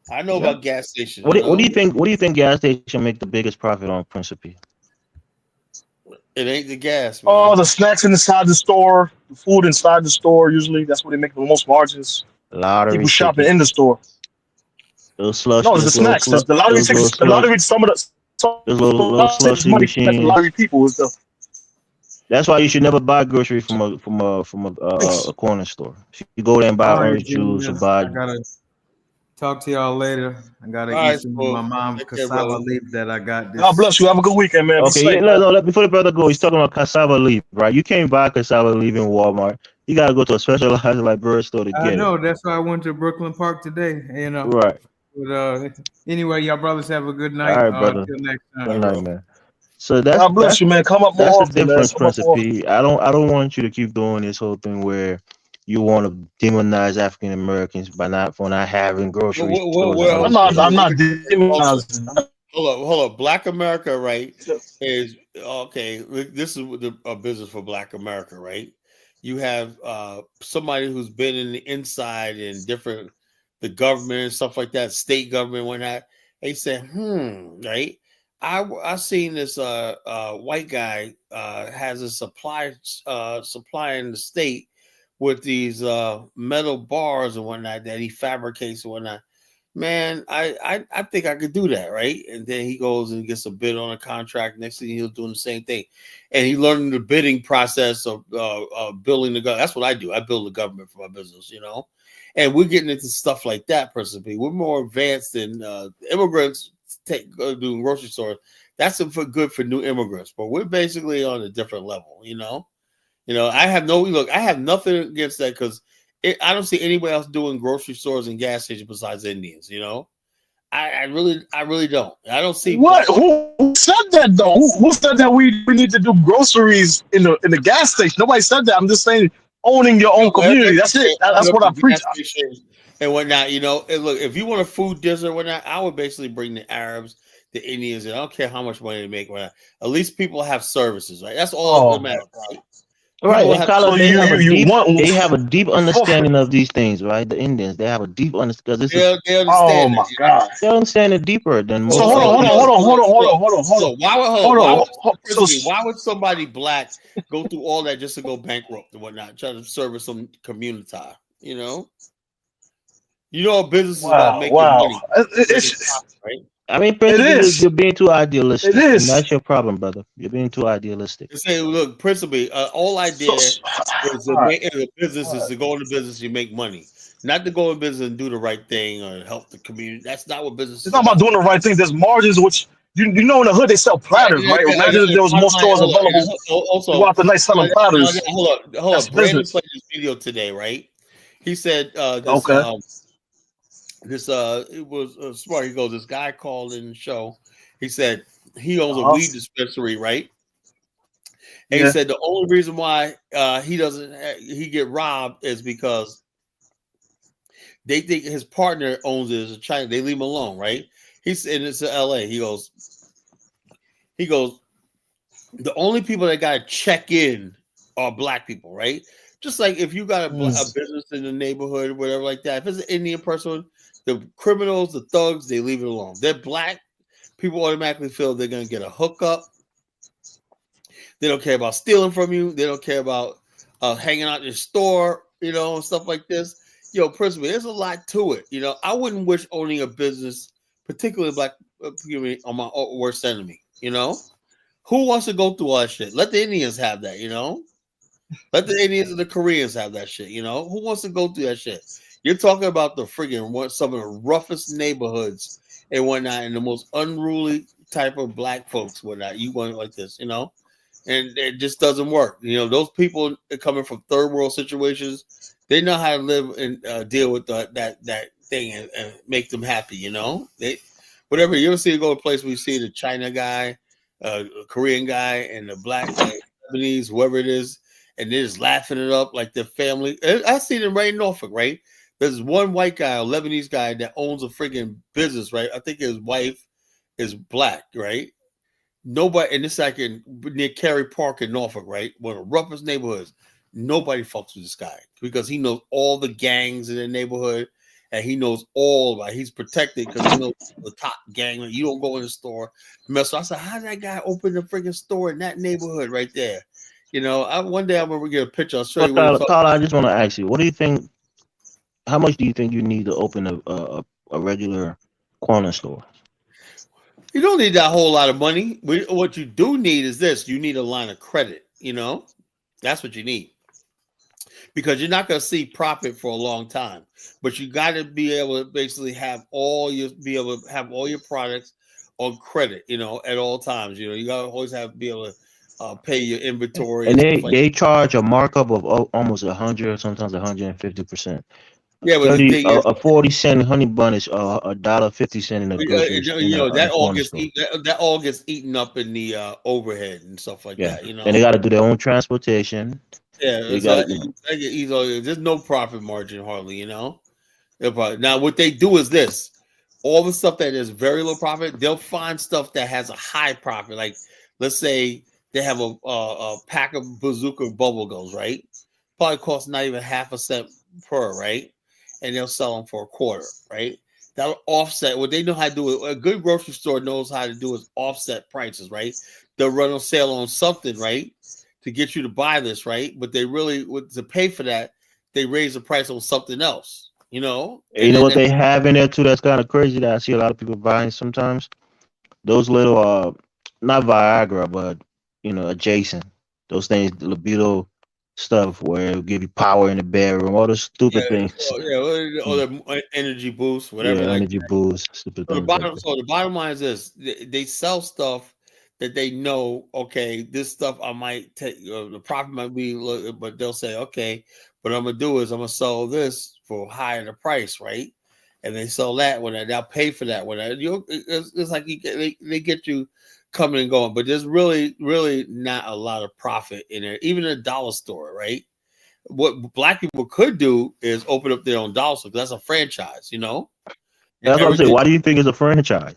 I know about gas stations. What do you think? What do you think gas station make the biggest profit on Principe? It ain't the gas, man. Oh, the snacks inside the store, the food inside the store. Usually, that's where they make the most margins. Lottery People shopping tickets. in the store. Those slush. No, it's the snacks. There's the lottery tickets. The lottery. Some of the little slushy money machines. the lottery people is the. That's why you should never buy groceries from a corner store. If you go there and buy All right, orange juice or gentlemen. buy. I gotta talk to y'all later. I gotta All eat right, some so of my mom's take care, cassava brother. leaf that I got. This. God bless you. Have a good weekend, man. Be Okay, safe. no, before the brother go, he's talking about cassava leaf, right? You can't buy cassava leaf in Walmart. You gotta go to a specialized like bird store to I get know. it. That's why I went to Brooklyn Park today. Right. But anyway, y'all brothers have a good All night. right, brother. Until next time. Good night, man. So that's God bless you, man. Come up more that's the often, man. difference, Come up more. Principe. I don't want you to keep doing this whole thing where you want to demonize African Americans for not having grocery stores and all I'm this not. stuff. I'm not demonizing. Hold up. Black America, right, is okay. This is a business for Black America, right? You have somebody who's been in the inside and the government and stuff like that, state government, whatnot. They said, right? I seen this white guy has a supply in the state with these metal bars and whatnot that he fabricates and whatnot. Man, I think I could do that, right? And then he goes and gets a bid on a contract. Next thing he'll doing the same thing, and he learned the bidding process of building the government. That's what I do. I build the government for my business, And we're getting into stuff like that. Personally, we're more advanced than immigrants doing grocery stores. That's good for new immigrants, but we're basically on a different level, I have nothing against that because I don't see anybody else doing grocery stores and gas stations besides Indians. I really don't. I don't see What? Who said that though? Who said that we need to do groceries in the gas station? Nobody said that. I'm just saying owning your own community. That's it. That's what I preach. And whatnot. And look, if you want a food desert, whatnot, I would basically bring the Arabs, the Indians, and I don't care how much money they make. Whatnot. At least people have services, right? That's all that matters, right? Right, and Carlos, they have a deep want understanding of these things, right? The Indians, they have a deep understanding. They understand. Oh my God! They understand it deeper than most. So hold on. Why would somebody black go through all that just to go bankrupt and whatnot, trying to service some community? A business is about making money. Right? I mean, you're being too idealistic. It is. And that's your problem, brother. You're being too idealistic. Say, look, principally, all I did is a business is to go into business, you make money. Not to go in business and do the right thing or help the community. That's not what business is. It's not about doing the right thing. There's margins, which in the hood they sell platters, right? Imagine if there was more stores available. Also, go out the night selling platters. Hold up. Brandon played this video today, right? He said, it was smart. He goes, this guy called in the show. He said he owns a weed dispensary, right? And he said the only reason why he get robbed is because they think his partner owns it as a China. They leave him alone, right? He said it's in LA. He goes, the only people that got to check in are black people, right? Just like if you got a business in the neighborhood or whatever like that. If it's an Indian person, the criminals, the thugs, they leave it alone. They're black. People automatically feel they're going to get a hookup. They don't care about stealing from you. They don't care about hanging out in your store, and stuff like this. Personally, there's a lot to it. I wouldn't wish owning a business, particularly black community, on my worst enemy. Who wants to go through all that shit? Let the Indians have that. Let the Indians and the Koreans have that shit. Who wants to go through that shit? You're talking about the friggin' some of the roughest neighborhoods and whatnot, and the most unruly type of black folks, whatnot. You want it like this, and it just doesn't work. Those people coming from third world situations, they know how to live and deal with that thing and make them happy. They whatever. You ever see go to a place where you see the China guy, a Korean guy, and the black Japanese, whoever it is, and they're just laughing it up like their family. I see them right in Norfolk, right? There's one white guy, a Lebanese guy, that owns a freaking business, right? I think his wife is black, right? Nobody, and it's like near Cary Park in Norfolk, right? One of the roughest neighborhoods. Nobody fucks with this guy because he knows all the gangs in the neighborhood, and he knows all about. He's protected because he knows the top gang. You don't go in the store, mess. So I said, how did that guy open the freaking store in that neighborhood right there? You know, one day I'm gonna get a picture. I'll show you what But Carl, I just want to ask you, what do you think? How much do you think you need to open a regular corner store? You don't need that whole lot of money. What you do need is this: you need a line of credit. You know, that's what you need. Because you're not going to see profit for a long time, but you got to be able to basically have all your products on credit, you know, at all times. You know, you got to always be able to pay your inventory And and they stuff like they charge a markup of almost 100, sometimes 150%. yeah, but the thing is, A 40-cent honey bun is $1.50 in a grocery you know, in a that all corner gets store. that all gets eaten up in the overhead and stuff like Yeah, that. You and they know, got to do their own transportation. yeah, They so got there's no profit margin hardly. You know. Now, what they do is this: all the stuff that is very low profit, they'll find stuff that has a high profit. Like, let's say they have a pack of bazooka bubble gums, right? Probably costs not even half a cent per, right? And they'll sell them for a quarter, right? That'll offset. What they know how to do, a good grocery store knows how to do is offset prices, right? They'll run on sale on something, right, to get you to buy this, right? But they really, to pay for that, they raise the price on something else. You know, You and know then what they have in there too that's kind of crazy that I see a lot of people buying sometimes? Those little not Viagra, but adjacent. Those things, the libido stuff where it'll give you power in the bedroom, all those stupid things. or the energy boost, Yeah, whatever. Like energy boost, stupid things like that. so the bottom line is this: they sell stuff that they know. Okay, this stuff I might take. The profit might be, but they'll say, okay, what I'm gonna do is I'm gonna sell this for higher the price, right? And they sell that when they'll pay for that when it's like they get you coming and going, but there's really not a lot of profit in there, even a dollar store, right? What black people could do is open up their own dollar store because that's a franchise, you know. And That's what I'm saying. everything, Why do you think it's a franchise?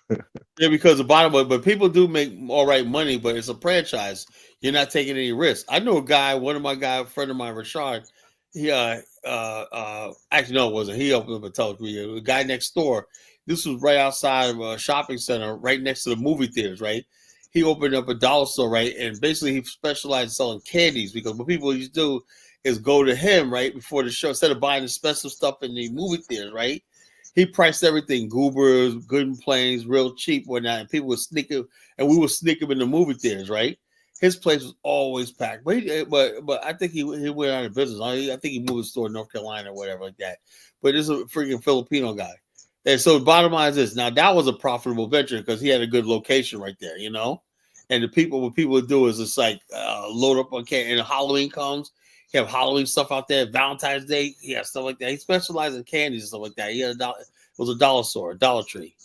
yeah, because the bottom of it, but people do make all right money, but it's a franchise. You're not taking any risks. I know a guy, a friend of mine, Rashad. He actually no, it wasn't. He opened up a telecommunications. The guy next door. This was right outside of a shopping center, right next to the movie theaters. Right, he opened up a dollar store, right, and basically he specialized in selling candies because what people used to do is go to him right before the show instead of buying the special stuff in the movie theaters, right? He priced everything, goobers, good and plains, real cheap, whatnot. And people would sneak him, and we would sneak him in the movie theaters, right? His place was always packed. But I think he went out of business. I think he moved his store in North Carolina or whatever like that. But this is a freaking Filipino guy. And so the bottom line is this. Now that was a profitable venture because he had a good location right there, you know? And what people would do is it's like load up on candy. And Halloween comes, he have Halloween stuff out there. Valentine's Day, he has stuff like that. He specialized in candies and stuff like that. He had it was a dollar store, a Dollar Tree,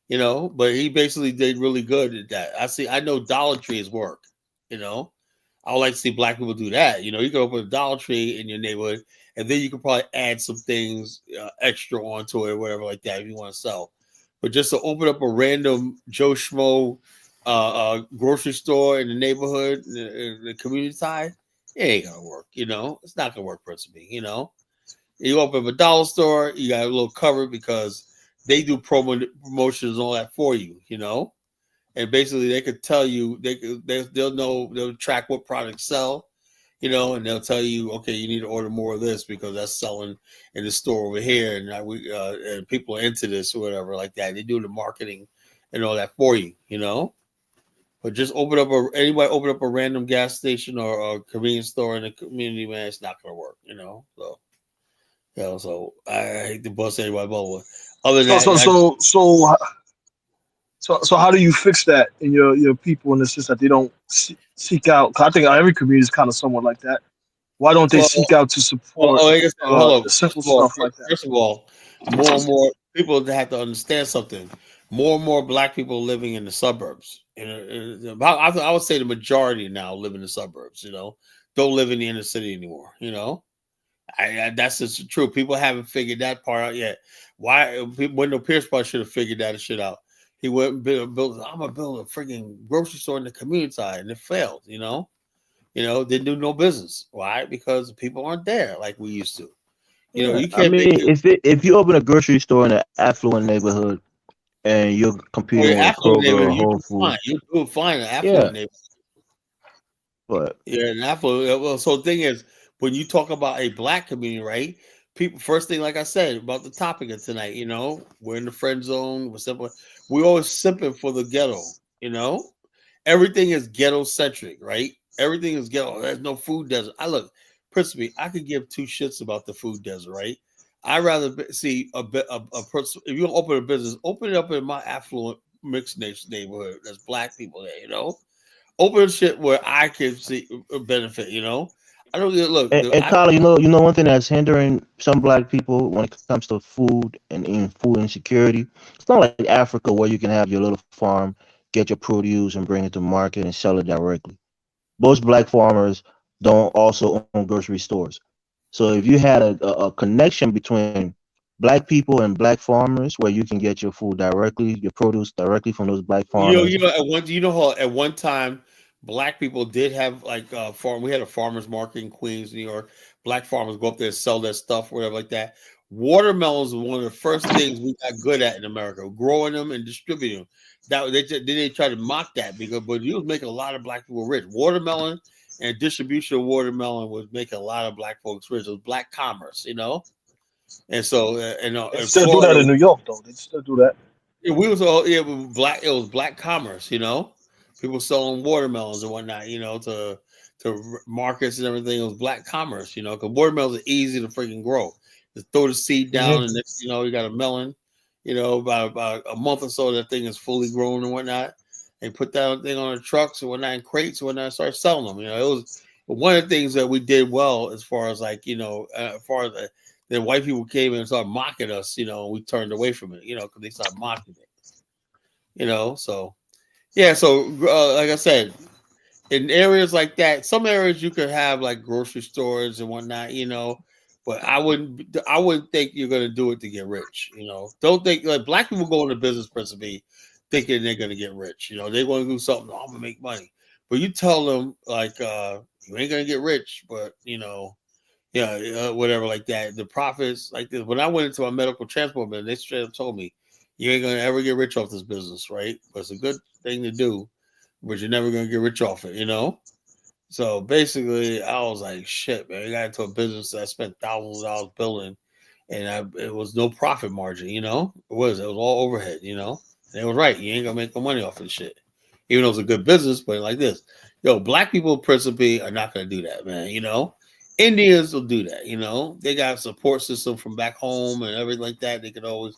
you know. But he basically did really good at that. I know Dollar Trees work, you know. I would like to see black people do that. You know, you can open a Dollar Tree in your neighborhood, and then you can probably add some things extra onto it or whatever like that if you want to sell. But just to open up a random Joe Schmo grocery store in the neighborhood, the community side, it ain't gonna work. You know, it's not gonna work for me. You know, you open up a dollar store, you got a little cover because they do promotions and all that for you. You know, and basically they could tell you they'll know, they'll track what products sell, you know, and they'll tell you, okay, you need to order more of this because that's selling in the store over here, and and people are into this or whatever like that. They do the marketing and all that for you, you know. But just anybody open up a random gas station or a convenience store in the community, man, it's not gonna work, you know. So so I hate to bust anybody bubble. Other than So so that, so so so how do you fix that in your people in the sense that they don't seek out? 'Cause I think every community is kind of somewhat like that. Why don't they well, seek out to support I guess, hold the on. simple stuff like that? First of all, more and more people have to understand something. More and more black people living in the suburbs. I would say the majority now live in the suburbs. You know, don't live in the inner city anymore. You know, that's just true. People haven't figured that part out yet. Why? Wendell Pierce probably should have figured that shit out. He went and built. I'm gonna build a freaking grocery store in the community side, and it failed. Didn't do no business. Why? Because people aren't there like we used to. Yeah, You I can't make mean, it. if you open a grocery store in an affluent neighborhood and you're Oh, competing yeah, with a affluent Kroger or neighborhood, you Whole do fine. Foods, You do fine in yeah, affluent neighborhood. but Yeah, and affluent. Well, so the thing is, when you talk about a black community, right? People, first thing, like I said about the topic of tonight, we're in the friend zone. We're simple. We always simping for the ghetto. Everything is ghetto centric, right? Everything is ghetto. There's no food desert. Principally, I could give two shits about the food desert, right? I'd rather see a person. If you open a business, open it up in my affluent mixed neighborhood. There's black people there. Open shit where I can see a benefit. I don't look. and Colin, you know one thing that's hindering some black people when it comes to food and in food insecurity. It's not like Africa where you can have your little farm, get your produce, and bring it to market and sell it directly. Most black farmers don't also own grocery stores. So if you had a connection between black people and black farmers where you can get your food directly, your produce directly from those black farmers. At one time, black people did have like farm. We had a farmers market in Queens, New York. Black farmers go up there and sell their stuff, whatever like that. Watermelons were one of the first things we got good at in America, growing them and distributing them. That they try to mock that but you was making a lot of black people rich. Watermelon and distribution of watermelon was making a lot of black folks rich. It was black commerce. And so They in still do that Florida, in New York, though. They still do that. we was all it was black. It was black commerce. People selling watermelons and whatnot. To markets and everything. It was black commerce. Because watermelons are easy to freaking grow. Just throw the seed down, and you got a melon. About a month or so, that thing is fully grown and whatnot. And put that thing on the trucks and whatnot, and crates and whatnot, and start selling them. It was one of the things that we did well as far as as far as then white people came in and started mocking us, and we turned away from it, because they started mocking it. So yeah, so like I said, in areas like that, some areas you could have like grocery stores and whatnot. But I wouldn't think you're gonna do it to get rich. Don't think like black people go into business principally thinking they're gonna get rich. They want to do something. I'm gonna make money, but you tell them like you ain't gonna get rich, but yeah, whatever like that. The profits like this. When I went into my medical transport business, they straight up told me, "You ain't gonna ever get rich off this business, right? But it's a good thing to do, but you're never gonna get rich off it." So basically, I was like, "Shit, man!" I got into a business that I spent thousands of dollars building, and it was no profit margin. It was all overhead. And it was right. You ain't gonna make no money off this shit, even though it's a good business. But like this, black people principally are not gonna do that, man. Indians will do that. They got a support system from back home and everything like that. They could always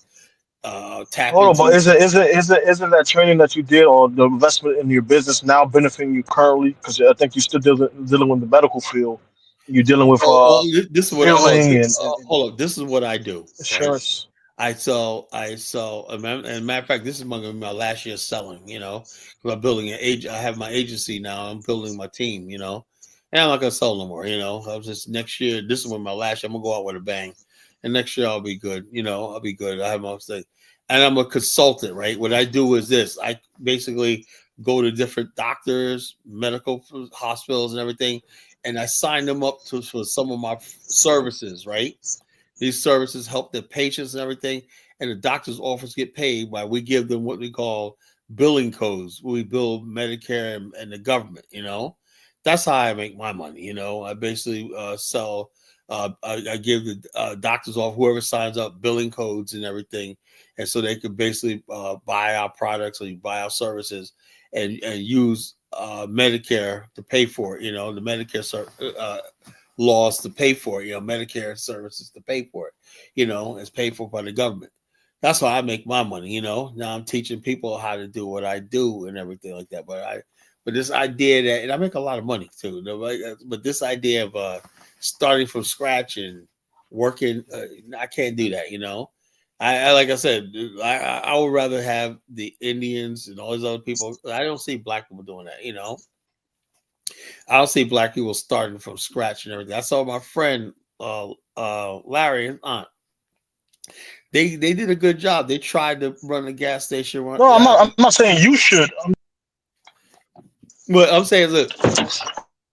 tap Hold on, but into. isn't that training that you did or the investment in your business now benefiting you currently? Because I think you're still dealing with the medical field. You're dealing with This is what healing and hold on. This is what I do, right? insurance. I sell, and matter of fact, this is going to be my last year selling. Because I'm building an age. I have my agency now. I'm building my team. And I'm not going to sell no more. I was just next year. This is when my last year. I'm gonna go out with a bang, and next year I'll be good. I'll be good. I have my thing, and I'm a consultant, right? What I do is this: I basically go to different doctors, medical hospitals, and everything, and I sign them up for some of my services, right? These services help their patients and everything, and the doctor's office get paid by we give them what we call billing codes. We bill Medicare and the government. That's how I make my money. I basically sell. I give the doctors off whoever signs up billing codes and everything, and so they could basically buy our products or you buy our services and use Medicare to pay for it. The Medicare laws to pay for it, Medicare services to pay for it, it's paid for by the government. That's how I make my money, Now I'm teaching people how to do what I do and everything like that. But this idea that, and I make a lot of money too, but this idea of starting from scratch and working, I can't do that, I like I said, I would rather have the Indians and all these other people. I don't see black people doing that, I don't see black people starting from scratch and everything. I saw my friend Larry, his aunt. They did a good job. They tried to run a gas station. No, I'm not saying you should. Well, I'm saying, look,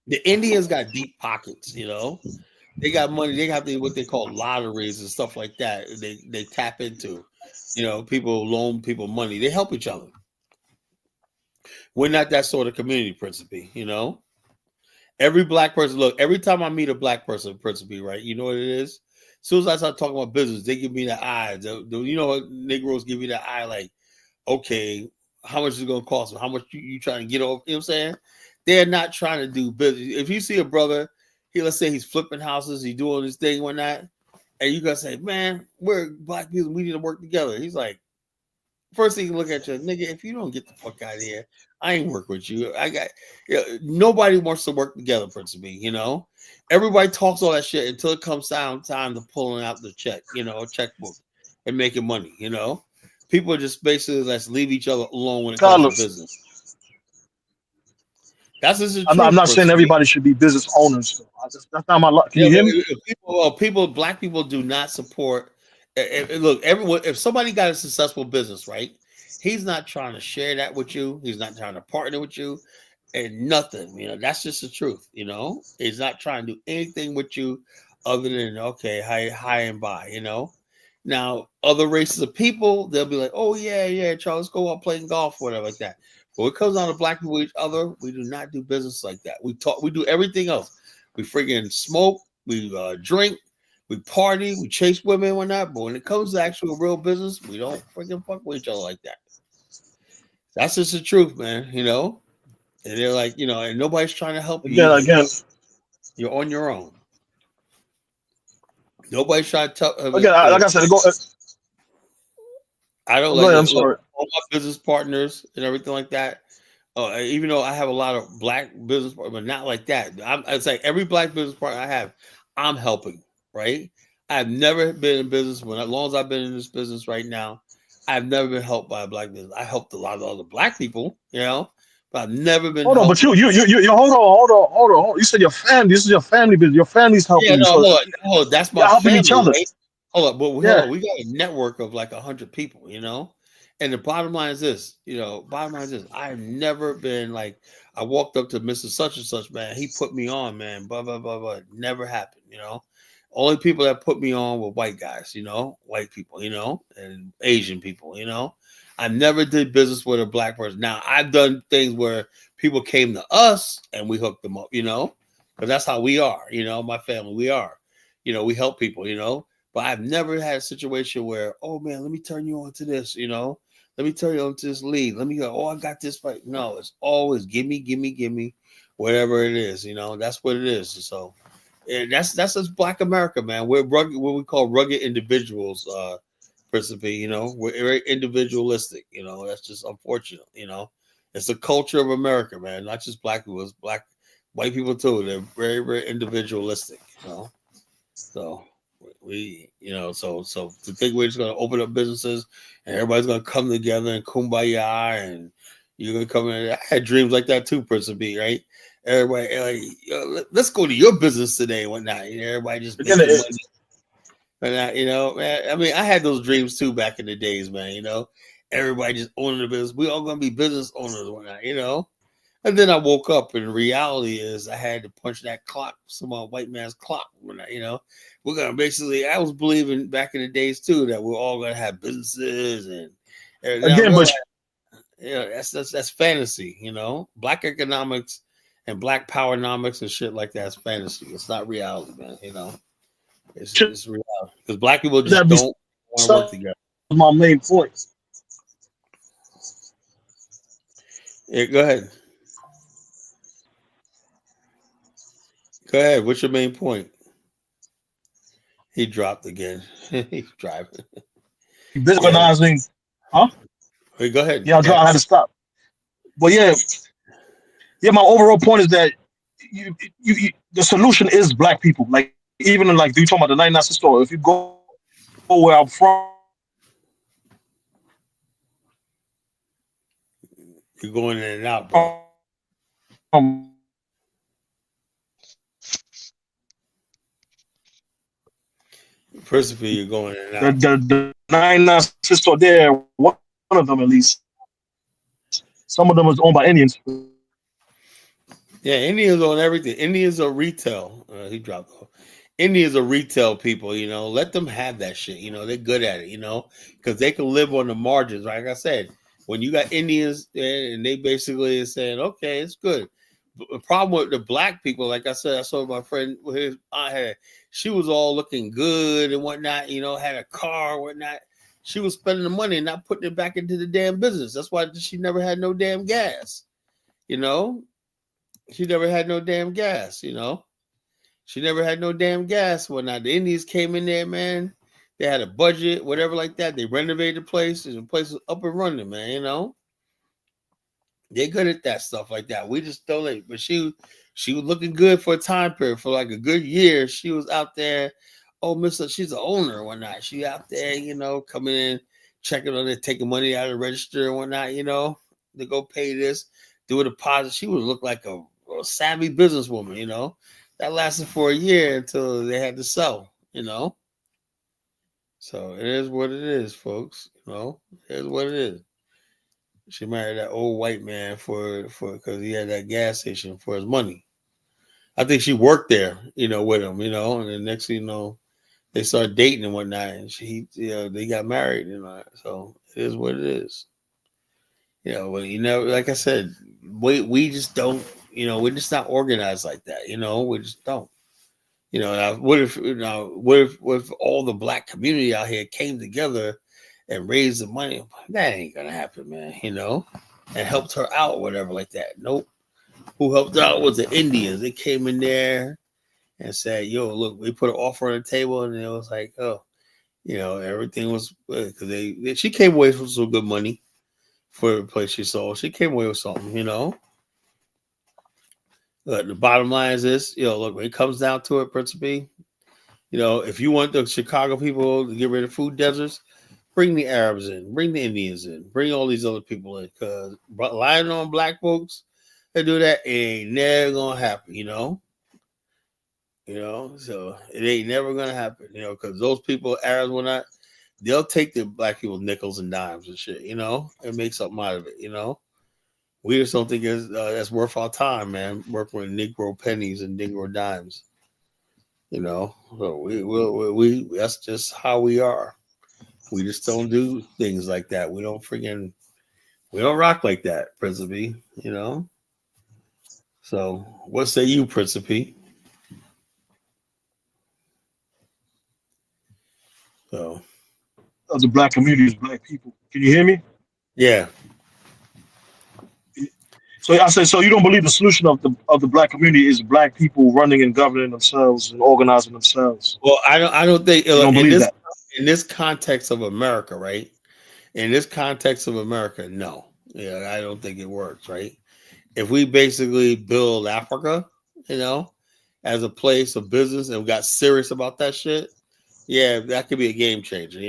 the Indians got deep pockets. They got money. They have what they call lotteries and stuff like that. They tap into. People loan people money. They help each other. We're not that sort of community, Principe. Every black person. Look, every time I meet a black person, Principe, right? You know what it is. As soon as I start talking about business, they give me the eye. Negroes give me the eye, like, okay, how much is it going to cost them? How much you trying to get over? You know what I'm saying? They're not trying to do business. If you see a brother, let's say he's flipping houses, he's doing this thing, whatnot, and you gotta say, man, we're black people, we need to work together. He's like, first thing you look at you, nigga, if you don't get the fuck out of here, I ain't work with you. Nobody wants to work together, Principe. Everybody talks all that shit until it comes down time to pulling out the check, a checkbook and making money. People just basically let's leave each other alone when it comes to business. That's just the truth. I'm not saying everybody should be business owners. That's not my luck. Can you hear me? Black people do not support. Look, everyone. If somebody got a successful business, right? He's not trying to share that with you. He's not trying to partner with you, and nothing. That's just the truth. He's not trying to do anything with you other than okay, hi and bye. Now other races of people, they'll be like, oh yeah, Charles, let's go out playing golf, whatever like that. But when it comes down to black people each other, we do not do business like that. We do everything else. We friggin' smoke, we drink, we party, we chase women and whatnot. But when it comes to actual real business, we don't friggin' fuck with each other like that. That's just the truth, man. And they're like, and nobody's trying to help you. Again, you're on your own. Nobody's trying to tell. Again, like I said, I don't like it. I'm sorry. All my business partners and everything like that. Even though I have a lot of black business partners, but not like that. It's like every black business partner I have, I'm helping, right? I've never been in business as long as I've been in this business right now. I've never been helped by a black business. I helped a lot of other black people, but I've never been. Hold on, but you hold on. You said your family. This is your family business. Your family's helping you. So hold on. That's my helping family, each other. right? Hold on, but hold on. We got a network of like 100 people, And the bottom line is this, I've never been like, I walked up to Mr. Such and Such, man. He put me on, man. Blah, blah, blah, blah. Never happened, Only people that put me on were white guys, white people, and Asian people, I never did business with a black person. Now, I've done things where people came to us and we hooked them up, because that's how we are, my family, we are. We help people, but I've never had a situation where, oh, man, let me turn you on to this, Let me turn you on to this lead. Let me go, oh, I got this fight. No, it's always give me, whatever it is, that's what it is. So and that's just Black America, man. We're rugged, what we call rugged individuals, Principe, we're very individualistic, that's just unfortunate, It's the culture of America, man, not just black people, it's white people too. They're very, very individualistic, So we, so to think we're just gonna open up businesses and everybody's gonna come together and kumbaya and you're gonna come in. I had dreams like that too, Principe, right? Everybody like, let's go to your business today and whatnot. Everybody just making money. And man, I mean, I had those dreams too back in the days, man. Everybody just owning the business. We all gonna be business owners and whatnot, And then I woke up, and the reality is I had to punch that clock, some white man's clock. We're gonna basically. I was believing back in the days too that we're all gonna have businesses and again, but that's fantasy. Black economics and black powernomics and shit like that's fantasy. It's not reality, man. It's reality because black people just don't want to work together. My main point. Yeah, go ahead. Go ahead. What's your main point? He dropped again. He's driving. Organizing, huh? Hey, go ahead. Yeah, I had to stop. But yeah, my overall point is that you the solution is black people. Like even in like you talking about the 99 cent store. If you go where I'm from, you're going in and out, bro. Principally, you're going in and The out. the 99 sister there, one of them at least. Some of them is owned by Indians. Yeah, Indians on everything. Indians are retail. He dropped off. Indians are retail people, let them have that shit. They're good at it, because they can live on the margins. Like I said, when you got Indians and they basically is saying, okay, it's good. The problem with the black people, like I said, I saw my friend, his aunt had, she was all looking good and whatnot, had a car, whatnot. She was spending the money and not putting it back into the damn business. That's why she never had no damn gas, She never had no damn gas, She never had no damn gas. Whatnot. The Indians came in there, man. They had a budget, whatever like that. They renovated the place. The place was up and running, man, They're good at that stuff like that. We just don't like, but she was looking good for a time period. For like a good year. She was out there. Oh, she's the owner and whatnot. She out there, coming in, checking on it, taking money out of the register and whatnot, to go pay this, do a deposit. She would look like a savvy businesswoman, That lasted for a year until they had to sell, So it is what it is, folks. It is what it is. She married that old white man for because he had that gas station for his money. I think she worked there, with him, and the next thing you know, they started dating and whatnot, and they got married, So it is what it is. Well, like I said, we just don't, we're just not organized like that, we just don't. Now, what if all the black community out here came together and raised the money? That ain't gonna happen, man, and helped her out, whatever like that. Nope. Who helped her out was the Indians. They came in there and said, yo, look, we put an offer on the table, and it was like, oh, everything was because she came away with some good money for the place she sold. She came away with something, But the bottom line is this, look, when it comes down to it, Principe, if you want the Chicago people to get rid of food deserts, bring the Arabs in, bring the Indians in, bring all these other people in, because relying on black folks to do that, it ain't never gonna happen, so it ain't never gonna happen, because those people, Arabs, will not, they'll take the black people nickels and dimes and shit, and make something out of it, We just don't think that's worth our time, man. Working with Negro pennies and Negro dimes, So we that's just how we are. We just don't do things like that. We don't rock like that, Principe, So what say you, Principe? So Of the black community is black people. Can you hear me? yeah. So I said, so you don't believe the solution of the black community is black people running and governing themselves and organizing themselves? Well, I don't think You don't believe that. in this context of America, right? In this context of America, no. Yeah, I don't think it works, right? If we basically build Africa, as a place of business and got serious about that shit, yeah, that could be a game changer,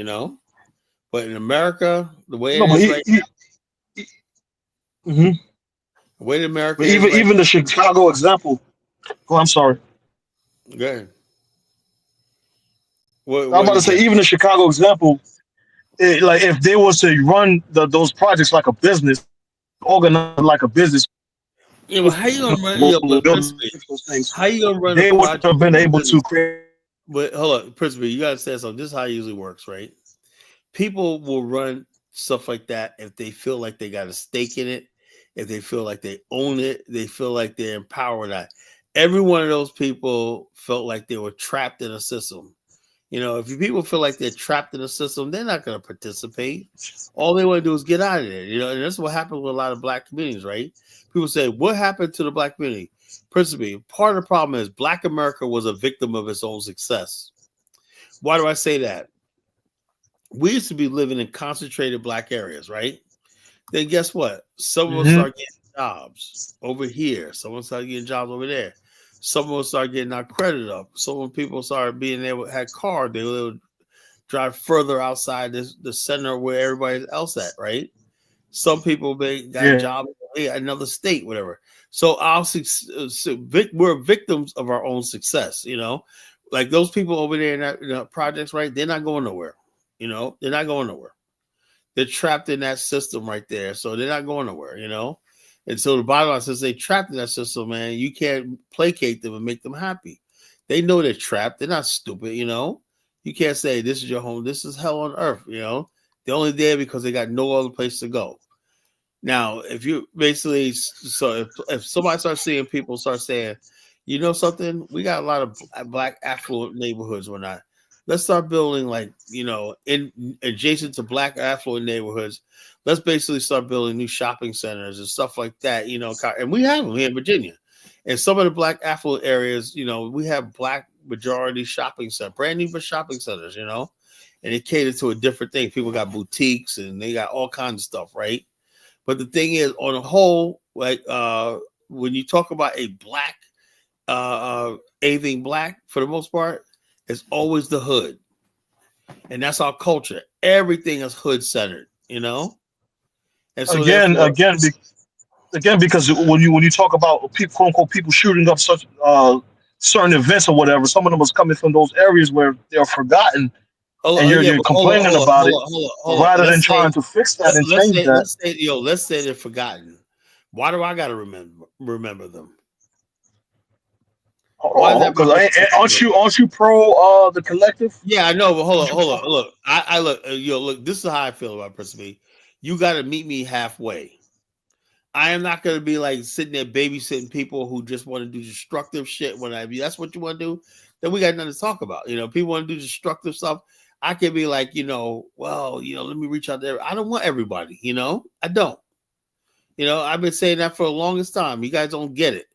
But in America, the way it is right now, mm-hmm. the way America But is right even the Chicago example. Oh, I'm sorry. now, go ahead. I'm about to say, even the Chicago example, like if they was to run those projects like a business, organize like a business, Yeah, but how you gonna run? those things, How you gonna run a they would project? have been able to create. But hold on, Principal, you gotta say something. This is how it usually works, right? People will run stuff like that if they feel like they got a stake in it, if they feel like they own it, they feel like they're empowered. Every one of those people felt like they were trapped in a system. If people feel like they're trapped in a system, they're not going to participate. All they want to do is get out of there. And that's what happened with a lot of black communities, right? People say, what happened to the black community? Principally, part of the problem is Black America was a victim of its own success. Why do I say that? We used to be living in concentrated black areas, right? Then guess what? Some of us start getting jobs over here. Someone started getting jobs over there. Some of us start getting our credit up. Some people started being able to have cars. They would drive further outside the center where everybody else at, right? Some people got jobs in another state, whatever. So we're victims of our own success, like those people over there in that projects, right? They're not going nowhere. You know, they're not going nowhere. They're trapped in that system right there, so they're not going nowhere. You know, and so the bottom line says they trapped in that system, man. You can't placate them and make them happy. They know they're trapped. They're not stupid. You know, you can't say this is your home. This is hell on earth. You know, they're only there because they got no other place to go. Now, if you basically, so if somebody starts seeing people start saying, you know something, we got a lot of black affluent neighborhoods or not. Let's start building like, you know, in adjacent to black affluent neighborhoods. Let's basically start building new shopping centers and stuff like that, you know, and we have them here in Virginia. And some of the black affluent areas, you know, we have black majority shopping centers, brand new shopping centers, you know, and it caters to a different thing. People got boutiques and they got all kinds of stuff, right? But the thing is, on a whole, like when you talk about a black, anything black, for the most part, it's always the hood, and that's our culture. Everything is hood centered, you know. And so again, because when you talk about people, quote unquote, people shooting up such certain events or whatever, some of them was coming from those areas where they're forgotten, and you're complaining about it rather than trying to fix that and change that. Let's say they're forgotten. Why do I got to remember them? Because aren't you pro the collective? Yeah, I know, but hold on. Look, look. This is how I feel about Prince B. You got to meet me halfway. I am not going to be like sitting there babysitting people who just want to do destructive shit. When that's what you want to do, then we got nothing to talk about. You know, people want to do destructive stuff. I can be like, you know, well, you know, let me reach out there. I don't want everybody, you know, I don't. You know, I've been saying that for the longest time. You guys don't get it.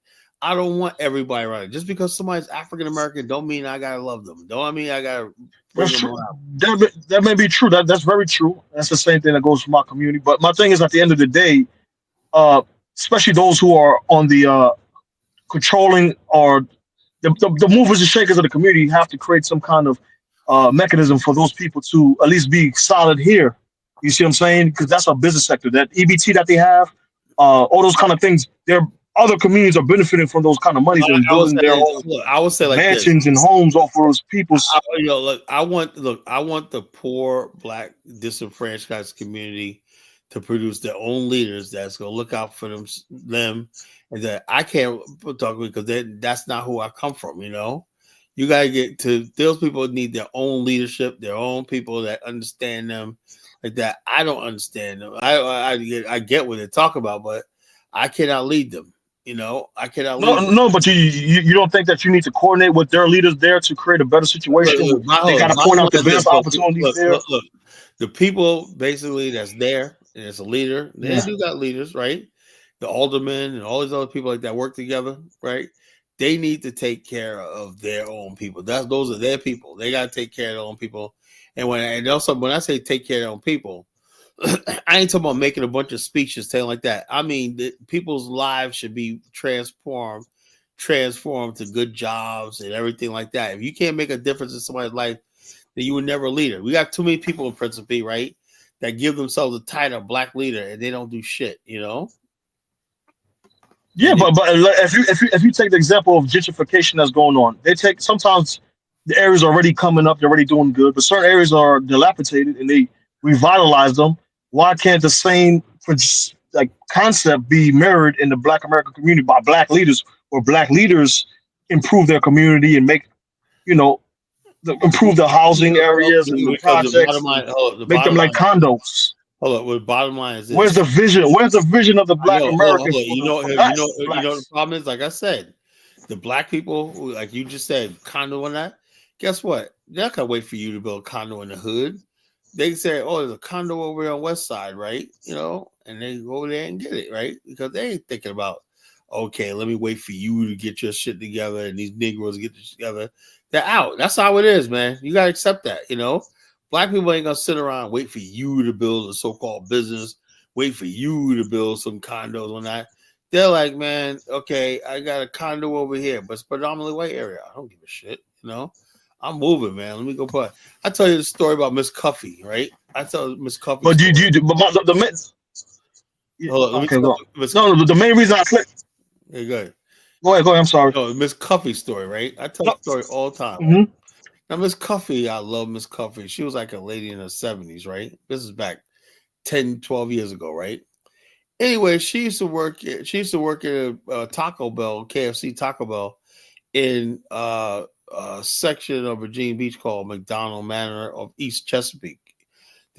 I don't want everybody around. Just because somebody's African American don't mean I gotta love them. Don't mean I gotta bring them around. That may be true. That's very true. That's the same thing that goes for my community. But my thing is, at the end of the day, especially those who are on the controlling or the movers and shakers of the community have to create some kind of mechanism for those people to at least be solid here. You see what I'm saying? Because that's our business sector. That EBT that they have, all those kind of things, other communities are benefiting from those kind of monies and building their own mansions and homes off of those people's. I want the poor black disenfranchised community to produce their own leaders that's gonna look out for them, and that I can't talk because that's not who I come from. You know, you gotta get to those people need their own leadership, their own people that understand them like that. I don't understand them. I get what they talk about, but I cannot lead them. You know, I cannot. No, but you don't think that you need to coordinate with their leaders there to create a better situation? They got to point out the best opportunities there. Look, the people basically that's there, and it's a leader. They do got leaders, right? The aldermen and all these other people like that work together, right? They need to take care of their own people. Those are their people. They got to take care of their own people. And when I say take care of their own people, I ain't talking about making a bunch of speeches, saying like that. I mean, people's lives should be transformed to good jobs and everything like that. If you can't make a difference in somebody's life, then you were never a leader. We got too many people in Principe, right, that give themselves a title of black leader and they don't do shit, you know? Yeah, but if you take the example of gentrification that's going on, sometimes the areas are already coming up, they're already doing good, but certain areas are dilapidated and they revitalize them. Why can't the same concept be mirrored in the Black American community by black leaders, where black leaders improve their community and make, improve the housing areas and the projects, make them like condos? Hold up. Well, the bottom line is this. Where's the vision? Where's the vision of the Black Americans? You know the problem is, like I said, the black people, like you just said, condo and that. Guess what? They're not gonna wait for you to build a condo in the hood. They say, "Oh, there's a condo over there on West Side, right?" You know, and they go over there and get it, right? Because they ain't thinking about, okay, let me wait for you to get your shit together and these Negroes get this together. They're out. That's how it is, man. You gotta accept that, you know. Black people ain't gonna sit around and wait for you to build a so-called business, wait for you to build some condos on that. They're like, man, okay, I got a condo over here, but it's predominantly white area. I don't give a shit, you know. I'm moving, man. Let me go put. I tell you the story about Miss Cuffy, right? I tell Miss Cuffy. But the main reason I clicked. Yeah, good. Go ahead. I'm sorry. No, Miss Cuffy's story, right? I tell the story all the time. Mm-hmm. Now, Miss Cuffy, I love Miss Cuffy. She was like a lady in her 70s, right? This is back 10, 12 years ago, right? Anyway, she used to work at Taco Bell, KFC Taco Bell, in a section of Virginia Beach called McDonald Manor of East Chesapeake.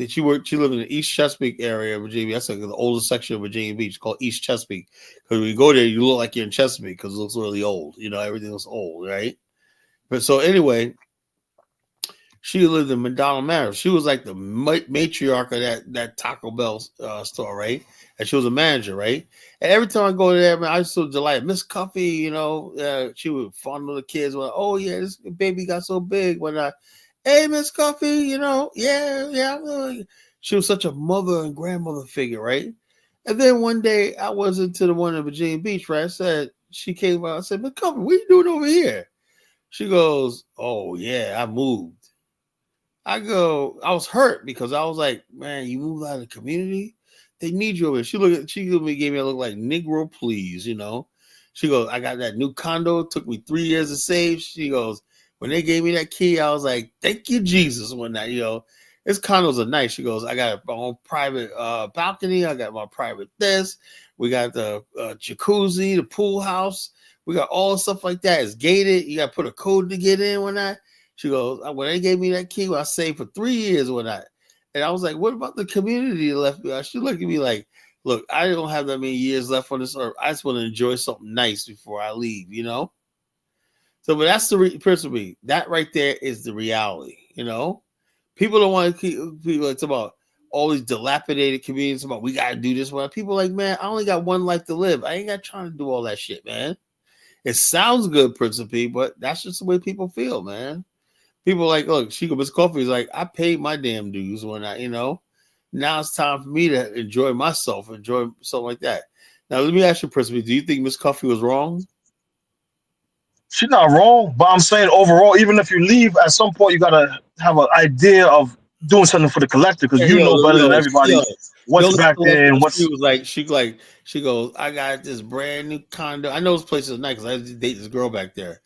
She lived in the East Chesapeake area of Virginia Beach. That's like the oldest section of Virginia Beach called East Chesapeake. Because when you go there, you look like you're in Chesapeake because it looks really old. You know, everything looks old, right? But so anyway, she lived in McDonald Manor. She was like the matriarch of that Taco Bell store, right? And she was a manager, right? And every time I go there, man, I was so delighted. Miss Cuffy, you know, she would fondle the kids. Like, oh yeah, this baby got so big. When hey, Miss Cuffy, you know, yeah. She was such a mother and grandmother figure, right? And then one day I was into the one in Virginia Beach, right? She came out. I said, Miss Cuffy, what are you doing over here? She goes, oh yeah, I moved. I was hurt because I was like, man, you moved out of the community. They need you over here. She gave me a look like Negro, please, you know. She goes, I got that new condo. It took me 3 years to save. She goes, when they gave me that key, I was like, thank you, Jesus. When that, you know, this condos are nice. She goes, I got my own private balcony. I got my private this. We got the jacuzzi, the pool house. We got all stuff like that. It's gated. You got to put a code to get in when that. She goes, when they gave me that key, I saved for 3 years when I. And I was like, what about the community left behind? She looked at me like, look, I don't have that many years left on this earth. I just want to enjoy something nice before I leave, you know? So, but that's the principle. That right there is the reality, you know? People don't want to keep people like, about all these dilapidated communities about we got to do this. Well, people like, man, I only got one life to live. I ain't got trying to do all that shit, man. It sounds good, principle, but that's just the way people feel, man. People like, look, Miss Coffee is like, I paid my damn dues when now it's time for me to enjoy myself, enjoy something like that. Now, let me ask you, Principal, do you think Miss Coffee was wrong? She's not wrong, but I'm saying overall, even if you leave, at some point you gotta have an idea of doing something for the collective because you know better than everybody what's back there and what's. She goes, I got this brand new condo. I know this place is nice because I used to date this girl back there.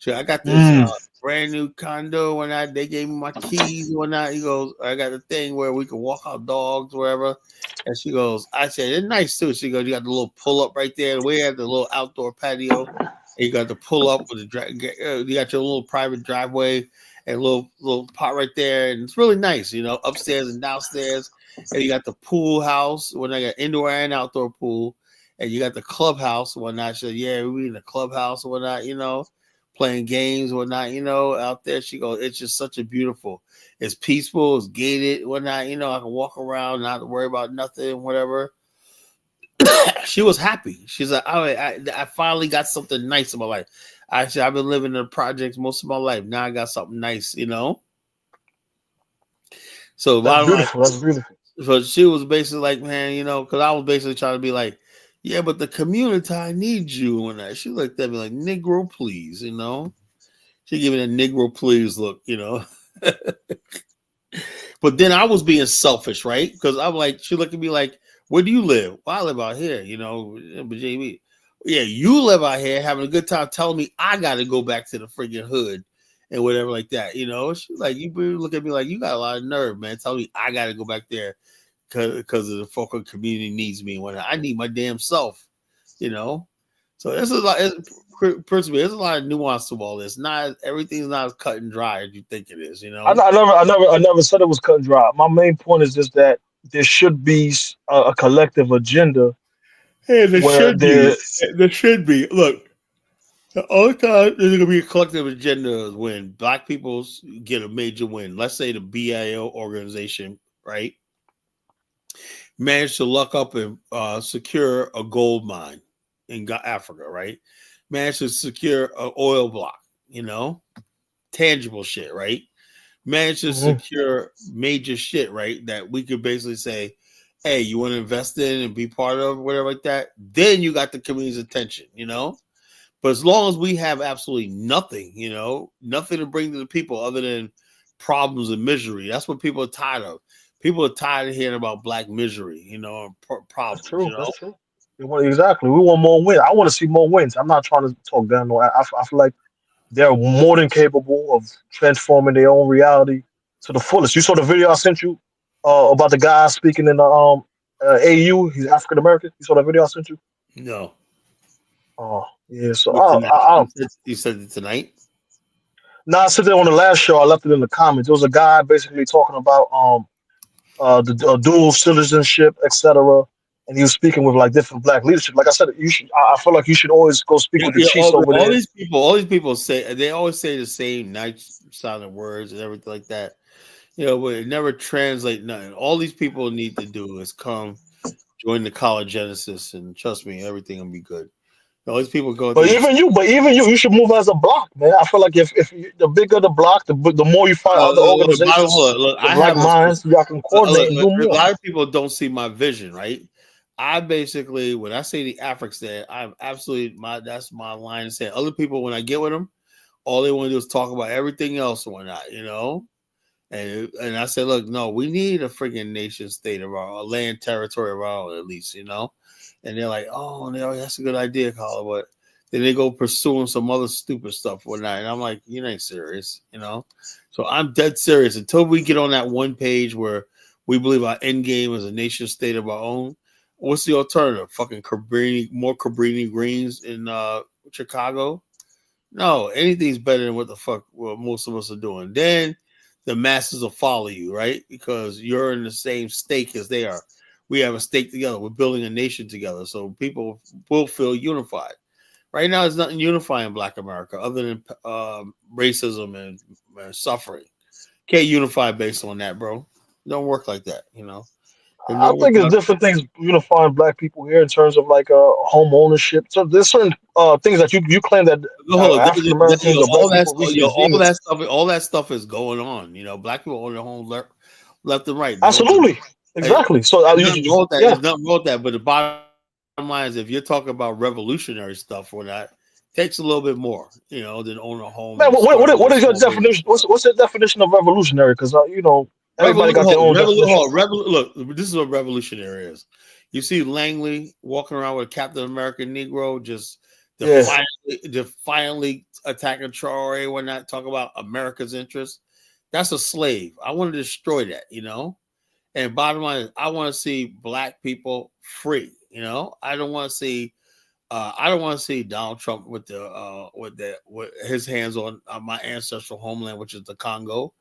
I got this brand new condo when they gave me my keys when he goes, I got the thing where we can walk our dogs wherever. And she goes, I said, it's nice too. She goes, you got the little pull up right there. We have the little outdoor patio. And you got the pull up with you got your little private driveway and a little pot right there. And it's really nice, you know, upstairs and downstairs. And you got the pool house when I got indoor and outdoor pool. And you got the clubhouse and whatnot. She said, yeah, we in the clubhouse and whatnot, you know, playing games, whatnot, you know, out there. She goes, it's just such a beautiful, it's peaceful, it's gated, whatnot, you know, I can walk around, not have to worry about nothing, whatever. She was happy. She's like, I finally got something nice in my life. I've been living in the projects most of my life. Now I got something nice, you know. So That's beautiful. That's beautiful. So she was basically like, man, you know, because I was basically trying to be like, yeah, but the community needs you and that. She looked at me like, Negro, please, you know. She gave me a Negro, please look, you know. But then I was being selfish, right? Because I'm like, she looked at me like, where do you live? Well, I live out here, you know, Virginia. Yeah, you live out here having a good time telling me I got to go back to the friggin' hood and whatever like that, you know. She's like, you look at me like, you got a lot of nerve, man. Tell me I got to go back there because of the folk community needs me when I need my damn self, you know. So there's a lot. Personally, there's a lot of nuance to all this. Not everything's not as cut and dry as you think it is, you know. I never said it was cut and dry. My main point is just that there should be a collective agenda. Hey, there should be. Look, the only time there's going to be a collective agenda is when Black people get a major win. Let's say the BIO organization, right, managed to luck up and secure a gold mine in Africa, right? Managed to secure an oil block, you know, tangible shit, right? Managed to secure major shit, right? That we could basically say, hey, you want to invest in and be part of, whatever like that. Then you got the community's attention, you know? But as long as we have absolutely nothing, you know, nothing to bring to the people other than problems and misery, that's what people are tired of. People are tired of hearing about Black misery, you know, problems. That's true. You know? That's true. Exactly. We want more wins. I want to see more wins. I'm not trying to talk down. No, I feel like they're more than capable of transforming their own reality to the fullest. You saw the video I sent you about the guy speaking in the AU. He's African American. You saw that video I sent you? No. Oh yeah. So What, tonight? You said it tonight? I said that on the last show. I left it in the comments. There was a guy basically talking about the dual citizenship, etc. And he was speaking with like different black leadership. Like I said, you should. I feel like you should always go speak with the chiefs over all there. these people say, they always say the same nice sounding words and everything like that. But it never translate nothing. All these people need to do is come join the College Genesis, and trust me, everything will be good. All these people go. But even you should move as a block, man. I feel like if the bigger the block, the more you find other organizations, I like minds, y'all can coordinate and do a more. lot of people don't see my vision, right? I basically, when I say the Africs there, I'm absolutely that's my line of saying. Other people, when I get with them, all they want to do is talk about everything else and whatnot, And I said, look, no, we need a freaking nation state of our land territory of our own, at least, And they're like, oh, no, that's a good idea, Carla. But then they go pursuing some other stupid stuff or whatnot. And I'm like, you ain't serious, So I'm dead serious. Until we get on that one page where we believe our end game is a nation state of our own, what's the alternative? Fucking more Cabrini Greens in Chicago? No, anything's better than what the fuck most of us are doing. Then the masses will follow you, right? Because you're in the same stake as they are. We have a stake together. We're building a nation together. So people will feel unified. Right now, there's nothing unifying Black America other than racism and suffering. Can't unify based on that, bro. It don't work like that, I think it's different things unifying black people here in terms of like home ownership. So there's certain things that you claim that African Americans or black people reach agreements. All that stuff is going on. Black people own their home left and right. Absolutely, exactly. So there's nothing wrong with that. There's nothing wrong with that. But the bottom line is, if you're talking about revolutionary stuff or that, takes a little bit more, than own a home. Man, what is your definition? What's the definition of revolutionary? Because everybody got their own definition. Look, this is what revolutionary is. You see Langley walking around with a Captain America Negro, just defiantly attacking Troy when not talk about America's interests. That's a slave. I want to destroy that, And bottom line is, I want to see black people free. I don't want to see. I don't want to see Donald Trump with his hands on my ancestral homeland, which is the Congo.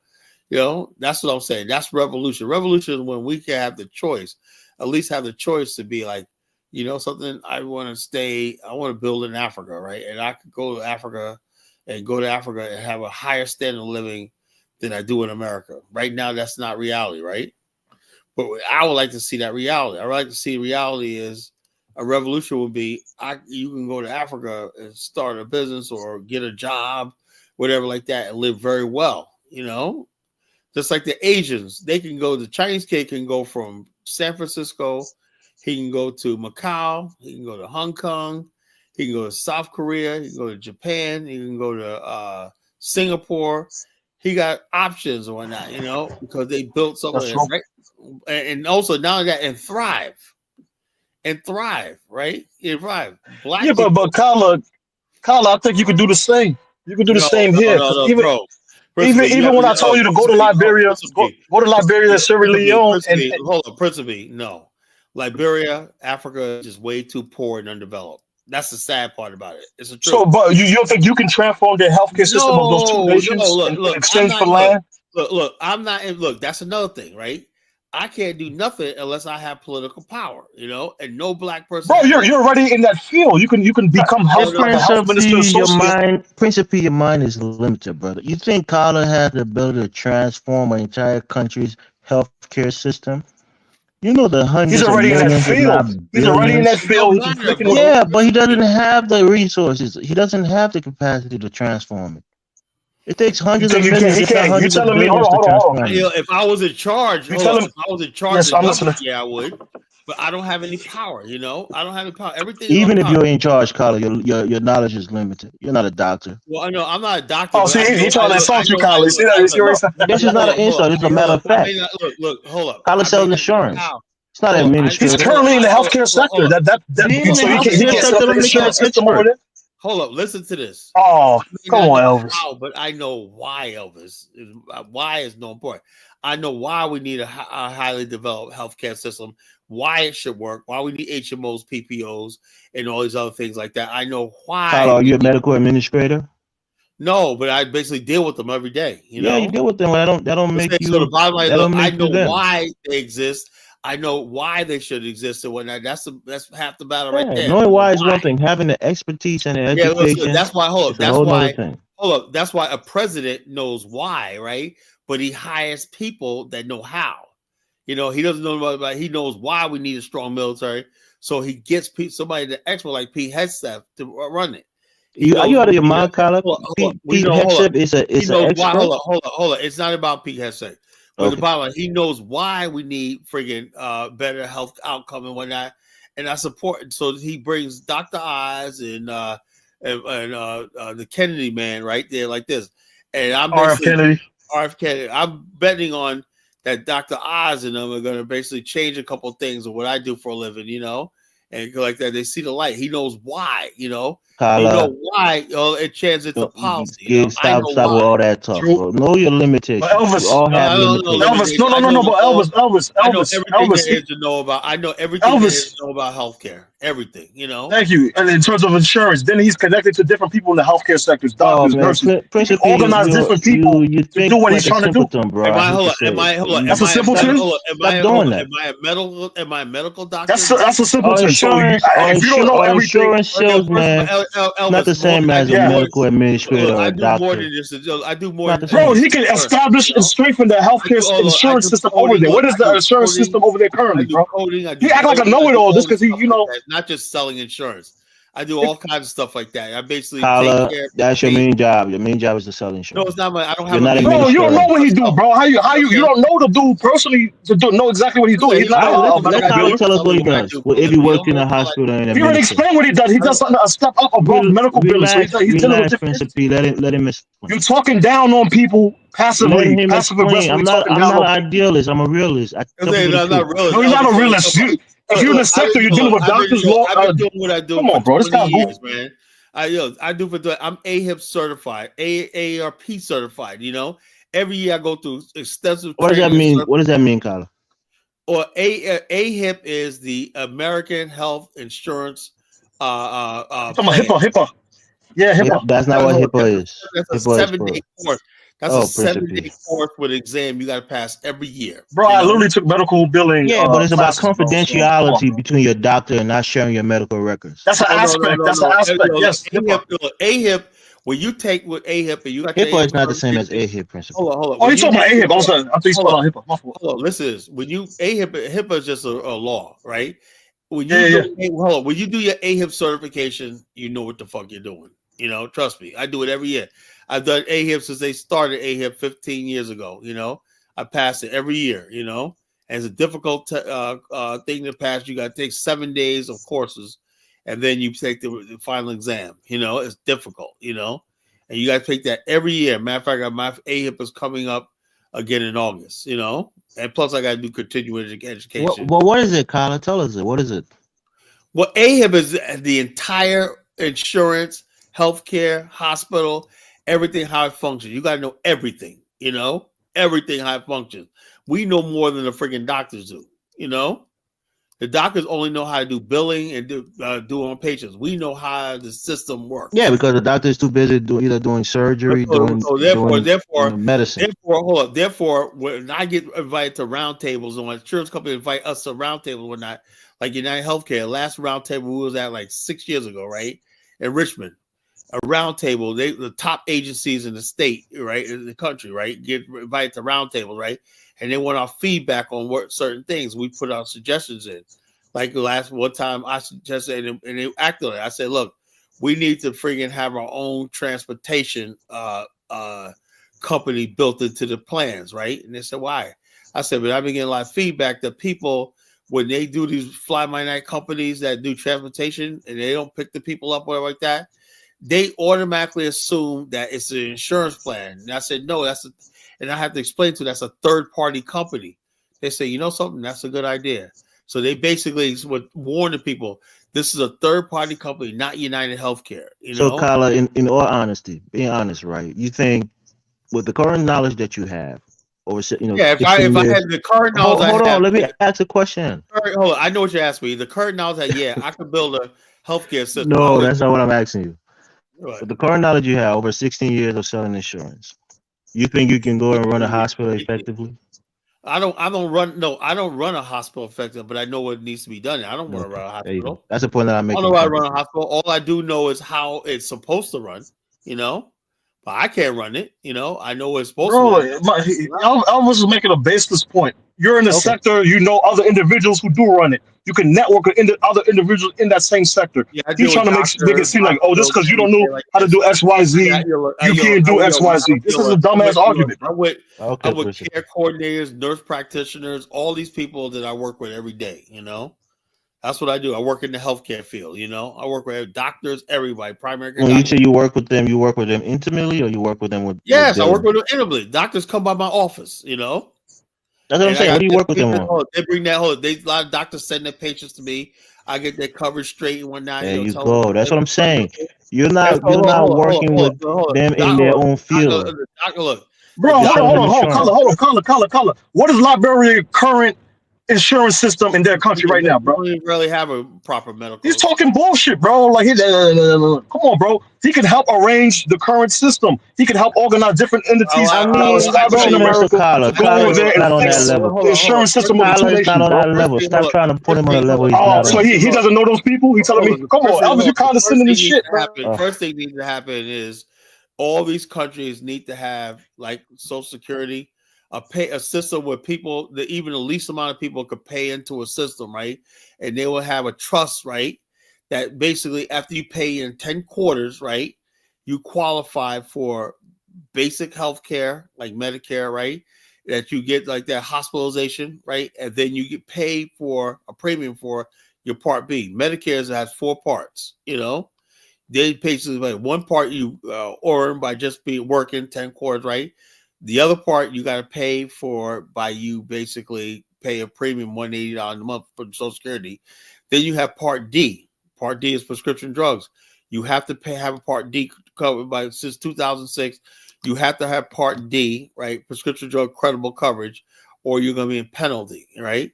That's what I'm saying. That's revolution. Revolution is when we can have the choice, at least have the choice to be like, something I want to build in Africa, right? And I could go to Africa and have a higher standard of living than I do in America. Right now, that's not reality, right? But I would like to see that reality. I would like to see reality is a revolution would be you can go to Africa and start a business or get a job, whatever like that, and live very well, Just like the Asians, the Chinese kid can go from San Francisco, he can go to Macau, he can go to Hong Kong, he can go to South Korea, he can go to Japan, he can go to Singapore. He got options and whatnot, because they built something, right? And also now that and thrive, right? And thrive. Black people, but Kala, I think you could do the same. You could do the same here. Bro. Even when I told you to go to Liberia, go to Liberia, Sierra Leone, and hold on, principally, no. Liberia, Africa is just way too poor and undeveloped. That's the sad part about it. It's a truth. So, but you don't think you can transform the healthcare system of those two nations in exchange for land? Look, I'm not. Look, that's another thing, right? I can't do nothing unless I have political power, and no black person. Bro, you're already in that field. You can become health minister. Principally, your mind is limited, brother. You think Carter has the ability to transform an entire country's healthcare system? The hundreds. He's already in that field. He's already in that field. Yeah, but he doesn't have the resources. He doesn't have the capacity to transform it. It takes hundreds of millions. You're telling me, hold on. If I was in charge, yes, I would. But I don't have any power. I don't have any power. Everything. Even if you're in charge, Carla, your knowledge is limited. You're not a doctor. Well, I know I'm not a doctor. Oh, see, he's trying to insult you, Carla. See that? This is not an insult. It's a matter of fact. Look, hold up. Carla sells insurance. It's not administrative. He's currently in the healthcare sector. So he can't set up the insurance system over there. Hold up, listen to this. Oh, come on, Elvis. How, but I know why, Elvis. Why is no important. I know why we need a highly developed healthcare system, why it should work, why we need HMOs, PPOs, and all these other things like that. I know why. Kyle, are you a medical administrator? No, but I basically deal with them every day. You know, you deal with them. That don't make you. So the bottom line, look, I know why they exist. I know why they should exist and whatnot. That's half the battle right there. Knowing why is one thing. Having the expertise and the education. That's why. Hold up. That's why. Thing. Hold up. That's why a president knows why, right? But he hires people that know how. You know, he doesn't know about. He knows why we need a strong military. So he gets somebody that expert like Pete Hegseth to run it. Are you out of your mind, Kyle? Pete Hegseth is an expert. Hold on. It's not about Pete Hegseth. But Okay. the bottom line, he knows why we need friggin' better health outcome and whatnot, and I support it. So he brings Dr. Oz and the Kennedy man right there like this, and I'm RF Kennedy. I'm betting on that Dr. Oz and them are going to basically change a couple of things of what I do for a living, you know, and like that. They see the light. He knows why, you know. Kyle, you know why it changes the policy. Stop with all that talk, bro. Know your limitations. But Elvis, we all have limitations. Elvis, I know everything there is to know about. I know everything there is to know about healthcare. Everything, you know. Thank you. And in terms of insurance, then he's connected to different people in the healthcare sectors, doctors, nurses. He can organize different people to do what he's trying to do. That's a simpleton. Am I a medical doctor? That's a simpleton. If you don't know everything, insurance salesman. Not the same as a medical administrator or a doctor. I do more than bro, he can establish and strengthen the healthcare insurance system over there. What is the insurance system over there currently, bro? He act like a know-it-all just because he, you know. Not just selling insurance. I do all kinds of stuff like that. I basically take care. That's your main job. Your main job is to sell insurance. No, it's not my. I don't have. Bro, you don't know what he do, bro. How you don't know the dude personally to know exactly what he's doing. He's not. Let Kyle tell us what he does. If you work in a hospital and he already explained what he does. He does something a step up above medical bills. So he's dealing with different. Let him explain. You're talking down on people passively, passive aggressively. I'm not an idealist. I'm a realist. I'm not realist. No, you're not a realist. If you're in the sector, you're dealing with doctors, law. I've been doing what I do. Come on, bro. This guy's years, man. I do I'm AHIP certified, AARP certified. You know, every year I go through extensive. What does that mean? What does that mean, Kyle? Or AHIP is the American Health Insurance. HIPAA. Yeah, HIPAA. That's not what HIPAA is. That's a 7-day course. That's a 7-day course with an exam you got to pass every year. Bro, I literally took medical billing. Yeah, but it's about confidentiality between your doctor and not sharing your medical records. That's an aspect. That's an aspect. Yes. AHIP, when you take with AHIP and you got HIPAA is not the same as AHIP principle. Hold on. Oh, you talking about AHIP? I think you talking about HIPAA. Hold on. Listen, when you HIPAA is just a law, right? When you when you do your AHIP certification, you know what the fuck you're doing. You know, trust me, I do it every year. I've done AHIP since they started AHIP 15 years ago. You know, I pass it every year. You know, and it's a difficult thing to pass. You got to take 7 days of courses, and then you take the final exam. You know, it's difficult. You know, and you got to take that every year. Matter of fact, my AHIP is coming up again in August. You know, and plus I got to do continuing education. Well, what is it, Kyle? Tell us it. What is it? Well, AHIP is the entire insurance, healthcare, hospital. Everything how it functions. You got to know everything, you know, everything how it functions. We know more than the freaking doctors do, you know. The doctors only know how to do billing and do on patients. We know how the system works. Yeah, because the doctor is too busy doing surgery, doing medicine. Therefore, when I get invited to roundtables and when insurance companies invite us to roundtables, whatnot, like United Healthcare, last roundtable we was at like 6 years ago, right, in Richmond. A roundtable, the top agencies in the state, right, in the country, right, get invited to roundtables, right, and they want our feedback on what certain things. We put our suggestions in. Like the last one time, I suggested, and they acted on it. I said, "Look, we need to friggin' have our own transportation company built into the plans, right?" And they said, "Why?" I said, "But I've been getting a lot of feedback that people, when they do these fly-by-night companies that do transportation, and they don't pick the people up or like that." They automatically assume that it's an insurance plan. And I said, no, and I have to explain to them that's a third-party company. They say, you know something, that's a good idea. So they basically would warn the people, this is a third-party company, not United Healthcare. You So, know? Kyla, in all honesty, being honest, right? You think with the current knowledge that you have over, Yeah, if I 16 had years. the current knowledge Hold I on, have, let me ask a question. hold on, I know what you asked me. The current knowledge that I could build a healthcare system. I No, would. that's not what I'm asking you. What? With the current knowledge you have over 16 years of selling insurance, you think you can go and run a hospital effectively? I don't run. No, I don't run a hospital effective, but I know what needs to be done. I don't want to Okay, run a there you go. hospital. That's the point that I'm I don't making. know how to run a hospital. All I do know is how it's supposed to run. You know, but I can't run it. You know, I know what it's supposed to Bro, run. Elvis is making a baseless point. You're in the Okay. sector, you know other individuals who do run it. You can network with other individuals in that same sector. Yeah, I He's deal with trying to make it doctors, seem like, oh, just hospitals, because you don't know everything like how to this. do X, Y, Z, you can't do X, Y, Z. This is a dumbass argument, bro. I'm with care coordinators, nurse practitioners, all these people that I work with every day. You know, that's what I do. I work in the healthcare field. You know, I work with doctors, everybody, primary care When you doctors. say you work with them intimately, or you work with them with? Yes, I work daily? with them intimately. Doctors come by my office. You know. That's what I'm saying. What do you work with them on? They bring that whole. A lot of doctors send their patients to me. I get their coverage straight and whatnot. There you Tell them go. That's what I'm saying. You're Hold not working with on. them in their own field. Doctor, look. Bro, You're selling them insurance. Color. What is Liberia's current insurance system in their country right now, bro? We don't really have a proper medical. He's talking bullshit, bro. Like, come on, bro. He can help arrange the current system. He can help organize different entities established in America to go over there and not on that fix level. the insurance system of the two Kyla is not nations, on bro. that level. Stop trying to put him on a level he's not So on. he doesn't know those people? He telling me, come on, Elvis, you condescending as shit, bro. First thing needs to happen is all these countries need to have like Social Security, a system where people, even the least amount of people could pay into a system, right? And they will have a trust, right? That basically after you pay in 10 quarters, right, you qualify for basic health care, like Medicare, right? That you get like that hospitalization, right? And then you get paid for a premium for your Part B. Medicare has 4 parts, you know? They basically like one part you earn by just being working 10 quarters, right? The other part you got to pay for by you basically pay a premium $180 a month for Social Security. Then you have Part D. Part D is prescription drugs. You have to have a Part D covered by since 2006. You have to have Part D, right? Prescription drug credible coverage, or you're going to be in penalty, right?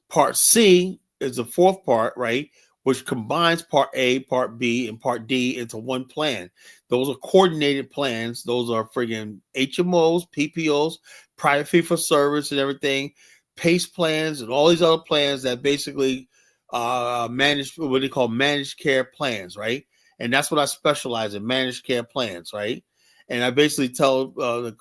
Part C is the 4th part, right? Which combines Part A, Part B, and Part D into one plan. Those are coordinated plans. Those are friggin' HMOs, PPOs, private fee for service and everything, PACE plans, and all these other plans that basically manage what they call managed care plans, right? And that's what I specialize in, managed care plans, right? And I basically tell the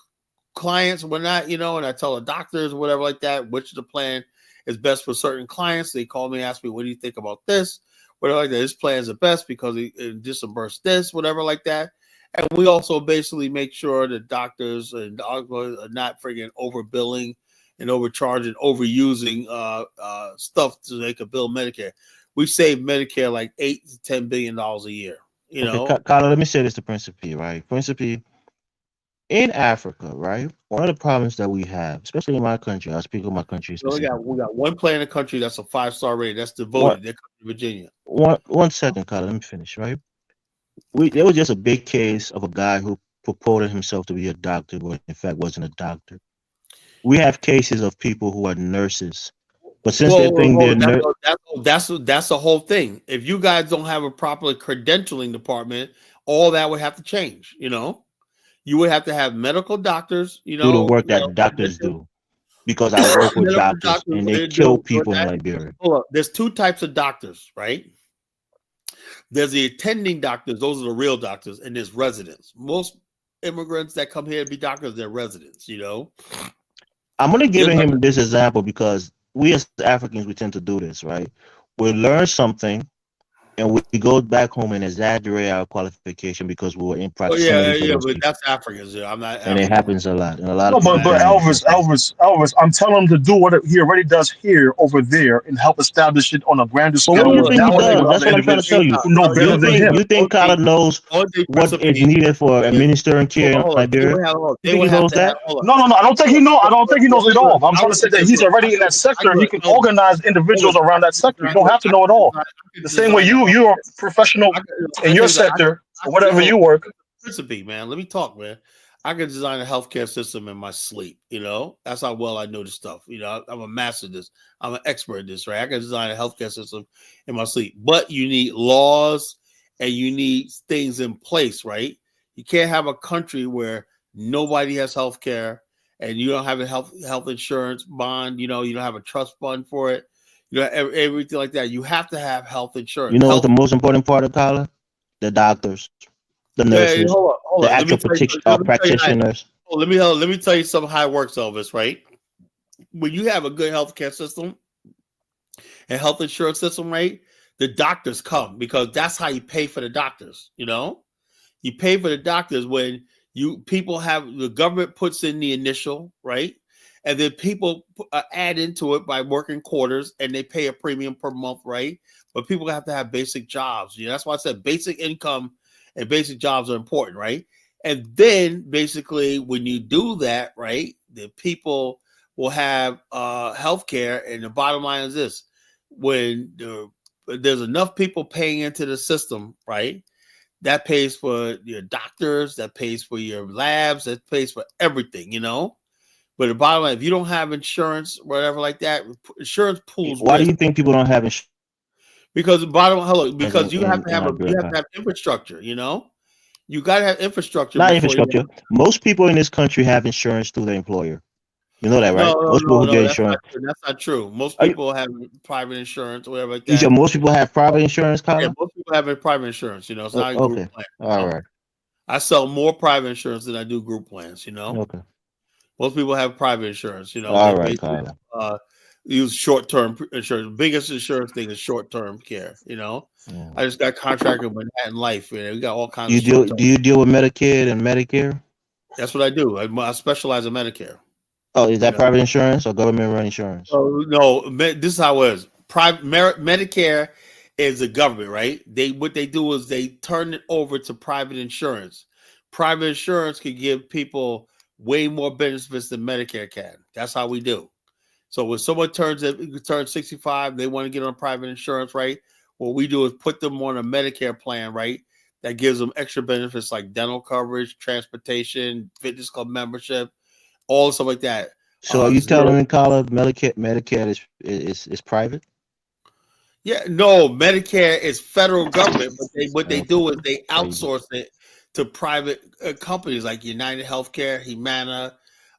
clients when not, and I tell the doctors, whatever like that, which the plan is best for certain clients. They call me, ask me, what do you think about this? Whatever like that. This plan is the best because it disburses this, whatever like that. And we also basically make sure that doctors and doctors are not friggin' overbilling and overcharging, overusing stuff so they could bill Medicare. We save Medicare like $8 to $10 billion a year. You know, Kyla, let me say this to Principe, right? Principe, in Africa, right? One of the problems that we have, especially in my country, I speak of my country specifically. We got one plan in the country that's a 5-star rating. That's devoted. They're Virginia. One second, Kyla, let me finish, right? There was just a big case of a guy who purported himself to be a doctor, but in fact wasn't a doctor. We have cases of people who are nurses, but since they think they're that's the whole thing. If you guys don't have a proper credentialing department, all that would have to change. You would have to have medical doctors, do the work that doctors do. Because I work with doctors and they kill people in Liberia. Hold up. There's 2 types of doctors, right? There's the attending doctors, those are the real doctors, and there's residents. Most immigrants that come here to be doctors, they're residents, I'm going to give him this example because we as Africans, we tend to do this, right? We learn something and we go back home and exaggerate our qualification because we were in Oh proximity yeah, to yeah, those but people, that's Africans. Yeah, I'm not and it African. happens a lot, and a lot No, of I'm people not but don't African. understand. Elvis, I'm telling him to do what he already does here, over there, and help establish it on a grander But what do scale you with Look, think he validating does? look, other That's what I'm trying to individuals tell you. who know better You than think him. Carter knows only thing what is participating needed for is administering care in hold on. Liberia? They You think would he have knows to have. that? Hold on. No. I don't think he know. I don't think he knows it all. I'm I trying would to say say that this. he's Look, already in that sector. He look, can organize Elvis, individuals around that sector. You don't look, have to know it all. I The could same way design the you're a professional I in your could, sector or whatever hold you on. work. Principe, man. Let me talk, man. I could design a healthcare system in my sleep. You know, that's how well I know this stuff. You know, I'm a master of this. I'm an expert at this, right? I can design a healthcare system in my sleep, but you need laws and you need things in place, right? You can't have a country where nobody has healthcare and you don't have a health insurance bond. You know, you don't have a trust fund for it. You know, everything like that. You have to have health You insurance. know what's the most important part of Carter? The doctors, the Hey, nurses, hold the on. Let me actual tell you. Let me tell you how. practitioners. Let me tell you something how it works, Elvis. Right? When you have a good healthcare system and health insurance system, right? The doctors come because that's how you pay for the doctors. You know, you pay for the doctors when people have the government puts in the initial, right? And then people add into it by working quarters and they pay a premium per month, right? But people have to have basic jobs. You know, that's why I said basic income and basic jobs are important, right? And then basically when you do that, right, the people will have health care. And the bottom line is this: when there's enough people paying into the system, right? That pays for your doctors, that pays for your labs, that pays for everything, you know. But the bottom line, if you don't have insurance, whatever like that, insurance pools Why do risk. you think people don't have insurance Because the bottom, hello, because you have to in have you have Liberia? to have infrastructure, you know. You got to have infrastructure Not before you. infrastructure. Most people in this country have insurance through their employer. You know that, right? Most people who get That's not insurance. true. That's not true. Most Are you, people have private insurance, or whatever like you said that. most people have private insurance, Yeah, Carter? most people have a private insurance. You know, it's not a group Okay. plan. You All know? right. I sell more private insurance than I do group plans. You know. Okay. Most people have private insurance. You know, All they right, basically Carter. use short-term insurance. Biggest insurance thing is short-term care. You know, Yeah. I just got contracted with Manhattan Life. You know, we got all kinds Do you of deal short-term. do you deal with Medicaid and Medicare? That's what I do. I specialize in Medicare. Oh, is You that know, private insurance or government run insurance? so no, this is how it is. Private Medicare is the government, right? What they do is they turn it over to private insurance. Private insurance can give people way more benefits than Medicare can. That's how we do. So when someone turns 65, they want to get on private insurance, right? What we do is put them on a Medicare plan, right? That gives them extra benefits like dental coverage, transportation, fitness club membership, all stuff like that. So are you Zero. telling me, Carter, Medicare is private? Yeah, no, Medicare is federal government, but what they Okay. do is they There you go. outsource it to private companies like United Healthcare, Humana,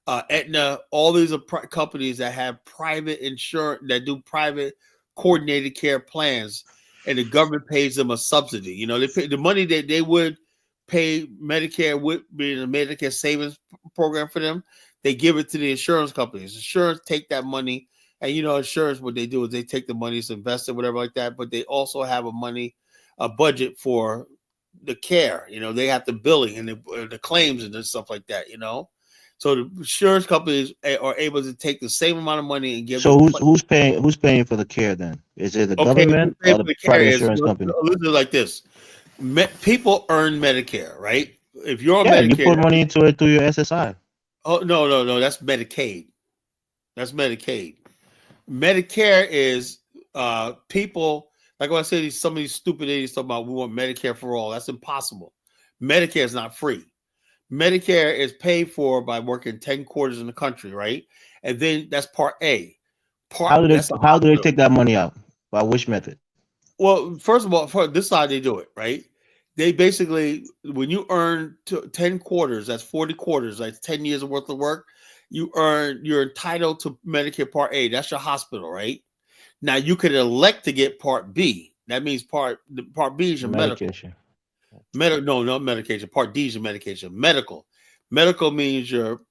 Aetna. All these are companies that have private insurance that do private coordinated care plans, and the government pays them a subsidy. You know, they pay the money that they would pay Medicare would be in a Medicare savings program for them. They give it to the insurance companies. Insurance take that money. And you know, insurance, what they do is they take the money, it's invested, whatever like that. But they also have a budget for the care. You know, they have the billing and the claims and stuff like that. You know, so the insurance companies are able to take the same amount of money and give So them. who's paying for the care then? Is it the Okay, who government pay or for the the care private is insurance company? like this. People earn Medicare, right? If you're on Yeah, you Medicare, put money into it through your SSI. oh no, that's Medicaid. That's Medicaid. Medicare is people like when I say some of these stupid idiots talking about we want Medicare for all. That's impossible. Medicare is not free. Medicare is paid for by working 10 quarters in the country, right? And then that's part A. That's the How do they hospital. take that money out? By which method? Well, first of all, for this side they do it, right? They basically when you earn 10 quarters, that's 40 quarters, that's 10 years worth of work, you're entitled to Medicare Part A. That's your hospital, right? Now you could elect to get Part B. That means Part B is your medical. Medication. No, not medication. Part D is your medication. Medical. Medical means your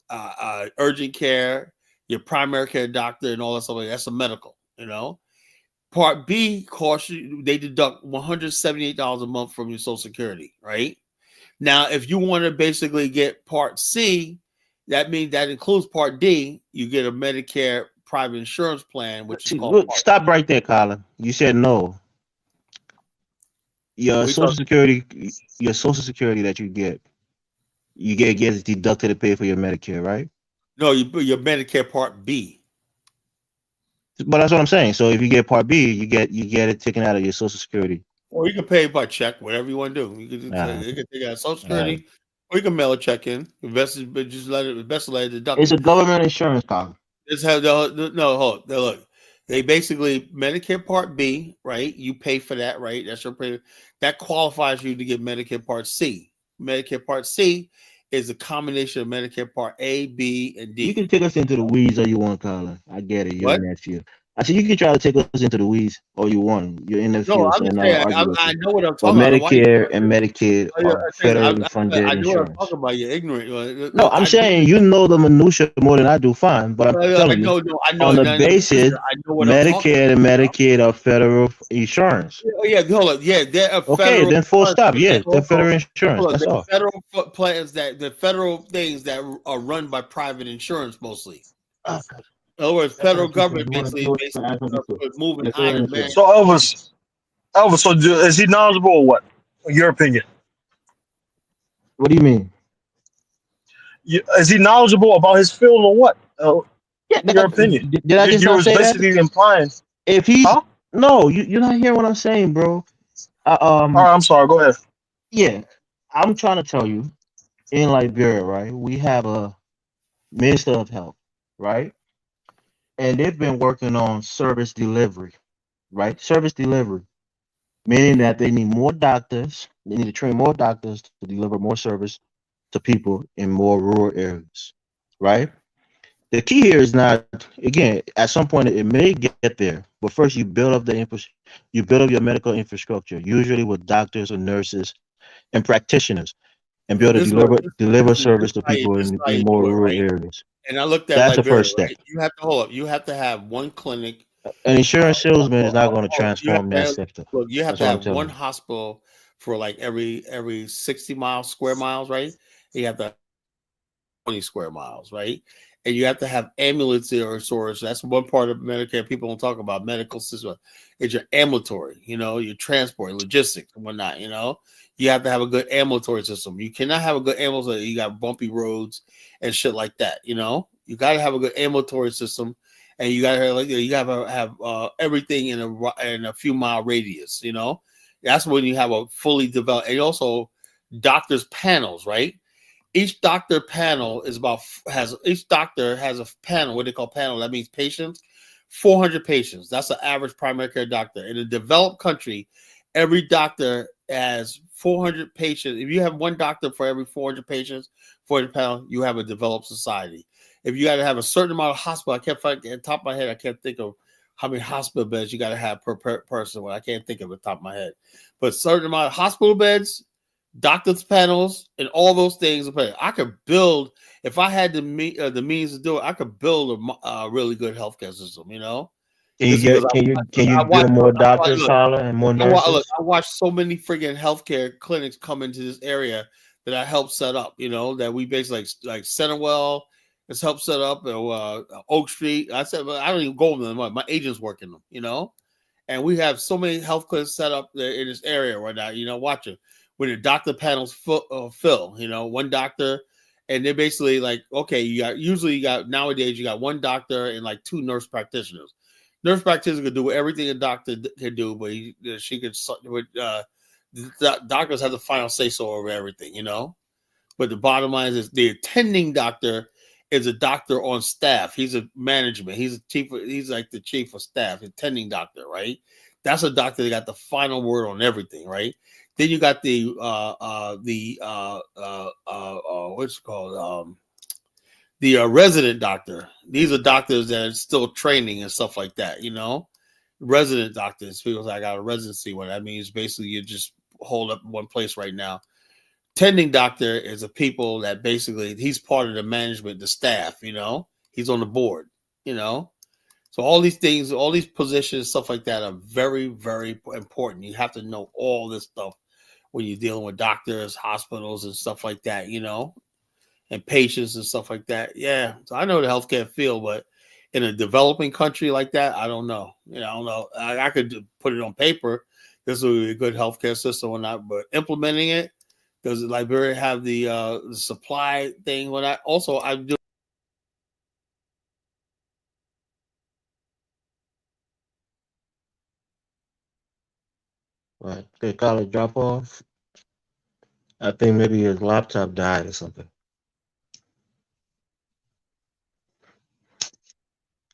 urgent care, your primary care doctor, and all that stuff. That's a medical. You know. Part B costs you, they deduct $178 a month from your Social Security, right? Now, if you want to basically get Part C, that means that includes Part D. You get a Medicare private insurance plan, which is called Look, Part. stop right there, Colin. You said no. Your We Social talk, Security, that you get gets deducted to pay for your Medicare, right? no, your Medicare Part B. But that's what I'm saying. So if you get Part B, you get it taken out of your Social Security. Or you can pay by check, whatever you want to do. You can, Nah, you can take out Social nah. Security, or you can mail a check in. Invest it, but just let it deduct It's it. a government insurance, Colin. Just have no hold. Now look, they basically Medicare Part B, right? You pay for that, right? That's your pay. That qualifies you to get Medicare Part C. Medicare Part C is a combination of Medicare Part A, B, and You D. can take us into the weeds all you want, Colin. I get it. You're What? in that field. I said you can try to take us into the weeds all you want. You're in the No, field, I'm so I'm just not gonna saying. argue with I you. know what I'm But talking about. Why? Medicare and Medicaid I are federally funded I know what I'm insurance. talking about. You're ignorant. No, Look, I'm I do. saying you know the minutia more than I do. Fine, but I'm I telling you, know. No, I know. on the None of the basis, I know what I'm talking Medicare and about. Medicaid are federal insurance. Oh yeah, hold on. Yeah, they're a Okay, federal. then full stop. Yeah, they're Hold federal on. insurance. Hold on. That's They're all. federal plans that the federal things that are run by private insurance mostly. Ah, In other words, that's federal what you said. government You want to do it as I do. moving They're federal iron man. insurance. So Elvis, so is he knowledgeable or what? In your opinion, What do you mean? Is he knowledgeable about his field or what? Yeah, In your opinion, did I just you not was say that? basically implying, If he's huh? no, you're not hearing what I'm saying, bro. All right, I'm sorry. Go ahead. Yeah, I'm trying to tell you, in Liberia, right, we have a minister of health, right, and they've been working on service delivery, right, service delivery, meaning that they need more doctors. They need to train more doctors to deliver more service to people in more rural areas, right? The key here is not, again, at some point it may get there, but first you build up you build up your medical infrastructure, usually with doctors and nurses and practitioners, and be able to This is what deliver this service is to how you people this is how in you more do it, rural right? areas. And I looked at That's the Liberia, first step. right? You have to hold up. You have to have one clinic. An insurance salesman is not going to You have transform to that have, sector. look. You have That's to what I'm have telling one you. hospital for like every 60 miles square miles, right? You have to have 20 square miles, right? And you have to have ambulatory source. That's one part of Medicare people don't talk about medical system. It's your ambulatory, your transport, logistics, and whatnot. You have to have a good ambulatory system. You cannot have a good ambulatory. You got bumpy roads and shit like that. You got to have a good ambulatory system, and you got to have everything in a few mile radius. That's when you have a fully developed, and also doctors panels, right? Each doctor has a panel. What they call panel. That means patients. 400 patients. That's an average primary care doctor. In a developed country, every doctor has 400 patients. If you have one doctor for every 400 patients, 400 panel, you have a developed society. If you got to have a certain amount of hospital, I can't find at the top of my head. I can't think of how many hospital beds you got to have per person. Well, I can't think of it top of my head. But certain amount of hospital beds, doctors panels, and all those things. I could build, if I had the means to do it, I could build a really good healthcare system. Just because Can you I watch, build more I doctors, look, Carla, and more look, nurses? I watch so many friggin' healthcare clinics come into this area that I helped set up. That we basically like Centerwell has helped set up, Oak Street. I said, well, I don't even go in them. My agents work in them. And we have so many health clinics set up in this area right now. Watch it when the doctor panels fill. One doctor, and they're basically like, okay, you got nowadays you got one doctor and like two nurse practitioners. Nurse practitioner can do everything a doctor can do, but she could. The doctors have the final say so over everything. But the bottom line is the attending doctor is a doctor on staff. He's a management. He's like the chief of staff, attending doctor, right? That's a doctor that got the final word on everything, right? Then you got the what's it called? The resident doctor. These are doctors that are still training and stuff like that, Resident doctors. People say I got a residency. What that means basically you just hold up in one place right now. Tending doctor is a people that basically he's part of the management, the staff, he's on the board, So all these things, all these positions, stuff like that are very, very important. You have to know all this stuff when you're dealing with doctors, hospitals, and stuff like that, and patients and stuff like that. Yeah. So I know the healthcare field, but in a developing country like that, I don't know. I don't know. I could put it on paper. This will be a good healthcare system or not, but implementing it, does Liberia have the supply thing? When I do. Right. Did college drop off? I think maybe his laptop died or something.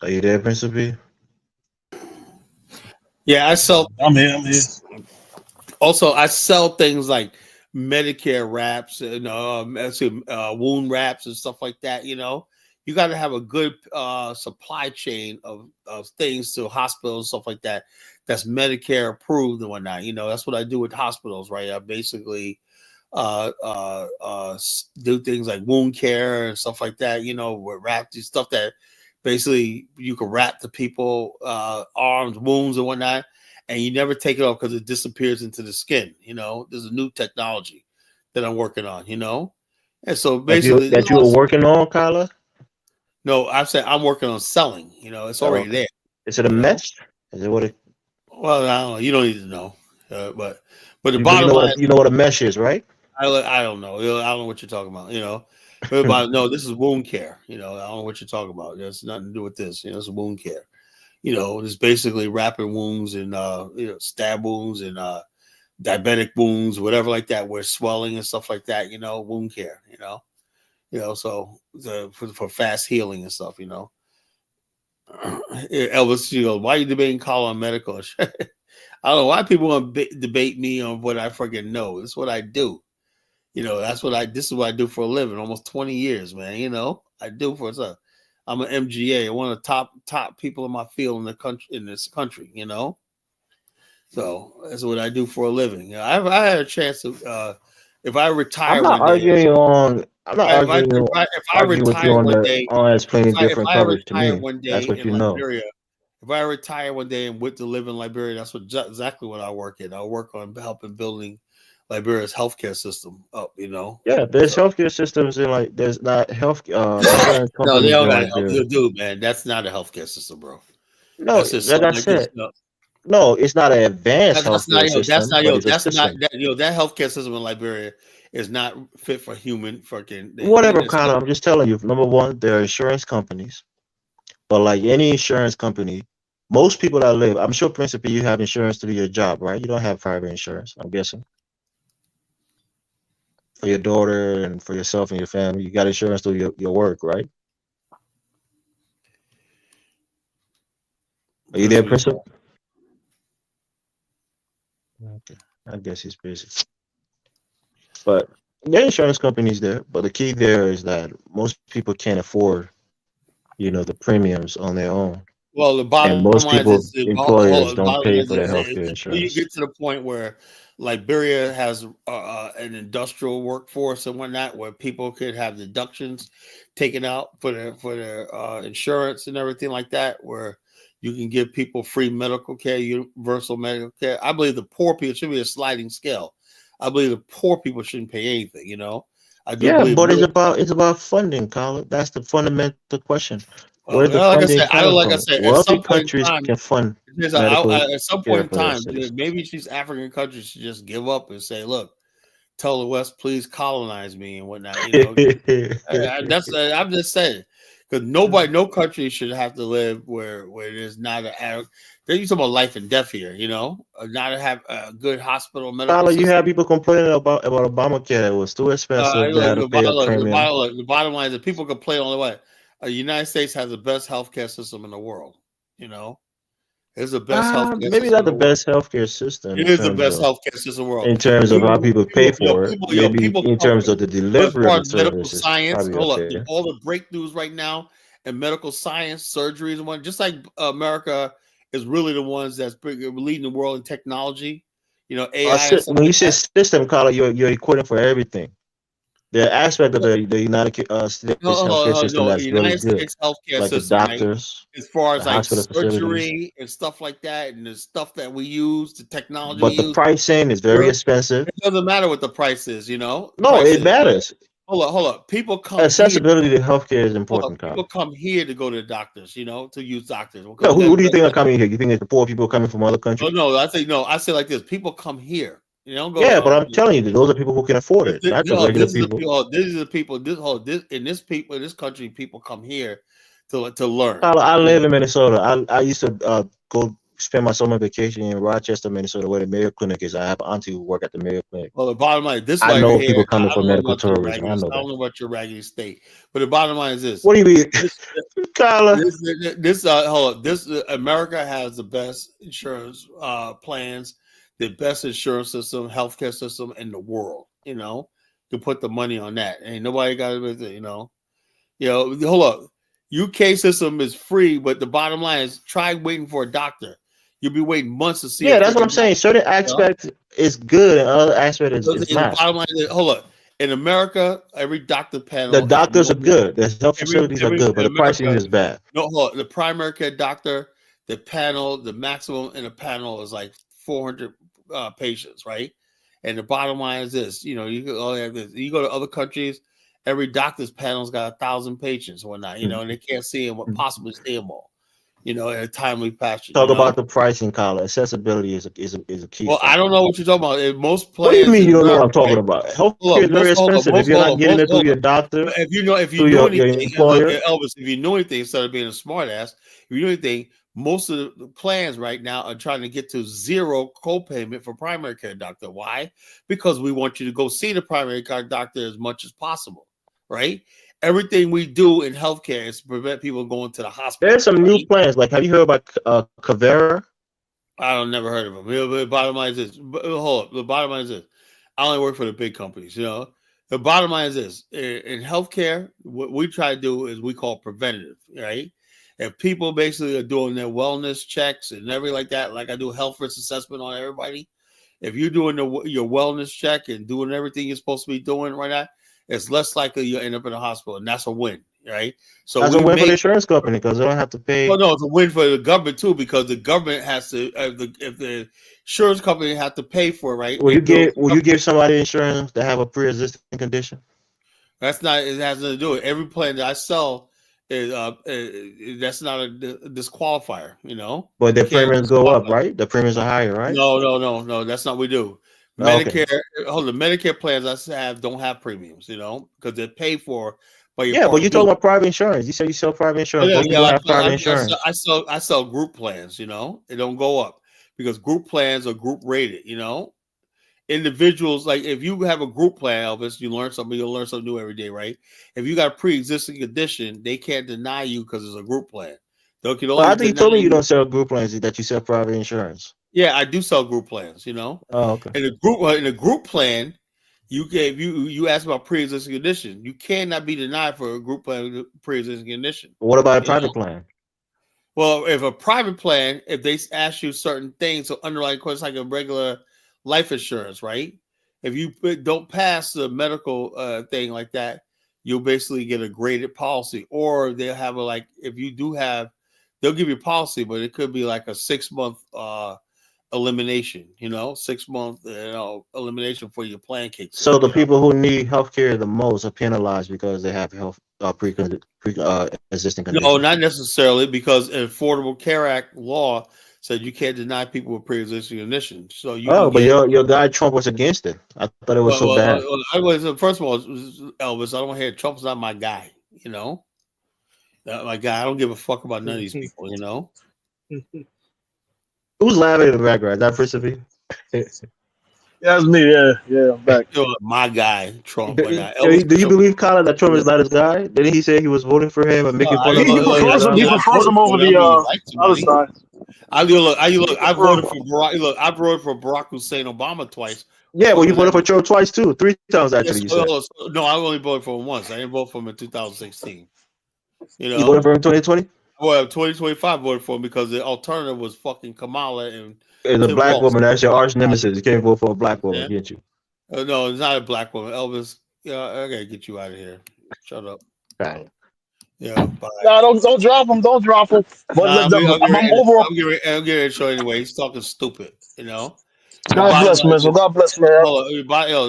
Are you there, Principe? Yeah, I sell. I'm here. Also, I sell things like Medicare wraps and wound wraps and stuff like that. You got to have a good supply chain of things to hospitals, stuff like that. That's Medicare approved and whatnot. That's what I do with hospitals, right? I basically do things like wound care and stuff like that. With wrap these stuff that basically you can wrap the people arms, wounds, and whatnot, and you never take it off because it disappears into the skin. There's a new technology that I'm working on. And so basically that you were working on, Kyla? No, I said I'm working on selling. It's already there. Is it a mesh? Is it what it? Well, I don't know. You don't need to know, but the bottom line, you know what a mesh is, right? I don't know. I don't know what you're talking about. No, this is wound care. I don't know what you're talking about. There's nothing to do with this. It's wound care. It's basically wrapping wounds and stab wounds and diabetic wounds, whatever like that, where swelling and stuff like that. Wound care. So for fast healing and stuff. Elvis, why are you debating call on medical? I don't know why people want to debate me on what I freaking know. This is what I do. This is what I do for a living. Almost 20 years, man. I do for stuff. I'm an MGA, one of the top people in my field in the country, in this country. So that's what I do for a living. I had a chance to, if I retire I'm not one day. arguing on. I'm not arguing. If I retire one day, explaining if different I coverage to retire me. one day That's what in you know. Liberia, if I retire one day and with to live in Liberia, that's exactly what I work in. I work on helping building Liberia's healthcare system up. Yeah, there's healthcare systems in there's not health insurance No, they companies all in got help. Liberia. Dude, man, that's not a healthcare system, bro. No, That's just like I something like this. said, no, it's not an advanced That's not healthcare system, but it's a that's not system. that healthcare system in Liberia is not fit for human fucking. Whatever, kind of. I'm just telling you. Number one, there are insurance companies, but like any insurance company, most people that live, I'm sure, principally, you have insurance through your job, right? You don't have private insurance, I'm guessing. For your daughter and for yourself and your family, you got insurance through your work, right? Are you there, Principal? Okay, I guess he's busy. But there are insurance companies there, but the key there is that most people can't afford, the premiums on their own. Well, the bottom And most line people, is, employers the don't bottom pay line for their is, healthcare until you insurance. get to the point where Liberia has an industrial workforce and whatnot, where people could have deductions taken out for their insurance and everything like that, where you can give people free medical care, universal medical care. I believe the poor people should be a sliding scale. I believe the poor people shouldn't pay anything. I do believe. But it's about funding, Colin. That's the fundamental question. Where's the Like I funding said, coming from? at Wealthy some point in countries time, can fund at some care point in for their time, citizens. maybe these African countries should just give up and say, "Look, tell the West, please colonize me and whatnot." I'm just saying, because no country should have to live where there's not a. They're talking about life and death here, not to have a good hospital medical Colin, system. you have people complaining about Obamacare. It was too expensive. They had to pay a premium. The bottom line is that people complain all the way. The United States has the best healthcare system in the world. It's the best healthcare Maybe system not in the the world. best healthcare system It in is the terms best of healthcare system in the world. how people pay for it. Maybe People in terms of the delivery of the medical services, science. probably Hold up up, there. all the breakthroughs right now in medical science, surgeries, and one. Just like America is really the ones that's leading the world in technology. AI. And stuff When you like say that. system, Colin, you're equating for everything. the aspect of the United States healthcare system No, that's really United good, States healthcare like the system, right? doctors, As far the as like hospital facilities. surgery and stuff like that, and the stuff that we use, the technology we But the use, pricing is very expensive. it doesn't matter what the price is, you know. The No, price it is matters. hold up. People come here. Accessibility to healthcare is Hold up. important, People Kyle. come here to go to the doctors, you know, to use doctors. No, Because who do you think are coming here? You think it's the poor people coming from other countries? no, I say no. I say like this: people come here. You don't go. Yeah, but I'm telling you, those are people who can afford it, not the regular people. This is the people. In this country, people come here to learn. Kyle, I live in Minnesota. I used to go spend my summer vacation in Rochester, Minnesota, where the Mayo Clinic is. I have an auntie who work at the Mayo Clinic. Well, the bottom line, this I right know here. people coming I for don't know medical about your tourism. I know I don't that. know about your raggedy state, but the bottom line is this. What do you mean, Kyla? Hold up. America has the best insurance plans, the best insurance system, healthcare system in the world. You know, to put the money on that. Ain't nobody got it. You know, hold up. UK system is free, but the bottom line is try waiting for a doctor. You'll be waiting months to see. Yeah, that's what I'm saying. Certain aspects is good, and other aspect is the not. bottom line is, hold up. In America, every doctor panel. The doctors are good. The health facilities are good, but the pricing is bad. No, hold up. The primary care doctor, the panel, the maximum in a panel is like 400 patients, right? And the bottom line is this: you go to other countries, every doctor's panel's got 1,000 patients or whatnot, and they can't see them, possibly see them all, in a timely fashion. Talk about the pricing, Kyle. Accessibility is a key. Well, I don't know what you're talking about. In most plans, what do you mean you don't know what I'm talking about? Healthcare is very expensive. If you're not getting it through your doctor, if you know anything, Elvis, if you know anything, instead of being a smartass, if you know anything, most of the plans right now are trying to get to zero copayment for primary care doctor. Why? Because we want you to go see the primary care doctor as much as possible, right? Everything we do in healthcare is to prevent people going to the hospital. There's some new plans. Like, have you heard about Cavera? I don't never heard of them. The bottom line is this. Hold up. The bottom line is this. I only work for the big companies. The bottom line is this. In healthcare, what we try to do is we call preventative, right? If people basically are doing their wellness checks and everything like that, like I do health risk assessment on everybody. If you're doing your wellness check and doing everything you're supposed to be doing right now, it's less likely you'll end up in a hospital, and that's a win, right? So that's a win for the insurance company because they don't have to pay. Well, no, it's a win for the government too because the government has to. If the insurance company have to pay for it, right? Will you give somebody insurance that have a pre-existing condition? That's not. It has nothing to do with it. Every plan that I sell is that's not a disqualifier, But the premiums go up, right? The premiums are higher, right? No. That's not what we do. Medicare, the Medicare plans I have don't have premiums, because they're paid for by your. Yeah, but you're talking about private insurance. You said you sell private insurance. I sell group plans. It don't go up because group plans are group rated. Individuals, like if you have a group plan, Elvis, you'll learn something new every day, right? If you got a pre-existing condition, they can't deny you because it's a group plan. I think you told me you don't sell group plans, that you sell private insurance. Yeah, I do sell group plans, Oh, okay. In a group plan, you asked about pre-existing condition. You cannot be denied for a group plan pre-existing condition. What about a private plan? Well, if a private plan, if they ask you certain things, so underlying questions like a regular life insurance, right? If you don't pass the medical thing like that, you'll basically get a graded policy, or they'll have they'll give you a policy, but it could be like a 6-month elimination, 6-month elimination for your plan kicks. So the people who need healthcare the most are penalized because they have health pre-existing conditions. No, not necessarily, because an Affordable Care Act law said you can't deny people with pre-existing conditions. So but your guy Trump was against it. I thought it was so bad. First of all, Elvis, I don't hear Trump's not my guy. My guy. I don't give a fuck about none of these people. Who's laughing in the background? Is that Christopher? That's me. Yeah, I'm back. My guy, Trump. Do you believe, Colin, that Trump is not his guy? Didn't he say he was voting for him and making fun of him? He prefers him over the other side. I voted for Barack. Look, I voted for Barack Hussein Obama twice. Yeah, well, you voted for Trump twice too, 3 times actually. Yes, no, I only voted for him once. I didn't vote for him in 2016. You voted for him in 2020? Well, 2025 voted for him because the alternative was fucking Kamala and. It's a black woman. That's your arch nemesis. You can't vote for a black woman, can't you? No, it's not a black woman. Elvis, Yeah, I gotta get you out of here. Shut up. Right. Yeah, bye. Nah, don't drop him. Don't drop him. But Nah, I'm over. I'm getting ready to show you anyway. He's talking stupid, you know. The God bottom bless, line man. is So this. God bless, man. Hold on,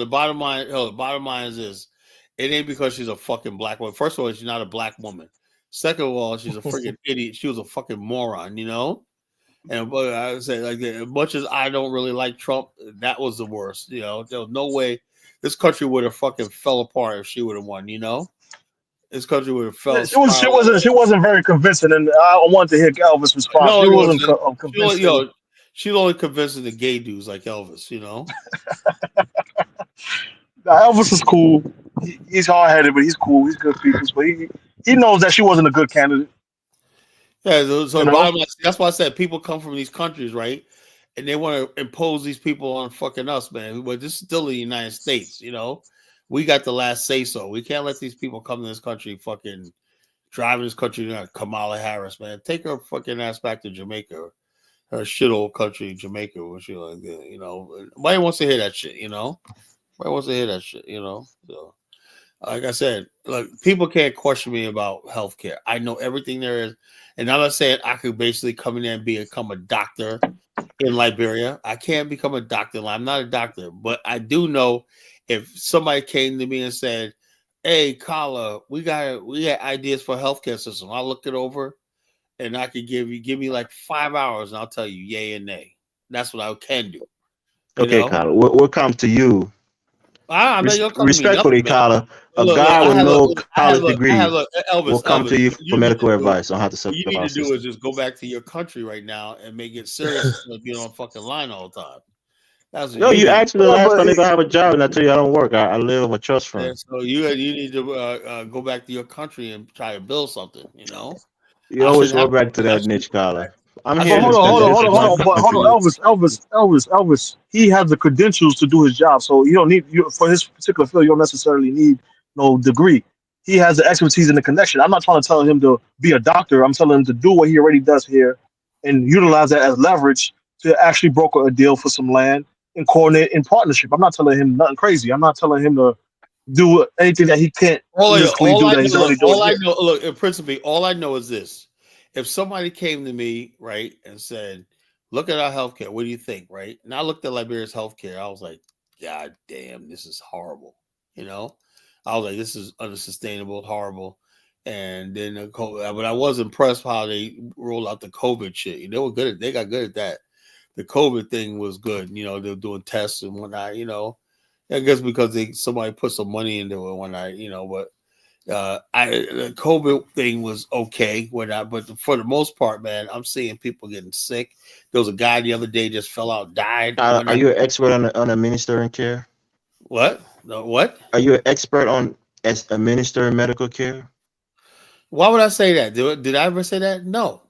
the bottom line is this. It ain't because she's a fucking black woman. First of all, she's not a black woman. Second of all, she's a freaking idiot. She was a fucking moron, you know. And but I say like as much as I don't really like Trump, that was the worst. You know, there was no way this country would have fucking fell apart if she would have won. You know, this country would have Yeah, fell spiraled. she wasn't very convincing, and I wanted to hear Elvis' response. No, She it wasn't wasn't. convincing. She's only convincing the gay dudes like Elvis. You know. Nah, Elvis is cool. He's hard headed, but he's cool. He's good people. But he knows that she wasn't a good candidate. Yeah. So You the know. bottom line, that's why I said people come from these countries, right? And they want to impose these people on fucking us, man. But this is still the United States, you know. We got the last say so. We can't let these people come to this country fucking driving this country. Kamala Harris, man. Take her fucking ass back to Jamaica. Her shit old country, Jamaica, or shit like that, you know. Nobody wants to hear that shit, you know. Nobody wants to hear that shit, you know. So, like I said, look, people can't question me about healthcare. I know everything there is, and I'm not saying I could basically come in there and become a doctor in Liberia. I can't become a doctor. I'm not a doctor, but I do know if somebody came to me and said, "Hey, Kala, we got ideas for a healthcare system." I'll look it over, and I could give me like 5 hours, and I'll tell you yay and nay. That's what I can do. You Okay, know, Kyler, what comes to you? I mean, you'll come to me Respectfully, nothing, man. Kyler, a Look, guy with no I have college degree will come Elvis. to you What for you need to medical do, advice on how to set what you up need our to do is system. just go back to your country right now and make it serious instead of being on fucking line all the time. That's what No, you you need. asked me the last time if I have a job, and I tell you I don't work. I live a trust Yeah, fund. so you need to go back to your country and try to build something. You know, You I always shouldn't go have back to I that should niche, Kyler. I'm I here But to shouldn't defend the have interests hold of on. my But hold country. on, Elvis. He has the credentials to do his job, so you don't need you for his particular field. You don't necessarily need no degree. He has the expertise and the connection. I'm not trying to tell him to be a doctor. I'm telling him to do what he already does here, and utilize that as leverage to actually broker a deal for some land and coordinate in partnership. I'm not telling him nothing crazy. I'm not telling him to do anything that he can't realistically do that he's already doing all I here. know, look, in principle, all I know is this: if somebody came to me, right, and said, "Look at our healthcare. What do you think?" Right, and I looked at Liberia's healthcare, I was like, "God damn, this is horrible." You know, I was like, "This is unsustainable, horrible." And then, but I was impressed how they rolled out the COVID shit. They were good. They got good at that. The COVID thing was good. You know, they were doing tests and whatnot. You know, I guess because somebody put some money into it one night, you know, but the COVID thing was okay but for the most part, man, I'm seeing people getting sick. There was a guy the other day just fell out, died. Are you an expert on administering care? What? No, what? Are you an expert on administering medical care? Why would I say that? Did I ever say that? No.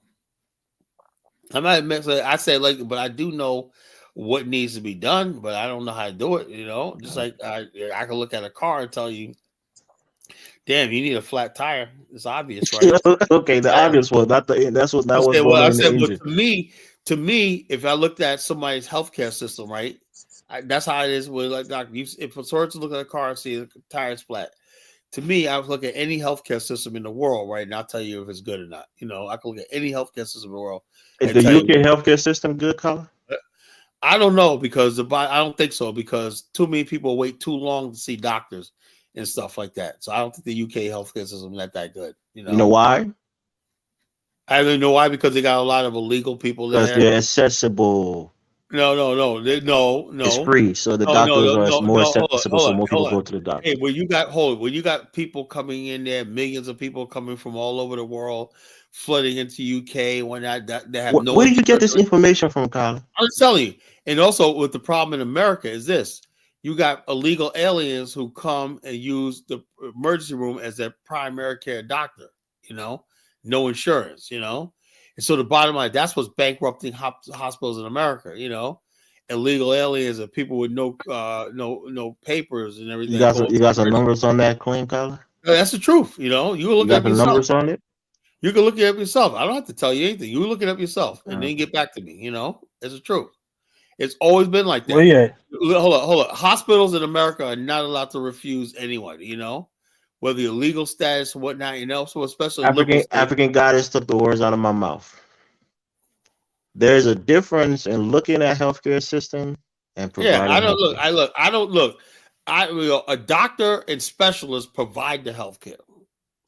I might admit, I say like, but I do know what needs to be done, but I don't know how to do it. You know, just like I can look at a car and tell you, damn, you need a flat tire. It's obvious, right? Okay, the Yeah. obvious one. That was going I on in the said, but engine. to me, if I looked at somebody's healthcare system, right, that's how it is with like doctor. If a person look at a car and see the tire's flat, to me, I would look at any healthcare system in the world, right, and I'll tell you if it's good or not. You know, I can look at any healthcare system in the world Is and the tell you. UK healthcare system good, Colin? I don't know because I don't think so because too many people wait too long to see doctors and stuff like that. So I don't think the UK healthcare system is not that good. You You know why? I don't know why because they got a lot of illegal people Because there. they're accessible. No. It's free, so the doctors are more accessible, so more people Hold on. go to the doctor. Hey, when you got people coming in there, millions of people coming from all over the world, flooding into UK when they have no. Where did you get this information from, Colin? I'm telling you, and also with the problem in America is this: you got illegal aliens who come and use the emergency room as their primary care doctor. You know, no insurance. You know. And so the bottom line, that's what's bankrupting hospitals in America, you know, illegal aliens and people with no papers and everything. You got some numbers on that claim, Colin? That's the truth, you know. You can look You it got up the yourself. numbers on it? You can look it up yourself. I don't have to tell you anything. You look it up yourself and then get back to me, you know. It's the truth. It's always been like Well, that. yeah. Hold on. Hospitals in America are not allowed to refuse anyone, you know, whether your legal status or whatnot, you know, so especially liberal states. African goddess took the words out of my mouth. There's a difference in looking at healthcare system and Yeah, providing healthcare. I don't look. A doctor and specialists provide the healthcare.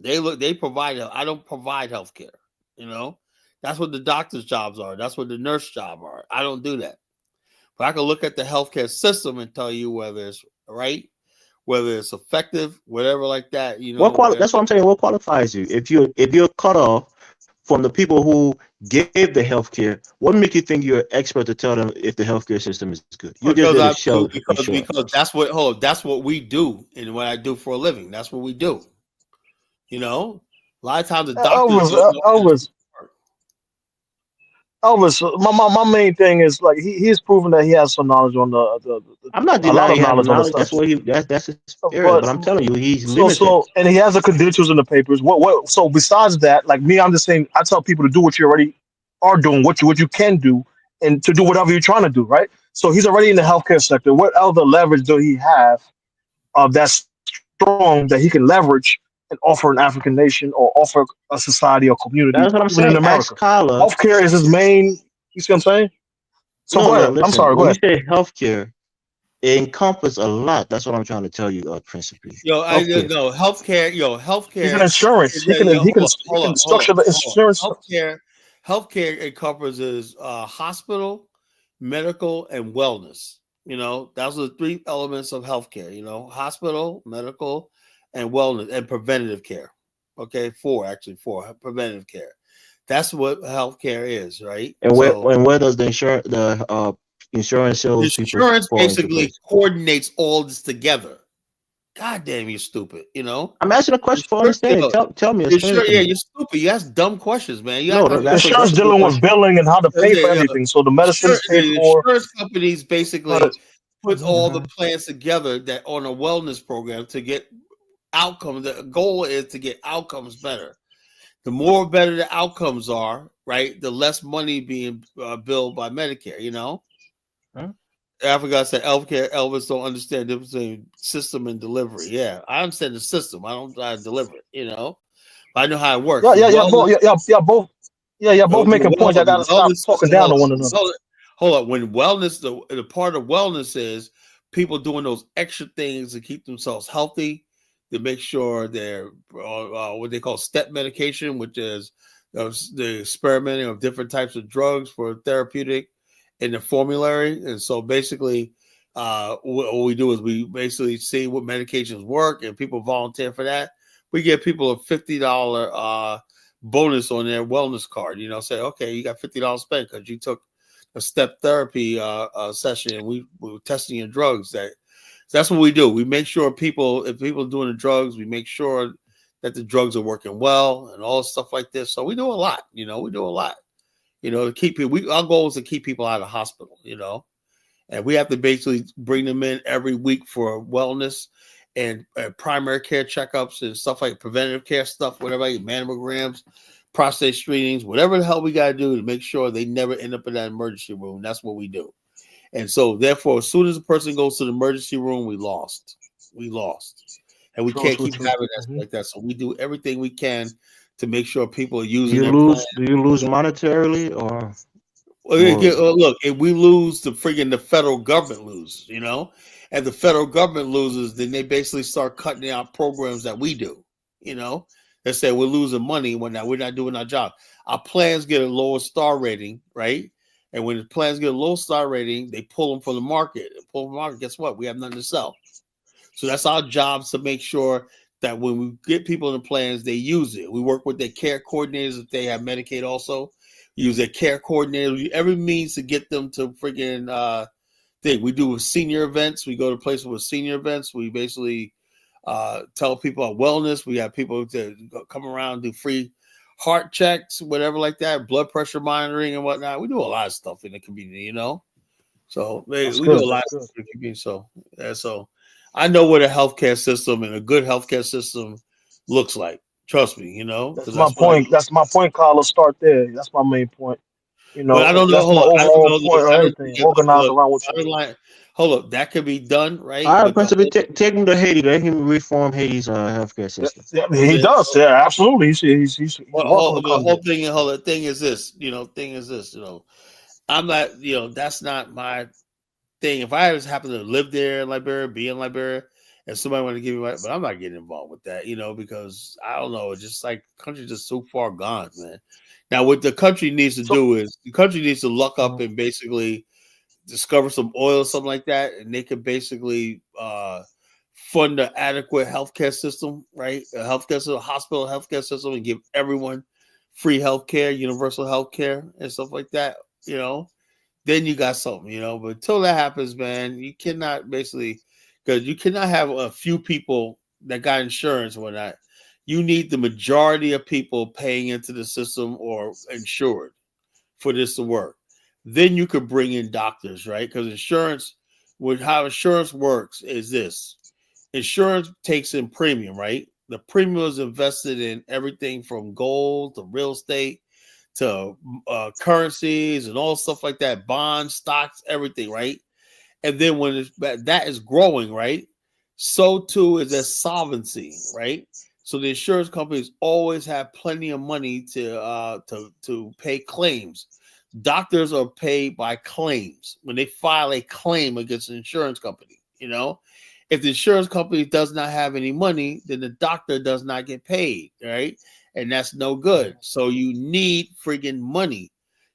They provide. I don't provide healthcare. You know, that's what the doctor's jobs are. That's what the nurse job are. I don't do that. But I can look at the healthcare system and tell you whether it's right, whether it's effective, whatever like that. You know, That's what I'm saying. What qualifies you? If you're cut off from the people who gave the healthcare, what make you think you're an expert to tell them if the healthcare system is good? You just did a show because that's what we do and what I do for a living. That's what we do. You know, a lot of times the doctors don't know. Elvis, my main thing is like he's proven that he has some knowledge on the I'm not a lot of denying having knowledge on the knowledge. stuff. That's his area. But But I'm telling you, he's limited. so and he has the credentials in the papers. What so besides that, like me, I'm just saying I tell people to do what you already are doing, what you can do, and to do whatever you're trying to do, right? So he's already in the healthcare sector. What other leverage do he have that's strong that he can leverage and offer an African nation or offer a society or community, That's what I'm even in saying. Ask America? Kyla. Healthcare is his main. You see what I'm saying? So No, go ahead. I'm listen. sorry. Go When you ahead. say healthcare, it encompasses a lot. That's what I'm trying to tell you, principally. Yo, Healthcare. healthcare. He's an insurance. He can structure the insurance. Healthcare encompasses hospital, medical, and wellness. You know, those are the three elements of healthcare. You know, hospital, medical, and wellness, and preventative care. Okay, four preventative care. That's what healthcare is, right? And where does the insurance sales people insurance fall into basically place? coordinates all this together. God damn, you're stupid. You know, I'm asking a question for understanding. Tell me. Explain it to me. You're stupid. You ask dumb questions, man. You No, act like Insurance dealing with billing and how to pay for everything. So the medicine is paid for. Insurance companies basically put all the plans together that on a wellness program to get outcomes. The goal is to get outcomes better. The more better the outcomes are, right, the less money being billed by Medicare, you know? Huh? Africa said Elvis don't understand the difference between system and delivery. Yeah, I understand the system. I don't try to deliver it, you know? But I know how it works. Both making points. I gotta stop talking down to one another. Hold on. When wellness, the part of wellness is people doing those extra things to keep themselves healthy, to make sure they're what they call step medication, which is the experimenting of different types of drugs for therapeutic in the formulary. And so basically, what we do is we basically see what medications work, and people volunteer for that. We give people a $50 bonus on their wellness card. You know, say, okay, you got $50 spent because you took a step therapy session, and we were testing your drugs. That's what we do. We make sure if people are doing the drugs, we make sure that the drugs are working well and all stuff like this. So we do a lot, you know, to keep people. Our goal is to keep people out of hospital, you know, and we have to basically bring them in every week for wellness and primary care checkups and stuff like preventative care stuff, whatever, like mammograms, prostate screenings, whatever the hell we got to do to make sure they never end up in that emergency room. That's what we do. And so, therefore, as soon as a person goes to the emergency room, we lost. And we can't keep having that like that. So we do everything we can to make sure people are using their plan. Do you lose monetarily or? Look, if we lose, the federal government loses, you know? And the federal government loses, then they basically start cutting out programs that we do, you know? They say we're losing money when we're not doing our job. Our plans get a lower star rating, right? And when the plans get a low star rating, they pull them from the market. Guess what? We have nothing to sell. So that's our job, to make sure that when we get people in the plans, they use it. We work with their care coordinators if they have Medicaid also. We use their care coordinators, every means to get them to freaking thing. We do with senior events. We go to places with senior events. We basically tell people about wellness. We have people to come around, do free heart checks, whatever like that, blood pressure monitoring and whatnot. We do a lot of stuff in the community, you know. So we do a lot of stuff in the community. So I know what a healthcare system and a good healthcare system looks like. Trust me, you know. That's my point. That's my point, Carlos. Start there. That's my main point. You But know, I don't know. that's my Hold on. I don't overall know. point of I don't everything. think. Organize Look, around what you bottom need. line. Hold up. That could be done, right? All right, But the Principal, whole take him to Haiti. Let him reform Haiti's healthcare Yeah, system. yeah, I mean, was he it. does. Yeah, absolutely. He's welcome to Well, come there. whole thing. Hold. The thing is this. Thing is this. I'm not. That's not my thing. If I just happen to live there in Liberia, be in Liberia, and somebody want to give me my, but I'm not getting involved with that, because I don't know. It's just like the country's just so far gone, man. Now, what the country needs to So, do is the country needs to luck up mhm. and basically discover some oil or something like that, and they could basically fund an adequate healthcare system, right? A healthcare system, a hospital healthcare system, and give everyone free healthcare, universal healthcare, and stuff like that. You know, then you got something, But until that happens, man, you cannot basically because you cannot have a few people that got insurance or whatnot. You need the majority of people paying into the system or insured for this to work. Then you could bring in doctors, right? Because how insurance works is this: insurance takes in premium, right? The premium is invested in everything from gold to real estate to currencies and all stuff like that, bonds, stocks, everything, right? And then when that is growing, right? So too is their solvency, right? So the insurance companies always have plenty of money to pay claims. Doctors are paid by claims when they file a claim against an insurance company. If the insurance company does not have any money, then the doctor does not get paid, right? And that's no good. So you need friggin' money.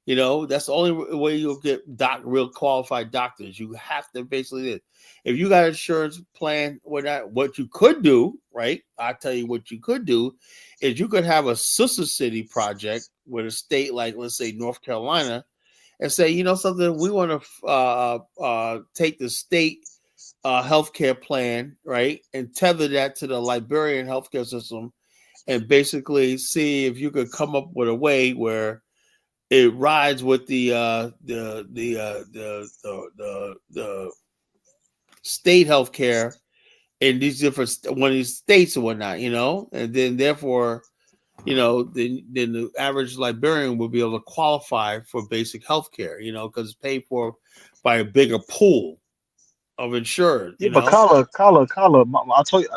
That's the only way you'll get real qualified doctors. You have to basically, if you got an insurance plan, what you could do, right? I'll tell you what you could do is you could have a sister city project with a state like, let's say, North Carolina, and say, something, we want to take the state healthcare plan, right, and tether that to the Liberian healthcare system, and basically see if you could come up with a way where it rides with the state healthcare in these different one of these states and whatnot, and then therefore, then the average Liberian will be able to qualify for basic healthcare, because it's paid for by a bigger pool of insured, Yeah, but Kala, I'll tell you,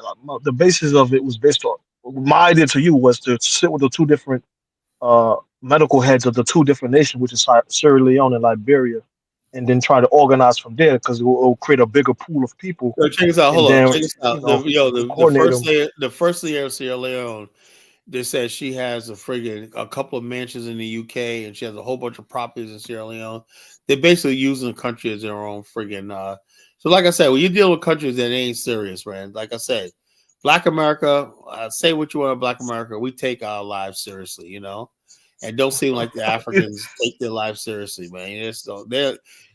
the basis of it was based on my idea to you was to sit with the two different medical heads of the two different nations, which is Sierra Leone and Liberia, and then try to organize from there because it will create a bigger pool of people, So check this out. and Hold on. then Check this out. The coordinate first them. layer, of Sierra Leone, they said she has a couple of mansions in the UK, and she has a whole bunch of properties in Sierra Leone. They're basically using the country as their own friggin'. So, like I said, when you deal with countries that ain't serious, man. Like I said, Black America, say what you want of Black America, we take our lives seriously, and don't seem like the Africans take their lives seriously, man.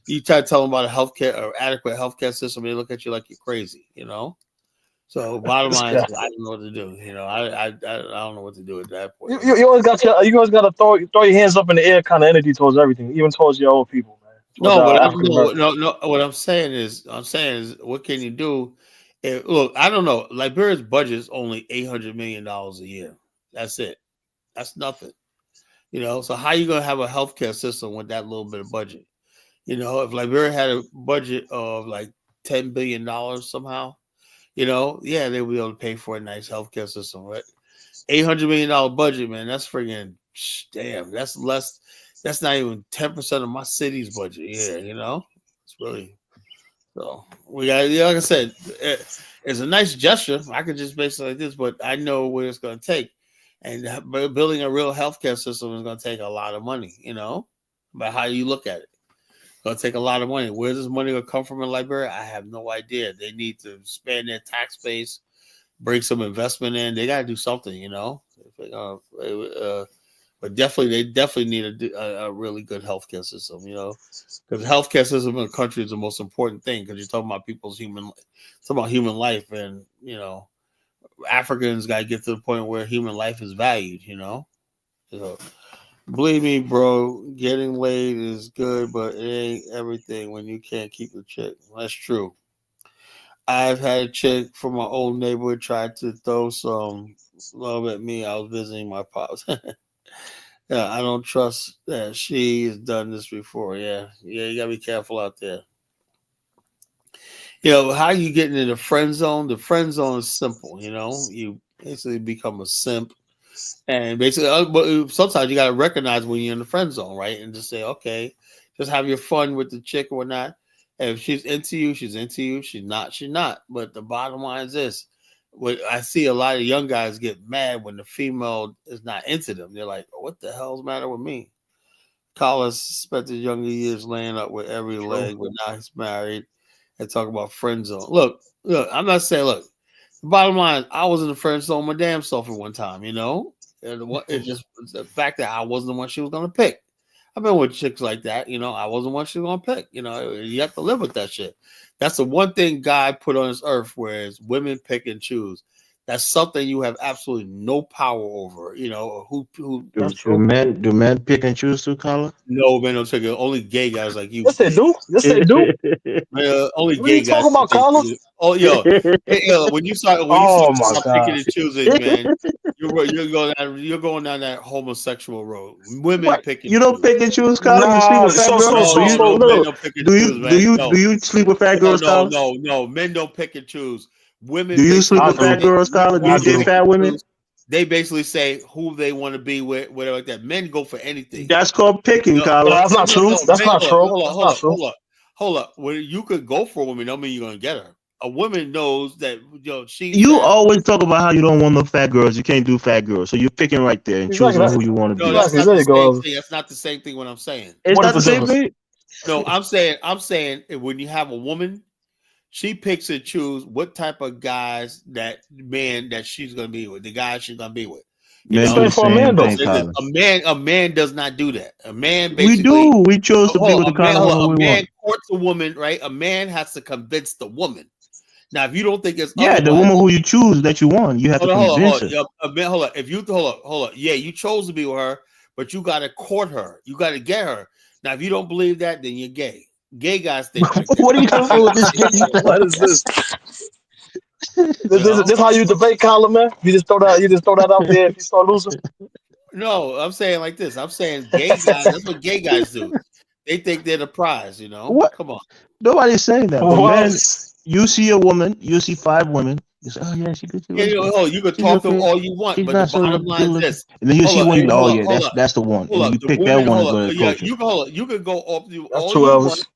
You try to tell them about a healthcare or adequate healthcare system, they look at you like you're crazy, So bottom This line is, guy. I don't know what to do. I don't know what to do at that point. You always you always got to throw your hands up in the air, kind of energy towards everything, even towards your own people, man, towards No, our but African Americans. no. What I'm saying is, what can you do? Look, I don't know. Liberia's budget is only $800 million a year. That's it. That's nothing. So how you gonna have a healthcare system with that little bit of budget? If Liberia had a budget of like $10 billion somehow, yeah, they would be able to pay for a nice healthcare system, right? $800 million budget, man. That's friggin' damn. That's less. That's not even 10% of my city's budget. Yeah, it's really so. We got, like I said, it's a nice gesture. I could just basically like this, but I know what it's going to take, and building a real healthcare system is going to take a lot of money. But how you look at it. It's going to take a lot of money. Where's this money going to come from in Liberia? I have no idea. They need to expand their tax base, bring some investment in. They got to do something, but they definitely need a really good healthcare system, because the healthcare system in the country is the most important thing, because you're talking about human life, and Africans got to get to the point where human life is valued, So, believe me, bro, getting laid is good, but it ain't everything when you can't keep a chick. That's true. I've had a chick from my old neighborhood try to throw some love at me. I was visiting my pops. Yeah, I don't trust that she has done this before. Yeah, you gotta be careful out there. How you get into the friend zone? The friend zone is simple. You basically become a simp, and basically, but sometimes you gotta recognize when you're in the friend zone, right? And just say, okay, just have your fun with the chick or whatnot. And if she's into you, she's into you. She's not, she's not. But the bottom line is this: what I see a lot of young guys get mad when the female is not into them. They're like, "What the hell's the matter with me?" Collis spent his younger years laying up with every leg, but now he's married. And talk about friend zone. Look, I'm not saying. Look, the bottom line, I was in the friend zone my damn self at one time. And it's just the fact that I wasn't the one she was gonna pick. I've been with chicks like that. I wasn't one she was gonna pick. You have to live with that shit. That's the one thing God put on this earth, whereas women pick and choose. That's something you have absolutely no power over. Who do men pick and choose too, Carla? No, man, don't take it. Only gay guys like you. Yes, they do. Yes, they do. Only What are you gay guys. talking about, Carlos? Oh, when you start Oh my picking God. and choosing, man, you're going down that homosexual road. Women What? pick and You don't choose. pick and choose, Carla? You sleep Nah, with fat so girls? No, men Look, don't pick and do choose, you man. No. do you sleep with fat girls, Carla? No. Men don't pick and choose. Women Do you sleep I with basically fat do. girls, Carla? Do I you date do. fat women? they basically say who they want to be with, whatever like that. Men go for anything. That's called picking, No, Carla. That's not true. That's men, not true. That's not true. hold up. Well, you could go for a woman, don't mean you're gonna get her. A woman knows that she You said always talk about how you don't want no fat girls. You can't do fat girls. So you're picking right there and Exactly. choosing who you want to no, be. that's Exactly. not There the you go. same thing. That's not the same thing what I'm saying. It's What is not the the same difference? thing. No, I'm saying when you have a woman, she picks and chooses what type of guys that she's gonna be with, the guys she's gonna be with. Men do the For a man same though. thing, Carla. A man does not do that. A man We basically do. We chose to be with the kind of woman we a man want. courts a woman, right? A man has to convince the woman. Now, if you don't think it's Yeah, the otherwise, woman who you choose that you want, you have to convince her. Yeah, hold on. If you hold up. Yeah, you chose to be with her, but you got to court her. You got to get her. Now, if you don't believe that, then you're gay. Gay guys think like that. What are you gonna do with this gay stuff? What is this? This how you debate, Colin, man? You just throw that out there if you start losing. No, I'm saying like this. I'm saying gay guys. That's what gay guys do. They think they're the prize. What? Come on. Nobody's saying that. But Well, men, you see a woman, you see 5 women. You say, oh yeah, she good. Yeah, you can She's talk to them okay. all you want, She's but not the so bottom line is good this. And then you see one, you go, oh yeah, hold up. that's the one. Hold And up. you The pick women, that one hold and go up. to Yeah, approach her. you can go up that's all 2 you hours. want.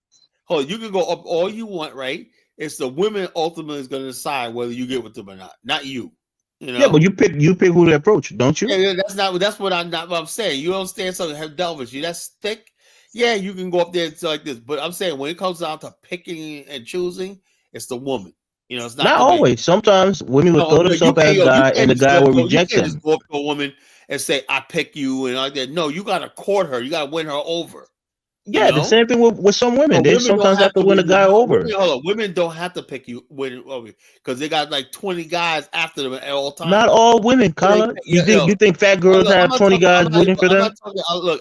Hold, you can go up all you want, right? It's the women ultimately is going to decide whether you get with them or not you. Yeah, but you pick who to approach, don't you? Yeah, that's what I'm saying. You don't stand something have dealt with you. That's thick. Yeah, you can go up there and like this, but I'm saying when it comes down to picking and choosing, it's the woman. It's Not not the man. always. Sometimes women will throw themselves at a guy and the guy will reject You can't them. just go up to a woman and say, I pick you and like that. No, you got to court her. You got to win her over. Yeah, the same thing with some women. They sometimes have to win a guy over. Women don't have to pick you over because they got like 20 guys after them at all times. Not all women, Carla. You think fat girls have 20 guys waiting for them?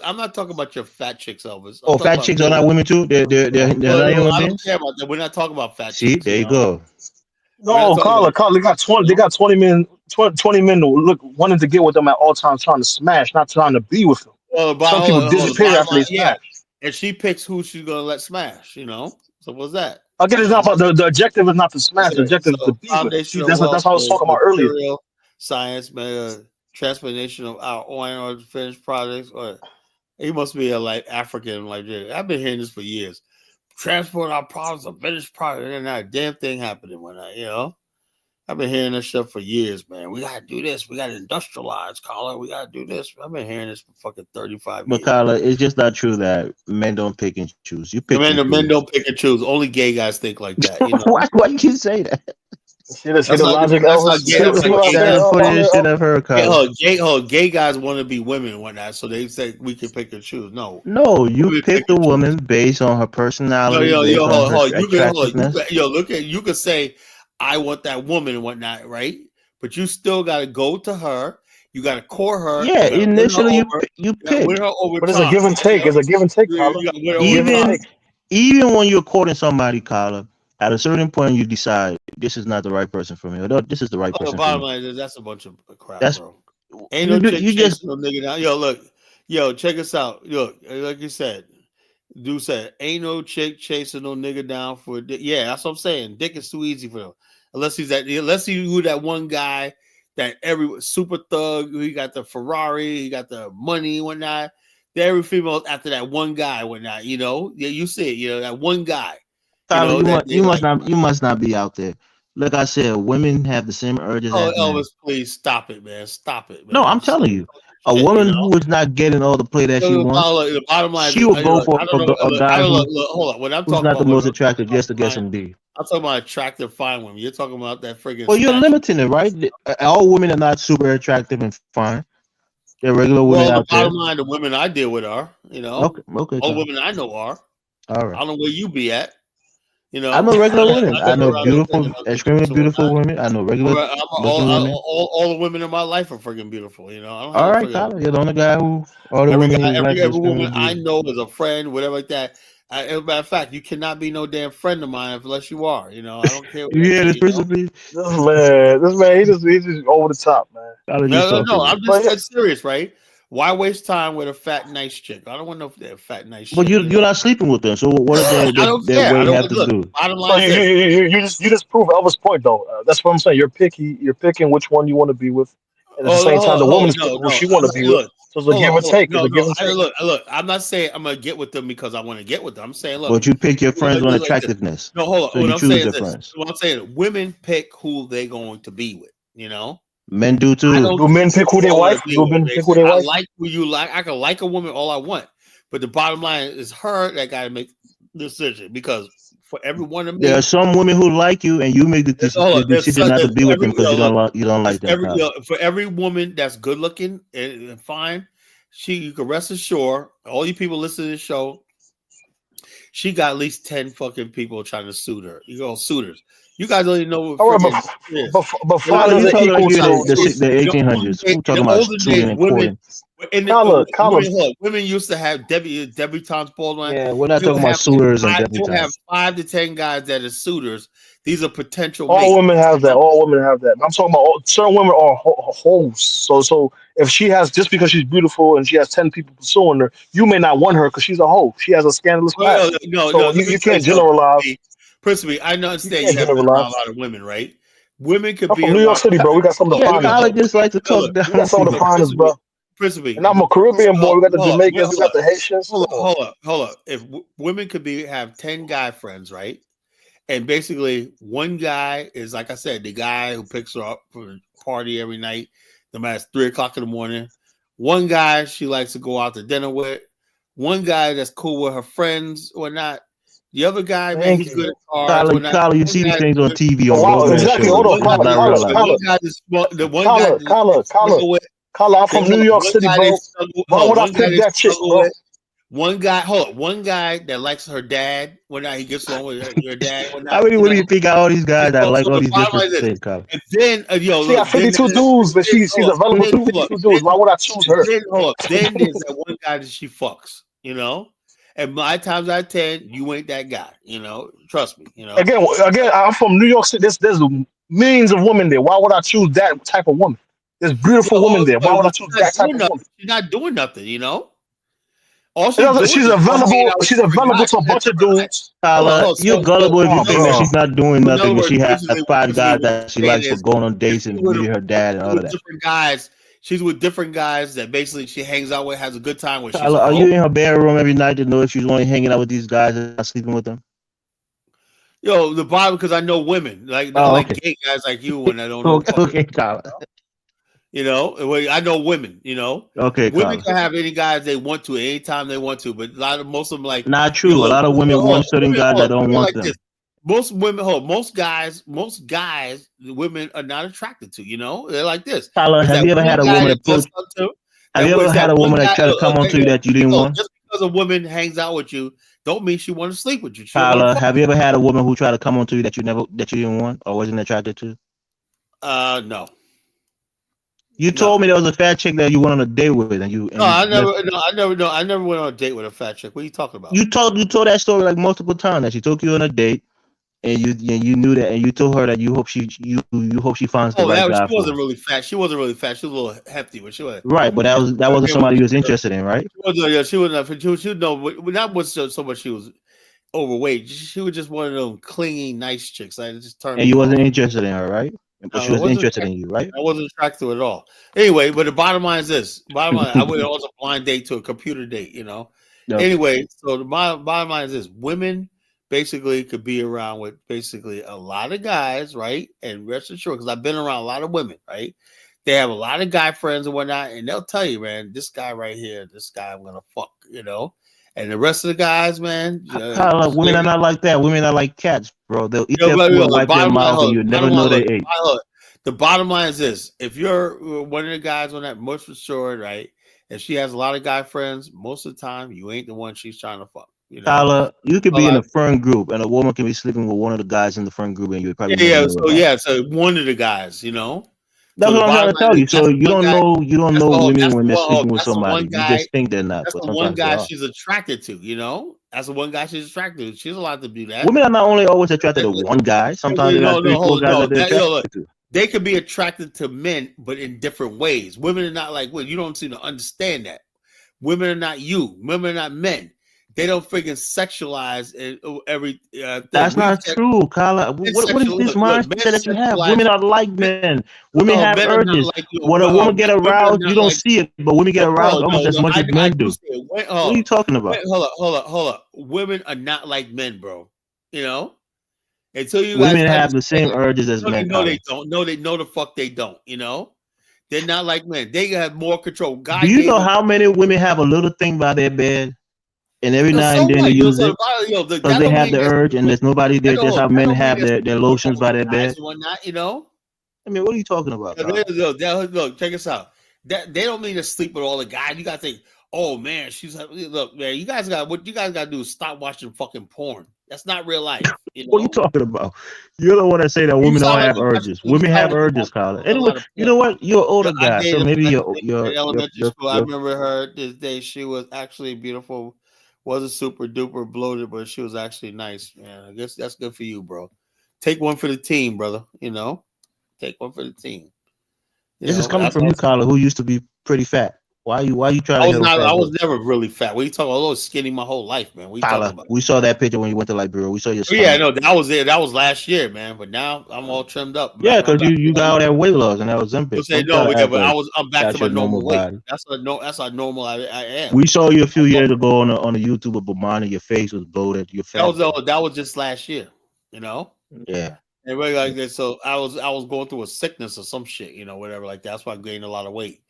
I'm not talking about your fat chicks, Elvis. Oh, fat chicks are not women too? They're not human I don't beings? care about that. We're not talking about fat See, chicks. there you go. No, Carla, they got 20. They got 20 men. 20 men who wanting to get with them at all times, trying to smash, not trying to be with them. Some people disappear after they smash. And she picks who she's gonna let smash. So what's that? Again, it's not about the objective is not to smash. The objective is to be with. See, Foundational that's wealth, what I was talking about earlier. material science, transportation of our oil or finished products. Or he must be a African Nigeria. I've been hearing this for years. Transport our products, a finished product, and not a damn thing happening when I've been hearing this stuff for years, man. We gotta do this. We gotta industrialize, Carla. We gotta do this. I've been hearing this for fucking 35 years. But Carla, it's just not true that men don't pick and choose. You pick and choose. Men don't pick and choose. Only gay guys think like that. Why did you say that? See the logic. Gay guys want to be women and whatnot, so they say we can pick and choose. No, you pick the woman based on her personality. You could say I want that woman and whatnot, right? But you still got to go to her. You got to court her. Yeah, initially you pick. Win her over but it's a give and take. It's a give and take, Carla. Even when you're courting somebody, Carla, at a certain point you decide this is not the right person for me, or this is the right person. The bottom line is that's a bunch of crap, bro. Ain't no chick chasing no nigga down. Look, Yo, check us out. Look, like you said, dude said, ain't no chick chasing no nigga down for a dick. Yeah, that's what I'm saying. Dick is too easy for them. Unless you that one guy that every super thug, he got the Ferrari, he got the money, whatnot. Every female after that one guy, whatnot, Yeah, you see it, that one guy. Tyler, That they like. you must not be out there. Like I said, women have the same urges Oh, as men. Elvis, please stop it, man. Stop it, No, man. I'm telling you, a Shit, woman who is not getting all the play that she wants, The bottom line she is, will go for I don't know. a I guy don't know. Look, hold on. When I'm who's talking not the about most women, attractive just to get some D. I'm talking about attractive, fine women. You're talking about that friggin' Well, you're statue. limiting it, right? All women are not super attractive and fine. There are regular women Well, the out there. bottom line, the women I deal with are, Okay, all the Tyler. women I know are. All I right. don't know where you be at. I know regular women. I I live know around the beautiful, friggin' the extremely beach or beautiful whatnot. women. I know regular looking women. All the women in my life are friggin' beautiful. I don't have All no right, friggin'. Tyler. You're the only guy who all the Every women guy, he likes are every extremely woman I beautiful. know is a friend, whatever like that. As a matter of fact, you cannot be no damn friend of mine unless you are. I don't care what You they hear say. this principle? This man, he just over the top, man. Tyler just No. talking, I'm man. just But dead serious, right? Why waste time with a fat, nice chick? I don't want no fat, nice But chick. you're not sleeping with them. So what does I don't that care. I way don't have to look. do? Bottom so line is this. you just prove Elvis' point though. That's what I'm saying. You're picky. You're picking which one you want to be with, and at the Oh, same time, the hold on. woman's picking who No. she want to be with. Look, So it's a give and hold on. take. It's a give No. and take. Look. I'm not saying I'm gonna get with them because I want to get with them. I'm saying, look, But you pick your friends on like this. attractiveness. No, hold So on. What you I'm choose saying is your this. friends. What I'm saying, women pick who they going to be with. Men do I too. don't Do men pick pick who who I they want to wife? be Do with. men pick who Basically, they I wife? like who you like. I can like a woman all I want, but the bottom line is her that got to make the decision because for every one of There are me, some women who like you, and you make the decision not to be with them because you don't like them. Tyler. for every woman that's good looking and fine, you can rest assured. All you people listening to this show, she got at least 10 fucking people trying to suit her. Suitors. You guys don't even know what All right, freaking is. but Tyler, fine you doesn't talking like equal you're to in the In the olden 1800s. days, Who talking about shooting and women courting? Colin. women used to have debutantes, borderline. Yeah, we're not You'll talking about have suitors and you'll have debutantes. 5 to 10 guys that are suitors. These are potential All mates. women have that. All women have that. I'm talking about certain women are hoes. So if she has just because she's beautiful and she has 10 people pursuing her, you may not want her because she's a hoe. She has a scandalous Well, past. no. So Let me you tell you can't something. generalize. Principally, I You understand can't you haven't been around a generalize. lot of women, right? Women could I'm be from New York around. City, bro. We got some of the Yeah, finest. Tyler just like to talk Look, down We got on some of the people. finest, bro. Principally, And I'm a Caribbean boy. We got the Jamaicans. We hold got the Haitians. Come on. up. If women could have 10 guy friends, right? And basically, one guy is like I said, the guy who picks her up for the party every night, no matter it's 3:00 in the morning. One guy she likes to go out to dinner with. One guy that's cool with her friends or not. The other guy, man, Thank he's good you. at cards or not. Tyler, you One see these guy, things on TV on Wow, romance exactly. Hold shows. on, one guy, It's not real life. the one guy that they struggle with. Colin, I'm from New York One City, guy they bro. struggle. Why would I One guy pick they that chick, struggle bro? with. One guy that likes her dad. When he gets along with your dad. When How not, many women you think got all these guys that like So all the these bottom line different is this. things, Tyler? And then, She got 52 dudes, but she's available to 52 dudes. Why would I choose her? Then there's that one guy that she fucks. And 9 times out of 10, you ain't that guy. Trust me. Again, I'm from New York City. There's millions of women there. Why would I choose that type of woman? There's beautiful women there. Why would I choose that type of woman? She's not doing nothing. All she's doing She's is hanging available. out with She's different available guys. to a She's at bunch of different dudes. Tyler, you're gullible if you Oh, think that bro. she's not doing In other nothing and words, she has basically, 5 guys what that she I'm saying likes for is, going on dates and meeting her dad and all of that. different guys. She's with different guys that basically she hangs out with, has a good time with. She's Tyler, a are hoe. you in her bedroom every night to know if she's only hanging out with these guys and not sleeping with them? The Bible, because I know women, not like gay guys like you, and I don't know. Okay, Tyler. I know women. Okay, Women Tyler. can have any guys they want to anytime they want to, but most of them Not true. A lot of women want certain guys that don't want them. Most women, most guys, women are not attracted to. They're like this. Tyler, have you ever had a woman approach? Have you ever had a woman that tried to come onto you that you didn't want? Just because a woman hangs out with you, don't mean she want to sleep with you. Tyler, have you ever had a woman who tried to come onto you that you didn't want or wasn't attracted to? No. You told me there was a fat chick that you went on a date with, I never went on a date with a fat chick. What are you talking about? You told that story like multiple times that she took you on a date, and you knew that, and you told her that you hope she finds the Oh, right that was, guy she for wasn't her. really fat. She wasn't really fat. She was a little hefty, but she was. Right, but that wasn't somebody you was interested in, right? She wasn't. Yeah, she wasn't. She no, not was so much. She was overweight. She was just one of them clingy, nice chicks. Like, it just turned And me you off. wasn't interested in her, right? But she I was wasn't interested in attracted. you, right? I wasn't attracted to it at all. Anyway, but the bottom line is this. Bottom line, I went on a blind date to a computer date, you know. Okay. Anyway, so the bottom line is this. Women basically could be around with basically a lot of guys, right? And rest assured, because I've been around a lot of women, right? They have a lot of guy friends and whatnot, and they'll tell you, man, this guy right here, this guy I'm gonna fuck, you know. And the rest of the guys, man, Kyle, women are not like that. Women are like cats, bro. They'll eat their but, food, the wipe their bottom line, mouth, and you never know they ate. the bottom line is this: if you're one of the guys on that, most for sure, right? If she has a lot of guy friends, most of the time you ain't the one she's trying to fuck. You know, Tyler, you could be in a friend group, and a woman can be sleeping with one of the guys in the friend group, and you would probably never know about it. so one of the guys, you know. That's So what the I'm trying bottom to line tell is you. So you don't know women when they're sleeping with somebody. You just think they're not, That's but the one sometimes they guy are. she's attracted to. You know, that's the one guy she's attracted to. She's allowed to do that. Women are not only always attracted to one guy. Sometimes they got 3-4 guys that they're attracted to. They could be attracted to men, but in different ways. Women are not like well, you don't seem to understand that. Women are not you. Women are not men. They don't freaking sexualize every. That's not true, Carla. What is this mindset that you have? Women are like men. Women have urges. When a woman get aroused, you don't see it, but women get aroused almost as much as men do. What are you talking about? Hold up. Women are not like men, bro. You know, until you women guys have the same urges as men. No, they don't. No, they know the fuck they don't. You know, they're not like men. They have more control. God, do you know how many women have a little thing by their bed? And every now so and then what? they use So, it because they have the urge, and there's nobody there. That's how men have their lotions by their bed. Whatnot, you know. I mean, what are you talking about? Look, check us out. That they don't mean to sleep with all the guys. You gotta think, oh man, look, man. You guys got to do is stop watching fucking porn. That's not real life. You know? What are you talking about? You're the one that say that women don't have urges. Women have urges, Colin. Anyway, you know what? You're an older guy, so maybe you're elementary school. I remember her this day. She was actually beautiful. Wasn't super duper bloated, but she was actually nice. Man, I guess that's good for you, bro. Take one for the team, brother. You know, take one for the team. This is coming from you, Colin, who used to be pretty fat. Why you trying to? I was never really fat. What are you talking about? I was skinny my whole life, man. What are you talking about? We saw that picture when you went to Liberia. We saw your stomach. Yeah, no, that was there. That was last year, man. But now I'm all trimmed up. Yeah, because you got all that weight loss and that was Simping. But I'm back to my normal weight. Body. That's how normal I am. We saw you a few years ago on the YouTube of Bomani. Your face was bloated. Your fat. That was just last year, you know. Yeah. And really like that. So I was going through a sickness or some shit, you know, whatever like that. That's why I gained a lot of weight.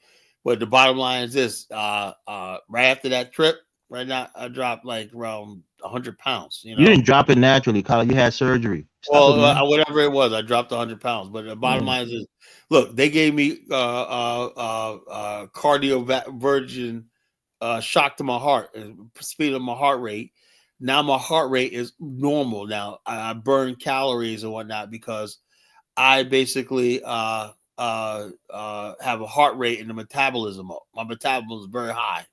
But the bottom line is this: right after that trip, right now I dropped like around 100 pounds. You know, you didn't drop it naturally, Colin. You had surgery. Whatever it was, I dropped 100 pounds. But the bottom line is, look, they gave me cardioversion shock to my heart, speed of my heart rate. Now my heart rate is normal. Now I burn calories and whatnot because I basically have a heart rate and the metabolism up. My metabolism is very high,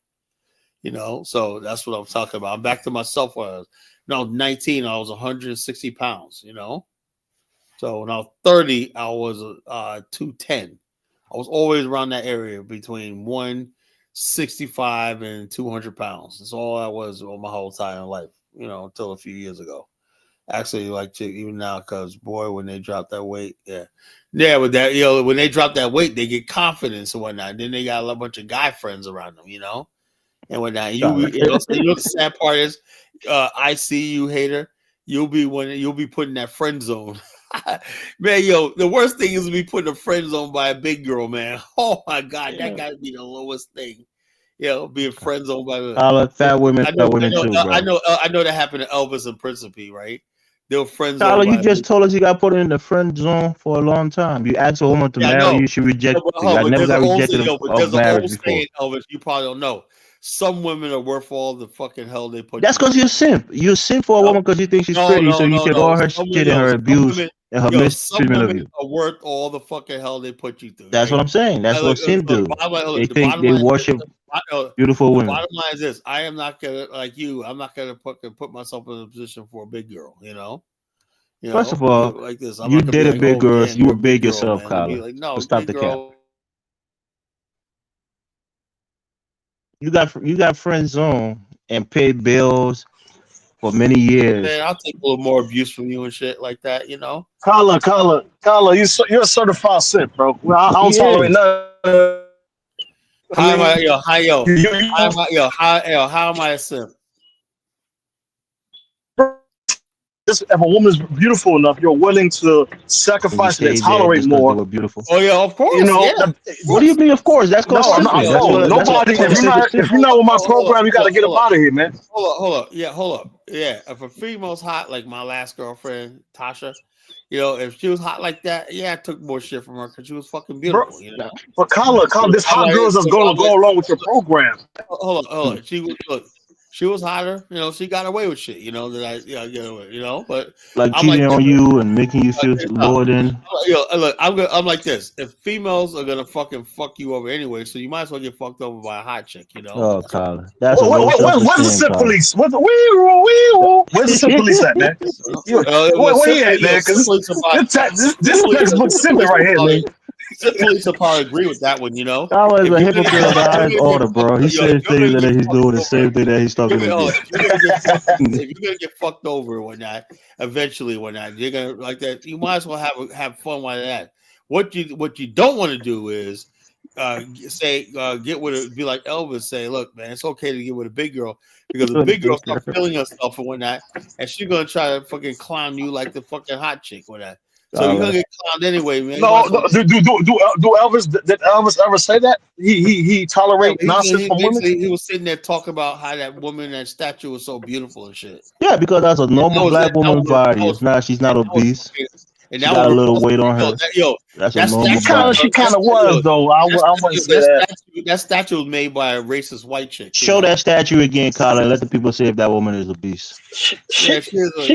you know. So that's what I'm talking about. I'm back to myself when I was 19. I was 160 pounds, you know. So when I was 30, I was 210. I was always around that area between 165 and 200 pounds. That's all I was all my whole entire life, you know, until a few years ago. Actually, like even now, because boy, when they drop that weight, with that, you know, when they drop that weight, they get confidence and whatnot. Then they got a bunch of guy friends around them, you know, and whatnot. You know the sad part is, I see you, hater. You'll be put in that friend zone. Man, the worst thing is to be put in a friend zone by a big girl, man. Oh my God, that gotta be the lowest thing. Being friend zoned by fat women, too, bro. I know that happened to Elvis and Principe, right? They were friends. Tyler, you just told us you got put in the friend zone for a long time. You asked a woman to marry you, she rejected you. I never got rejected of marriage before. Saying, Elvis, you probably don't know. Some women are worth all the fucking hell they put. That's because you're simp. You're simp for a woman because you think she's pretty, so you take all her shit and her abuse and her mistreatment of you. Are worth all the fucking hell they put you through. That's what I'm saying. That's what simp do. They think they worship beautiful women. The bottom line is this: I am not gonna like you. I'm not gonna put myself in a position for a big girl. You know, First of all, like this. I'm you not gonna be did a like, big oh girl. damn, You you're were a big big girl, yourself, man. I'll be Kyler. like, So no, stop big the cap. girl. You got friend zone and paid bills for many years. Man, I'll take a little more abuse from you and shit like that. Kyler, you're a certified simp, bro. Well, I don't He tolerate is. none. I How am I, mean, how am I a simp? if a woman's beautiful enough, you're willing to And you sacrifice and stayed there tolerate just because they more. were beautiful. Oh yeah, of You course, know, yeah, of What do you course. mean? Of course, that's called no, I'm not. simping. That's what. That's Nobody. called a If simp. you're not with my program, you got to get up Hold up. out of here, man. Hold up. Yeah, hold up. Yeah, if a female's hot like my last girlfriend, Tasha, if she was hot like that, yeah, I took more shit from her because she was fucking Bro, beautiful, but Kyler, there's I'm hot like, girls that's going to go along with your program. hold on. She was hotter, she got away with shit, that I, get away, but Like I'm like cheating this. on you and making you feel lower than. Look, I'm like this. If females are gonna fucking fuck you over anyway, so you might as well get fucked over by a hot chick, Oh, Kyler, that's a low self Where's the esteem, simp Kyler. police? Where's the simp police at, man? Where he at, man? Because this textbook simping right here, man. Police will probably agree with that one, Kyler is If a you're gonna hypocrite of the highest order, bro. He says things and then he's doing the same thing that he's talking against. if you're gonna get fucked over or whatnot, eventually whatnot, you're gonna like that. You might as well have fun while that. What you don't want to do is get with it. Be like Elvis, say, look, man, it's okay to get with a big girl because a big girl start feeling herself and whatnot, and she's gonna try to fucking clown you like the fucking hot chick or that. So you're gonna get clowned anyway, man. Do Elvis did Elvis ever say that? He tolerate nonsense from women? He was sitting there talking about how that woman, that statue was so beautiful and shit. Yeah, because that's a normal black woman's body. It's not. She's not obese. She got a little weight on her. That's a normal body. She kind of was though. I wouldn't say that. That statue was made by a racist white chick. Show that statue again, Colin. Let the people see if that woman is obese. She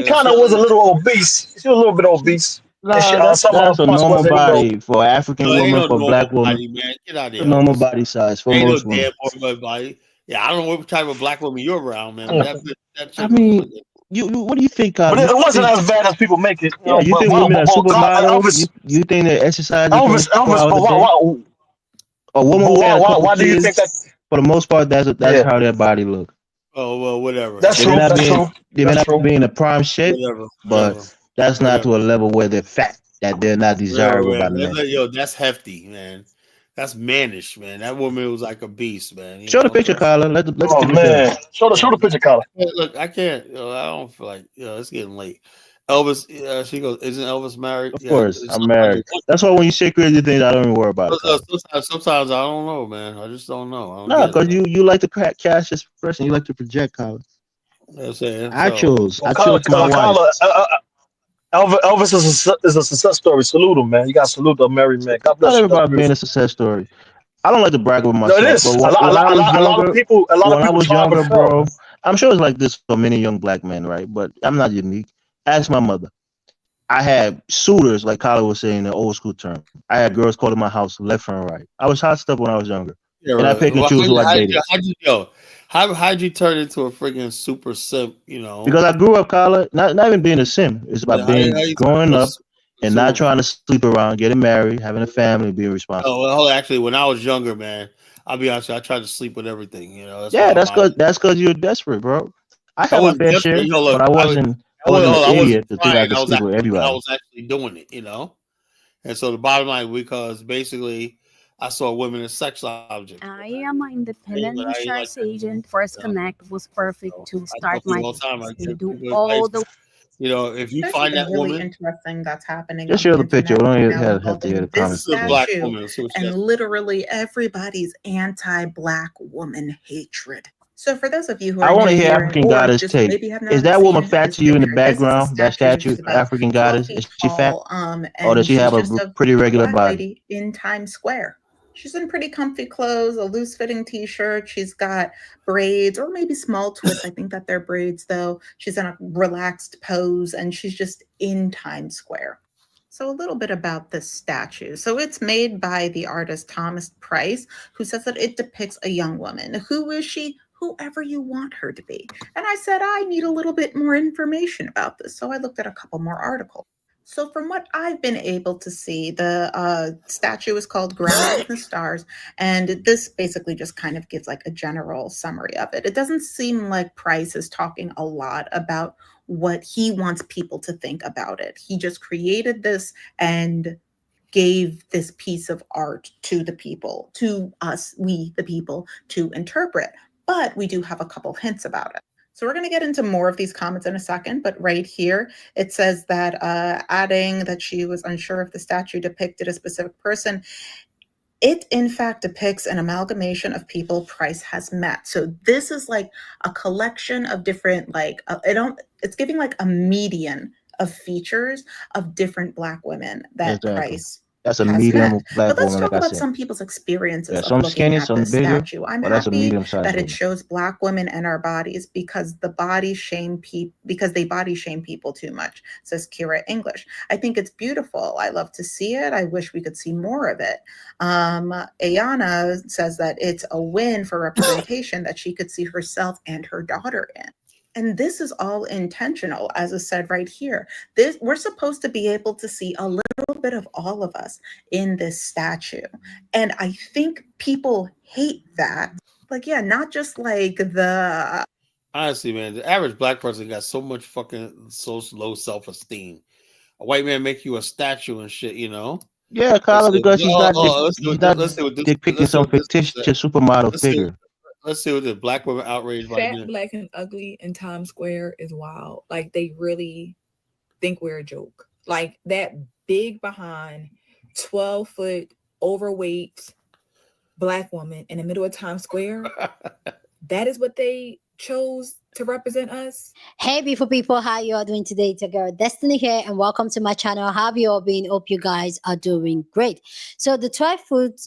kind of was a little obese. She was a little bit obese. Nah, that's a normal body for African woman, for black woman. Body, man. Get out of here. Normal body size for most no women. damn normal body. Yeah, I don't know what type of black woman you're around, man. I mean, what do you think, Colin? But it wasn't as bad as people make it. Yeah, you think women are supermodels? You think they're exercising? Elvis, a woman why do you think that? For the most part, that's how their body look. Oh well, whatever. That's true. They may not be in a prime shape, but that's not to a level where they're fat, that they're not desirable by men. That's hefty, man. That's mannish, man. That woman was like a beast, man. Show the picture, Kyler. Let's man. Show the picture, Kyler. Look, I can't. I don't feel like. It's getting late. Elvis, she goes, isn't Elvis married? Of course, I'm married. That's why when you say crazy things, I don't even worry about it. Sometimes I don't know, man. I just don't know. No, because you like to cash this person. You like to project, Kyler. I chose my wife. Elvis is a success story. Salute him, man. You got to salute the married man. God bless Not you. everybody being a success story. I don't like to brag with myself. No, it is. But a lot of people younger, bro, I'm sure it's like this for many young black men, right? But I'm not unique. Ask my mother. I had suitors, like Kyler was saying in the old school term. I had girls calling my house left and right. I was hot stuff when I was younger. Yeah, and I picked and choose who I dated. How'd you turn into a freaking super simp, Because I grew up, Kyler, not even being a simp. It's about growing up and not trying to sleep around, getting married, having a family, being responsible. Oh, well, actually, when I was younger, man, I'll be honest, I tried to sleep with everything, That's because you're desperate, bro. I had my fair share, but I wasn't an idiot to think I could sleep with everybody. I was actually doing it, And so the bottom line, because basically I saw women as sex objects. I am an independent insurance agent. First Connect was perfect to start my business and do all the. If you find that really woman, interesting that's happening. Just show the picture. We don't have to hear the this conversation. statue, and literally everybody's anti-black woman hatred. So for those of you who I want to hear African goddess take. Is that woman fat to you in the background? That statue, African goddess, is she fat, or does she have a pretty regular body? In Times Square. She's in pretty comfy clothes, a loose-fitting t-shirt. She's got braids or maybe small twists. I think that they're braids, though. She's in a relaxed pose, and she's just in Times Square. So a little bit about this statue. So it's made by the artist Thomas Price, who says that it depicts a young woman. Who is she? whoever you want her to be. And I said, I need a little bit more information about this. So I looked at a couple more articles. So from what I've been able to see, the statue is called Grounded in the Stars. And this basically just kind of gives like a general summary of it. It doesn't seem like Price is talking a lot about what he wants people to think about it. He just created this and gave this piece of art to the people, to us, we the people, to interpret. But we do have a couple hints about it. So we're going to get into more of these comments in a second, but right here it says that adding that she was unsure if the statue depicted a specific person. It in fact depicts an amalgamation of people Price has met. So this is like a collection of different, like it's giving like a median of features of different Black women that Price That's a has medium met. Black But let's woman, talk like I about said. some people's experiences Yeah, of some looking skinny, at some this bigger, statue. I'm but that's a happy medium-sized that it woman. shows Black women and our bodies because the body shame people because they body shame people too much, says Kira English. I think it's beautiful. I love to see it. I wish we could see more of it. Ayana says that it's a win for representation that she could see herself and her daughter in. And this is all intentional, as is said right here. We're supposed to be able to see a little bit of all of us in this statue. And I think people hate that. Like, yeah, not just like the... Honestly, man, the average Black person got so much fucking so low self-esteem. A white man make you a statue and shit, you know? Yeah, Kyla, because he's not Let's depicting some fictitious supermodel figure. Let's see what the Black women outraged by Fat, doing. Black, and ugly in Times Square is wild. Like, they really think we're a joke. Like, that big behind, 12-foot, overweight Black woman in the middle of Times Square, that is what they chose to represent us. Hey, beautiful people, how you all doing today? It's your girl Destiny here, and welcome to my channel. How have you all been? Hope you guys are doing great. So the 12-foot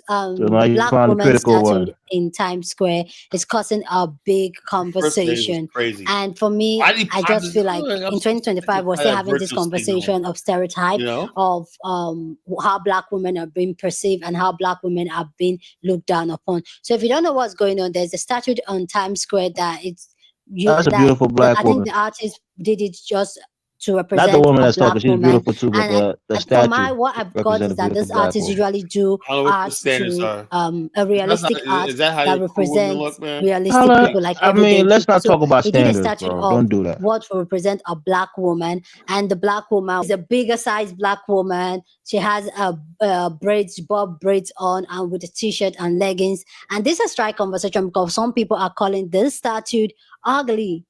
Black woman statue in Times Square is causing a big conversation. Crazy. And for me, I just feel like in 2025 we're still having this conversation of stereotype, of how Black women are being perceived and how Black women are being looked down upon. So if you don't know what's going on, there's a statue on Times Square that That's a beautiful Black woman. I think the artist did it just to represent not the woman a that's Black talking. She's woman. beautiful too, but the statue. What I've got is that this artist usually do art to a realistic art that represents realistic people, like everyday people. Let's not talk about he did a standards, statue bro. of Don't do that. what will represent a Black woman, and the Black woman is a bigger size Black woman. She has bob braids on, and with a t-shirt and leggings. And this is a strike conversation because some people are calling this statue ugly.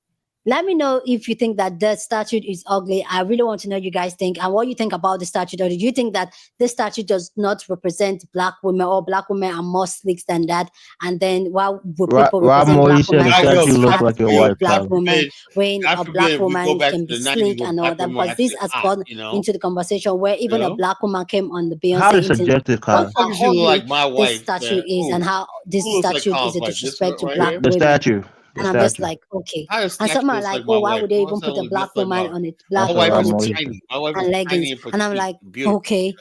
Let me know if you think that the statue is ugly. I really want to know what you guys think and what you think about the statue. Or do you think that this statue does not represent Black women, or Black women are more sleek than that? And then why would people represent Black women? The statue looks like your wife, Black woman, when a Black woman can be sleek and all that, because this has gone into the conversation where even a Black woman came on the Beyonce. How is subjective, Kyle? How you like my wife? This statue is, and how this statue is a disrespect to Black women. The statue. And I'm just like, okay. And some are like, oh, why would they even put a Black woman on it? Black woman and leggings. And I'm like, okay.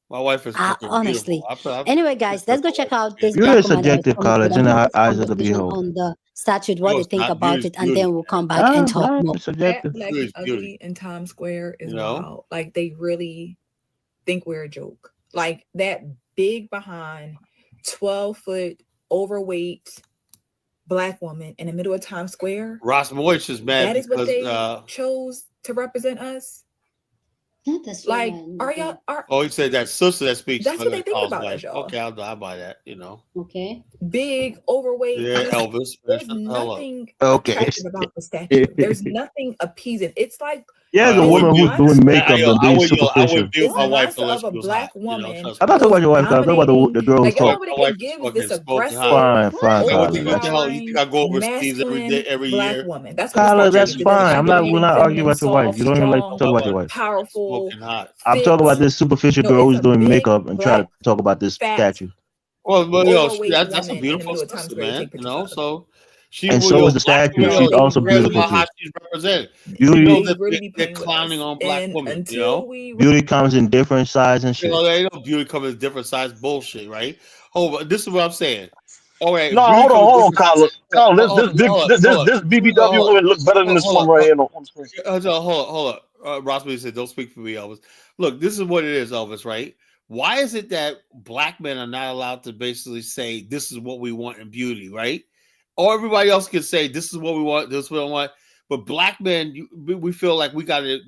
My wife is honestly. Anyway, guys, let's go check out this. You're a subjective college in the eyes of the beholder. On the statue, what they think about it, and then we'll come back and talk more. Fat, Black, and ugly in Times Square is wild. Like, they really think we're a joke. Like, that big behind, 12-foot, overweight Black woman in the middle of Times Square. Ross Moish is mad. That is what they chose to represent us. Like, are y'all? He said that sister that speaks. That's what they think about us, y'all. Okay, I'll buy that. You know. Okay. Big, overweight. Yeah, Elvis. There's nothing attractive about the statue. There's nothing appeasing. It's like a woman who's doing makeup and being superficial. It's my wife of a Black woman. I'm not talking about your wife. I'm talking about the girl who's talking. Like, what they can give is this aggressive, fine. What the hell? You think I go overseas every Black year? woman. That's Kyla, that's fine. We're not arguing about your wife. You don't even like to talk about your wife. Powerful. I'm talking about this superficial girl who's doing makeup and trying to talk about this statue. Well, that's a beautiful sister, man. You know, so she and so is the statue. She's also beautiful too. How she's represented. Beauty, they're clowning on Black women. You know, beauty comes in different size and shit. They know beauty comes in different size bullshit, right? Oh, but this is what I'm saying. All right. No, hold on, Colin. This BBW woman look better than this one right here on the screen. Hold on. Ross Lee said, "Don't speak for me, Elvis." Look, this is what it is, Elvis. Right? Why is it that black men are not allowed to basically say this is what we want in beauty, right? Or everybody else can say this is what we want, this is what we want. But black men, we feel like we got to.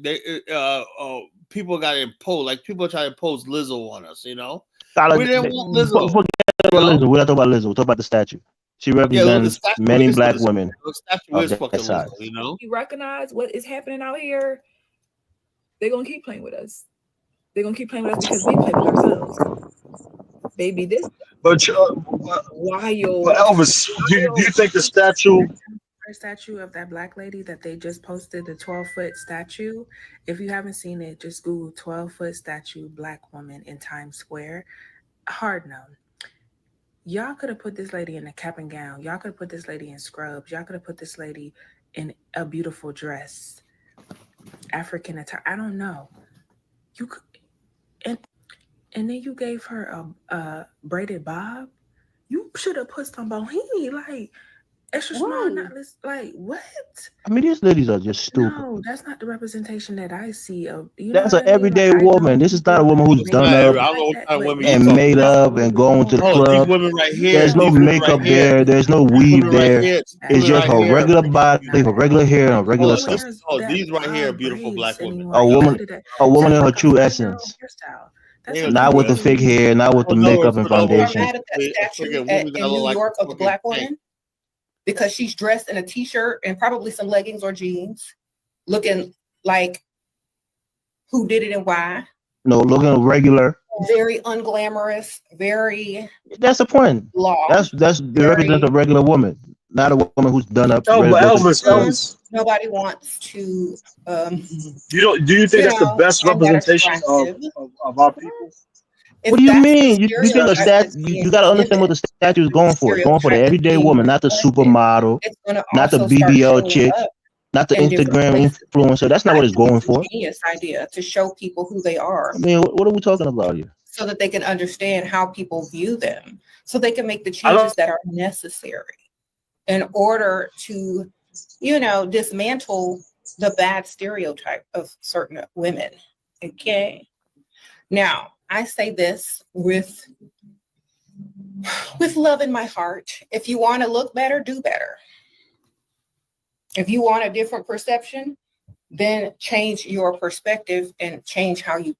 People got to impose, like people try to impose Lizzo on us. You know, we didn't want Lizzo. Forget about Lizzo. We're not talking about Lizzo. We're talking about the statue. She represents many black women The statue of is that fucking size. Lizzo, you know. You recognize what is happening out here? They're gonna keep playing with us. They're gonna keep playing with us because we play with ourselves. Baby, this But wild. Elvis, do you think the statue? Statue of that black lady that they just posted, the 12-foot statue. If you haven't seen it, just Google 12-foot statue black woman in Times Square. Hard no. Y'all could have put this lady in a cap and gown. Y'all could have put this lady in scrubs. Y'all could have put this lady in a beautiful dress, African attire. I don't know. You could, and then you gave her a braided bob. You should have put some bohini, like extra small, not this, like what? I mean, these ladies are just stupid. No, that's not the representation that I see of. That's an everyday woman. This is not a woman who's done up and made up and going to the club. There's no makeup there. There's no weave there. It's just her regular body, her regular hair, and her regular stuff. These right here are beautiful black women. A woman in her true essence. Not with the fake hair, not with the makeup and foundation. Mad at that statue in New York of the black woman because she's dressed in a t-shirt and probably some leggings or jeans, looking like who did it and why. No, looking regular. Very unglamorous. Very. That's the point. That's they represent a regular woman, not a woman who's done up. Oh, but Elvis. Nobody wants to. Do you think that's the best representation of our people? What do you mean? You think a statue? You got to understand what the statue is going for. It's going for the everyday woman, not the supermodel, not the BBL chick, not the Instagram influencer. That's not what it's going for. Genius idea to show people who they are. I mean, what are we talking about here? So that they can understand how people view them, so they can make the changes that are necessary in order to, dismantle the bad stereotype of certain women. Okay. Now, I say this with love in my heart. If you want to look better, do better. If you want a different perception, then change your perspective and change how you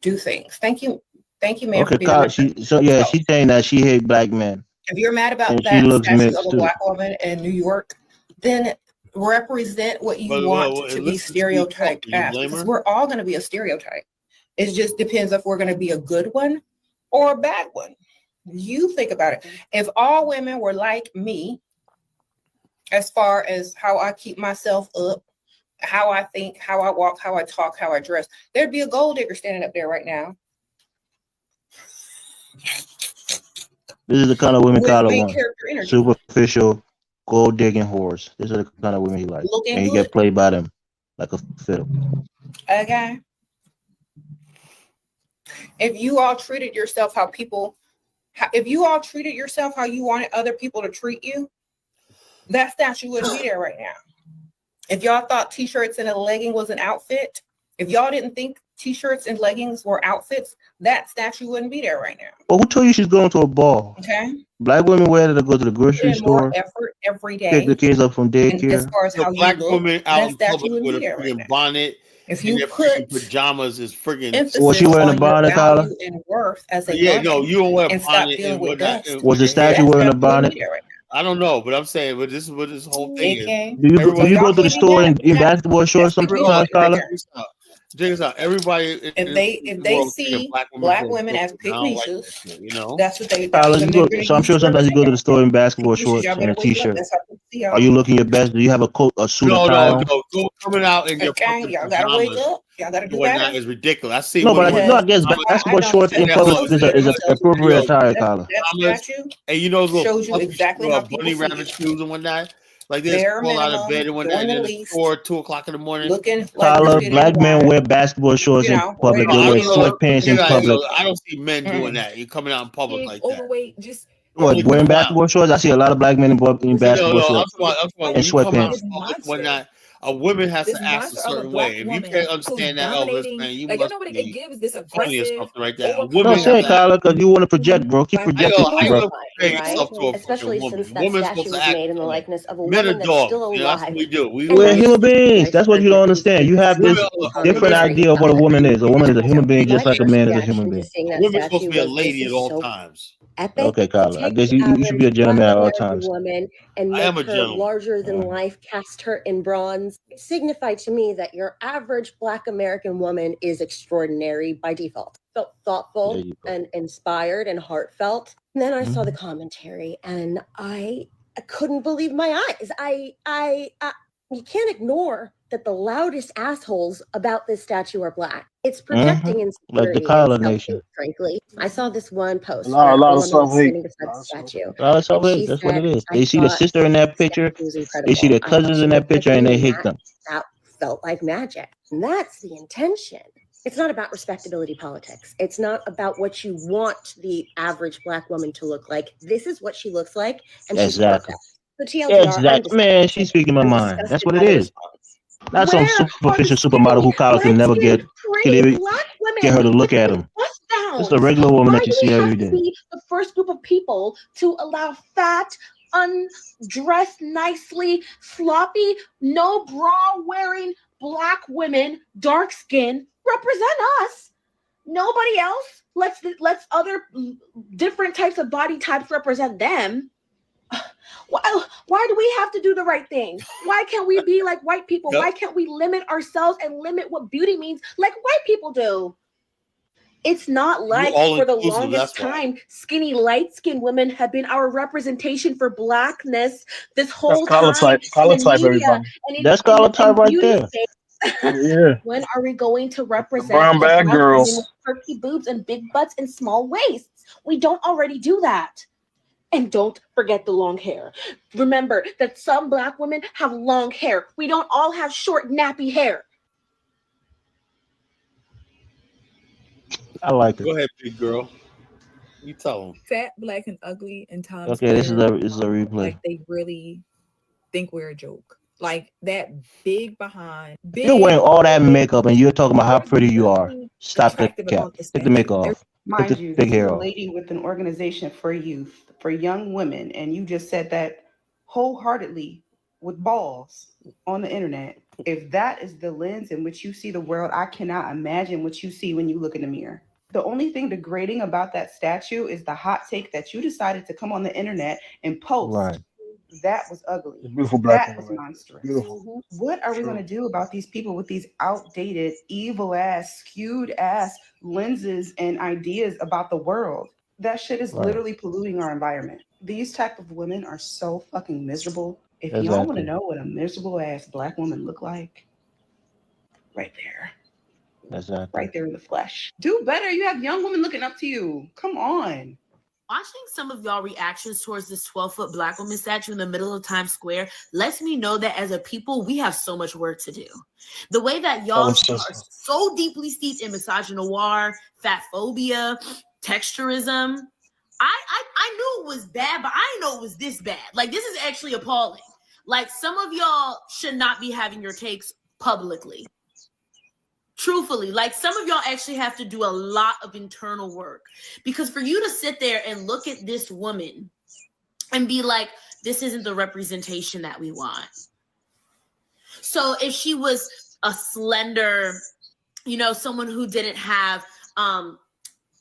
do things. Thank you, ma'am. Okay, she's saying that she hates black men. If you're mad about that statue of a black woman in New York, then represent what you want to be stereotyped as. Because we're all going to be a stereotype. It just depends if we're going to be a good one or a bad one. You think about it. If all women were like me, as far as how I keep myself up, how I think, how I walk, how I talk, how I dress, there'd be a gold digger standing up there right now. This is the kind of women Kyler wants. Superficial, gold digging whores. These are the kind of women he likes. And he get played by them like a fiddle. Okay. If you all treated yourself how you wanted other people to treat you, that statue wouldn't be there right now. If y'all thought t-shirts and a legging was an outfit, if y'all didn't think t-shirts and leggings were outfits, that statue wouldn't be there right now. Well, who told you she's going to a ball? Okay. Black women wear it to go to the grocery store. More effort every day. Pick the kids up from daycare. As far as how black you look, woman out in that public statue with wouldn't be a there right freaking now. bonnet. If you put pajamas is friggin' Was she wearing a bonnet, Tyler? And worth as a you don't wear a and stop bonnet. dealing with dust. Was the statue wearing a bonnet? I don't know, but I'm saying, but this is what this whole thing is. Do you go to the store in basketball shorts sometimes, Tyler? Check this out. Everybody, if they see black women as pygmies, that's what they. Tyler, so I'm sure sometimes you go to the store in basketball shorts and a t-shirt. Are you looking your best? Do you have a coat, a suit, or tie on? No. Coming out in your y'all gotta wake up. Y'all gotta do that. Is ridiculous. I see. No, but I guess basketball shorts in public is appropriate attire, Tyler. And you know, shows you exactly how bunny rabbit shoes and whatnot. Like this, pull out of bed and whatnot, and then 4, 2 o'clock in the morning. Tyler, black men wear basketball shorts in public. They wear sweatpants in public. I don't see men doing that. You're coming out in public like that. Overweight, just What, wearing basketball shorts? I see a lot of black men in basketball shorts I'm talking and when you come out sweatpants. in public, whatnot. A woman has This to act a monster of a certain black way. If you woman can't who's understand that, Elvis, dominating. man, you Like, you must know what it be gives? This funny or aggressive, something like that. A No, woman say has it, to act. Kyla, because you want to project, bro. Keep projecting, How you bro. gonna compare yourself to a Especially fucking woman? since that Woman's statue supposed to was act made in the woman. likeness of a Men are woman that's dogs. still You know, that's what alive. we do. We And We're that human is beings. That's what you don't understand. You have women this are different idea of what a woman is. A woman is a human being just my like a first man is a human reaction to being. seeing that women's supposed to statue be a was, this lady at is all so times. epic Okay, to Kyla. I take guess the you should be a average gentleman Black at all American times. woman and I am make a her gentleman. larger than life, cast her in bronze. It signified to me that your average Black American woman is extraordinary by default. Felt thoughtful and inspired and heartfelt. And then I saw the commentary and I couldn't believe my eyes. You can't ignore that the loudest assholes about this statue are Black. It's projecting Like the insecurity Kyla and Nation. self-hate, frankly. I saw this one post A where a lot of woman was self-hate. standing beside the statue. A lot of And self-hate. she That's what said, it is. I They see the thought sister in that the picture. statue was They see incredible. their I thought cousins she in that looked like picture and they me, hate and them. that felt like magic. And that's the intention. It's not about respectability politics. It's not about what you want the average Black woman to look like. This is what she looks like, and she's Exactly. perfect. So TLDR, Exactly. Man, she's speaking my mind. That's what it is. Not some where are the superficial skinny, supermodel who Kyla can never light-skinned, can pretty ever Black get women her to look with at big him. bust Just downs? a regular woman Why that you do we see have every to day. be the first group of people to allow fat, undressed nicely, sloppy, no bra wearing Black women, dark skin, represent us? Nobody else. Let's other different types of body types represent them. Why do we have to do the right thing? Why can't we be like white people? Yep. Why can't we limit ourselves and limit what beauty means like white people do? It's not like all for the inclusive, longest that's why. time, skinny, light-skinned women have been our representation for Blackness this That's whole color time type. Color in type, media everybody. and That's color type right beauty there. space. Yeah. When are we going to represent brown the bag Black women with girls. perky boobs and big butts and small waists? We don't already do that. And don't forget the long hair. Remember that some Black women have long hair. We don't all have short, nappy hair. I like it. Go ahead, big girl. You tell them. Fat, black, and ugly in Times Okay, this Square. is a replay. Like, they really think we're a joke. Like, that big behind. You're wearing all that makeup and you're talking about how pretty you are. Stop the attractive cap. about this Take the makeup off. Take Mind the you, big this is hair a off. lady with an organization for youth, for young women, and you just said that wholeheartedly with balls on the internet. If that is the lens in which you see the world, I cannot imagine what you see when you look in the mirror. The only thing degrading about that statue is the hot take that you decided to come on the internet and post. Right. That was ugly. Beautiful black That was woman. monstrous. Beautiful. What are we going to do about these people with these outdated, evil ass, skewed ass lenses and ideas about the world? That shit is Right. literally polluting our environment. These type of women are so fucking miserable. If y'all want to Exactly. know what a miserable ass Black woman look like, right there. Exactly. Right there in the flesh. Do better. You have young women looking up to you. Come on. Watching some of y'all reactions towards this 12-foot Black woman statue in the middle of Times Square lets me know that as a people, we have so much work to do. The way that y'all are so deeply steeped in misogynoir, fat phobia, texturism, I knew it was bad, but I didn't know it was this bad. Like, this is actually appalling. Like, some of y'all should not be having your takes publicly. Truthfully, like, some of y'all actually have to do a lot of internal work, because for you to sit there and look at this woman and be like, this isn't the representation that we want. So if she was a slender, someone who didn't have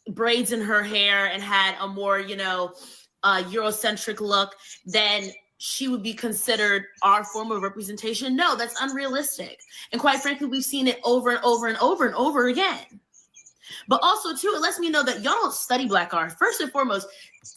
braids in her hair and had a more, Eurocentric look, then she would be considered our form of representation. No, that's unrealistic. And quite frankly, we've seen it over and over and over and over again. But also, too, it lets me know that y'all don't study Black art. First and foremost,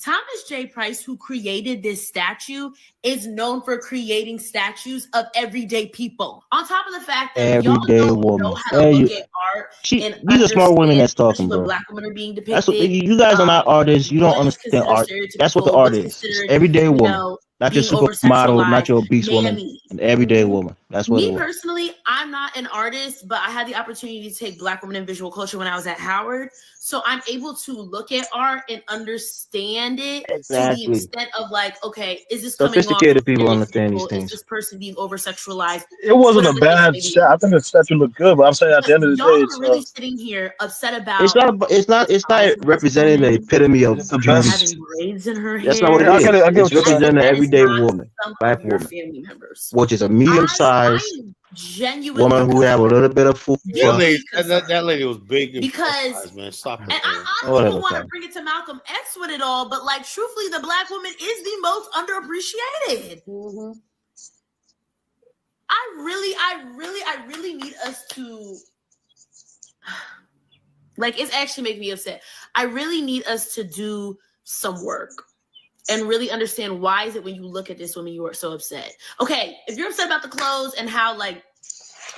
Thomas J. Price, who created this statue, is known for creating statues of everyday people. On top of the fact that Everyday y'all don't woman. know how to look at art and These are smart women understand, that's talking, especially when bro. Black women are being depicted. That's what you guys are not artists. You don't what is understand considered art. That's what the stereotypical, art what's is. It's considered, everyday woman. Not your being supermodel, not over-sexualized, your obese woman, mammy. an everyday woman. That's what it Me was. personally, I'm not an artist, but I had the opportunity to take Black women in visual culture when I was at Howard. So I'm able to look at art and understand it to the Exactly. extent of like, okay, is this coming off Sophisticated people understand these stereotypical? Is things. this person being over-sexualized? It wasn't a Whatever the case bad may be. shot. I think the statue looked good, but I'm saying at the end of the Y'all day, are it's really sitting here upset about It's not. It's not. the It's size not of this representing the woman epitome of it's the beauty. best. having braids in her That's not what hair. it is. I get It's what you're saying. representing an That is everyday not woman, some Black of your woman, family members. which is a I medium-sized am genuinely woman who have a little bit of That genuinely lady, concerned that lady was big and because, plus size, man. Stop it, and I man. don't whatever. even want to Fine. bring it to Malcolm X with it all, but like truthfully, the Black woman is the most underappreciated. I really need us to, like, it's actually making me upset. I really need us to do some work and really understand why is it when you look at this woman you are so upset. Okay, if you're upset about the clothes and how like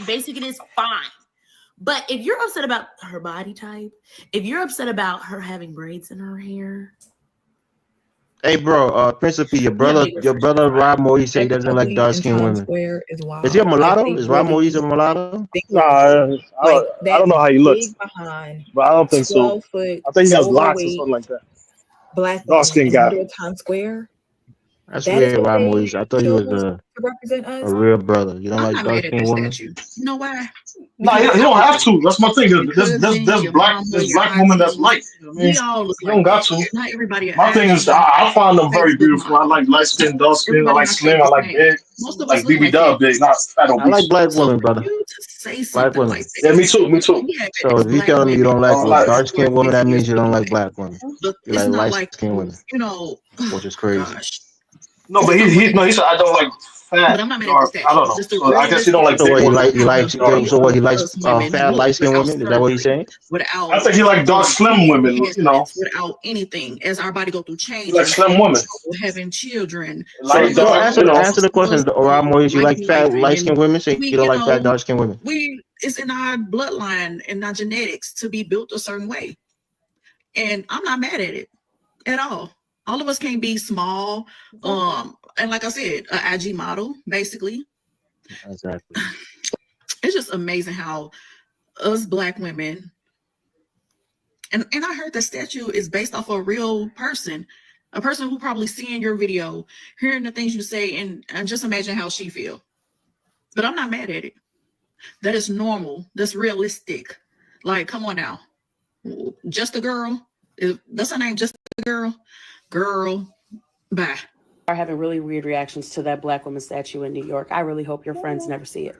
basic it is, fine. But if you're upset about her body type, if you're upset about her having braids in her hair, Hey, bro, Principe, your brother Rob Moise say he doesn't like dark in skinned Times women. Square is Is he a wild. Like mulatto? they Is Rob Moise a really mulatto? think Nah, we're a joke. Like I that don't know how he looks, big behind, but I don't think so. 12-foot, I think he has locks or overweight something like that. Black Dark woman skinned in the guy. middle of Times Square. That's That is weird, what Rob they Moise. I thought he was chose to represent a us. real brother. You don't I'm like not dark mad at skinned that women? statue. You know why? No, Because you I don't look have to. That's my thing. your cousin, your mama, There's your black women that's aunties. light. You know what I mean? We all look You like don't got that. to. Not everybody an My thing is, IG I find them very Facebook beautiful. I model. like light skin, dark skin. I Everybody like not shaped slim. I the like same. big. Most of us Like look BB like that. Dub big, not fat I like obese. black So women, for brother. you to say Black something women. like that, Yeah, me too. Me too. we have So as if you Black telling me you women don't like like dark skinned women, that crazy as means you don't like black women. but You it's like not light like skinned women, you know. which is crazy. Gosh, no, it's but so much. he said I don't like But fat I'm not mad at the or I statue. don't know. Just the So I guess he don't realistic like So big what women. he how likes? majority So what he of likes? us women Fat, look light skinned without women? Is that what he's surgery, saying? I without think he like dark slim women. You know, enhancements, without anything. As our body go through he like changes, slim women, having children, So light, some of so us dark. answer You know, answer the question, Rob Moise. You like liking life, fat, light skinned and women? So we, you don't like fat, dark skinned women? it's in our bloodline and our genetics to be built a certain way. And I'm not mad at it at all. All of us can't be small. And like I said, an IG model, basically. Exactly. It's just amazing how us Black women, and I heard the statue is based off a real person, a person who probably seeing your video, hearing the things you say, and just imagine how she feel. But I'm not mad at it. That is normal. That's realistic. Like, come on now. Just a girl. That's her name, just a girl. Girl, bye. Are having really weird reactions to that Black woman statue in New York. I really hope your friends never see it.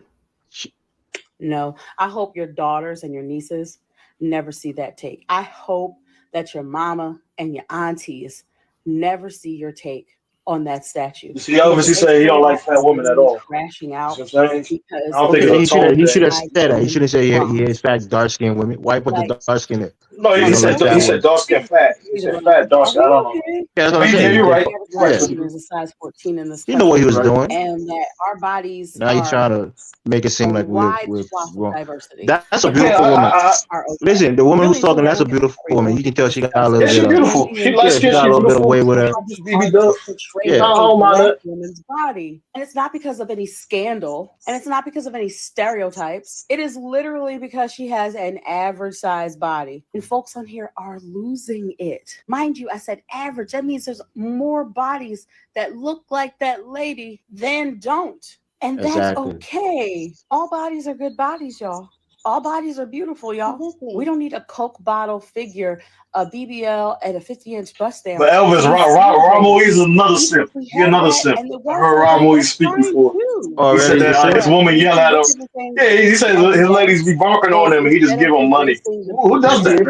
No, I hope your daughters and your nieces never see that take. I hope that your mama and your aunties never see your take on that statue. you see, obviously say he don't like fat women at all. Crashing out You know what I'm saying? because I don't think Okay, it's a tone he should thing. have said that. He should have said he hates fat, dark skinned women. Why put the dark skin there? No, You he don't like fat women. dark skin fat. He said fat, dark skin. I don't know. Okay. Yeah, that's what I'm Yeah, saying. you're right. You're right. Yeah. There's a size 14 in this You know what he was country, doing. and that our bodies Now he's are trying to make it seem a like we're wide swath of wrong. diversity. That's a Again, beautiful woman. are okay. Listen, the woman who's Really, talking, too, that's a look at beautiful woman. You can tell she got a little Yeah, bit she's of beautiful. She light she skin, got she's a little bit of beautiful. weight with her. She's BB Dub. Portray Yeah. a don't mind Black that. woman's body. And it's not because of any scandal, and it's not because of any stereotypes. It is literally because she has an average size body. And folks on here are losing it. Mind you, I said average. That means there's more bodies that look like that lady than don't. And that's Exactly. okay. All bodies are good bodies, y'all. All bodies are beautiful, y'all. We don't need a Coke bottle figure, a BBL, and a 50-inch bust down. But Elvis, Rob Moise is another simp. He another simp. I heard Rob Moise speak before. He said that his woman yell at him. Yeah, he said his ladies be barking on him and he just give them money. Who does that?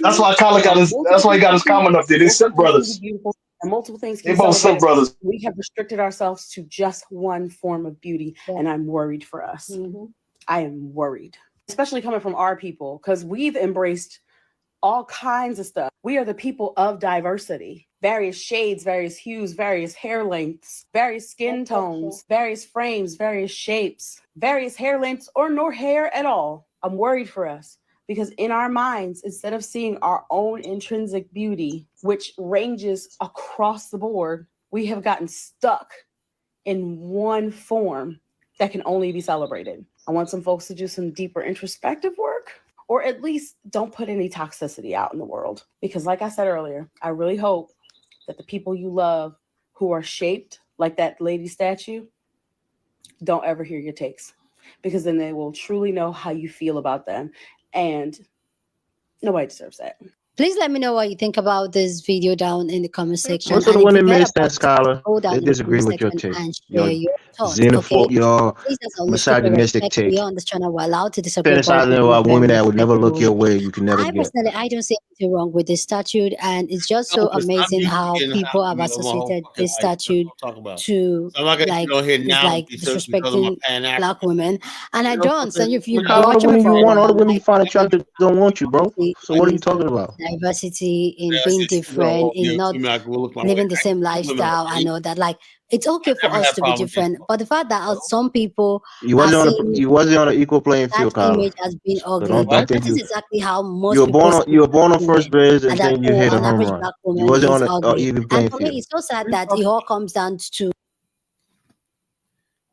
That's why Colin got his. That's why he got his comment up there. They simp brothers. And multiple things They can both simp celebrate. brothers. We have restricted ourselves to just one form of beauty, and I'm worried for us. I am worried, especially coming from our people, because we've embraced all kinds of stuff. We are the people of diversity. Various shades, various hues, various hair lengths, various skin tones, various frames, various shapes, various hair lengths, or no hair at all. I'm worried for us Because in our minds, instead of seeing our own intrinsic beauty, which ranges across the board, we have gotten stuck in one form that can only be celebrated. I want some folks to do some deeper introspective work, or at least don't put any toxicity out in the world. Because like I said earlier, I really hope that the people you love who are shaped like that lady statue don't ever hear your takes, because then they will truly know how you feel about them, and nobody deserves that. Please let me know what you think about this video down in the comment section. Most of And the if you women get made a that point, scholar. go down They in the disagree comment with your section take. and Your share your thoughts. xenophobe, Okay. your Please, as a listener, misogynistic respect take. here on this channel. We're allowed to disagree, but Fantasizing we about very women that would never look your respectful. way. You can never I get. personally, I don't see anything wrong with this statute, and it's just so Elvis, I'm amazing used to how getting people hot have with me on my whole associated fucking this life. That's statute what I'm talking about. to So I'm not gonna like get on here is now like because of my disrespecting Pan black African. women, and I You know don't. So something? if you've When been All the watching me women for you a want, all the while, women I you find know attractive don't want you, bro. So what are you is talking about? diversity in Yeah, being she's gonna different, in not will look my way. living the I same ain't women lifestyle. like I me. know that like it's okay for Never us had to be problem with different, but the fact that some people You are wasn't on seeing an equal playing that field, Carla. image as being So ugly, don't think that is you exactly how most people see you were born on black first women, base and and that, then you oh, hit a an home average run. black You woman wasn't is on an ugly. even And playing for me, field. it's so sad that it all comes down to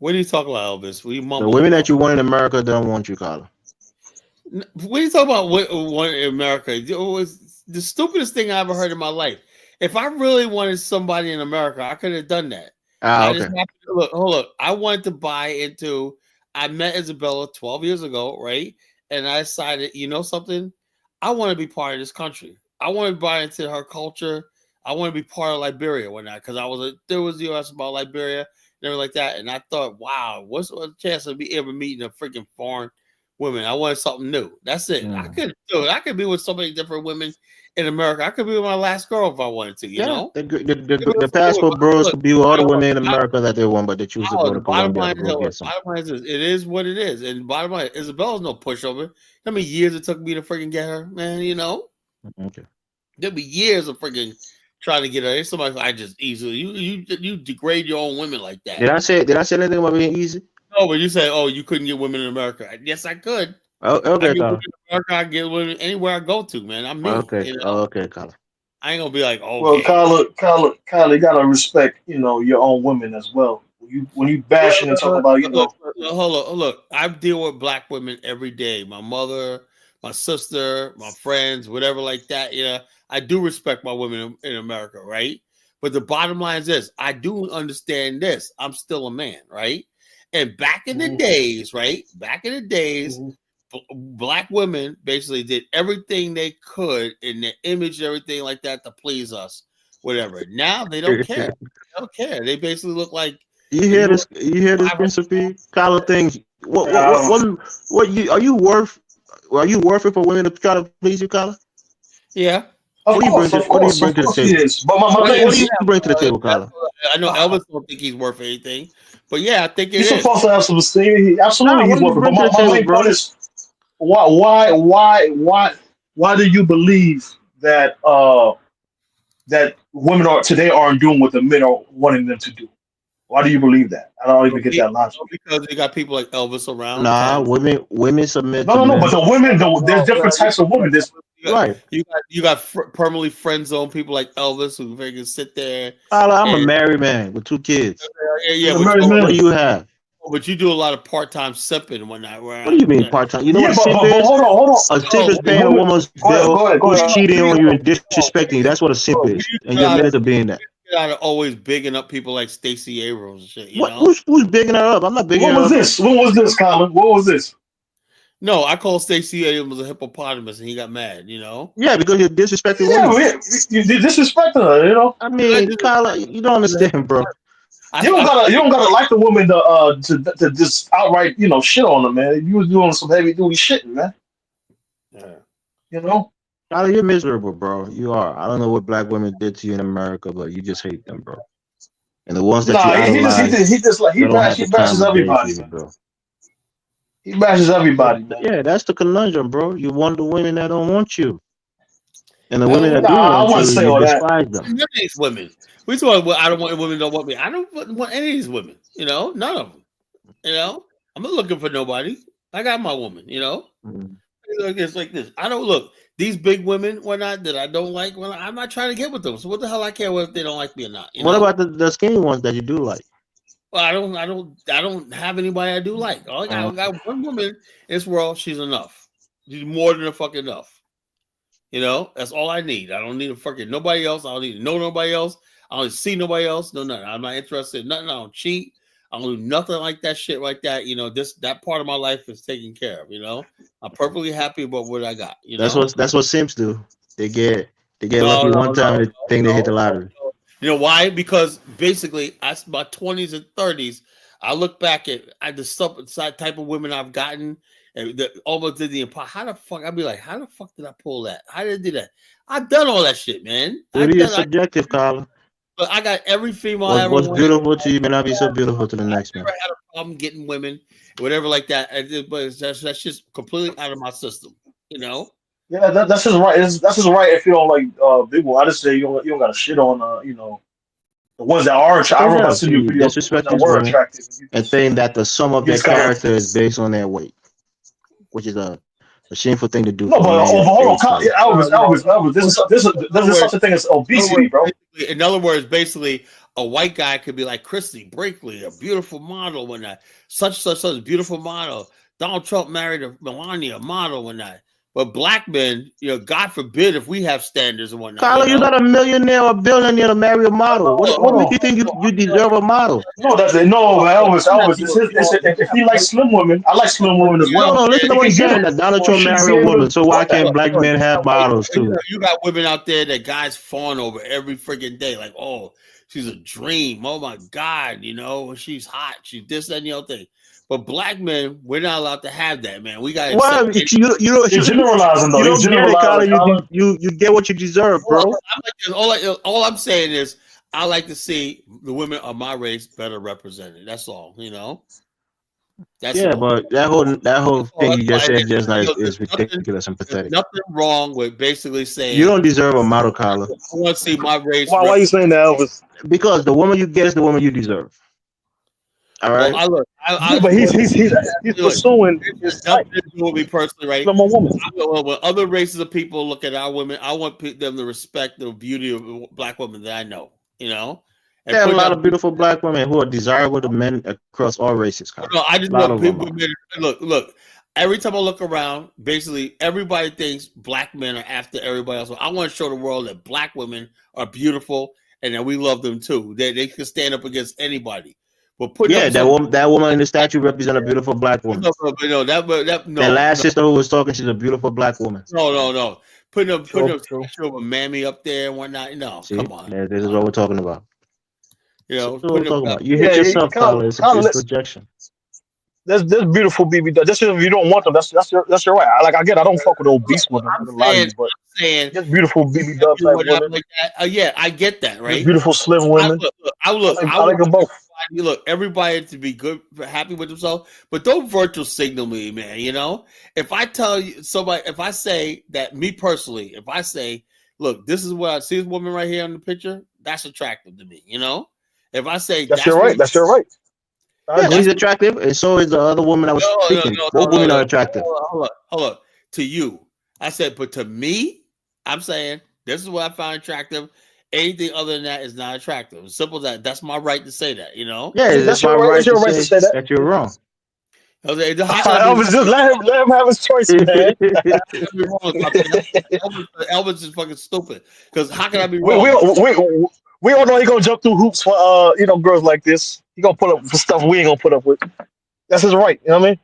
What are you talking about, Elvis? What are you The mumbling women about? that you want in America don't want you, Carla. What are you talking about? What in America? It was the stupidest thing I ever heard in my life. If I really wanted somebody in America, I could have done that. I just Okay. happened to look. Hold up. I wanted to buy into. I met Isabella 12 years ago, right? And I decided, you know something? I want to be part of this country. I want to buy into her culture. I want to be part of Liberia when because there was U.S. about Liberia and everything like that. And I thought, wow, what's the chance of me ever meeting a freaking foreign women? I wanted something new. That's it. I could do it. I could be with so many different women in America. I could be with my last girl if I wanted to. You know. The passport bros could be with all the women in America that they want, but they choose to go to The bottom Colombia line to go get is, some. bottom line is, it is what it is. And bottom line, Isabella's no pushover. How many years it took me to freaking get her, man? You know, Okay. there'll be years of freaking trying to get her. It's somebody I just easily you degrade your own women like that. Did I say anything about being easy? No, but you say, oh, you couldn't get women in America. Yes, I could. Okay, I get women Carla. in America. I get women anywhere I go to, man. I'm me. Okay. You know? Okay, Carla. I ain't gonna be like, okay. Well, Kyla, you gotta respect, your own women as well. When you bashing and talking about, Look, I deal with black women every day. My mother, my sister, my friends, whatever like that. Yeah, I do respect my women in America, right? But the bottom line is this: I do understand this. I'm still a man, right? And back in the days, right? Back in the days, black women basically did everything they could in their image, everything like that, to please us. Whatever. Now they don't care. They don't care. They basically look like. You hear this, principle? Carla things. What are you worth it for women to try to please you, Carla? Yeah. Of course to the he table? is. But my What thing do is, you bring to the table, Carla? I know Elvis don't think he's worth anything, but yeah, I think it he's is. supposed to have some esteem. Absolutely, What he's do you worth it. bring But to the my table, main bro? point is, why do you believe that that women today aren't doing what the men are wanting them to do? Why do you believe that? I don't even get that logic. Because they got people like Elvis around. Nah, women submit to No. men. But the women, there's different types of women. There's You got permanently friend zone people like Elvis who can sit there. Carla, I'm a married man with 2 kids. Yeah, What do you have? But you do a lot of part-time simping and whatnot. What do you mean part-time? You know what a simp but is? hold on. A simp is paying a woman's bill who's cheating on you and disrespecting you. That's what a simp is. And you're admitted to being that. You gotta always bigging up people like Stacey Abrams and shit. You know? Who's bigging her up? I'm not bigging her up. When was this, Colin? What was this? No, I called Stacey Abrams a hippopotamus and he got mad, you know? Yeah, because you're disrespecting women. You disrespecting her, I mean, Carla, you don't understand, bro. You don't gotta like the woman to just outright, shit on them, man. You was doing some heavy duty shitting, man. Yeah. Carla, you're miserable, bro. You are. I don't know what black women did to you in America, but you just hate them, bro. And the ones that you idolize, he bashes everybody, man. bro. He bashes everybody, man. Yeah, that's the conundrum, bro. You want the women that don't want you. And the women that do want you, you despise them. None of these women. We talk about I don't want women don't want me. I don't want any of these women. You know, none of them. You know, I'm not looking for nobody. I got my woman. You know, It's like this. I don't look these big women, whatnot that I don't like. Well, I'm not trying to get with them. So what the hell I care if they don't like me or not? What about the skinny ones that you do like? Well, I don't have anybody I do like. I got one woman in this world. She's enough. She's more than a fucking enough. That's all I need. I don't need a fucking nobody else. I don't need to know nobody else. I don't see nobody else. No, nothing. I'm not interested in nothing. I don't cheat. I don't do nothing like that shit like that. That part of my life is taken care of. I'm perfectly happy about what I got. That's what simps do. They get lucky one time and think they hit the lottery. You know why? Because basically, my 20s and 30s, I look back at the type of women I've gotten, and that almost did the impossible. How the fuck? I'd be like, how the fuck did I pull that? How did I do that? I've done all that shit, man. Beauty is subjective, Colin. But I got every female I ever what's wanted. beautiful to you may not be so beautiful to the next man. I never had a problem getting women, whatever like that. But that's just completely out of my system. Yeah, that's just right. That's just right. If you don't like big ones, I just say you don't got to shit on the ones that are attractive. I remember I seen you videos that were attractive, and saying that the sum of their character is based on their weight, which is a shameful thing to do. No, but hold on, Elvis. This is such a thing as obesity, bro. In other words, basically, a white guy could be like Christy Brinkley, a beautiful model, when that such beautiful model. Donald Trump married a Melania model, when that. But black men, God forbid if we have standards and whatnot. Carlo, you're not a millionaire or billionaire to marry a model. What makes you think you deserve a model? No, Elvis. If he likes slim women, I like slim women as well. No, listen to what he's saying. That Donald Trump married a woman, so why can't black men have models too? You got women out there that guys fawn over every freaking day, like, oh, she's a dream. Oh my God, she's hot. She's this, that, and the other thing. But black men, we're not allowed to have that, man. We got. Well, you're generalizing though. You don't get it, Colin. You get what you deserve, bro. All I'm saying is, I like to see the women of my race better represented. That's all. That's all. But that whole thing you just said just now is ridiculous and pathetic. Nothing wrong with basically saying you don't deserve a model, Colin. I want to see my race. Why are you saying that, Elvis? Because the woman you get is the woman you deserve. All right. Well, but he's pursuing. It's nothing to do with me personally, right? I'm a woman. When other races of people look at our women, I want them to respect the beauty of black women that I know. There are a lot of beautiful black women who are desirable to men across all races. No, I just want people. Look. Every time I look around, basically everybody thinks black men are after everybody else. I want to show the world that black women are beautiful and that we love them too. They can stand up against anybody. But that woman in the statue represents a beautiful black woman. No. The last sister who was talking, she's a beautiful black woman. No. Putting a picture of a mammy up there and whatnot. No, see, come on. This is what we're talking about. You hit yourself, Colin. It's projection. There's beautiful BB. Just if you don't want them, that's your right. I don't fuck with obese women. But just beautiful BB dub type women. Like that. Yeah, I get that, right? Just beautiful slim women. I like them both. Look, everybody to be good, happy with themselves, but don't virtual signal me, man. If I tell you somebody, if I say that me personally, if I say, look, this is what I see, this woman right here in the picture, that's attractive to me. If I say that's your right, that's your right. Yeah, she's attractive, and so is the other woman I was speaking. Both women are attractive. Hold up. To you, I said, but to me, I'm saying this is what I found attractive. Anything other than that is not attractive. It's simple as that. That's my right to say that. Yeah, that's your right to say that you're wrong. Elvis, just let him have his choice, man. Elvis is fucking stupid. Because how can I be wrong? We all know he gonna jump through hoops for girls like this. He gonna put up for stuff we ain't gonna put up with. That's his right. You know what I mean?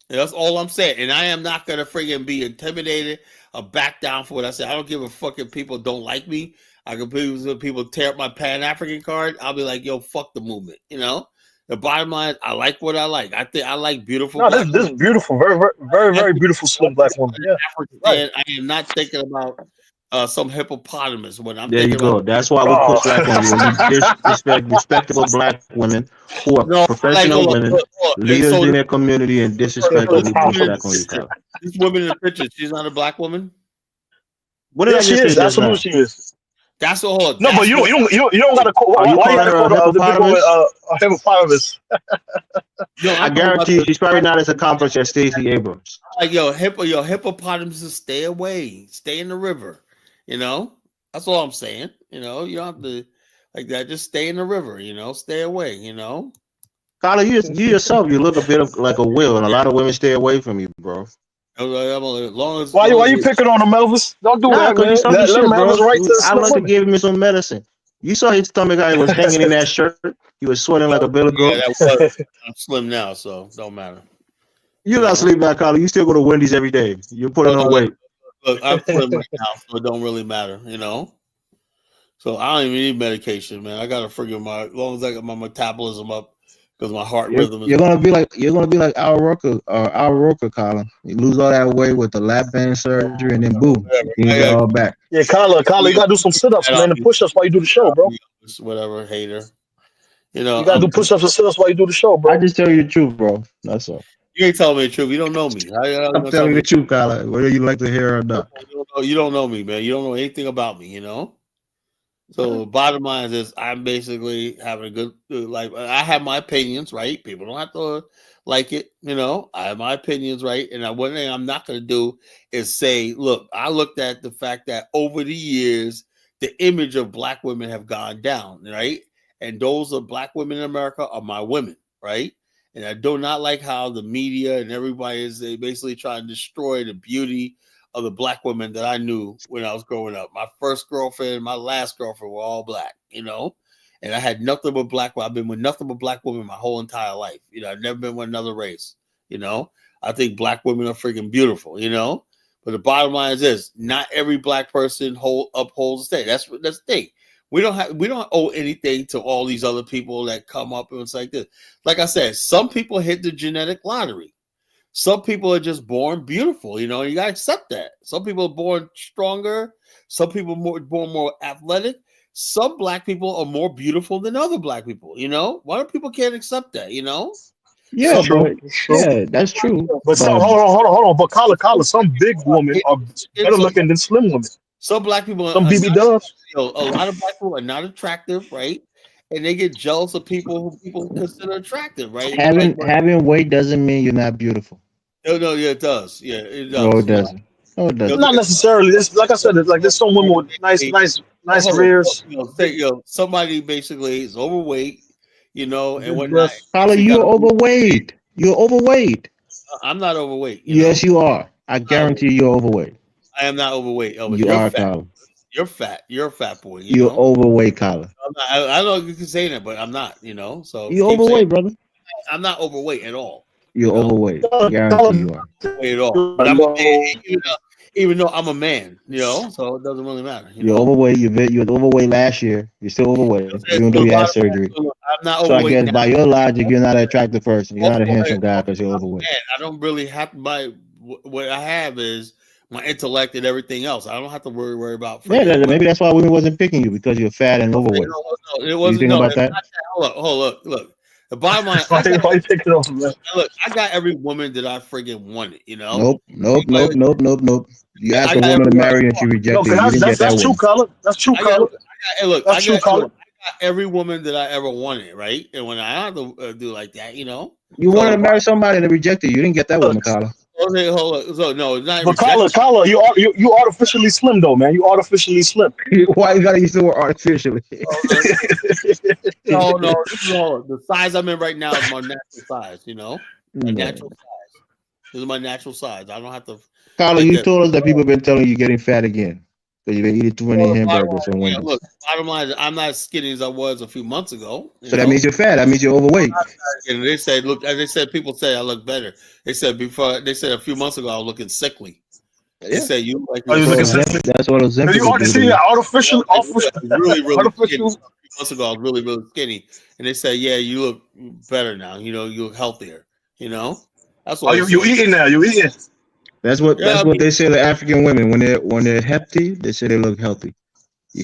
And that's all I'm saying. And I am not gonna friggin' be intimidated or back down for what I say. I don't give a fuck if people don't like me. I can people tear up my Pan-African card. I'll be like, yo, fuck the movement. The bottom line, I like what I like. I think I like beautiful. No, this is beautiful. Very, very, very, very beautiful slim black woman. Yeah. Right. I am not thinking about some hippopotamus when I'm there you go. That's why we push black women. We disrespect respectable black women who are professional women, leaders in their community, and disrespect we push black women. This woman in the picture, she's not a black woman? What did I just say? Absolutely, she is. That's all. No, but you don't gotta call. Are Why you you calling gotta her call a the big woman hippopotamus? a hippopotamus? Yo, I guarantee you, she's probably not as accomplished as Stacey Abrams. like hippopotamuses stay away, stay in the river. You know, that's all I'm saying. You know, you don't have to like that. Just stay in the river. You know, stay away. You know. Carla, you yourself, you look a bit like a will, and a lot of women stay away from you, bro. As long as, Why you picking on him, Elvis? Don't do Nah, that, because you man. talking Let shit, him have bro. his right to I slim like to women. give him some medicine. You saw his stomach how it was hanging in that shirt. He was sweating like a billy goat. that was, I'm slim now, so don't matter. You not sleep now, Carla. You still go to Wendy's every day. You're putting on weight. Look, I'm slim right now, so it don't really matter. You know. So I don't even need medication, man. I got to figure as long as I got my metabolism up, because my heart rhythm is. You're gonna be like Al Roker, Colin. You lose all that weight with the lap band surgery, and then boom, you get it all back. Yeah, Carla, you gotta do some sit-ups, man, and push-ups while you do the show, bro. Whatever, hater. You know, you gotta do push-ups and sit-ups while you do the show, bro. I just tell you the truth, bro. That's all. You ain't telling me the truth. You don't know me. I'm telling you the truth, Colin. Whether you like to hear it or not. You don't know me, man. You don't know anything about me. You know. So bottom line is, I'm basically having a good life. I have my opinions, right? People don't have to like it, you know. I have my opinions, right? And one thing I'm not going to do is say, look, I looked at the fact that over the years, the image of black women have gone down, right? And those of black women in America are my women, right? And I do not like how the media and everybody they basically trying to destroy the beauty of the black women that I knew when I was growing up. My first girlfriend, my last girlfriend were all black, you know, and I had nothing but black. I've been with nothing but black women my whole entire life. You know, I've never been with another race, you know. I think black women are freaking beautiful, you know. But the bottom line is this: not every black person upholds the state. That's the thing. We don't owe anything to all these other people that come up and it's like this. Like I said, some people hit the genetic lottery. Some people are just born beautiful, you know. You gotta accept that. Some people are born stronger. Some people born more athletic. Some black people are more beautiful than other black people. You know, why do people can't accept that? You know. Yeah, that's true. But some, hold on. But Colin, some big women are better looking than slim women. Some black people, some BB Dubs. You know, a lot of black people are not attractive, right? And they get jealous of people who people consider attractive, right? Having weight doesn't mean you're not beautiful. No, yeah, it does. Yeah, it does. No, it doesn't. No, it doesn't. Not necessarily. It's like I said. It's like there's some women with nice rears. You know, somebody basically is overweight, you know, and whatnot. Carla, you're overweight. You're overweight. I'm not overweight. Yes, you are. I guarantee you're overweight. I am not overweight. Elvis. You You're are, fat. Carla. You're fat. You're a fat boy. You're overweight, Carla. I know you can say that, but I'm not. You know, so you're overweight, brother. I'm not overweight at all. You're overweight. I guarantee you are. At all. But I'm a man, even though I'm a man, you know, so it doesn't really matter. You're overweight. You were overweight last year. You're still overweight, even though you had surgery. I'm not so I overweight guess now. by your logic, you're not an attractive person. You're not a handsome guy because you're overweight. Man, I don't really have to buy. What I have is my intellect and everything else. I don't have to worry about. Maybe that's why women wasn't picking you because you're fat and overweight. No, it wasn't. You think about that? Look. The bottom line. Look, I got every woman that I friggin' wanted. You know. Nope. You asked a woman to marry and she rejected you. That's true, Colin. That's true, Colin. I got every woman that I ever wanted, right? And when I had to do like that, you know. You wanted to marry somebody and they rejected you. You didn't get that woman, Colin. Okay, hold on. So no, not. But Colin, you artificially slim though, man. You artificially slim. Why you gotta use the word artificially? No. The size I'm in right now is my natural size. You know, my natural size. This is my natural size. I don't have to. Colin, you told us that people have been telling you getting fat again because you've been eating too many hamburgers and Wendy's. Look, bottom line is I'm not as skinny as I was a few months ago. So that means you're fat. That means you're overweight. And they said, look, as they said, people say I look better. They said a few months ago I was looking sickly. They say you like. That's what Ozempic. You already see artificial. Really artificial. Skinny. A few months ago I was really skinny, and they say, yeah, you look better now. You know, you look healthier. You know, that's what. You eating now? You eating? That's what they say to African women when they're hefty. They say they look healthy.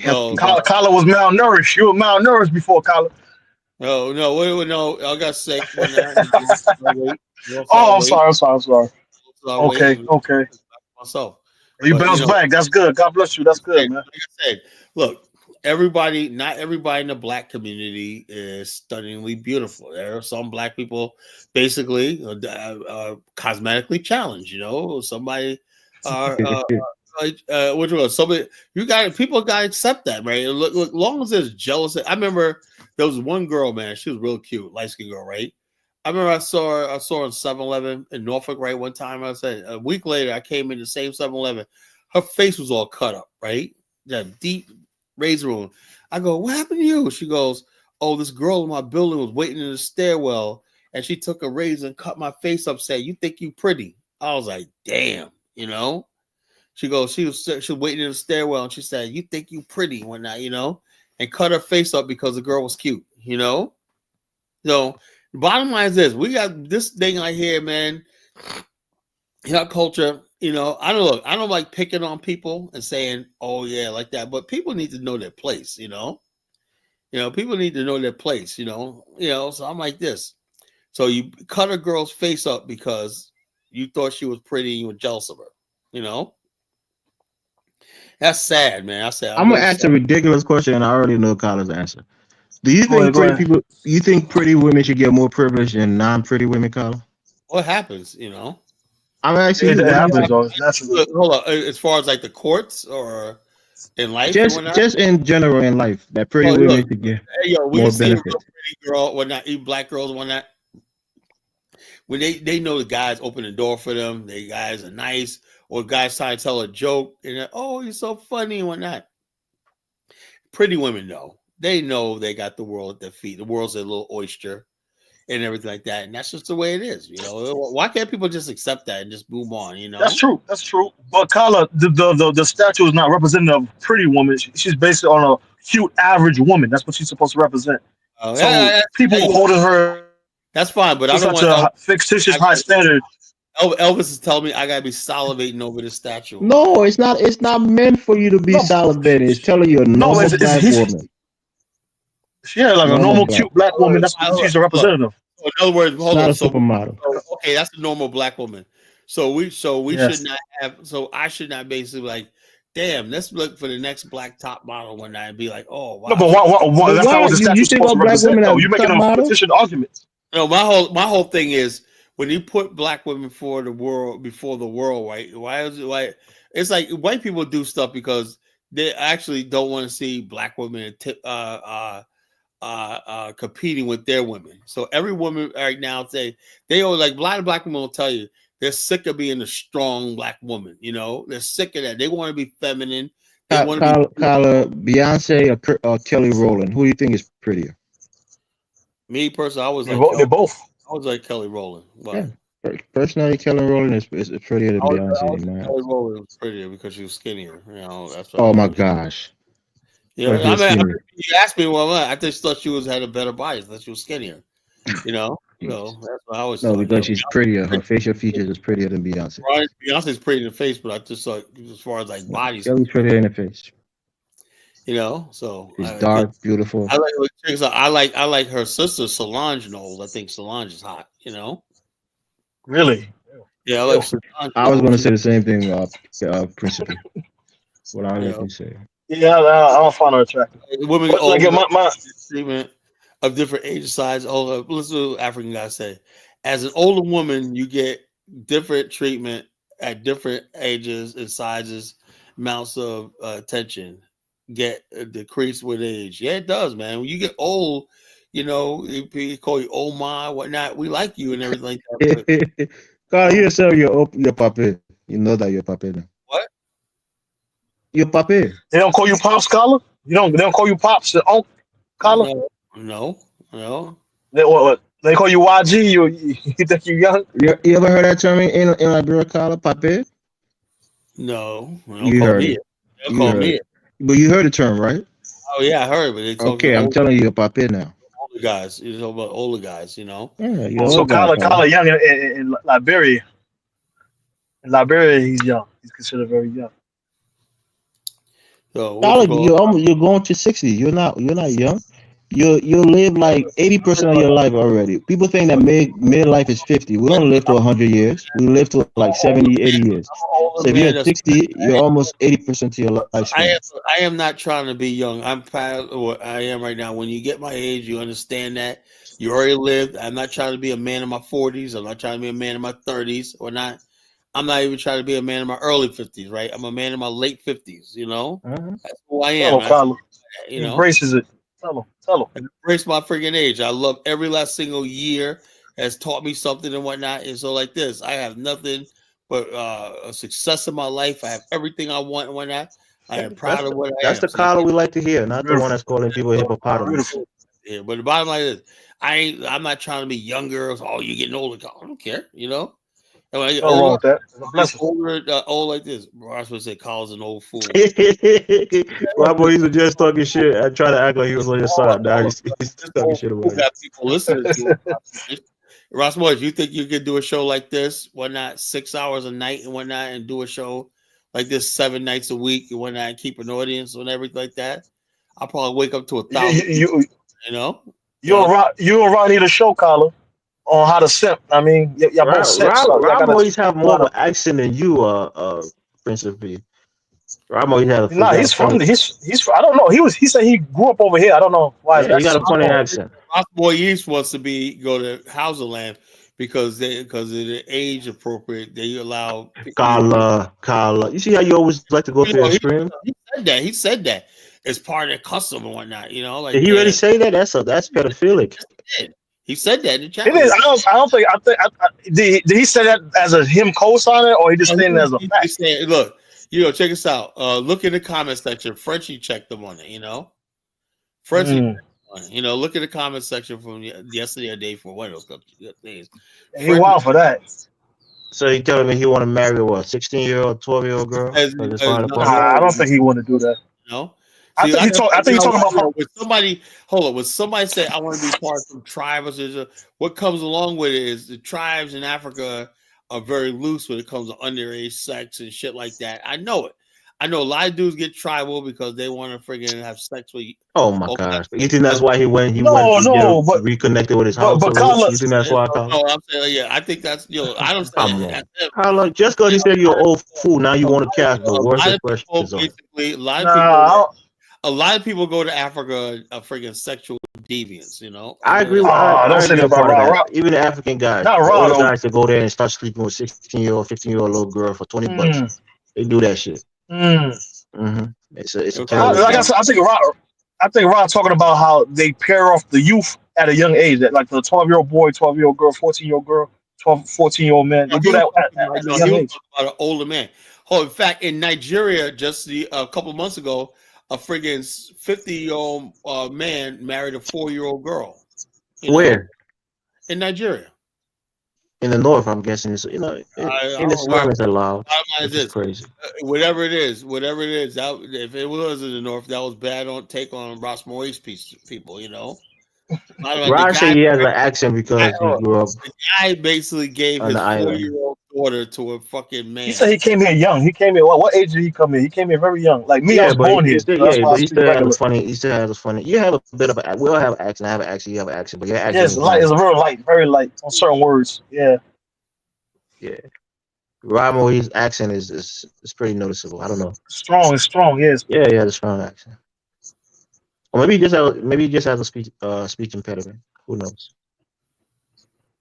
Colin was malnourished. You were malnourished before, Colin. No. I got sick. I'm sorry. Okay. Myself. You bounced back. That's good. God bless you. That's good, man. Like I said, look, not everybody in the black community is stunningly beautiful. There are some black people basically cosmetically challenged. Somebody which was somebody people got to accept that, right? Look, long as there's jealousy. I remember there was one girl, man. She was real cute, light skinned girl, right? I remember I saw her on 7-Eleven in Norfolk, right? One time I said a week later, I came in the same 7-Eleven. Her face was all cut up, right? That deep razor wound. I go, what happened to you? She goes, oh, this girl in my building was waiting in the stairwell, and she took a razor and cut my face up, saying, you think you pretty? I was like, damn, She goes, she was waiting in the stairwell, and she said, you think you pretty when not, and cut her face up because the girl was cute, So the bottom line is this: we got this thing right here, man. Culture, I don't like picking on people and saying, "Oh yeah," like that. But people need to know their place, people need to know their place, So I'm like this. So you cut a girl's face up because you thought she was pretty and you were jealous of her, That's sad, man. I'm gonna ask a ridiculous question, and I already know Kyle's answer. Do you think Go ahead. you think pretty women should get more privilege than non-pretty women, Kyle? What happens, I'm asking you. It happens, though. Hold on. As far as like the courts or in life, just in general in life, that pretty women should get more benefits. Pretty girl, even black girls, when they know the guys open the door for them, the guys are nice, or guys trying to tell a joke, and oh, you're so funny and whatnot. Pretty women know. They know they got the world at their feet. The world's a little oyster and everything like that. And that's just the way it is. Why can't people just accept that and just move on? That's true. But Kala, the statue is not representative of a pretty woman. She's based on a cute average woman. That's what she's supposed to represent. People holding her. That's fine, but I don't want a fictitious high standard. Elvis is telling me I gotta be salivating over this statue. No, it's not. It's not meant for you to be salivating. It's telling you a normal black woman. Yeah, like a normal cute black woman. That's what she's a representative. So in other words, hold on. Not a supermodel. Okay, that's a normal black woman. So we should not have. So I should not basically like, damn, let's look for the next black top model one night and be like, oh, wow. No, but why that's not what the statue's supposed to represent. Though you're making a petition argument. No, my whole thing is when you put black women before the world, right? Why is it like it's like white people do stuff because they actually don't want to see black women competing with their women. So every woman right now they always like a lot of black women will tell you they're sick of being a strong black woman. They're sick of that. They want to be feminine. They want to be Beyonce or Kelly Rowland. Who do you think is prettier? Me personally, I was they're both. I was like Kelly Rowland. Yeah. Personally, Kelly Rowland is prettier than Beyonce. Man. Kelly Rowland was prettier because she was skinnier. That's what oh my gosh. You you asked me, well, I just thought she had a better body. I thought she was skinnier. That's what I was. No, because she's prettier. Her facial features is prettier than Beyonce. Beyonce's pretty in the face, but I just thought as far as like bodies, Kelly's prettier in the face. So she's dark, beautiful. I like her sister Solange Knowles. I think Solange is hot. Really? Yeah, I like Solange. I was going to say the same thing, principally. What I like to say. Yeah, I don't find her attractive. Women treatment of different age and size. Listen to what African guys say. As an older woman, you get different treatment at different ages and sizes, amounts of attention get decreased with age. Yeah, it does, man. When you get old, people call you old ma, whatnot. We like you and everything like that. Carl, you yourself, your puppy. You know that you're puppy now. What? Your puppy. They don't call you pops, Scholar? They don't call you pops, Scholar? No. They call you YG. You think you're young? You ever heard that term in Liberia, Carla? Pape? No. You heard it. They call me it. But you heard the term, right? Oh yeah, I heard it. Okay, I'm telling you, Pape now. Older guys. You're talking about older guys, Yeah, so Carla young in Liberia. In Liberia, he's young. He's considered very young. So Carla, you're going to 60. You're not young. you live like 80% of your life already. People think that midlife is 50. We don't live to 100 years. We live to like 70, 80 years. So if you're Man, at 60, you're almost 80% to your lifespan. I am not trying to be young. I'm proud of what I am right now. When you get my age, you understand that you already lived. I'm not trying to be a man in my 40s. I'm not trying to be a man in my 30s or not. I'm not even trying to be a man in my early 50s, right? I'm a man in my late 50s, you know? That's who I Tell am. him, Kyler. You He know? embraces it. Tell him. Tell him. I embrace my freaking age. I love every last single year has taught me something and whatnot. And so, like this, I have nothing but a success in my life. I have everything I want and whatnot. I am proud of what I That's am. the So you Kyler can't- we like to hear, not the one that's calling people hippopotamus. yeah, but the bottom line is, I'm not trying to be younger. Oh, you're getting older. I don't care, you know. And when I get Nothing wrong older, with that. It's a blessing. old like this. Bro, I was supposed to say Carl's an old fool. Rob Boys was just talking shit. I try to act like he was on your side. Now he's talking shit about Who you. got people listening to it. Ross Boys, you think you could do a show like this, whatnot, 6 hours a night and whatnot, and do a show like this 7 nights a week and whatnot, and keep an audience and everything like that? I'll probably wake up to 1,000 people, you know? You and Ron need a show, Kyler, on how to simp. I mean, y'all both simps, so y'all Rob gotta always have teach more of an accent than you, Prince of P. Rob always had Nah, got a he's from funny. he's I don't know. He said he grew up over here. I don't know why his Yeah, he got a accent is funny called. accent. Ross Boy East wants to go to Hauserland because of the age appropriate. They allow Carla. You see how you always like to go to the extreme? He said that it's part of the custom and whatnot. You know, like Did he really say that? That's pedophilic. he said that in the chat. It is. I don't think. Did he say that as a him co-signing or he just saying it as a fact? He's saying, look, check us out. Look in the comment section. Frenchie checked them on it. You know, Frenchie. Look at the comment section from yesterday or day for one of those things. He wild for that. So he telling me he want to marry a 16-year-old, 12-year-old girl? I don't think he want to do that. No. I think he's talking about when somebody. Hold on. When somebody say I want to be part of some tribe, what comes along with it is the tribes in Africa are very loose when it comes to underage sex and shit like that. I know it. I know a lot of dudes get tribal because they want to friggin' have sex with you. Oh my gosh! You think that's why he went? But reconnected with his house. You think that's why? No, I'm saying I'm think that's I don't say Carla, just because he said you're an old fool, now you want to cast the worst expressions on. A lot of people go to Africa friggin' sexual deviants. You know. I agree. Don't say that about Rob. Even the African guys, Not all Rob. the guys that go there and start sleeping with 16-year-old, 15-year-old little girl for $20. They do that shit. It's a like I said, I think Ron talking about how they pair off the youth at a young age, that like the 12-year-old boy, 12-year-old girl, 14-year-old girl, 14-year-old man. They do that at a young age. About an older man. Oh, in fact, in Nigeria, just a couple of months ago, a friggin' 50-year-old man married a 4-year-old girl. Where? In Nigeria. In the north, I'm guessing. It's, in Islam it's allowed. It's crazy. Whatever it is, if it was in the north, that was bad. Don't take on Ross Moy's people. You know. Rod said he has an accent because he grew up. The guy basically gave his 4-year-old daughter to a fucking man. He said he came here young. He came here. What age did he come here? He came here very young. Like me, I was born here. But he still has a funny. He still has a funny. You have a bit of a. We all have an accent. I have an accent. You have an accent. But your accent is light. It's real light, very light on certain words. Yeah. Yeah. Rod Moy's accent is pretty noticeable. I don't know. Strong. It's strong. Yes. Yeah, he has a strong accent. Or maybe he just has a speech impediment. Who knows?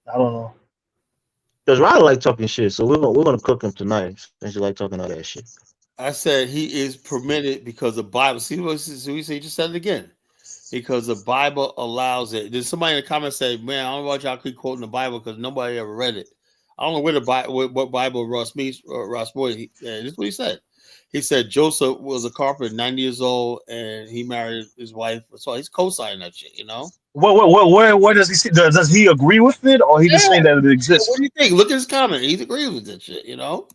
I don't know. Because Rod like talking shit, so we're gonna cook him tonight since you like talking all that shit. I said he is permitted because the Bible. See what he just said it again. Because the Bible allows it. Then somebody in the comments say, "Man, I don't know why y'all keep quoting the Bible because nobody ever read it." I don't know where what Bible Ross means. Ross Boy. This is what he said. He said Joseph was a carpenter, 90 years old, and he married his wife. So he's co-signing that shit, you know. Where does he see? Does he agree with it, or he just saying that it exists? What do you think? Look at his comment. He agrees with this shit, you know.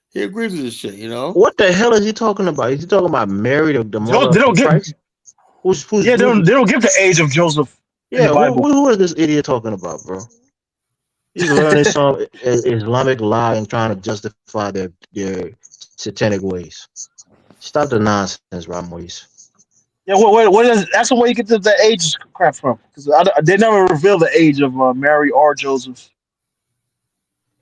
He agrees with this shit, you know. What the hell is he talking about? Is he talking about Mary, the mother They don't of Christ? They don't give the age of Joseph. Yeah, who is this idiot talking about, bro? He's learning some Islamic lie and trying to justify their satanic ways. Stop the nonsense, Ramos. Yeah, what is? That's the way you get the age crap from. Because they never reveal the age of Mary or Joseph.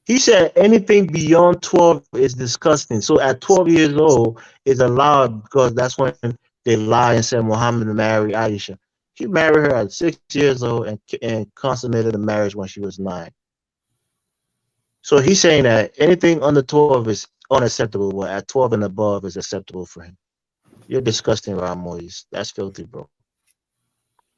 He said anything beyond 12 is disgusting. So at 12 years old is allowed because that's when they lie and said Muhammad married Aisha. He married her at 6 years old and consummated the marriage when she was 9. So he's saying that anything under 12 is unacceptable, but at 12 and above is acceptable for him. You're disgusting, Ron Moise. That's filthy, bro.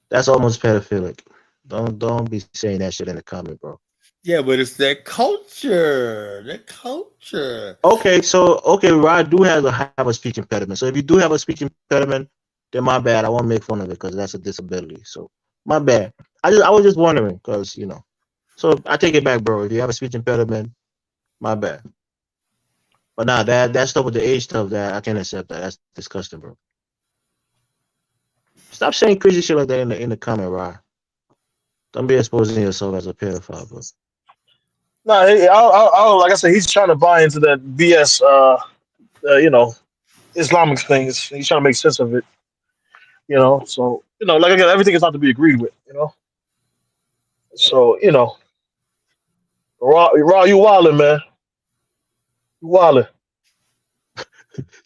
That's almost pedophilic. Don't be saying that shit in the comment, bro. Yeah, but it's that culture. That culture. Okay, Rod do have a speech impediment. So if you do have a speech impediment, then my bad. I won't make fun of it because that's a disability. So my bad. I was just wondering because So I take it back, bro. If you have a speech impediment, my bad. But nah, that stuff with the age stuff, that I can't accept that. That's disgusting, bro. Stop saying crazy shit like that in the comment, Rod. Don't be exposing yourself as a pedophile, bro. No, like I said, he's trying to buy into that BS, Islamic things. He's trying to make sense of it. So like again, everything is not to be agreed with. So Raw, you wildin', man. You wildin'.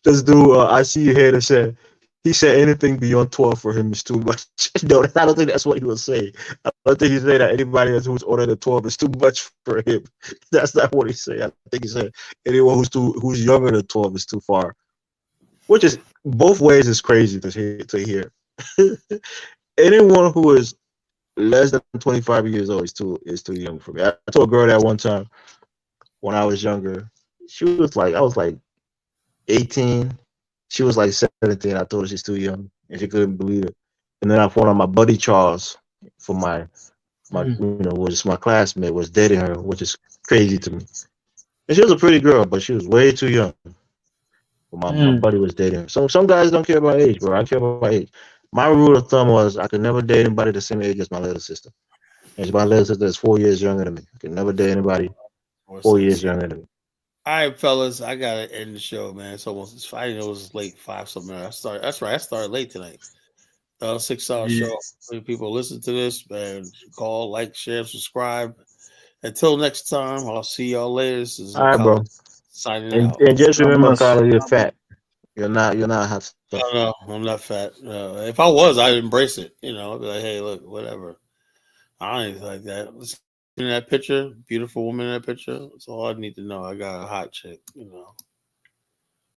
This dude, I see you here that said he said anything beyond 12 for him is too much. No, I don't think that's what he was saying. I don't think he said that anybody who's older than 12 is too much for him. That's not what he said. I think he said anyone who's younger than 12 is too far. Which is both ways is crazy to hear. Anyone who is less than 25 years old is too young for me. I told a girl that one time when I was younger. She was like, I was like 18. She was like 17. I told her she's too young, and she couldn't believe it. And then I found out my buddy Charles, for my was my classmate, was dating her, which is crazy to me. And she was a pretty girl, but she was way too young. But my buddy was dating her. Some guys don't care about age, bro. I care about age. My rule of thumb was I could never date anybody the same age as my little sister. And my little sister is 4 years younger than me. I could never date anybody 4 years younger than me. All right, fellas, I gotta end the show, man. It's almost. I didn't know it was late 5 something. That's right. I started late tonight. 6-hour show. People listen to this, man. Call, like, share, subscribe. Until next time, I'll see y'all later. This is All right, bro. Signing out. And just remember, Carla, you're fat. You're not hot stuff. No, I'm not fat. If I was, I'd embrace it. I'd be like, hey, look, whatever. I ain't like that. In that picture, beautiful woman in that picture. That's all I need to know. I got a hot chick.